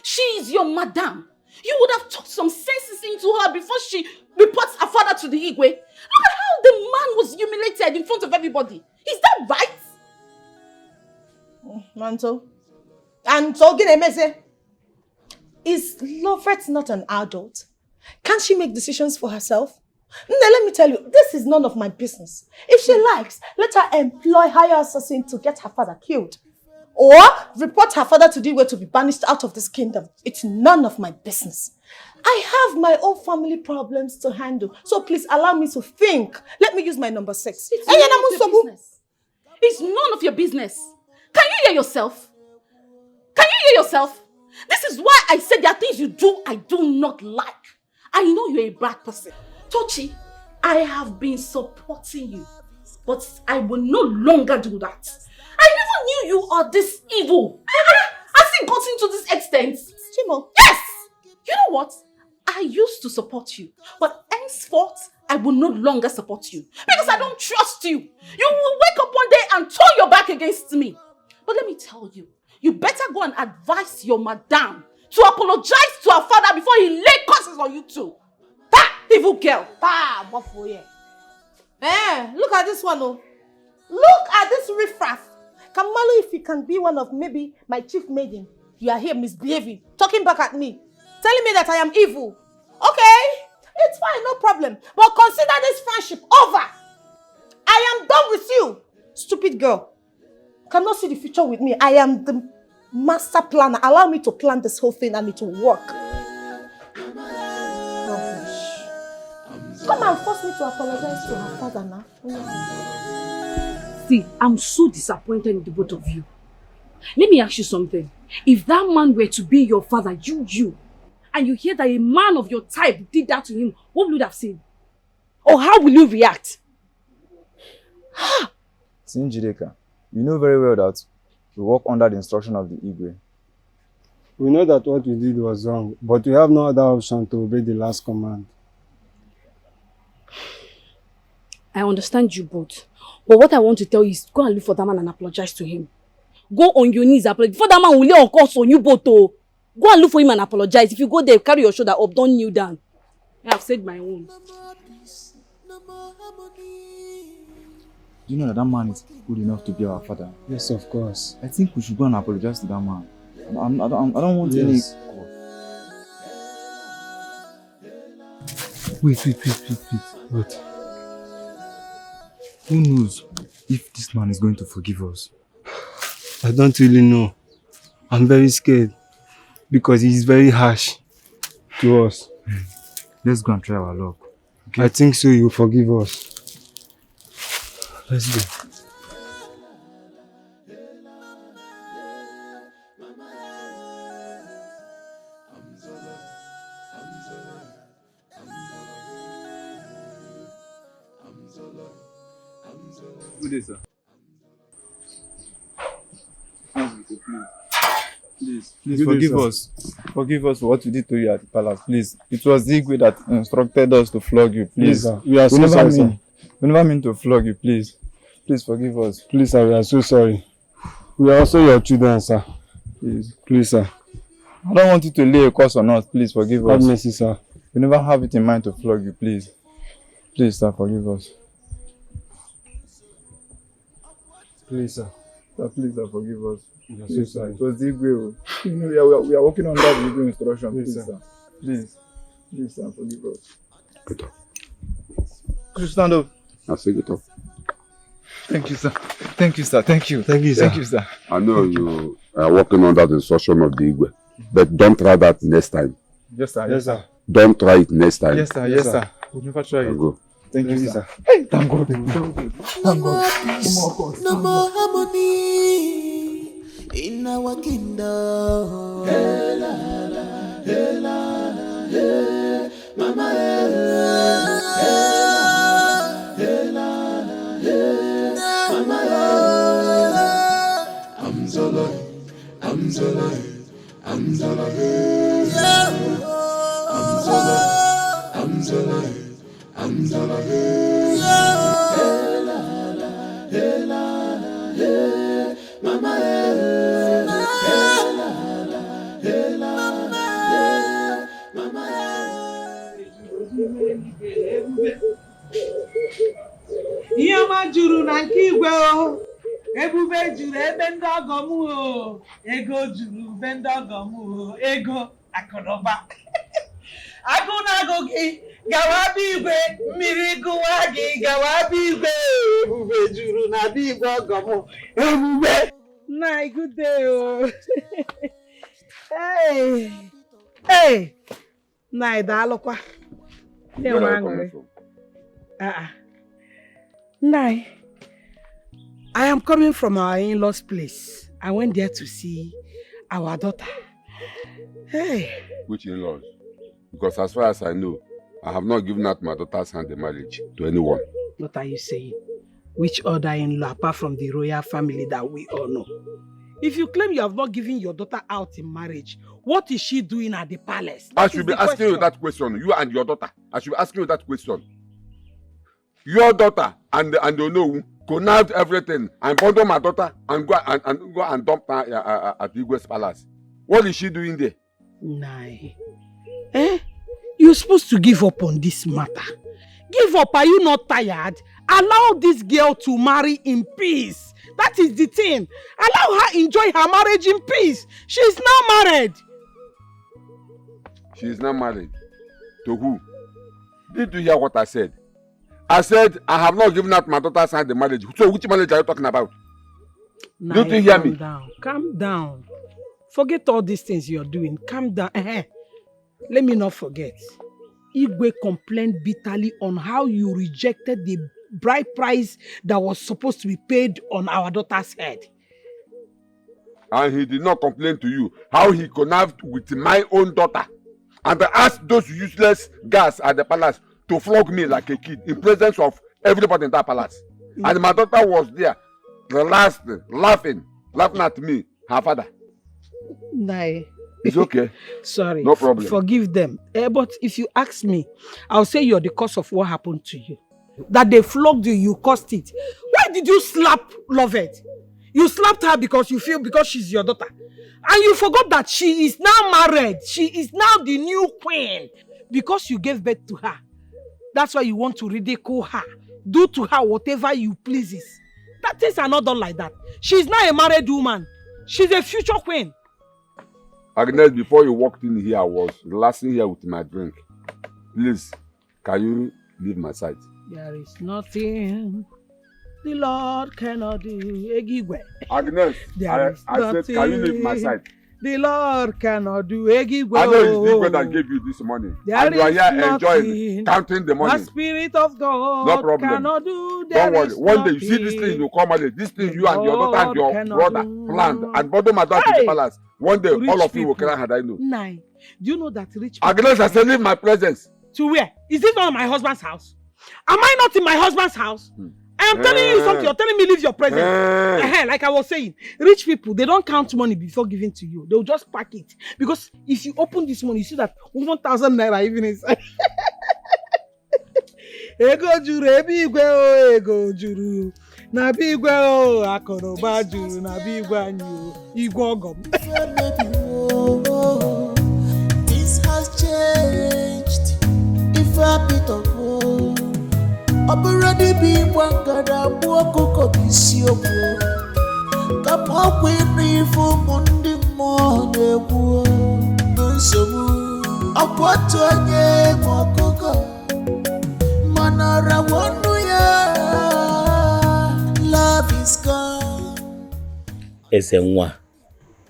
She is your madam. You would have talked some senses into her before she reports her father to the Igwe. Look at how the man was humiliated in front of everybody. Is that right? Manto. And so, Ginemese, is Lovett not an adult? Can't she make decisions for herself? Now, let me tell you, this is none of my business. If she likes, let her employ higher assassin to get her father killed. Or report her father to the way to be banished out of this kingdom. It's none of my business. I have my own family problems to handle. So please allow me to think. Let me use my number 6. It's none of your business. It's none of your business. Can you hear yourself? Can you hear yourself? This is why I said there are things you do I do not like. I know you're a bad person. Tochi, I have been supporting you, but I will no longer do that. I never knew you are this evil. Has it gotten to this extent? Chimo. Yes! You know what? I used to support you, but henceforth, I will no longer support you because I don't trust you. You will wake up one day and turn your back against me. But let me tell you, you better go and advise your madam to apologize to her father before he lay curses on you too. That evil girl. Look at this one, oh. Look at this riffraff. Kamalu, if he can be one of maybe my chief maiden, you are here misbehaving, talking back at me, telling me that I am evil. Okay, it's fine, no problem. But consider this friendship over. I am done with you, stupid girl. Cannot see the future with me. I am the master planner. Allow me to plan this whole thing and it will work. Rubbish. Come and force me to apologize to her father now. See, I'm so disappointed in the both of you. Let me ask you something. If that man were to be your father, and you hear that a man of your type did that to him, what would you have said? Or how will you react? Sinjideka, you know very well that we work under the instruction of the Igwe. We know that what we did was wrong, but we have no other option to obey the last command. I understand you both. But what I want to tell you is go and look for that man and apologize to him. Go on your knees, apologize. Before that man will lay on course on you both. Oh. Go and look for him and apologize. If you go there, carry your shoulder up, don't kneel down. I have said my own. Do you know that man is good enough to be our father? Yes, of course. I think we should go and apologize to that man. I don't want any... Wait. Who knows if this man is going to forgive us? I don't really know. I'm very scared because he's very harsh to us. Let's go and try our luck. Okay? I think so, he'll forgive us. Let's go. Good day, sir. Please forgive us. Forgive us for what we did to you at the palace, please. It was the Igwe that instructed us to flog you, please. We are so sorry, sir. We never mean to flog you, please. Please forgive us. Please, sir, we are so sorry. We are also your children, sir. Please, sir. I don't want you to lay a curse on us. Please forgive us. Have mercy, sir. We never have it in mind to flog you, please. Please, sir, forgive us. Please, sir. Sir, please, sir, forgive us. Please, sir. It was the Igwe. You know, we are working under the Igwe instruction. Please, sir. Please, sir, forgive us. Get up. Could you stand up? I say get up. Thank you, sir. Thank you, sir. Thank you. Thank you, sir. Thank you, sir. I know you are working under the instruction of the Igwe, but don't try that next time. Yes, sir. Yes, sir. Don't try it next time. Yes, sir. Yes, sir. We'll never try it. Go. Thank you, sir. Hey, thank God. No more peace, no more harmony in our kingdom. Hey, la, la, hey, la, la, hey, mama, hey, la, la, hey, mama, I'm Zola, I'm Zola, I'm Zola, I'm Zola, I'm Zola. I'm Zola, hey, la, la, hey, la, la, hey, mama, hey, la, la, hey, la, la, mama, ihe ọma juru na nke igwe o, ebube juru ebe ndị ọgọ m o, ego juru ebe ndị ọgọ m o, ego akụnụba. Agụ na-agụ gị gawa bụ igwe, mmiri gụwa gị gawa bụ igwe, ebube juru na bụ igwe ọgọ m, ebube. Na good day o. Hey, na daalụkwa. Na-enwe aṅụrị. Nai, I am coming from our in-laws' place. I went there to see our daughter. Hey. Which in-laws? Because as far as I know, I have not given out my daughter's hand in marriage to anyone. What are you saying? Which other in-law apart from the royal family that we all know? If you claim you have not given your daughter out in marriage, what is she doing at the palace? I should be asking you that question. You and your daughter. I should be asking you that question. Your daughter and Onowu connived everything and bundle my daughter and go and dump her at the Igwe's palace. What is she doing there? Nah. You're supposed to give up on this matter. Give up. Are you not tired? Allow this girl to marry in peace. That is the thing. Allow her enjoy her marriage in peace. She is now married. She is not married. To who? Did you hear what I said? I said I have not given out my daughter's hand in marriage. So which marriage are you talking about? Nah, Don't you hear me? Calm down. Forget all these things you're doing. Calm down. Let me not forget. Igwe complained bitterly on how you rejected the bride price that was supposed to be paid on our daughter's head. And he did not complain to you how he connived with my own daughter. And I asked those useless guards at the palace to flog me like a kid in presence of everybody in that palace. And my daughter was there, laughing at me, her father. Nah. It's okay. Sorry. No problem. Forgive them. But if you ask me, I'll say you're the cause of what happened to you. That they flogged you, you caused it. Why did you slap Lovett? You slapped her because you feel because she's your daughter. And you forgot that she is now married. She is now the new queen. Because you gave birth to her. That's why you want to ridicule her. Do to her whatever you pleases. That things are not done like that. She's now a married woman. She's a future queen. Agnes, before you walked in here, I was relaxing here with my drink. Please, can you leave my side? There is nothing the Lord cannot do. Egigwe. Agnes, I said, can you leave my side? The Lord cannot do. Egigwe. I know it's the God that gave you this money. And you are here enjoying, counting the money. The Spirit of God no problem. Cannot do. Don't worry. One day you see this thing, you come out. This thing you and your daughter and your brother planned. And bother my daughter to the palace. One day all of you will cry had I know. Nine. Do you know that rich people... Agnes, I said leave my presence. To where? Is this not my husband's house? Am I not in my husband's house? I am telling you something. You're telling me leave your presence. Like I was saying, rich people, they don't count money before giving to you. They'll just pack it. Because if you open this money, you see that 1,000 naira even inside. Ego juru ebigwe o ego juru na bigwe o akoroba juru na bigwe anyu igwe ogom. This has changed. If a bit of already be one gada buoko bisio come up with me for Monday morning so I want to get more cocoa manara wonu ya love is gone. Ezenwa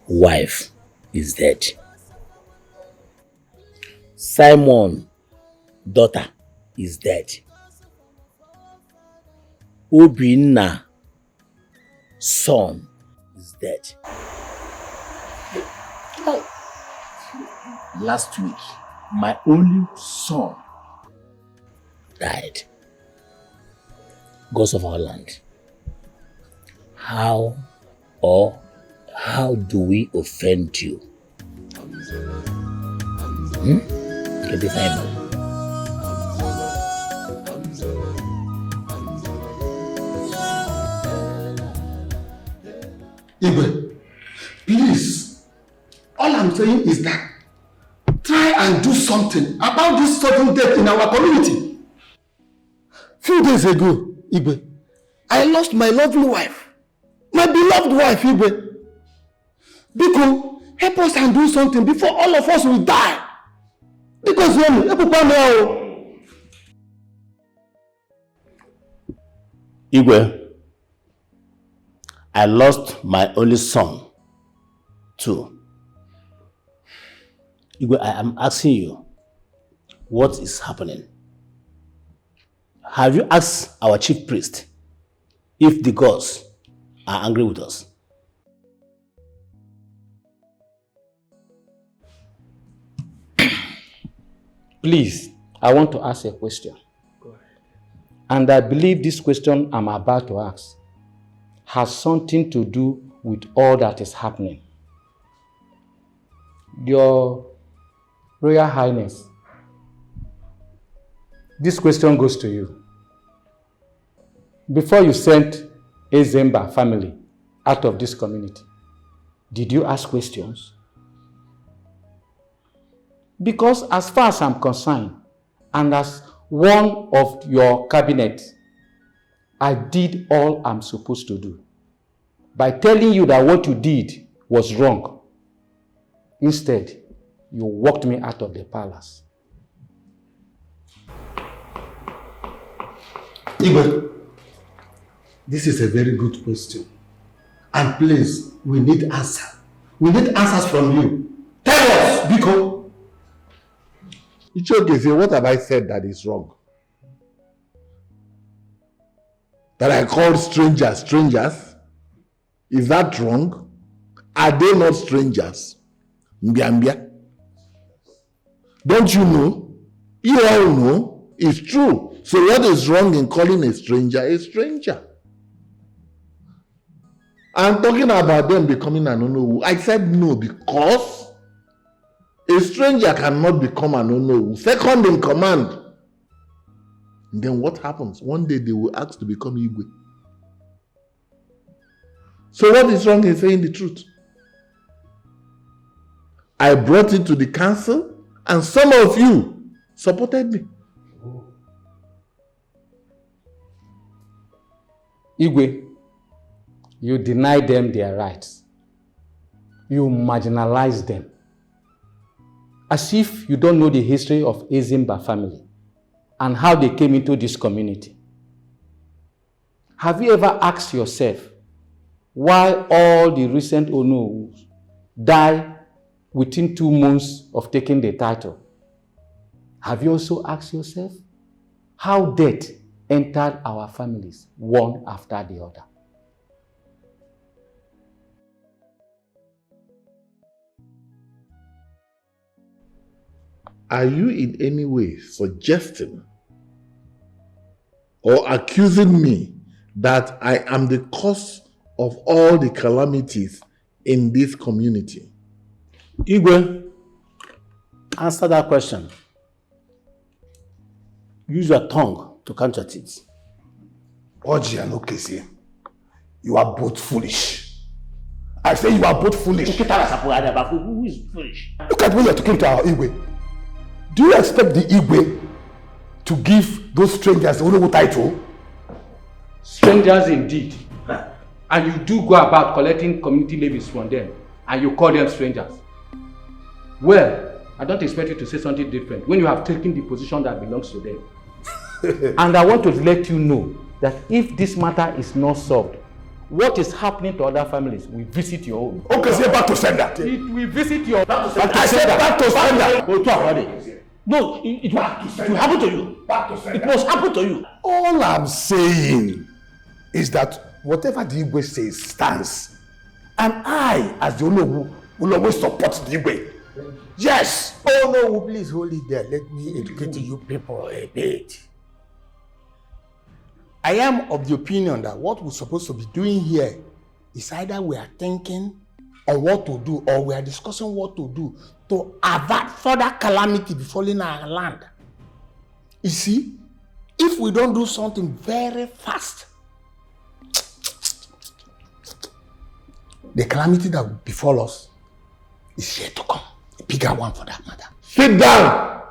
wife is dead. Simon daughter is dead. Obinna son is dead. Last week, my only son died. Gods of our land. How do we offend you? Get the Bible. Igwe, please, all I'm saying is that try and do something about this sudden death in our community. Few days ago, Igwe, I lost my lovely wife, my beloved wife, Igwe. Biko, help us and do something before all of us will die. Because Igwe, I lost my only son, too. Igwe, I am asking you, what is happening? Have you asked our chief priest if the gods are angry with us? Please, I want to ask a question. Go ahead. And I believe this question I'm about to ask has something to do with all that is happening. Your Royal Highness, this question goes to you. Before you sent Ezemba family out of this community, did you ask questions? Because as far as I'm concerned, and as one of your cabinet, I did all I'm supposed to do by telling you that what you did was wrong. Instead, you walked me out of the palace. Igwe, this is a very good question. And please, we need answer. We need answers from you. Tell us, Biko. Ichoke, what have I said that is wrong? That I called strangers strangers? Is that wrong? Are they not strangers? Mbiambia. Don't you know? You all know it's true. So what is wrong in calling a stranger a stranger? I'm talking about them becoming an Onowu. I said no because a stranger cannot become an Onowu. Second in command. And then what happens? One day they will ask to become Igwe. So what is wrong in saying the truth? I brought it to the council and some of you supported me. Igwe, you deny them their rights. You marginalize them. As if you don't know the history of Ezemba family and how they came into this community. Have you ever asked yourself why all the recent Onowus died within 2 months of taking the title? Have you also asked yourself how death entered our families one after the other? Are you in any way suggesting or accusing me that I am the cause of all the calamities in this community? Igwe, answer that question. Use your tongue to count your teeth. Oji and Okesi, you are both foolish. I say you are both foolish. Who is foolish? Look at when you are talking to our Igwe. Do you expect the Igwe to give those strangers the Onowu title? Strangers indeed. And you do go about collecting community levies from them and you call them strangers. Well, I don't expect you to say something different when you have taken the position that belongs to them. And I want to let you know that if this matter is not solved, what is happening to other families will visit your own. Okay, say back to sender. It will visit your own. I said back to sender. No, it will happen to you. Back to sender. It must happen to you. All I'm saying is that whatever the Igwe says stands. And I, as the Onowu, will always support the Igwe. Yes! Oh no, please hold it there. Let me educate you people a bit. I am of the opinion that what we're supposed to be doing here is either we are thinking on what to do or we are discussing what to do to avert further calamity befalling our land. You see, if we don't do something very fast, the calamity that will befall us is yet to come. A bigger one for that matter. Sit down!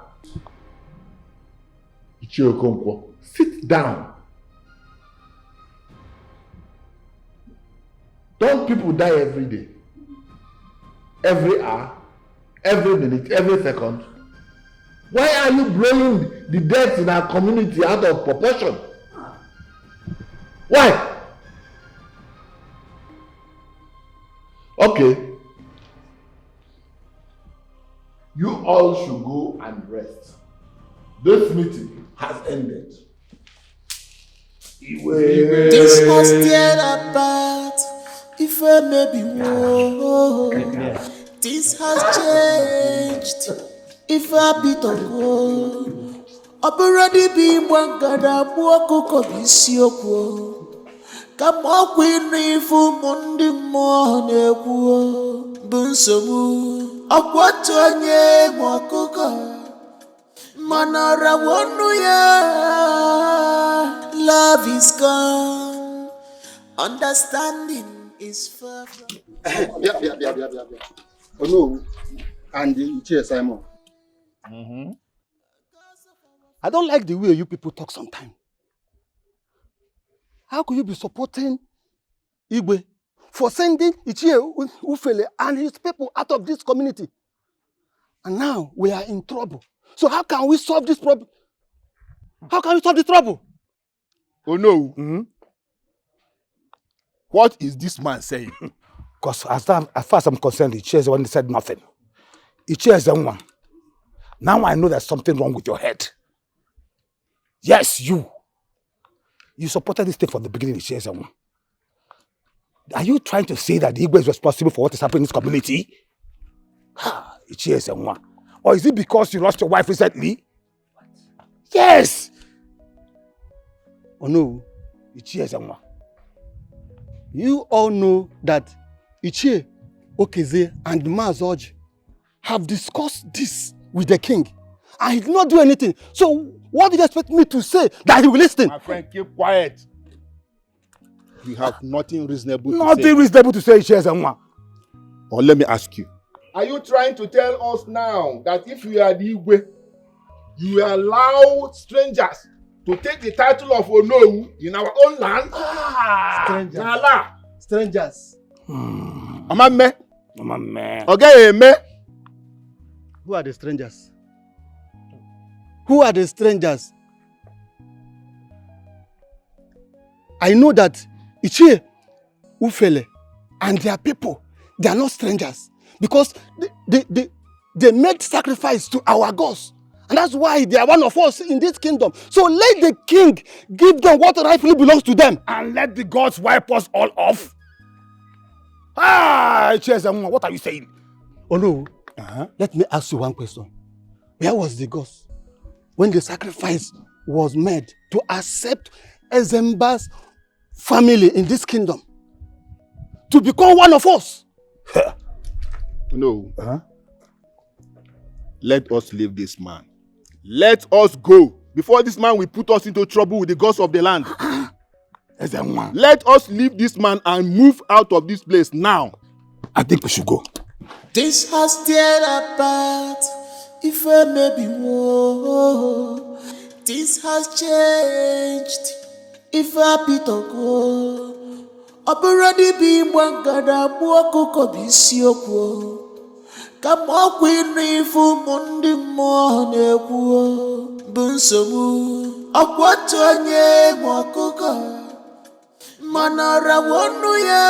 Ichiokonkwo, sit down. Don't people die every day? Every hour? Every minute? Every second? Why are you blowing the deaths in our community out of proportion? Why? Okay. You all should go and rest. This meeting has ended. This was tear apart. If I may be war, this has changed. If I be to go, already be one gada buoko kobisioko. Kama ọkwa ịnụ ife ụmụ ndị mmụọ na-ekwu bụ nsogbu. Ọkwa otu onye ma ọkụkọ mana ọrawa ọnụ ya. Love is gone, understanding is far from. Yeah. Oh no, and the chair Simon. I don't like the way you people talk sometimes. How could you be supporting Igwe for sending Ichie Ufele and his people out of this community? And now we are in trouble. So how can we solve this problem? How can we solve the trouble? Oh no. What is this man saying? Because as far as I'm concerned, Ichie is the one that said nothing. Ichie is the one. Now I know there's something wrong with your head. Yes, you. You supported this thing from the beginning, Ichie is the one. Are you trying to say that the Igwe is responsible for what is happening in this community? Ichie is the one. Or is it because you lost your wife recently? Yes! Oh no, Ichie is the one. You all know that Ichie, Okeze, and Mazoji have discussed this with the king. And he did not do anything. So what did you expect me to say that he will listen? My friend, keep quiet. You have nothing reasonable to say. Nothing reasonable to say, Ichie is the one. Or let me ask you. Are you trying to tell us now that if you are the Igwe, you allow strangers to take the title of Onowu in our own land? Strangers. Nala. Strangers. Amame. Amame. Okay, me. Who are the strangers? Who are the strangers? I know that Ichie, Ufele, and their people, they are not strangers. Because they made sacrifice to our gods. And that's why they are one of us in this kingdom. So let the king give them what rightfully belongs to them. And let the gods wipe us all off. What are you saying? Oh no. Let me ask you one question. Where was the gods when the sacrifice was made to accept Ezemba's family in this kingdom? To become one of us? No. Let us leave this man. Let us go before this man will put us into trouble with the gods of the land. Let us leave this man and move out of this place now. I think we should go. This has teared apart. If I may be war, this has changed. If I be to go, already be one gada buoko kobisioko. Come up with me for Monday morning. Bunsomu, a quatanye mokoka. Manara wonuya.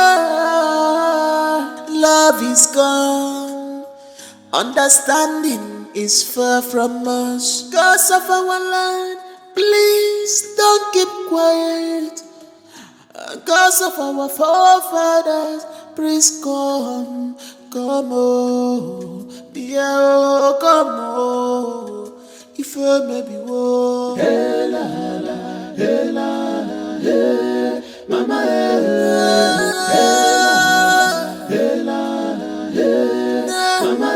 Love is gone. Understanding is far from us. Cause of our land, please don't keep quiet. Cause of our forefathers, please come on, dear, come on. If I may be war, hey la la, hey la la, hey, mama, hey la la, hey, mama.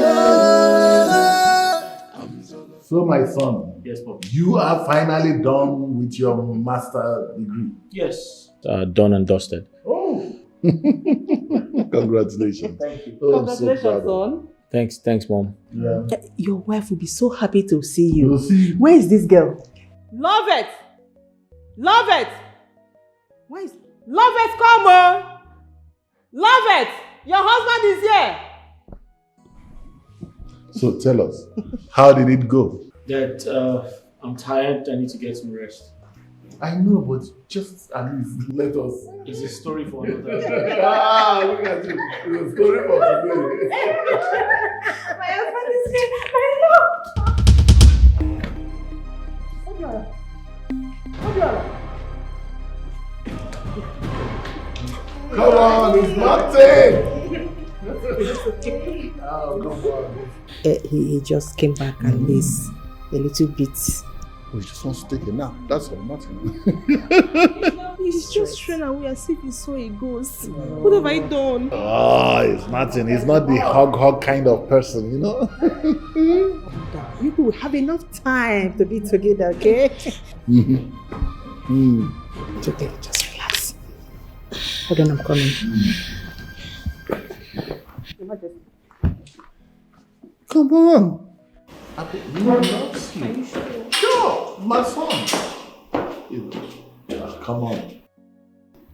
So my son, yes, Papa. You are finally done with your master degree. Yes. Done and dusted. Oh. Congratulations. Thank you. Oh, Congratulations, so son. Thanks, Mom. Yeah. Your wife will be so happy to see you. Where is this girl? Love it! Love it! Where is... Love it, come on! Love it! Your husband is here! So tell us, how did it go? Dad, I'm tired. I need to get some rest. I know, but just at least let us. It's a story for another. Look at you. It's a story for today. My husband is here. Come on, it's nothing. Oh, come on. He just came back and he's a little bit. We just want to take a nap. That's all, nothing. He's just running away as if he saw a ghost. What have I done? Oh, it's nothing. He's not the hug kind of person, you know? You will have enough time to be together, okay? Today, just relax. Hold on, I'm coming. Come on. Sure, my son. Come on.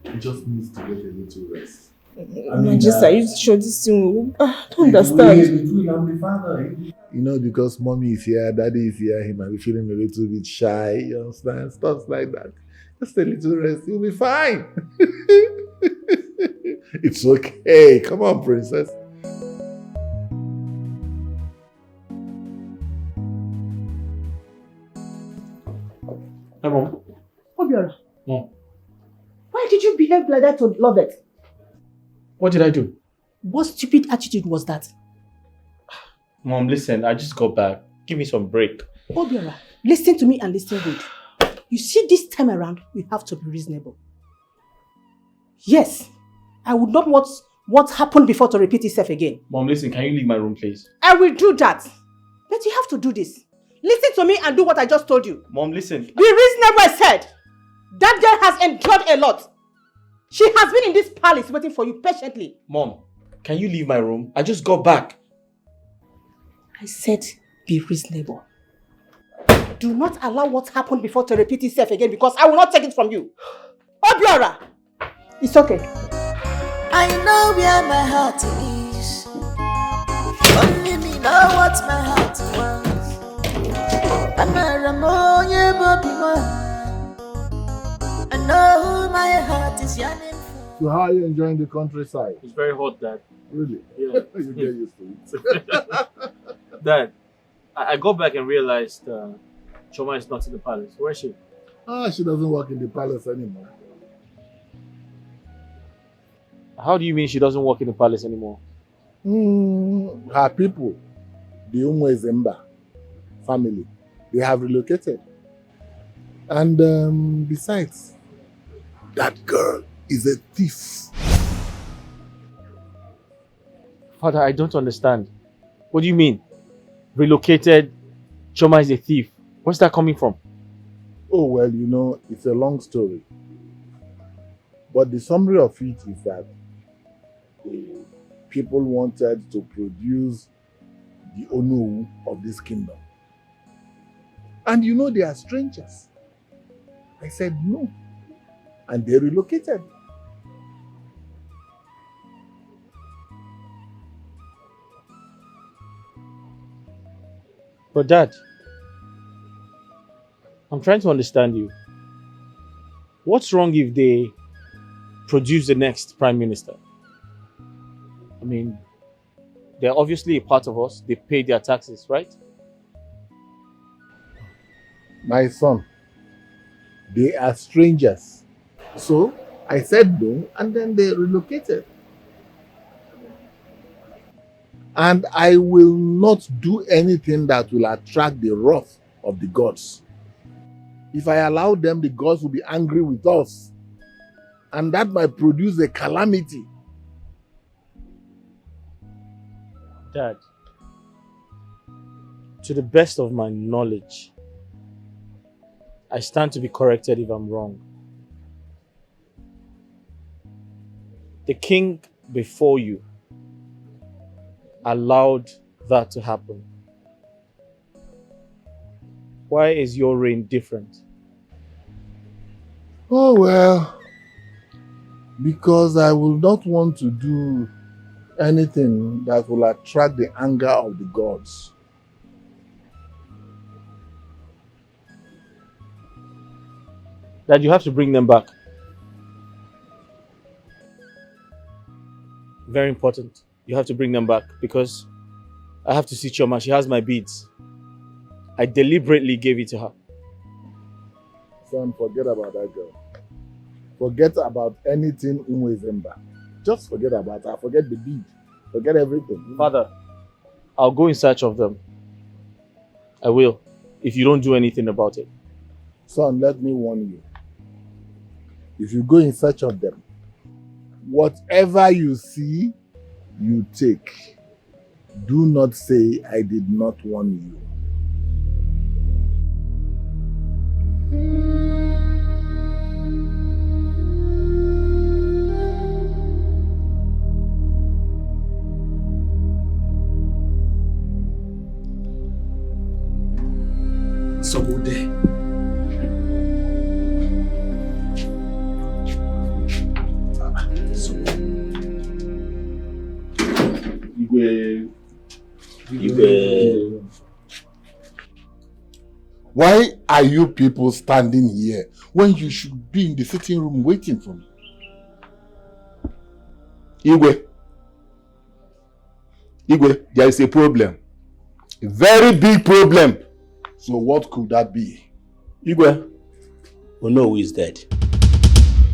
He just needs to get a little rest. Are you sure this thing? I don't understand. You know, because mommy is here, daddy is here, he might be feeling a little bit shy, you understand? Stuff like that. Just a little rest, you'll be fine. It's okay. Come on, princess. Hey, Mom. Obiora, Mom. why did you behave like that to Lovett? What did I do? What stupid attitude was that? Mom, listen, I just got back. Give me some break. Obiora, listen to me and listen good. You see, this time around, you have to be reasonable. Yes, I would not want what happened before to repeat itself again. Mom, listen, can you leave my room, please? I will do that. But you have to do this. Listen to me and do what I just told you. Mom, listen. Be reasonable, I said. That girl has endured a lot. She has been in this palace waiting for you patiently. Mom, can you leave my room? I just got back. I said be reasonable. Do not allow what happened before to repeat itself again because I will not take it from you. Obiora! It's okay. I know where my heart is. Only me know what my heart wants. I know who my heart is yearning for. So how are you enjoying the countryside? It's very hot, Dad. Really? Yeah. You get used to it. Dad, I got back and realized Choma is not in the palace. Where is she? She doesn't work in the palace anymore. How do you mean she doesn't work in the palace anymore? Her people, the Umwezemba family, they have relocated. And besides, that girl is a thief. Father, I don't understand. What do you mean? Relocated, Choma is a thief. Where's that coming from? Oh, well, you know, it's a long story. But the summary of it is that people wanted to produce the Onu of this kingdom. And you know, they are strangers. I said no. And they relocated. But Dad, I'm trying to understand you. What's wrong if they produce the next Prime Minister? I mean, they're obviously a part of us. They pay their taxes, right? My son, they are strangers. So I said no, and then they relocated. And I will not do anything that will attract the wrath of the gods. If I allow them, the gods will be angry with us. And that might produce a calamity. Dad, to the best of my knowledge, I stand to be corrected if I'm wrong. The king before you allowed that to happen. Why is your reign different? Oh well, because I will not want to do anything that will attract the anger of the gods. That you have to bring them back. Very important. You have to bring them back because I have to see Choma. She has my beads. I deliberately gave it to her. Son, forget about that girl. Forget about anything Umwezemba. Just forget about her. Forget the bead. Forget everything. Father, I'll go in search of them. I will, if you don't do anything about it. Son, let me warn you. if you go in search of them, whatever you see, you take. Do not say I did not warn you. Someone Why are you people standing here when you should be in the sitting room waiting for me? Igwe, there is a problem. A very big problem. So what could that be? Igwe, Onowu is dead.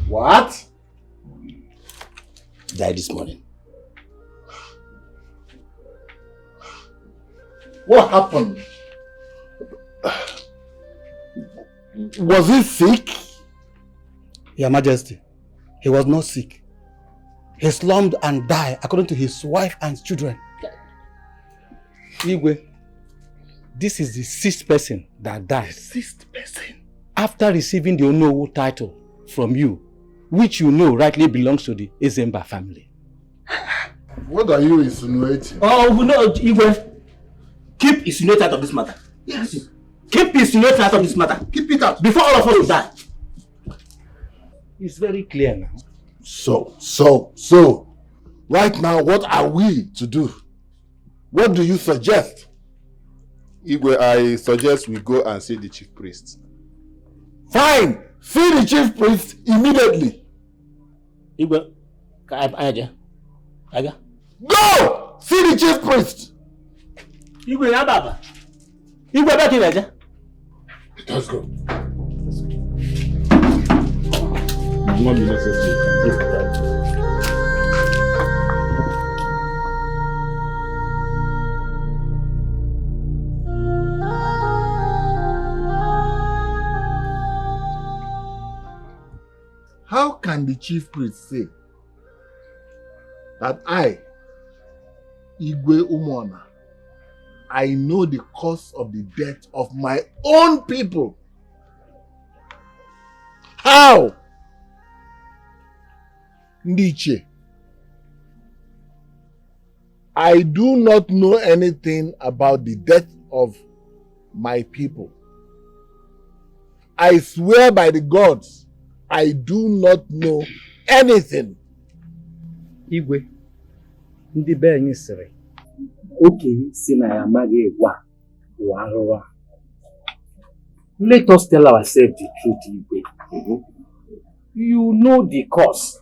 What? Died this morning. What happened? Was he sick? Your Majesty, he was not sick. He slumped and died according to his wife and children. Igwe, this is the sixth person that died. Sixth person? After receiving the Onowu title from you, which you know rightly belongs to the Ezemba family. What are you insinuating? Oh, no, Igwe. Keep insinuating out of this matter. Yes. Keep insinuating out of this matter. Keep it out. Before all of us will die. It's very clear now. So, right now, what are we to do? What do you suggest? Igwe, I suggest we go and see the chief priest. Fine! See the chief priest immediately. Igwe, go! See the chief priest! Igwe, Baba. Igwe, back in there. Let's go. It will not be necessary. How can the chief priest say that I, Igwe Umona, I know the cause of the death of my own people? How? Ndiche, I do not know anything about the death of my people. I swear by the gods, I do not know anything. Igwe, ndị be anyị sịrị, okenye si na ya amaghị egwa ụwa arụwa. Let us tell ourselves the truth, Igwe. You know the cause.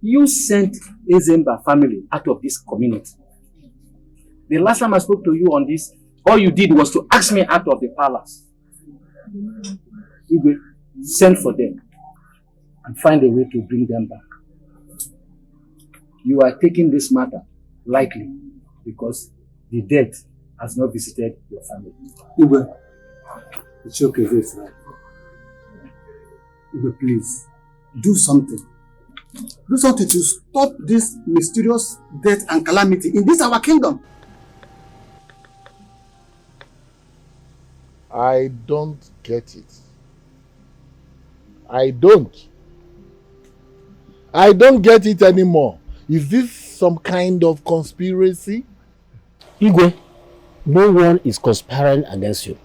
You sent Ezemba family out of this community. The last time I spoke to you on this, all you did was to ask me out of the palace. Igwe, send for them and find a way to bring them back. You are taking this matter lightly because the death has not visited your family. Igwe, it's okay, this right. Igwe, please, do something. Do something to stop this mysterious death and calamity in this our kingdom. I don't get it. I don't get it anymore. Is this some kind of conspiracy? Igwe, no one is conspiring against you.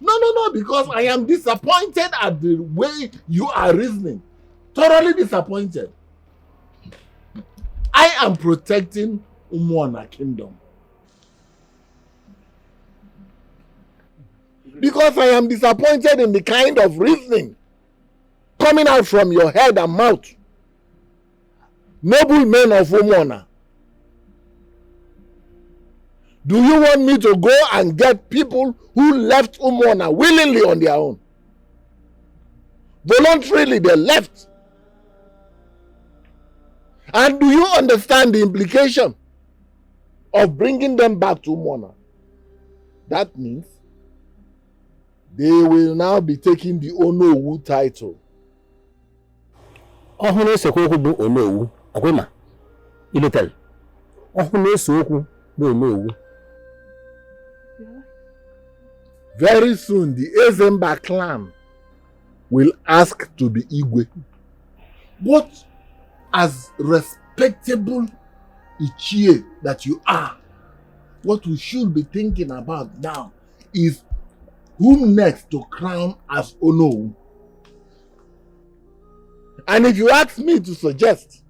No, because I am disappointed at the way you are reasoning. Thoroughly disappointed. I am protecting Umwana Kingdom. Because I am disappointed in the kind of reasoning coming out from your head and mouth. Noble men of Umwana. Do you want me to go and get people who left Umwana willingly on their own? Voluntarily they left. And do you understand the implication of bringing them back to Umwana? That means they will now be taking the Onowu title. Ohune sekwoku bu onowu. Okwema. Ilotel. Ohune sekwoku bu onowu. Very soon, the Ezemba clan will ask to be Igwe. But as respectable Ichie that you are, what we should be thinking about now is whom next to crown as Ono. And if you ask me to suggest,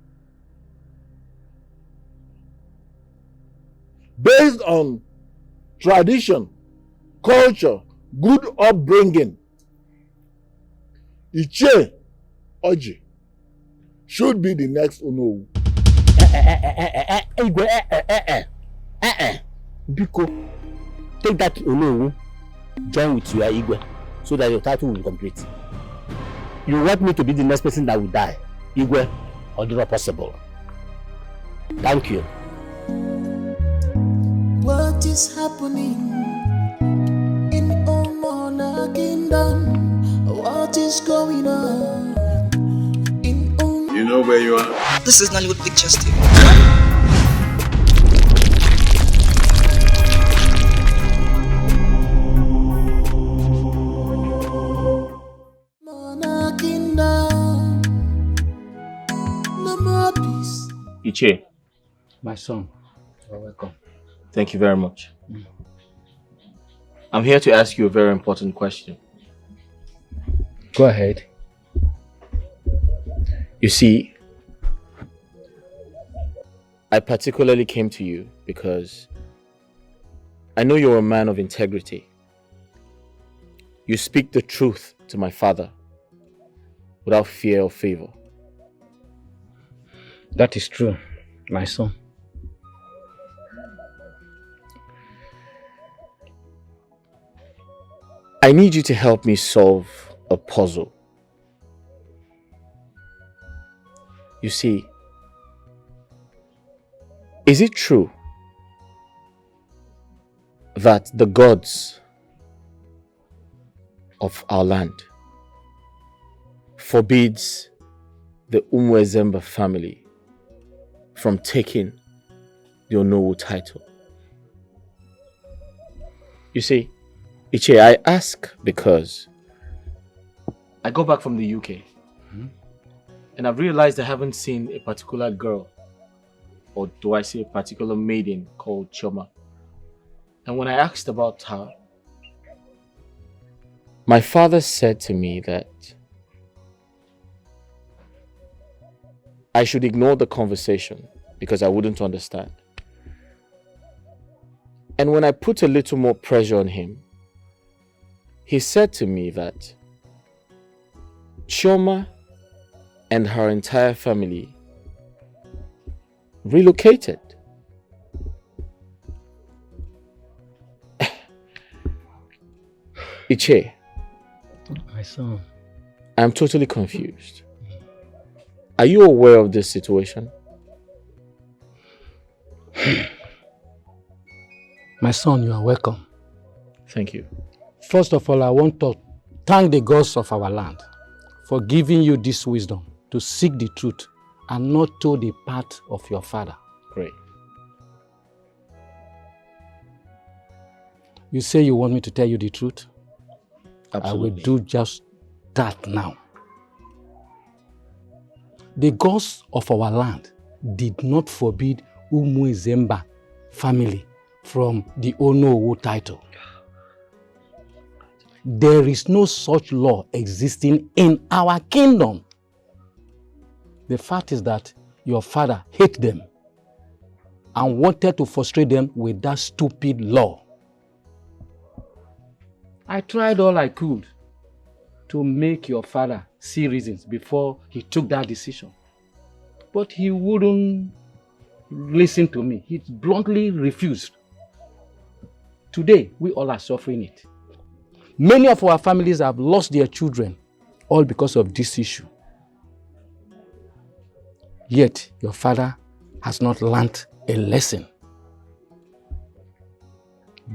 based on tradition, culture, good upbringing, Ichie Oji should be the next Ono. Biko, take that Ono, join with your Igwe, so that your title will be complete. You want me to be the next person that will die, Igwe, or the not possible? Thank you. What is happening in Omona Kingdom? What is going on in Omona? You know where you are? This is Nollywood Pictures TV. Ichie. My son, you're welcome. Thank you very much. I'm here to ask you a very important question. Go ahead. You see, I particularly came to you because I know you're a man of integrity. You speak the truth to my father without fear or favor. That is true, my son. I need you to help me solve a puzzle. You see, is it true that the gods of our land forbids the Umwezemba family from taking the Onowu title? You see, Ichie, I ask because I go back from the UK and I've realized I haven't seen a particular girl, or do I say a particular maiden called Choma. And when I asked about her, my father said to me that I should ignore the conversation because I wouldn't understand. And when I put a little more pressure on him, he said to me that Chioma and her entire family relocated. Ichie, my son, I'm totally confused. Are you aware of this situation? My son, you are welcome. Thank you. First of all, I want to thank the gods of our land for giving you this wisdom to seek the truth and not to the path of your father. Great. You say you want me to tell you the truth? Absolutely. I will do just that now. The gods of our land did not forbid Umwezemba family from the Onowu title. There is no such law existing in our kingdom. The fact is that your father hated them and wanted to frustrate them with that stupid law. I tried all I could to make your father see reasons before he took that decision. But he wouldn't listen to me. He bluntly refused. Today, we all are suffering it. Many of our families have lost their children, all because of this issue. Yet, your father has not learnt a lesson.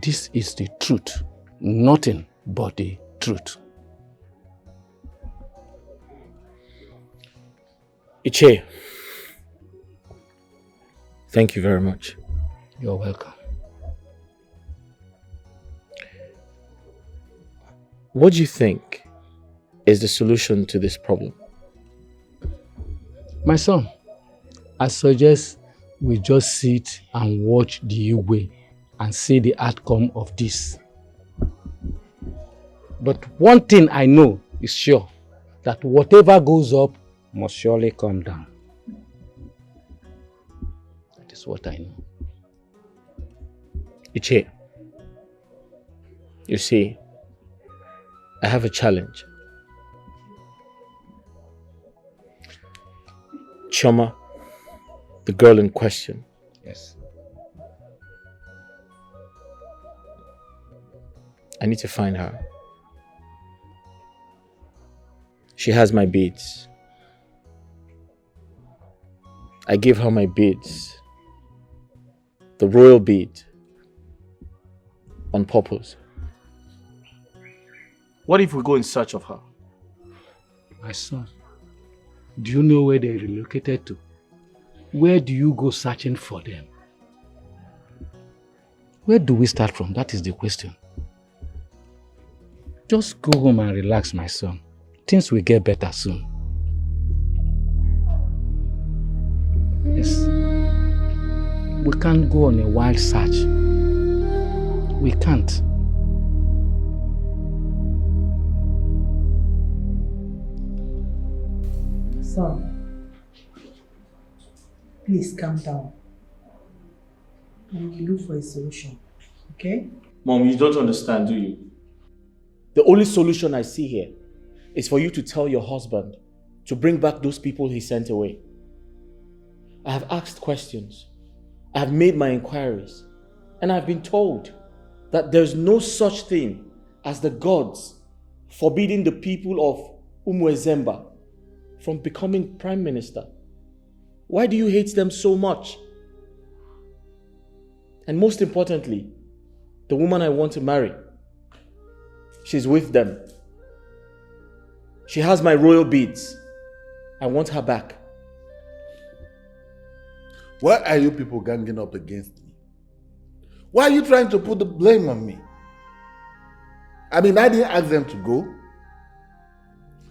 This is the truth, nothing but the truth. Iche, thank you very much. You're welcome. What do you think is the solution to this problem? My son, I suggest we just sit and watch the Igwe and see the outcome of this. But one thing I know is sure, that whatever goes up must surely come down. That is what I know. Iche, you see, I have a challenge. Choma, the girl in question. Yes. I need to find her. She has my beads. I gave her my beads. The royal bead. On purpose. What if we go in search of her? My son, do you know where they relocated to? Where do you go searching for them? Where do we start from? That is the question. Just go home and relax, my son. Things will get better soon. Yes. We can't go on a wild search. We can't. Son, please calm down. We will look for a solution, okay? Mom, you don't understand, do you? The only solution I see here is for you to tell your husband to bring back those people he sent away. I have asked questions. I have made my inquiries. And I've been told that there's no such thing as the gods forbidding the people of Umuezemba from becoming prime minister. Why do you hate them so much? And most importantly, the woman I want to marry, she's with them. She has my royal beads. I want her back. Why are you people ganging up against me? Why are you trying to put the blame on me? I mean, I didn't ask them to go.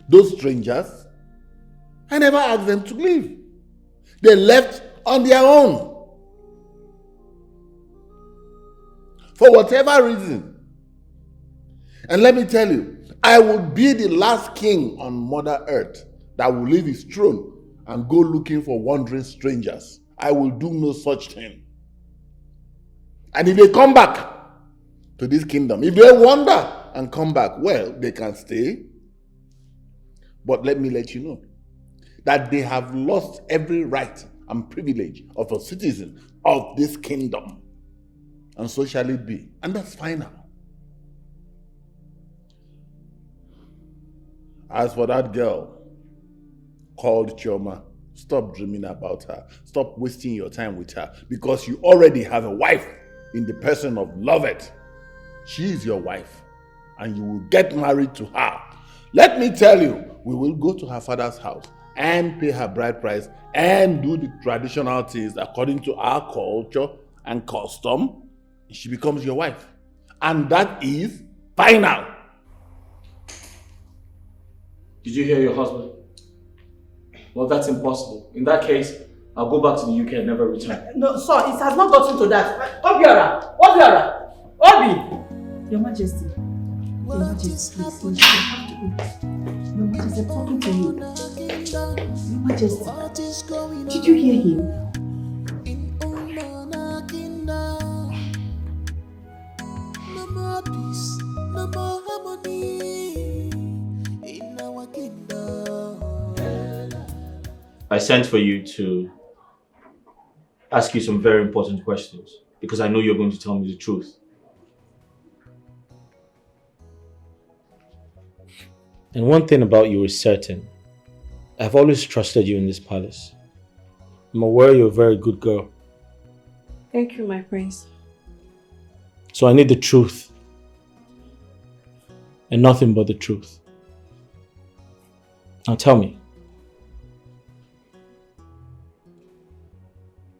Those strangers, I never asked them to leave. They left on their own. For whatever reason. And let me tell you, I will be the last king on Mother Earth that will leave his throne and go looking for wandering strangers. I will do no such thing. And if they come back to this kingdom, if they wander and come back, well, they can stay. But let me let you know that they have lost every right and privilege of a citizen of this kingdom. And so shall it be. And that's final. As for that girl called Chioma, stop dreaming about her. Stop wasting your time with her because you already have a wife in the person of Lovett. She is your wife and you will get married to her. Let me tell you, we will go to her father's house and pay her bride price and do the traditional things according to our culture and custom. She becomes your wife. And that is final. Did you hear your husband? Well, that's impossible. In that case, I'll go back to the UK and never return. No, sir, it has not gotten to that. Obiora! Obiora! Obi! Your Majesty. Your Majesty, please. You have to eat. Your Majesty, I'm talking to you. Your Majesty. Did you hear him? No more peace, no more harmony in our kingdom. I sent for you to ask you some very important questions because I know you're going to tell me the truth. And one thing about you is certain. I've always trusted you in this palace. I'm aware you're a very good girl. Thank you, my prince. So I need the truth. And nothing but the truth. Now tell me.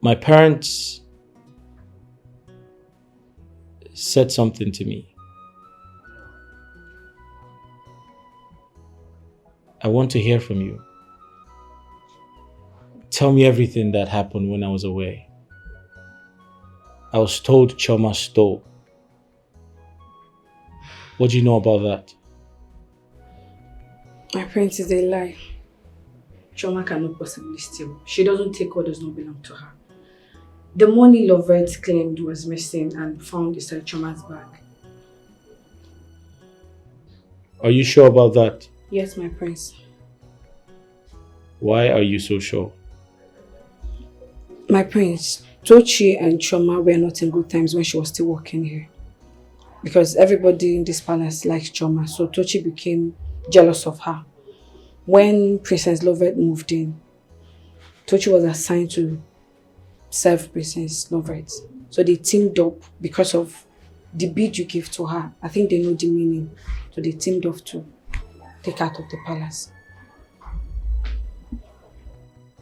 My parents said something to me. I want to hear from you. Tell me everything that happened when I was away. I was told Choma stole. What do you know about that? My prince, is a lie. Choma cannot possibly steal. She doesn't take what does not belong to her. The money Lovett claimed was missing and found inside Choma's bag. Are you sure about that? Yes, my prince. Why are you so sure? My prince, Tochi and Choma were not in good times when she was still working here. Because everybody in this palace likes Choma, so Tochi became jealous of her. When Princess Lovett moved in, Tochi was assigned to serve Princess Lovett. So they teamed up because of the bid you gave to her. I think they know the meaning. So they teamed up to take her out of the palace.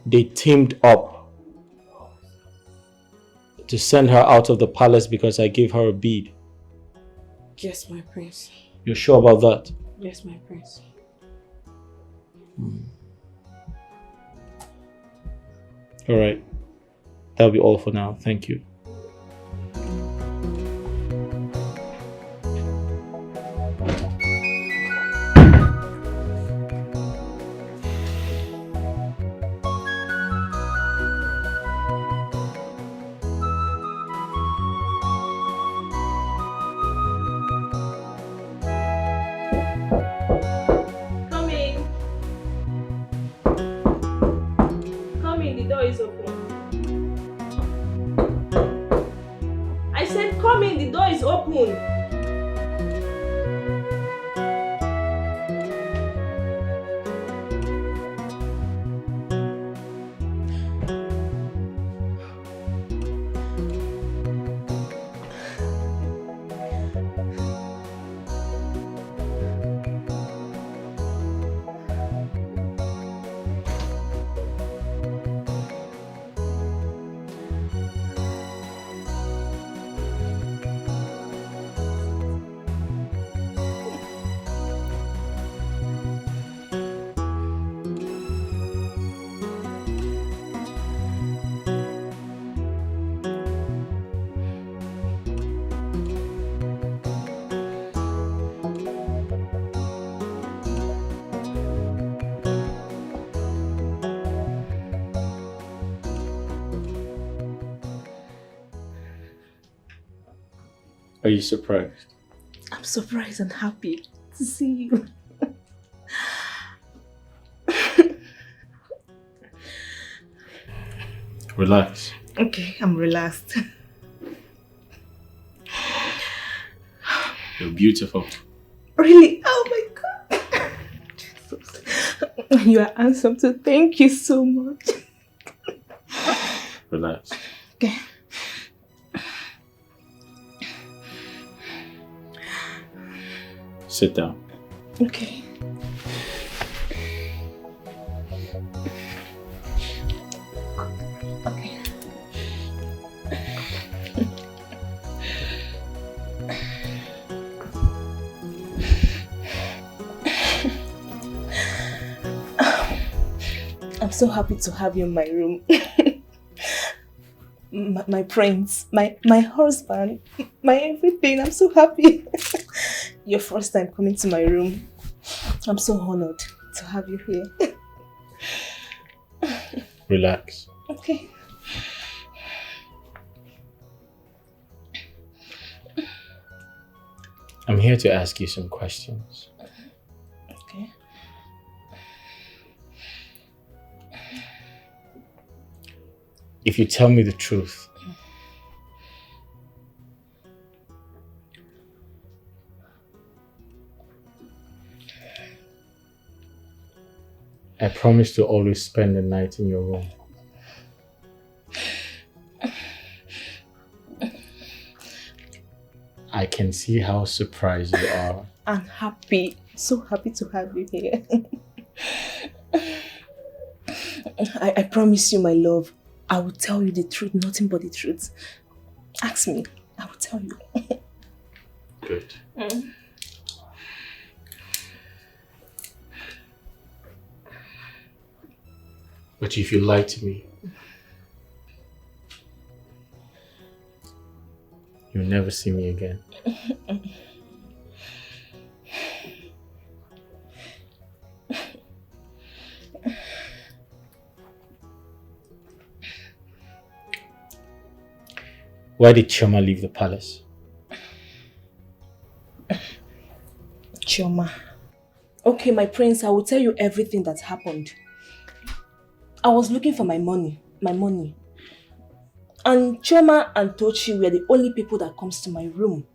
They teamed up to send her out of the palace because I gave her a bead. Yes, my prince. You're sure about that? Yes, my prince. All right. That'll be all for now. Thank you. Are you surprised? I'm surprised and happy to see you. Relax. Okay, I'm relaxed. You're beautiful. Really? Oh my God. Jesus. You are handsome too. Thank you so much. Relax. Okay. Sit down. Okay. Okay. I'm so happy to have you in my room. my prince, my husband, my everything. I'm so happy. Your first time coming to my room. I'm so honored to have you here. Relax. Okay. I'm here to ask you some questions. Okay. If you tell me the truth, I promise to always spend the night in your room. I can see how surprised you are. I'm happy. So happy to have you here. I promise you my love. I will tell you the truth, nothing but the truth. Ask me, I will tell you. Good. But if you lie to me, you'll never see me again. Why did Chioma leave the palace? Chioma. Okay, my prince, I will tell you everything that happened. I was looking for my money. And Chioma and Tochi were the only people that comes to my room.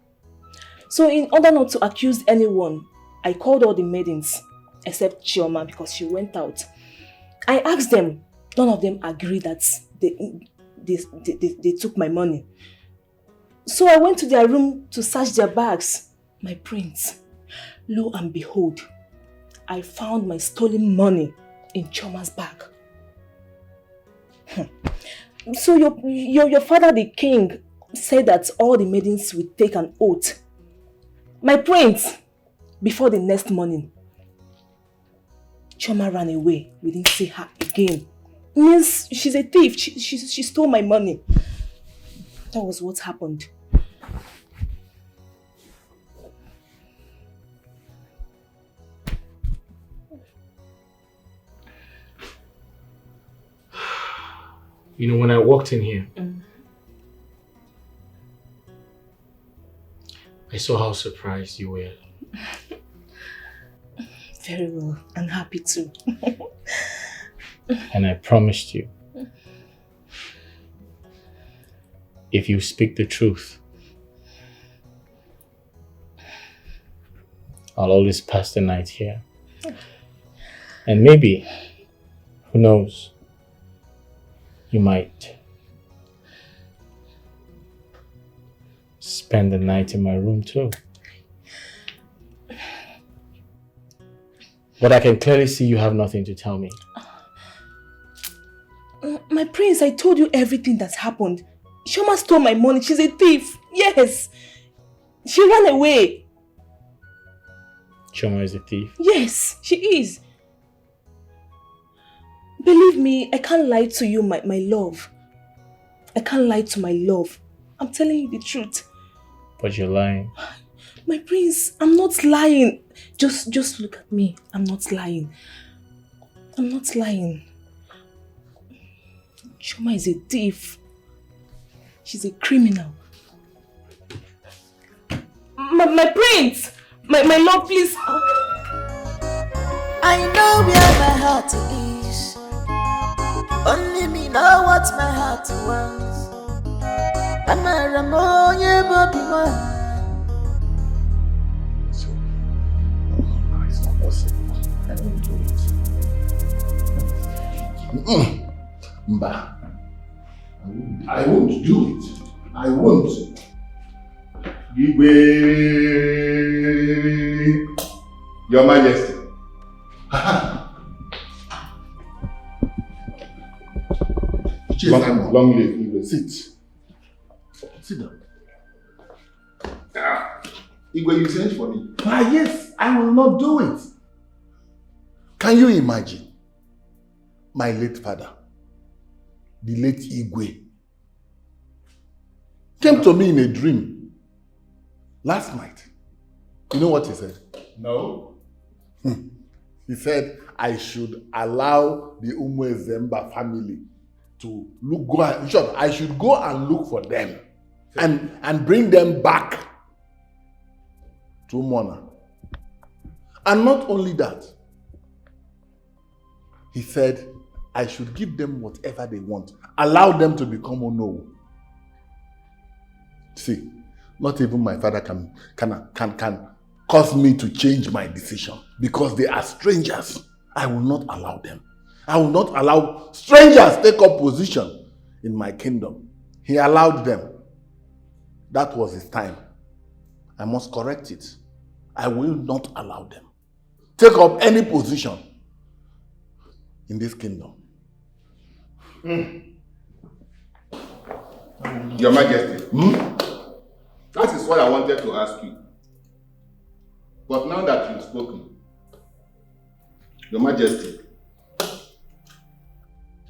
So in order not to accuse anyone, I called all the maidens except Chioma because she went out. I asked them, none of them agreed that they took my money. So I went to their room to search their bags. My prince, lo and behold, I found my stolen money in Chioma's bag. So your father, the king, said that all the maidens would take an oath. My prince, before the next morning, Chioma ran away. We didn't see her again. It means she's a thief. She stole my money. That was what happened. You know, when I walked in here, I saw how surprised you were. Very well, I'm happy too. And I promised you, if you speak the truth, I'll always pass the night here. And maybe, who knows, you might spend the night in my room too. But I can clearly see you have nothing to tell me. My prince, I told you everything that's happened. Chioma stole my money. She's a thief. Yes. She ran away. Chioma is a thief? Yes, she is. Believe me, I can't lie to you, my love. I can't lie to my love. I'm telling you the truth. But you're lying. My prince, I'm not lying. Just look at me. I'm not lying. I'm not lying. Chioma is a thief. She's a criminal. My prince! My love, please. I know where my heart is. Only me know what my heart wants. I'm a Ramoye Bobby one. It's not possible. I won't do it. Mba. I won't do it. I won't. Your Majesty. Long live Igwe. Sit down. Igwe, you sent for me. Yes, I will not do it. Can you imagine? My late father, the late Igwe, came to me in a dream last night. You know what he said? No. He said I should allow the Umwezemba family to in short, I should go and look for them and bring them back to Mona. And not only that, he said I should give them whatever they want, allow them to become Onowu. See, not even my father can cause me to change my decision because they are strangers. I will not allow them. I will not allow strangers take up position in my kingdom. He allowed them. That was his time. I must correct it. I will not allow them take up any position in this kingdom. Your Majesty, that is what I wanted to ask you. But now that you've spoken, Your Majesty,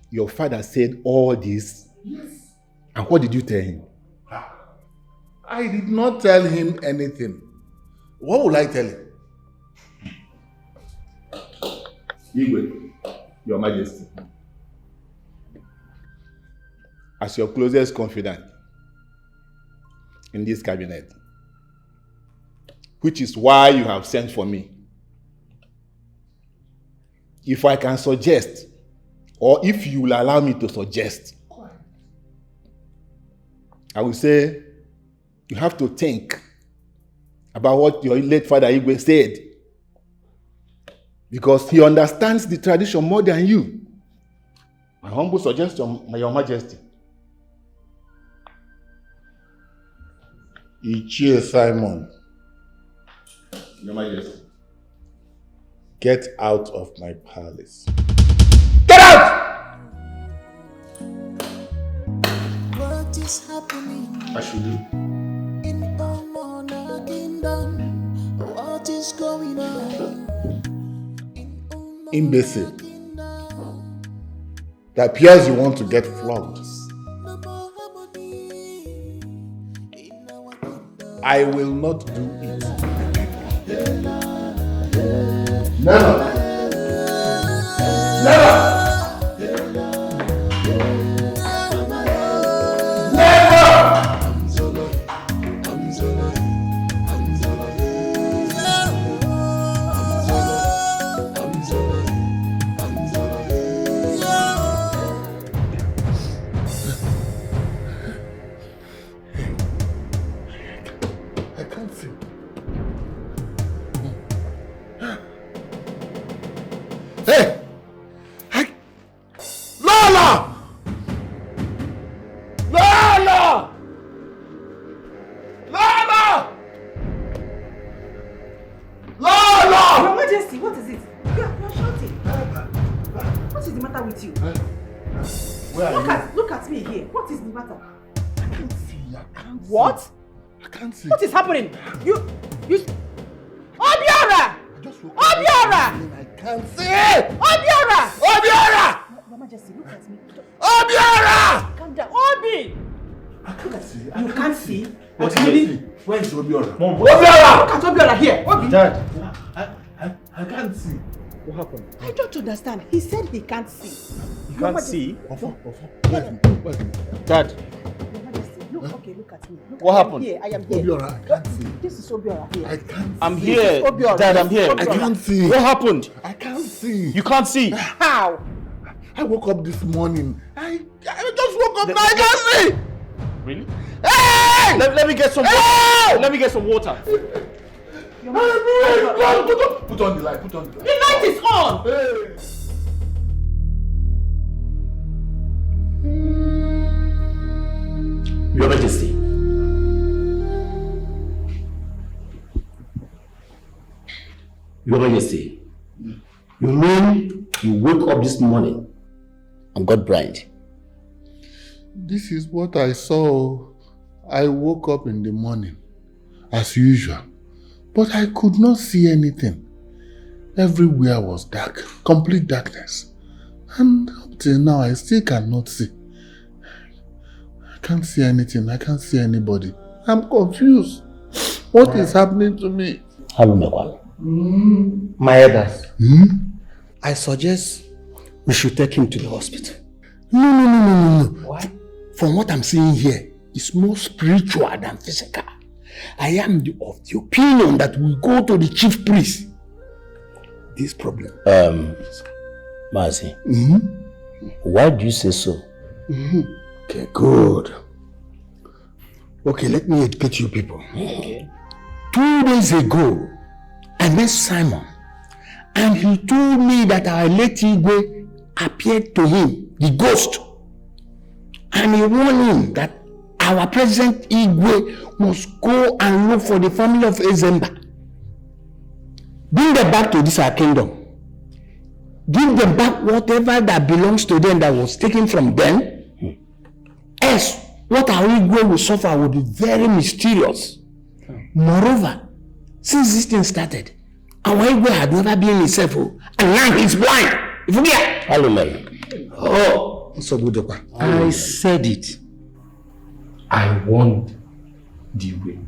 your father said all this. Yes. And what did you tell him? I did not tell him anything. What will I tell him? Igwe, Your Majesty, as your closest confidant in this cabinet, which is why you have sent for me, if I can suggest, or if you will allow me to suggest, I will say you have to think about what your late father Igwe said, because he understands the tradition more than you. My humble suggestion, Your Majesty. Ichie Simon, Your Majesty, get out of my palace. Get out! What is happening I should do. in Omona Kingdom? What is going on? Imbecile. It appears you want to get flogged. I will not do it. Never. Never. What? I can't see. What is happening? You... Obiora! Obiora! I can't see. Obiora! Obiora! Your Majesty, look at me. Obiora! Calm down. Obi! I can't see. You can't see? What is it? Where is Obiora? Mom, Obiora! Look at Obiora here. Obi! Dad, I can't see. What happened? I don't understand. He said he can't see. You can't see? Dad. Look at me. What happened? I am here. Obiora, I can't see. This is Obiora here. I can't I'm see. here. Obiora. Dad, I'm here. I can't see. What happened? I can't see. You can't see? How? I woke up this morning. I just woke up now. I can't see. Really? Hey! Let me get some water. Let me get some water. Put on the light. Put on the light. The light is on. Your Majesty. Your Majesty. You mean you woke up this morning and got blind? This is what I saw. I woke up in the morning, as usual, but I could not see anything. Everywhere was dark, complete darkness. And up till now, I still cannot see. I can't see anything. I can't see anybody. I'm confused. What is happening to me? My elders, I suggest we should take him to the hospital. No. Why? From what I'm seeing here, it's more spiritual than physical. I am of the opinion that we go to the chief priest. This problem. Mazi. Why do you say so? Okay, good. Okay, let me educate you people. Okay. 2 days ago, I met Simon, and he told me that our late Igwe appeared to him, the ghost. And he warned him that our present Igwe must go and look for the family of Ezemba. Bring them back to this our kingdom. Give them back whatever that belongs to them that was taken from them. Else, what our Igwe will suffer will be very mysterious. Moreover, since this thing started, our Igwe had never been himself, and now he's blind. If you get hello, man. Oh, so good. I said it. I warned the way,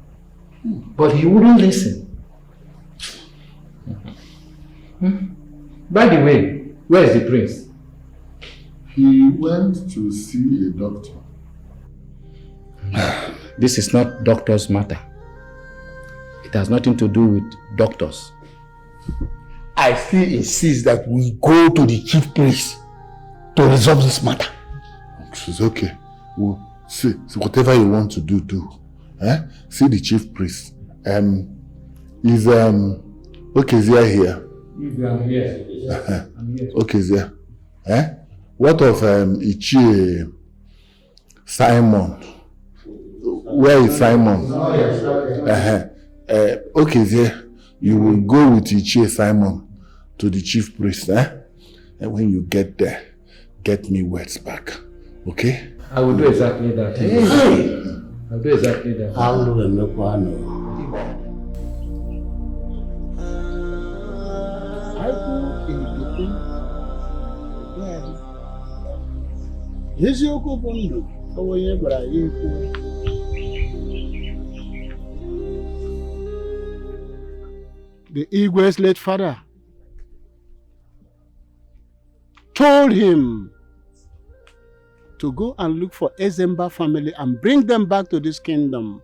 but he wouldn't listen. By the way, where is the prince? He went to see a doctor. This is not doctor's matter. It has nothing to do with doctors. I still insist that we go to the chief priest to resolve this matter. It's okay. We'll see whatever you want to do, do. See the chief priest. Is Okezia here? I'm here. Okezia. What of Ichie Simon? Where is Simon? Okezia, you will go with Ichie Simon to the chief priest, and when you get there, get me words back. Okay? I will do exactly that. I'll do exactly that. I'll do a mekwano. Eziokwu bụ ndụ onye gwara ya ikwu. The Igwe's late father told him to go and look for Ezemba family and bring them back to this kingdom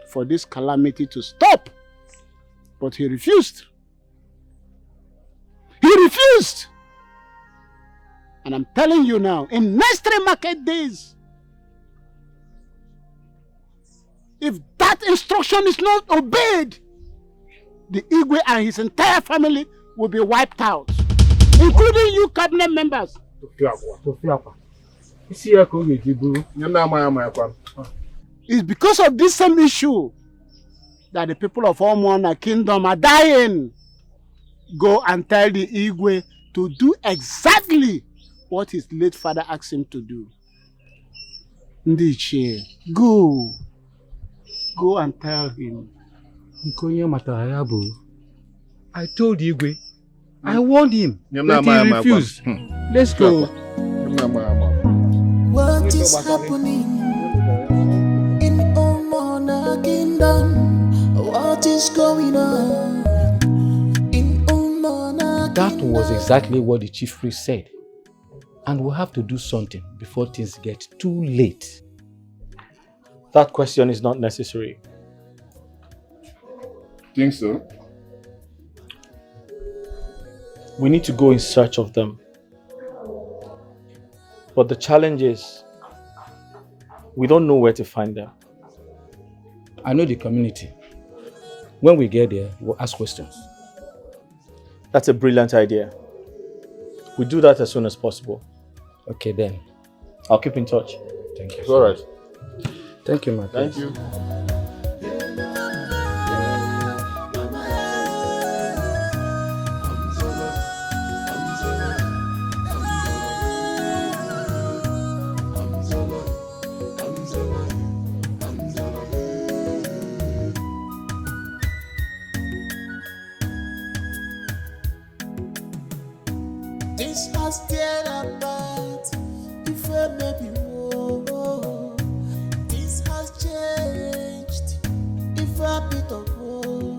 for this calamity to stop. But he refused. He refused. And I'm telling you now, in next 3 market days, if that instruction is not obeyed, the Igwe and his entire family will be wiped out, including you cabinet members. It's because of this same issue that the people of Omwana Kingdom are dying. Go and tell the Igwe to do exactly what his late father asked him to do. Ndiche, go. Go and tell him. I told Igwe. I warned him. But he refused. Let's go. What is happening in Omona Kingdom? What is going on in Omona That Kingdom? was exactly what the chief priest said. And we'll have to do something before things get too late. That question is not necessary. Think so? We need to go in search of them. But the challenge is, we don't know where to find them. I know the community. When we get there, we'll ask questions. That's a brilliant idea. We do that as soon as possible. Okay then. I'll keep in touch. Thank you. All right. Thank you, my Thank friend. you. This has tear apart. If I may be wrong, this has changed. If I be the wrong,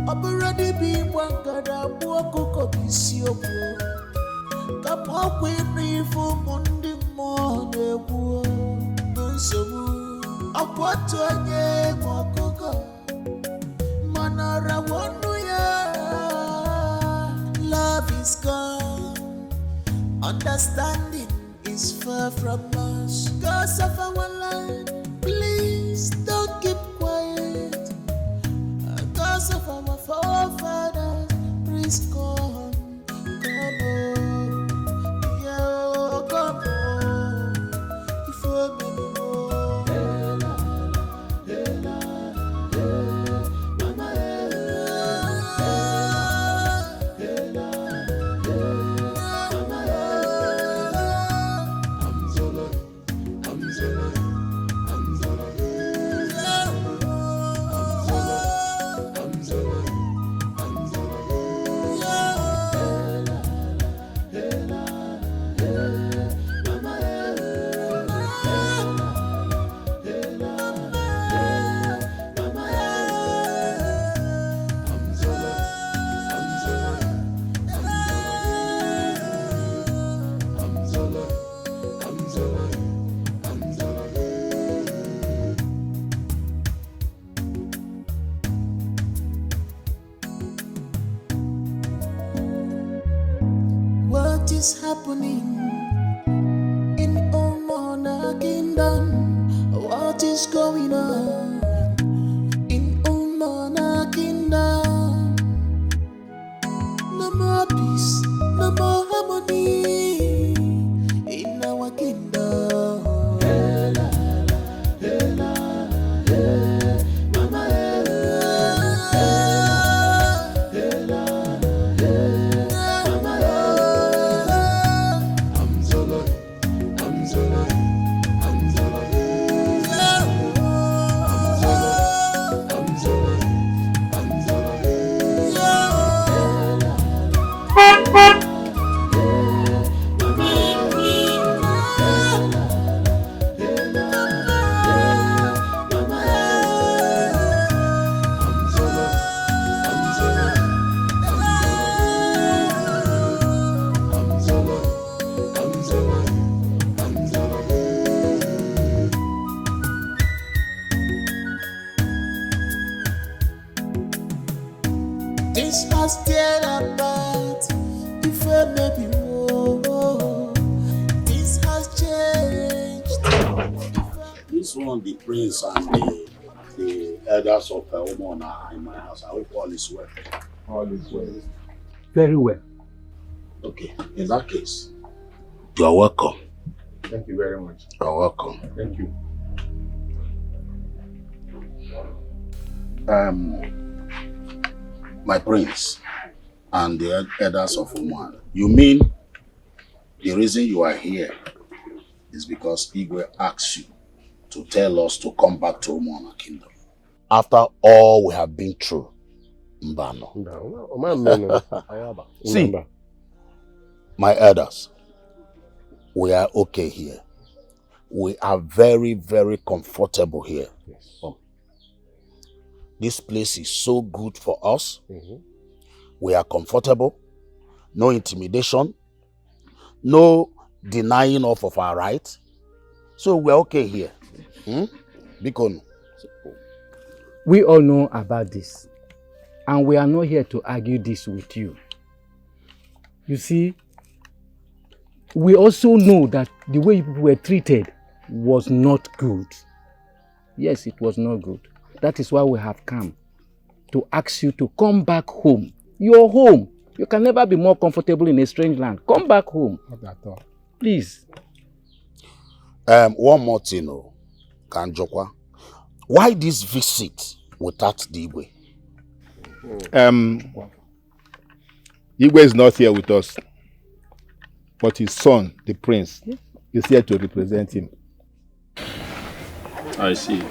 I'm already being one God. I'm walking up this year. Come up with me for Monday morning. No, so I want to get more cocoa. Manara won't do ya. Love is gone. Understanding is far from us. Cause of our land, please don't keep quiet. Cause of our forefathers, please come, come on, yeah, come on. If you may know, is happening in Umona Kingdom? What is going on in Umona Kingdom? No more peace, no more harmony in our kingdom. This has tear apart. If I may be wrong, this has changed. This one, the prince and the elders of Omona in my house. I hope all is well. All is well. Very well. Okay, in that case, you are welcome. Thank you very much. You are welcome. Thank you. My prince and the elders of Omona. You mean the reason you are here is because Igwe asked you to tell us to come back to Omona Kingdom? After all we have been through, Mbano. See, my elders, we are okay here. We are very, very comfortable here. Yes. This place is so good for us. We are comfortable. No intimidation. No denying of our rights. So we're okay here. Bikono. We all know about this. And we are not here to argue this with you. You see, we also know that the way people were treated was not good. Yes, it was not good. That is why we have come to ask you to come back home. Your home. You can never be more comfortable in a strange land. Come back home. Not at all. Please. One more thing, Kanjokwa. Why this visit without the Igwe? Igwe is not here with us, but his son, the prince, is here to represent him. I see.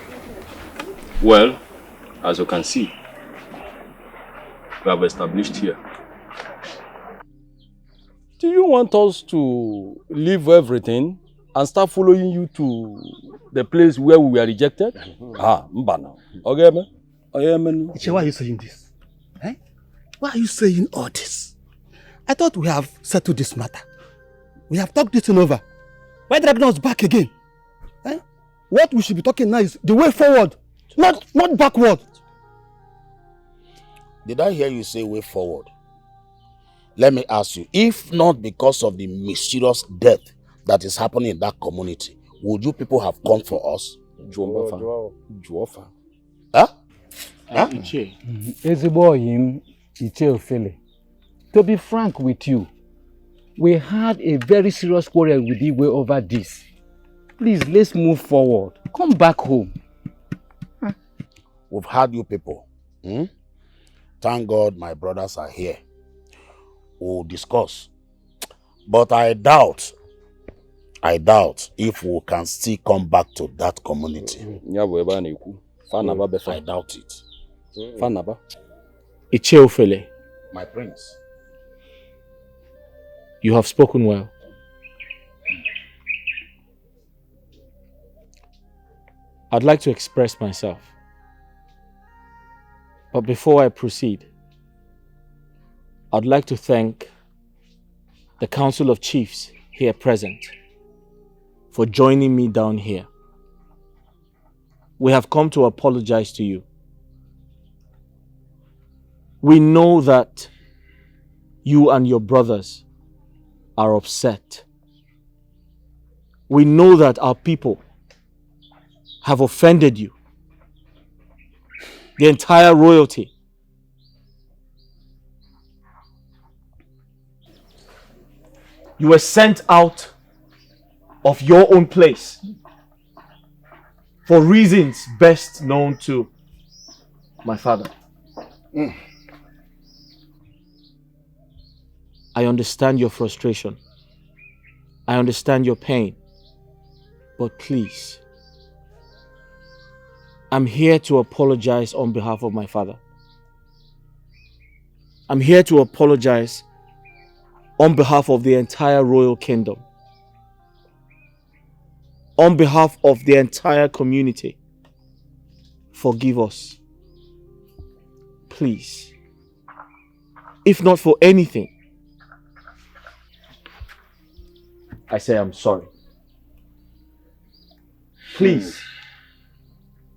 Well, as you can see, we have established here. Do you want us to leave everything and start following you to the place where we were rejected? Mbana. Okay, man? Iche, why are you saying this? Eh? Why are you saying all this? I thought we have settled this matter. We have talked this thing over. Why dragging us back again? Eh? What we should be talking now is the way forward, not backward. Did I hear you say way forward? Let me ask you, if not because of the mysterious death that is happening in that community, would you people have come for us? Juofa. Huh? Iche Ofele. To be frank with you, we had a very serious quarrel with Igwe over this. Please, let's move forward. Come back home. We've had you people. Thank God my brothers are here. We'll discuss. But I doubt if we can still come back to that community. I doubt it. Iche Ofele. My prince. You have spoken well. I'd like to express myself. But before I proceed, I'd like to thank the Council of Chiefs here present for joining me down here. We have come to apologize to you. We know that you and your brothers are upset. We know that our people have offended you. The entire royalty. You were sent out of your own place for reasons best known to my father. I understand your frustration. I understand your pain. But please, I'm here to apologize on behalf of my father. I'm here to apologize on behalf of the entire royal kingdom. On behalf of the entire community. Forgive us. Please. If not for anything, I say I'm sorry. Please,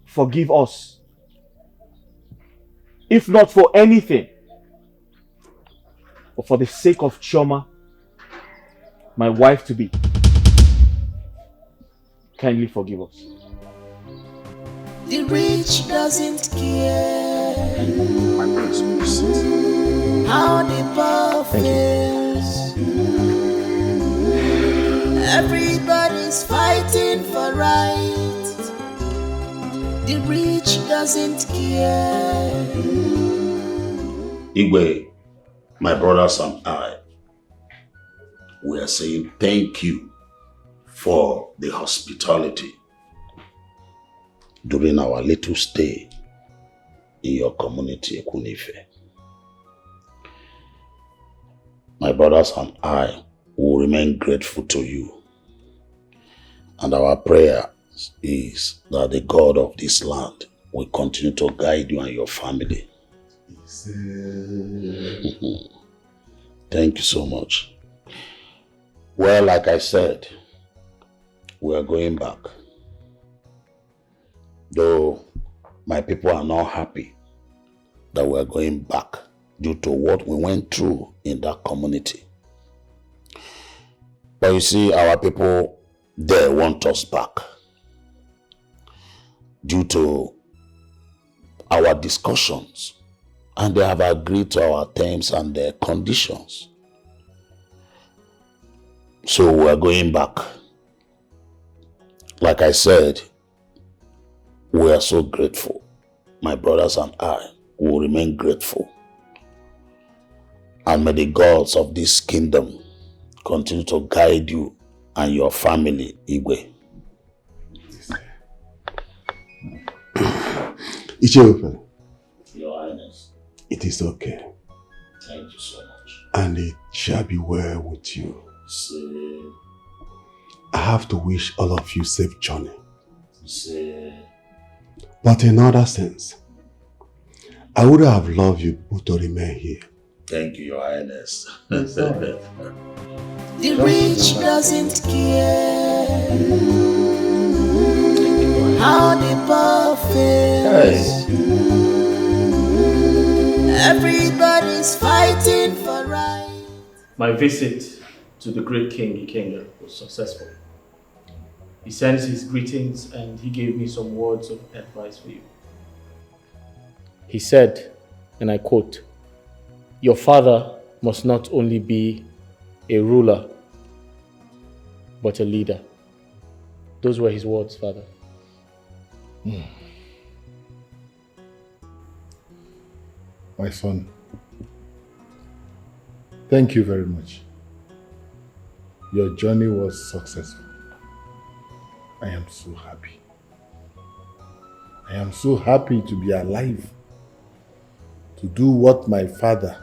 forgive us. If not for anything, but for the sake of Chioma, my wife to be, kindly forgive us. The rich doesn't care how the poor feels. Everybody's fighting for right. The rich doesn't care. Igwe, my brothers and I, we are saying thank you for the hospitality during our little stay in your community, Ekunife. My brothers and I will remain grateful to you. And our prayer is that the God of this land will continue to guide you and your family. Thank you so much. Well, like I said, we are going back. Though my people are not happy that we are going back due to what we went through in that community. But you see, our people, they want us back due to our discussions, and they have agreed to our terms and their conditions. So we are going back. Like I said, we are so grateful. My brothers and I will remain grateful. And may the gods of this kingdom continue to guide you and your family, Igwe. It's open. Your Highness. It is okay. Thank you so much. And it shall be well with you. See. I have to wish all of you safe journey. See. But in other sense, I would have loved you both to remain here. Thank you, Your Highness. The rich doesn't care how the poor feels. Everybody's fighting for right. My visit to the great King Ikenga was successful. He sends his greetings and he gave me some words of advice for you. He said, and I quote, "Your father must not only be a ruler, but a leader." Those were his words, Father. My son, thank you very much. Your journey was successful. I am so happy. I am so happy to be alive, to do what my father,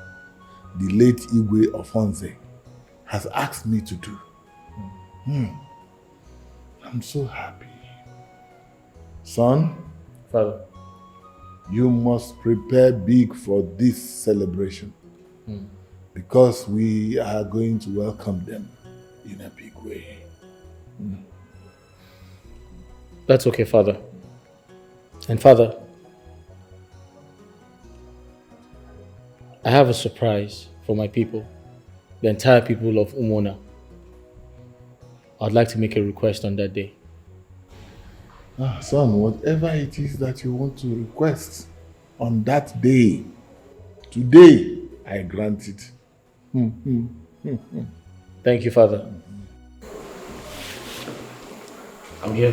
the late Igwe of Onze, has asked me to do. I'm so happy. Son, Father, you must prepare big for this celebration because we are going to welcome them in a big way. That's okay, Father. And Father, I have a surprise for my people the entire people of Umona, I'd like to make a request on that day. Son, whatever it is that you want to request on that day, today, I grant it. Thank you, Father. I'm here.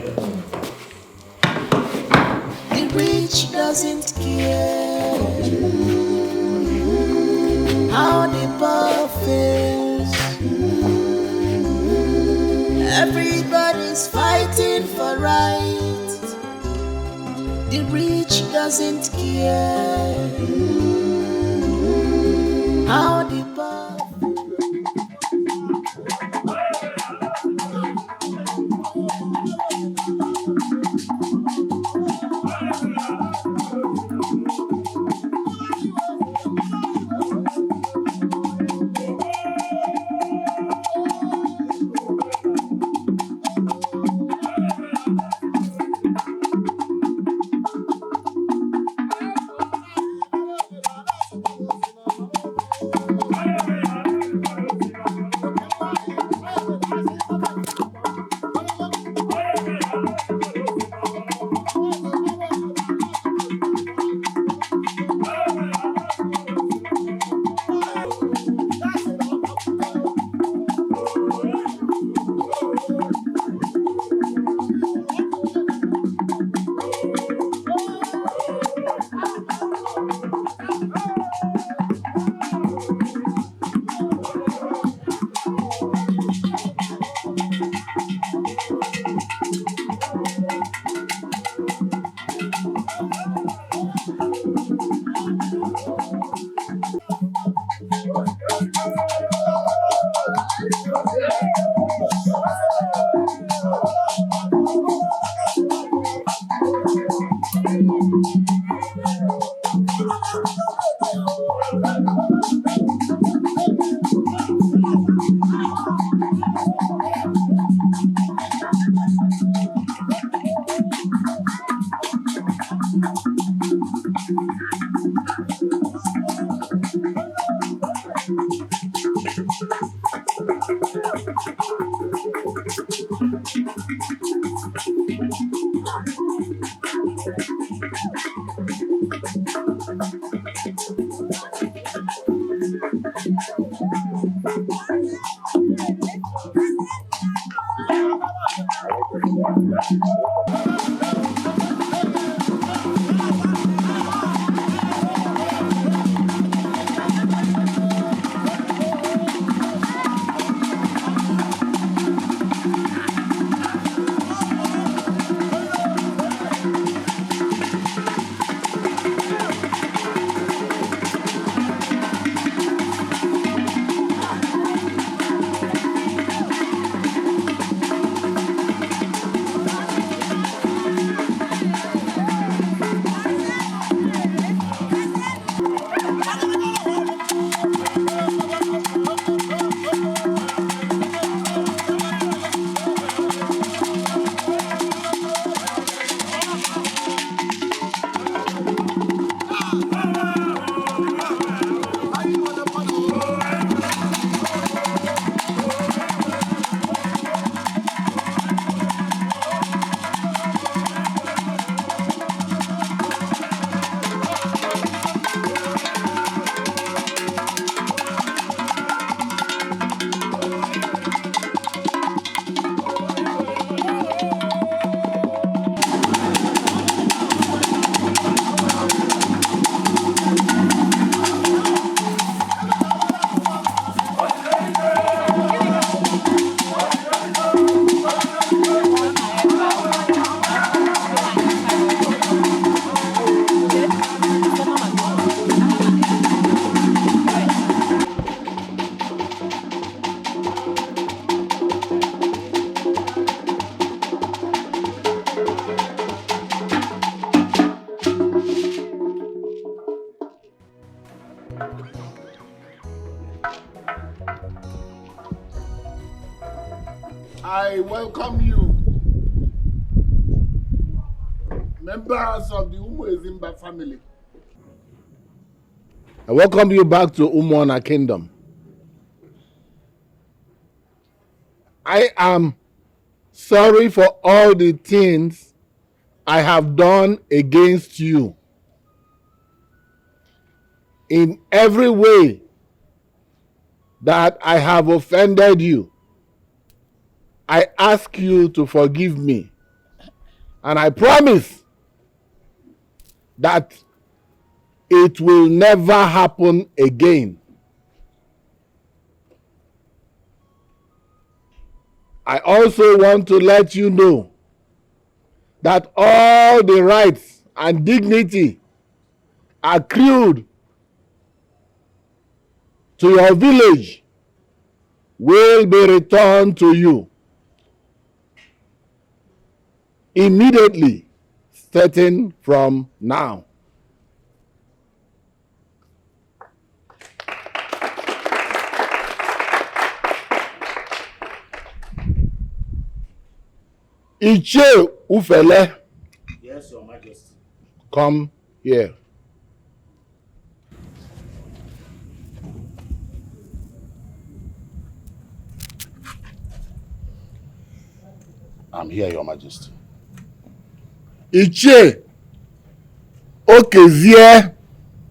The rich doesn't care how the poor fails. Everybody's fighting for right. The rich doesn't care how the poor. I welcome you, members of the Umwezimba family. I welcome you back to Umwana Kingdom. I am sorry for all the things I have done against you. In every way that I have offended you, I ask you to forgive me. And I promise that it will never happen again. I also want to let you know that all the rights and dignity accrued to your village will be returned to you immediately, starting from now. Iche Ufele. Yes, Your Majesty. Come here. I'm here, Your Majesty. Iche Okezie.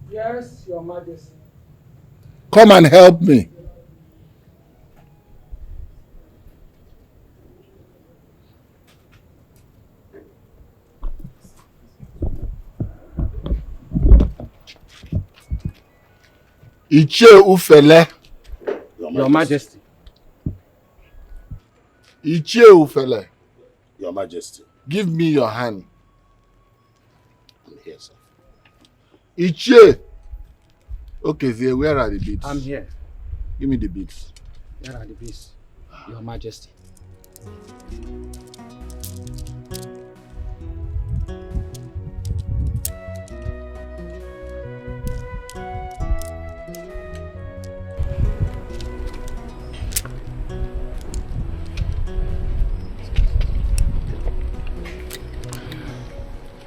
Yes, Your Majesty. Come and help me. Iche Ufele. Your Majesty. Iche Ufele. Your Majesty. Give me your hand. I'm here, sir. Iche Okezie, where are the beads? I'm here. Give me the beads. Where are the beads? Your Majesty.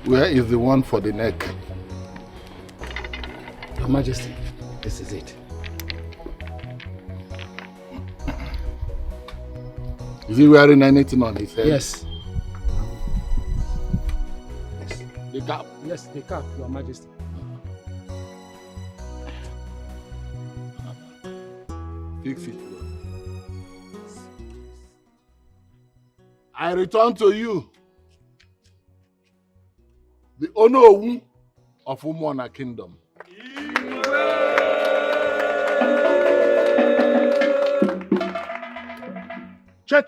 Where is the one for the neck? Your Majesty, this is it. Is he wearing anything on his head? Yes. The cap? Yes, the cap, Your Majesty. Fix it well. I return to you the Onowu of Umwana Kingdom. Che,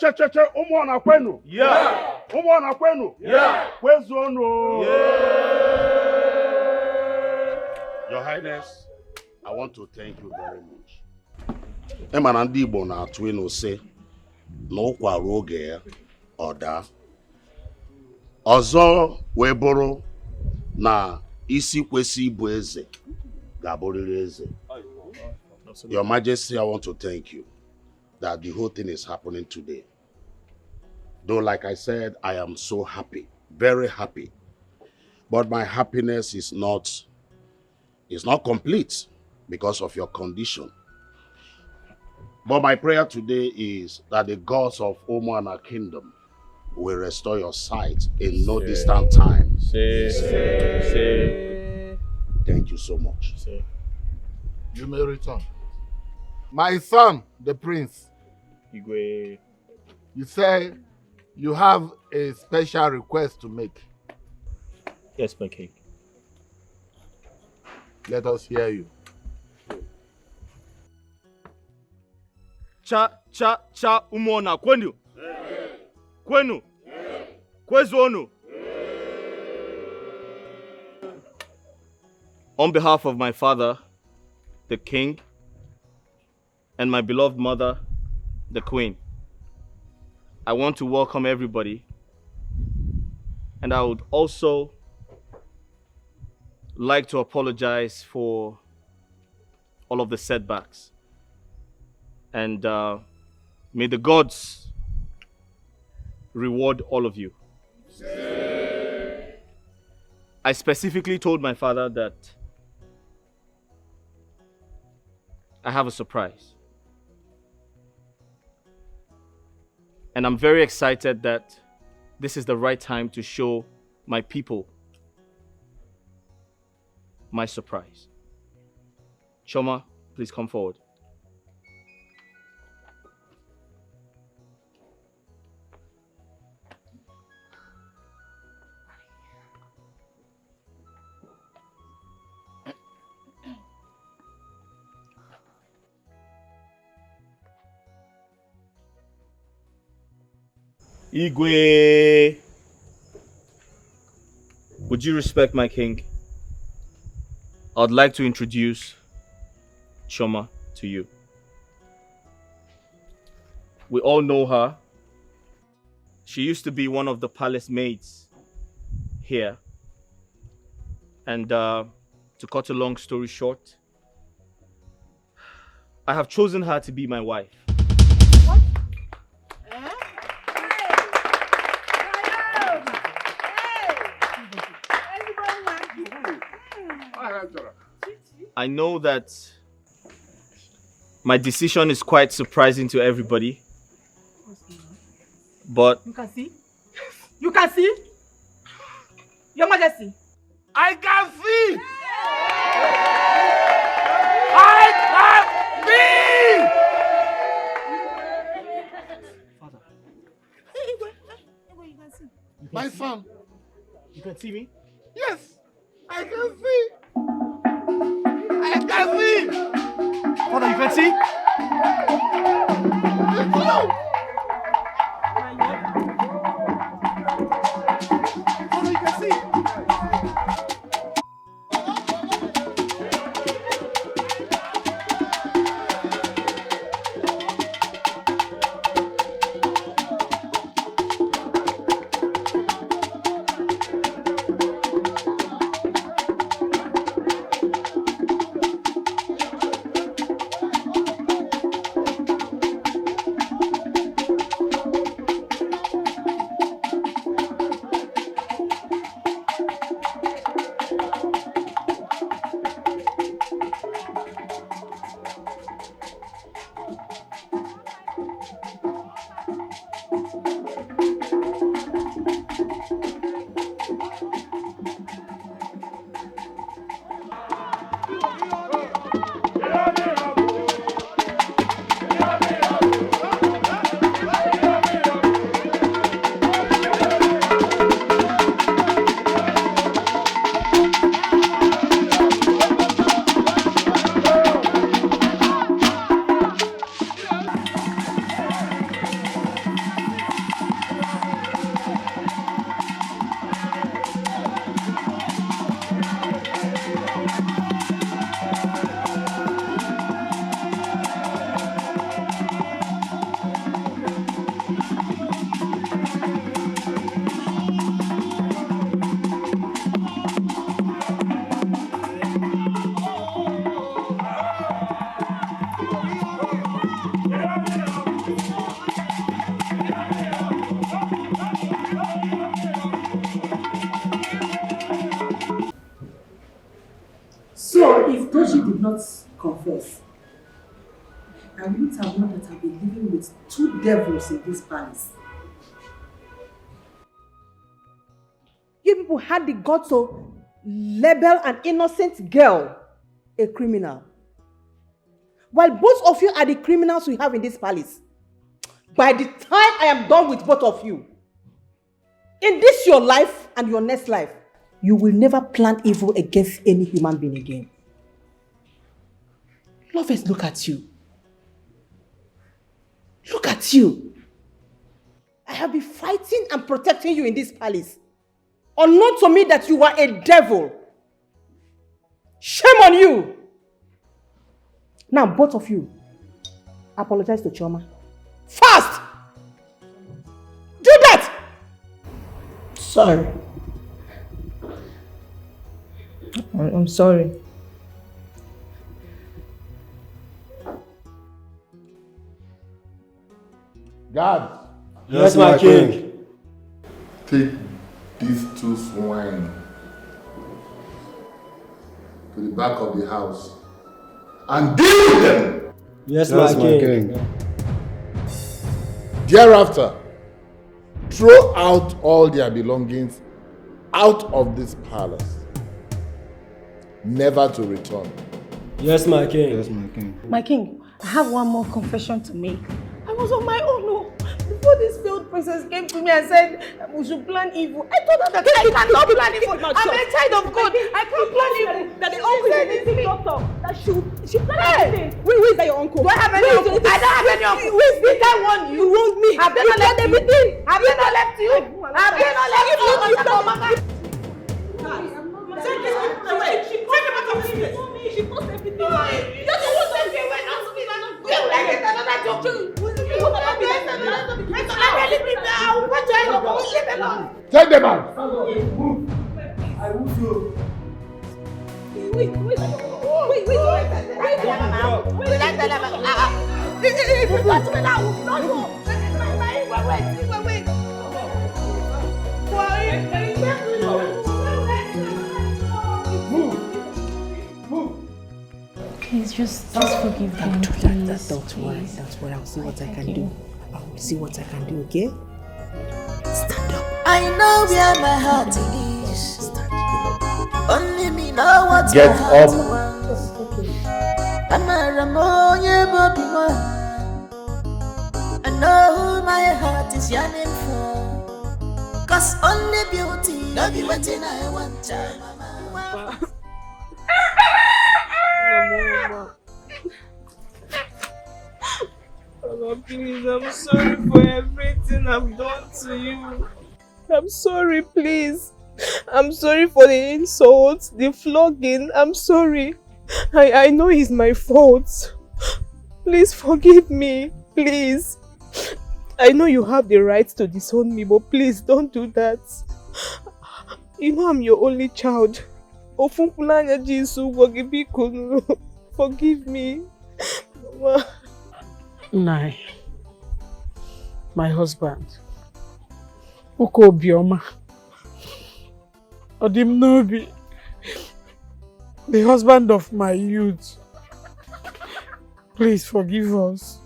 Umwana kwenu? Yeah. Umwana kwenu? Yeah. Kwezono? Yeah. Your Highness, I want to thank you very much. Emana ndị Igbo na-atụ ịnụ sị na ụkwa ruo oge ya ọ daa. Ọzọ wee bụrụ na isi kwesị ịbụ eze ga-abụrịrị eze. Your Majesty, I want to thank you that the whole thing is happening today. Though, like I said, I am so happy, very happy. But my happiness is not complete because of your condition. But my prayer today is that the gods of Umwana Kingdom will restore your sight in no distant time. Thank you so much. You may return. My son, the prince. Igwe. You say you have a special request to make. Yes, my king. Let us hear you. Cha Umwana kwenu? Kwenu? Kwezono? On behalf of my father, the king, and my beloved mother, the queen, I want to welcome everybody, and I would also like to apologize for all of the setbacks. And may the gods reward all of you. I specifically told my father that I have a surprise. And I'm very excited that this is the right time to show my people my surprise. Choma, please come forward. Igwe, would you respect my king? I'd like to introduce Choma to you. We all know her. She used to be one of the palace maids here. And to cut a long story short, I have chosen her to be my wife. I know that my decision is quite surprising to everybody, but You can see? You can see? Your Majesty. I can see! I can see! My son. You can see me? Yes, I can see. I can see. Father, you can see? Father, you can see. So, if Toshi did not confess, I wouldn't have known that I've been living with two devils in this palace. You people had the guts to label an innocent girl a criminal. While both of you are the criminals we have in this palace. By the time I am done with both of you, in this your life and your next life, you will never plan evil against any human being again. Lovers, look at you. Look at you. I have been fighting and protecting you in this palace. Unknown to me that you are a devil. Shame on you. Now, both of you, apologize to Choma. Fast! Do that! Sorry. I'm sorry. God. Yes, my king. Take these two swine to the back of the house and deal with them. Yes, my king. Thereafter, throw out all their belongings out of this palace, never to return. Yes, my king. Yes, my king. My king, I have one more confession to make. I was on my own, no. Before this failed princess came to me and said we should plan evil, I told her that I cannot plan evil. I'm a child of God. I can't plan evil. That the uncle is a doctor. That she planned everything. Where is that your uncle? Do I have any uncle? I don't have any uncle. Did I warn you? You wronged me. Have they not left everything? Have they not left you? Have they not left you? She posted everything. Take them out. I will do. Wait. If you touch me now, not go. Please just forgive me. Don't worry. I'll see what I can do. I'll see what I can do, okay? Stand up. I know where my heart is. Only me know what Get my heart up. wants. I'm a Ramoye Bobby. I know who my heart is yearning for. Cause only beauty, no be waiting I want time. Mama, please, I'm sorry for everything I've done to you. I'm sorry, please. I'm sorry for the insults, the flogging. I'm sorry. I know it's my fault. Please forgive me, please. I know you have the right to disown me, but please don't do that. You know I'm your only child. Forgive me. Mama. Nai, my husband, Oko Bioma, Odim Nobi, the husband of my youth. Please forgive us.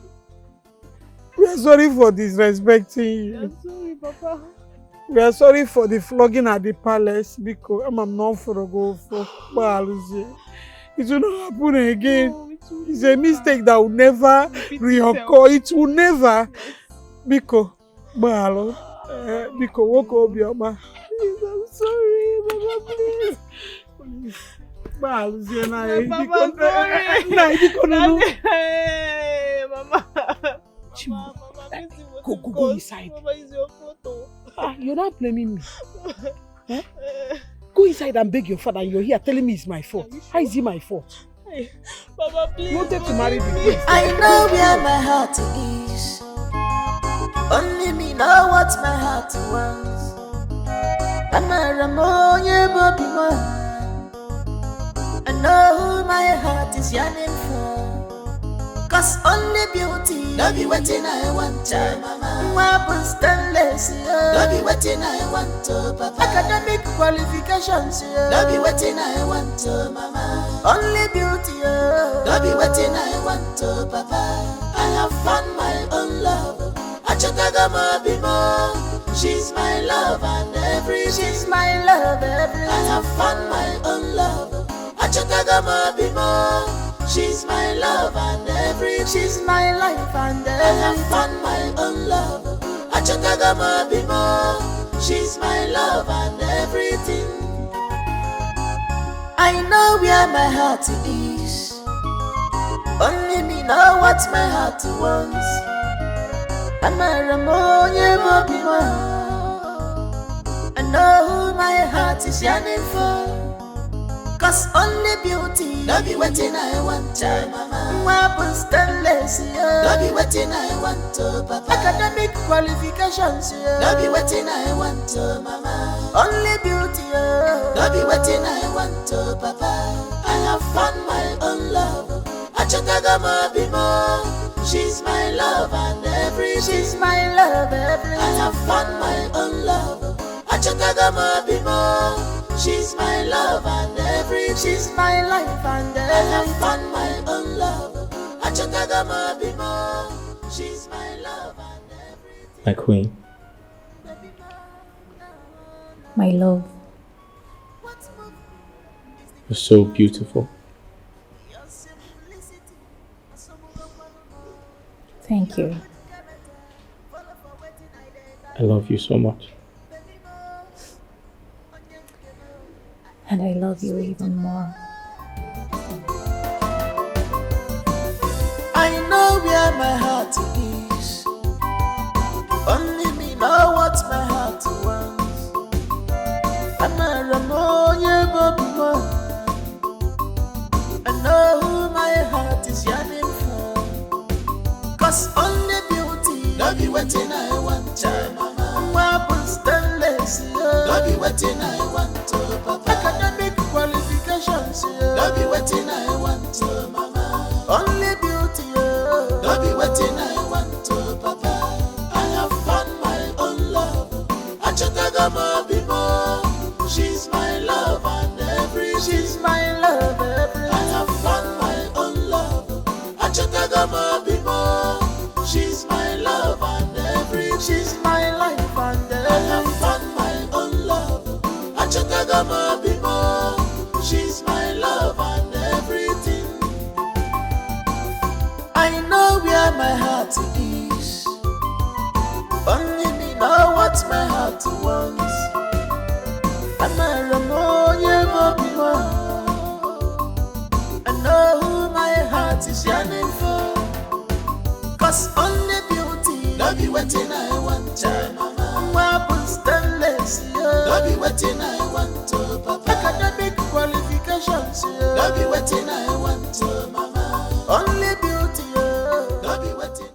We are sorry for disrespecting you. I'm sorry, Papa. We are sorry for the flogging at the palace because I'm not for a go for Baluzi. It will not happen again. It's a mistake that will never reoccur. It will never. Biko, Balo, Biko, Woko Bioma. Please, I'm sorry, Mama, please. Baluzi and I. Mama, sorry. Hey, Mama. Go inside. Mama, is your photo. You're not blaming me. Eh? Go inside and beg your father. You're here telling me it's my fault. How is it my fault? Hey, Mama, please. You wanted to marry the prince. I know where my heart is. Only me know what my heart wants. I'm a Ramoye Bobby. I know who my heart is yearning for. Cause only beauty, no be waiting I want to, mama. Weapons stainless, no be waiting I want to, papa. Academic qualifications, no be waiting I want to, mama. Only beauty, no be waiting I want to, papa. I have found my own love. Achatagama bimo, she's my love and everything. She's my love, everything. I have found my own love. Achatagama bimo. She's my love and everything. She's my life and everything. I have found my own love. Achatagama bimo. She's my love and everything. I know where my heart is. Only me know what my heart wants. I'm a Ramoye Bobby. I know who my heart is yearning for. Cause only beauty, no be waiting I want to, mama. Weapons stainless, no be waiting I want to, papa. Academic qualifications, no be waiting I want to, mama. Only beauty, no be waiting I want to, papa. I have found my own love. Achatagama bimo, she's my love and everything. She's my love, everything. I have found my own love. Achatagama bimo. She's my love and everything. She's my life and everything. I have found my own love. Achatagama bimo. She's my love and everything. My queen, My love. You're so beautiful. Thank you. I love you so much. And I love you even more. I know where my heart is. Only me know what my heart wants. I'm a Ramoya Bobima. I know who my heart is yearning for. Cause only beauty, don't be waiting I want to, mama. Weapons stainless, don't be waiting I want to, papa. Academic qualifications, don't be waiting I want to, mama. Only beauty, don't be waiting I want to, papa. I have found my own love. Achatagama Bimo. She's my love and everything. She's my love, everything. I have found my own love. Achatagama Bimo. She's my love and everything. She's my life and everything. I have found my own love. Achatagama Bimo. She's my love and everything. I know where my heart is. Only me know what my heart wants. I'm a Ramoya Bobima. I know who my heart is yearning for. Cause only beauty, don't be waiting I want to, mama. Weapons stainless, don't be waiting I want to, papa. Academic qualifications, don't be waiting I want to.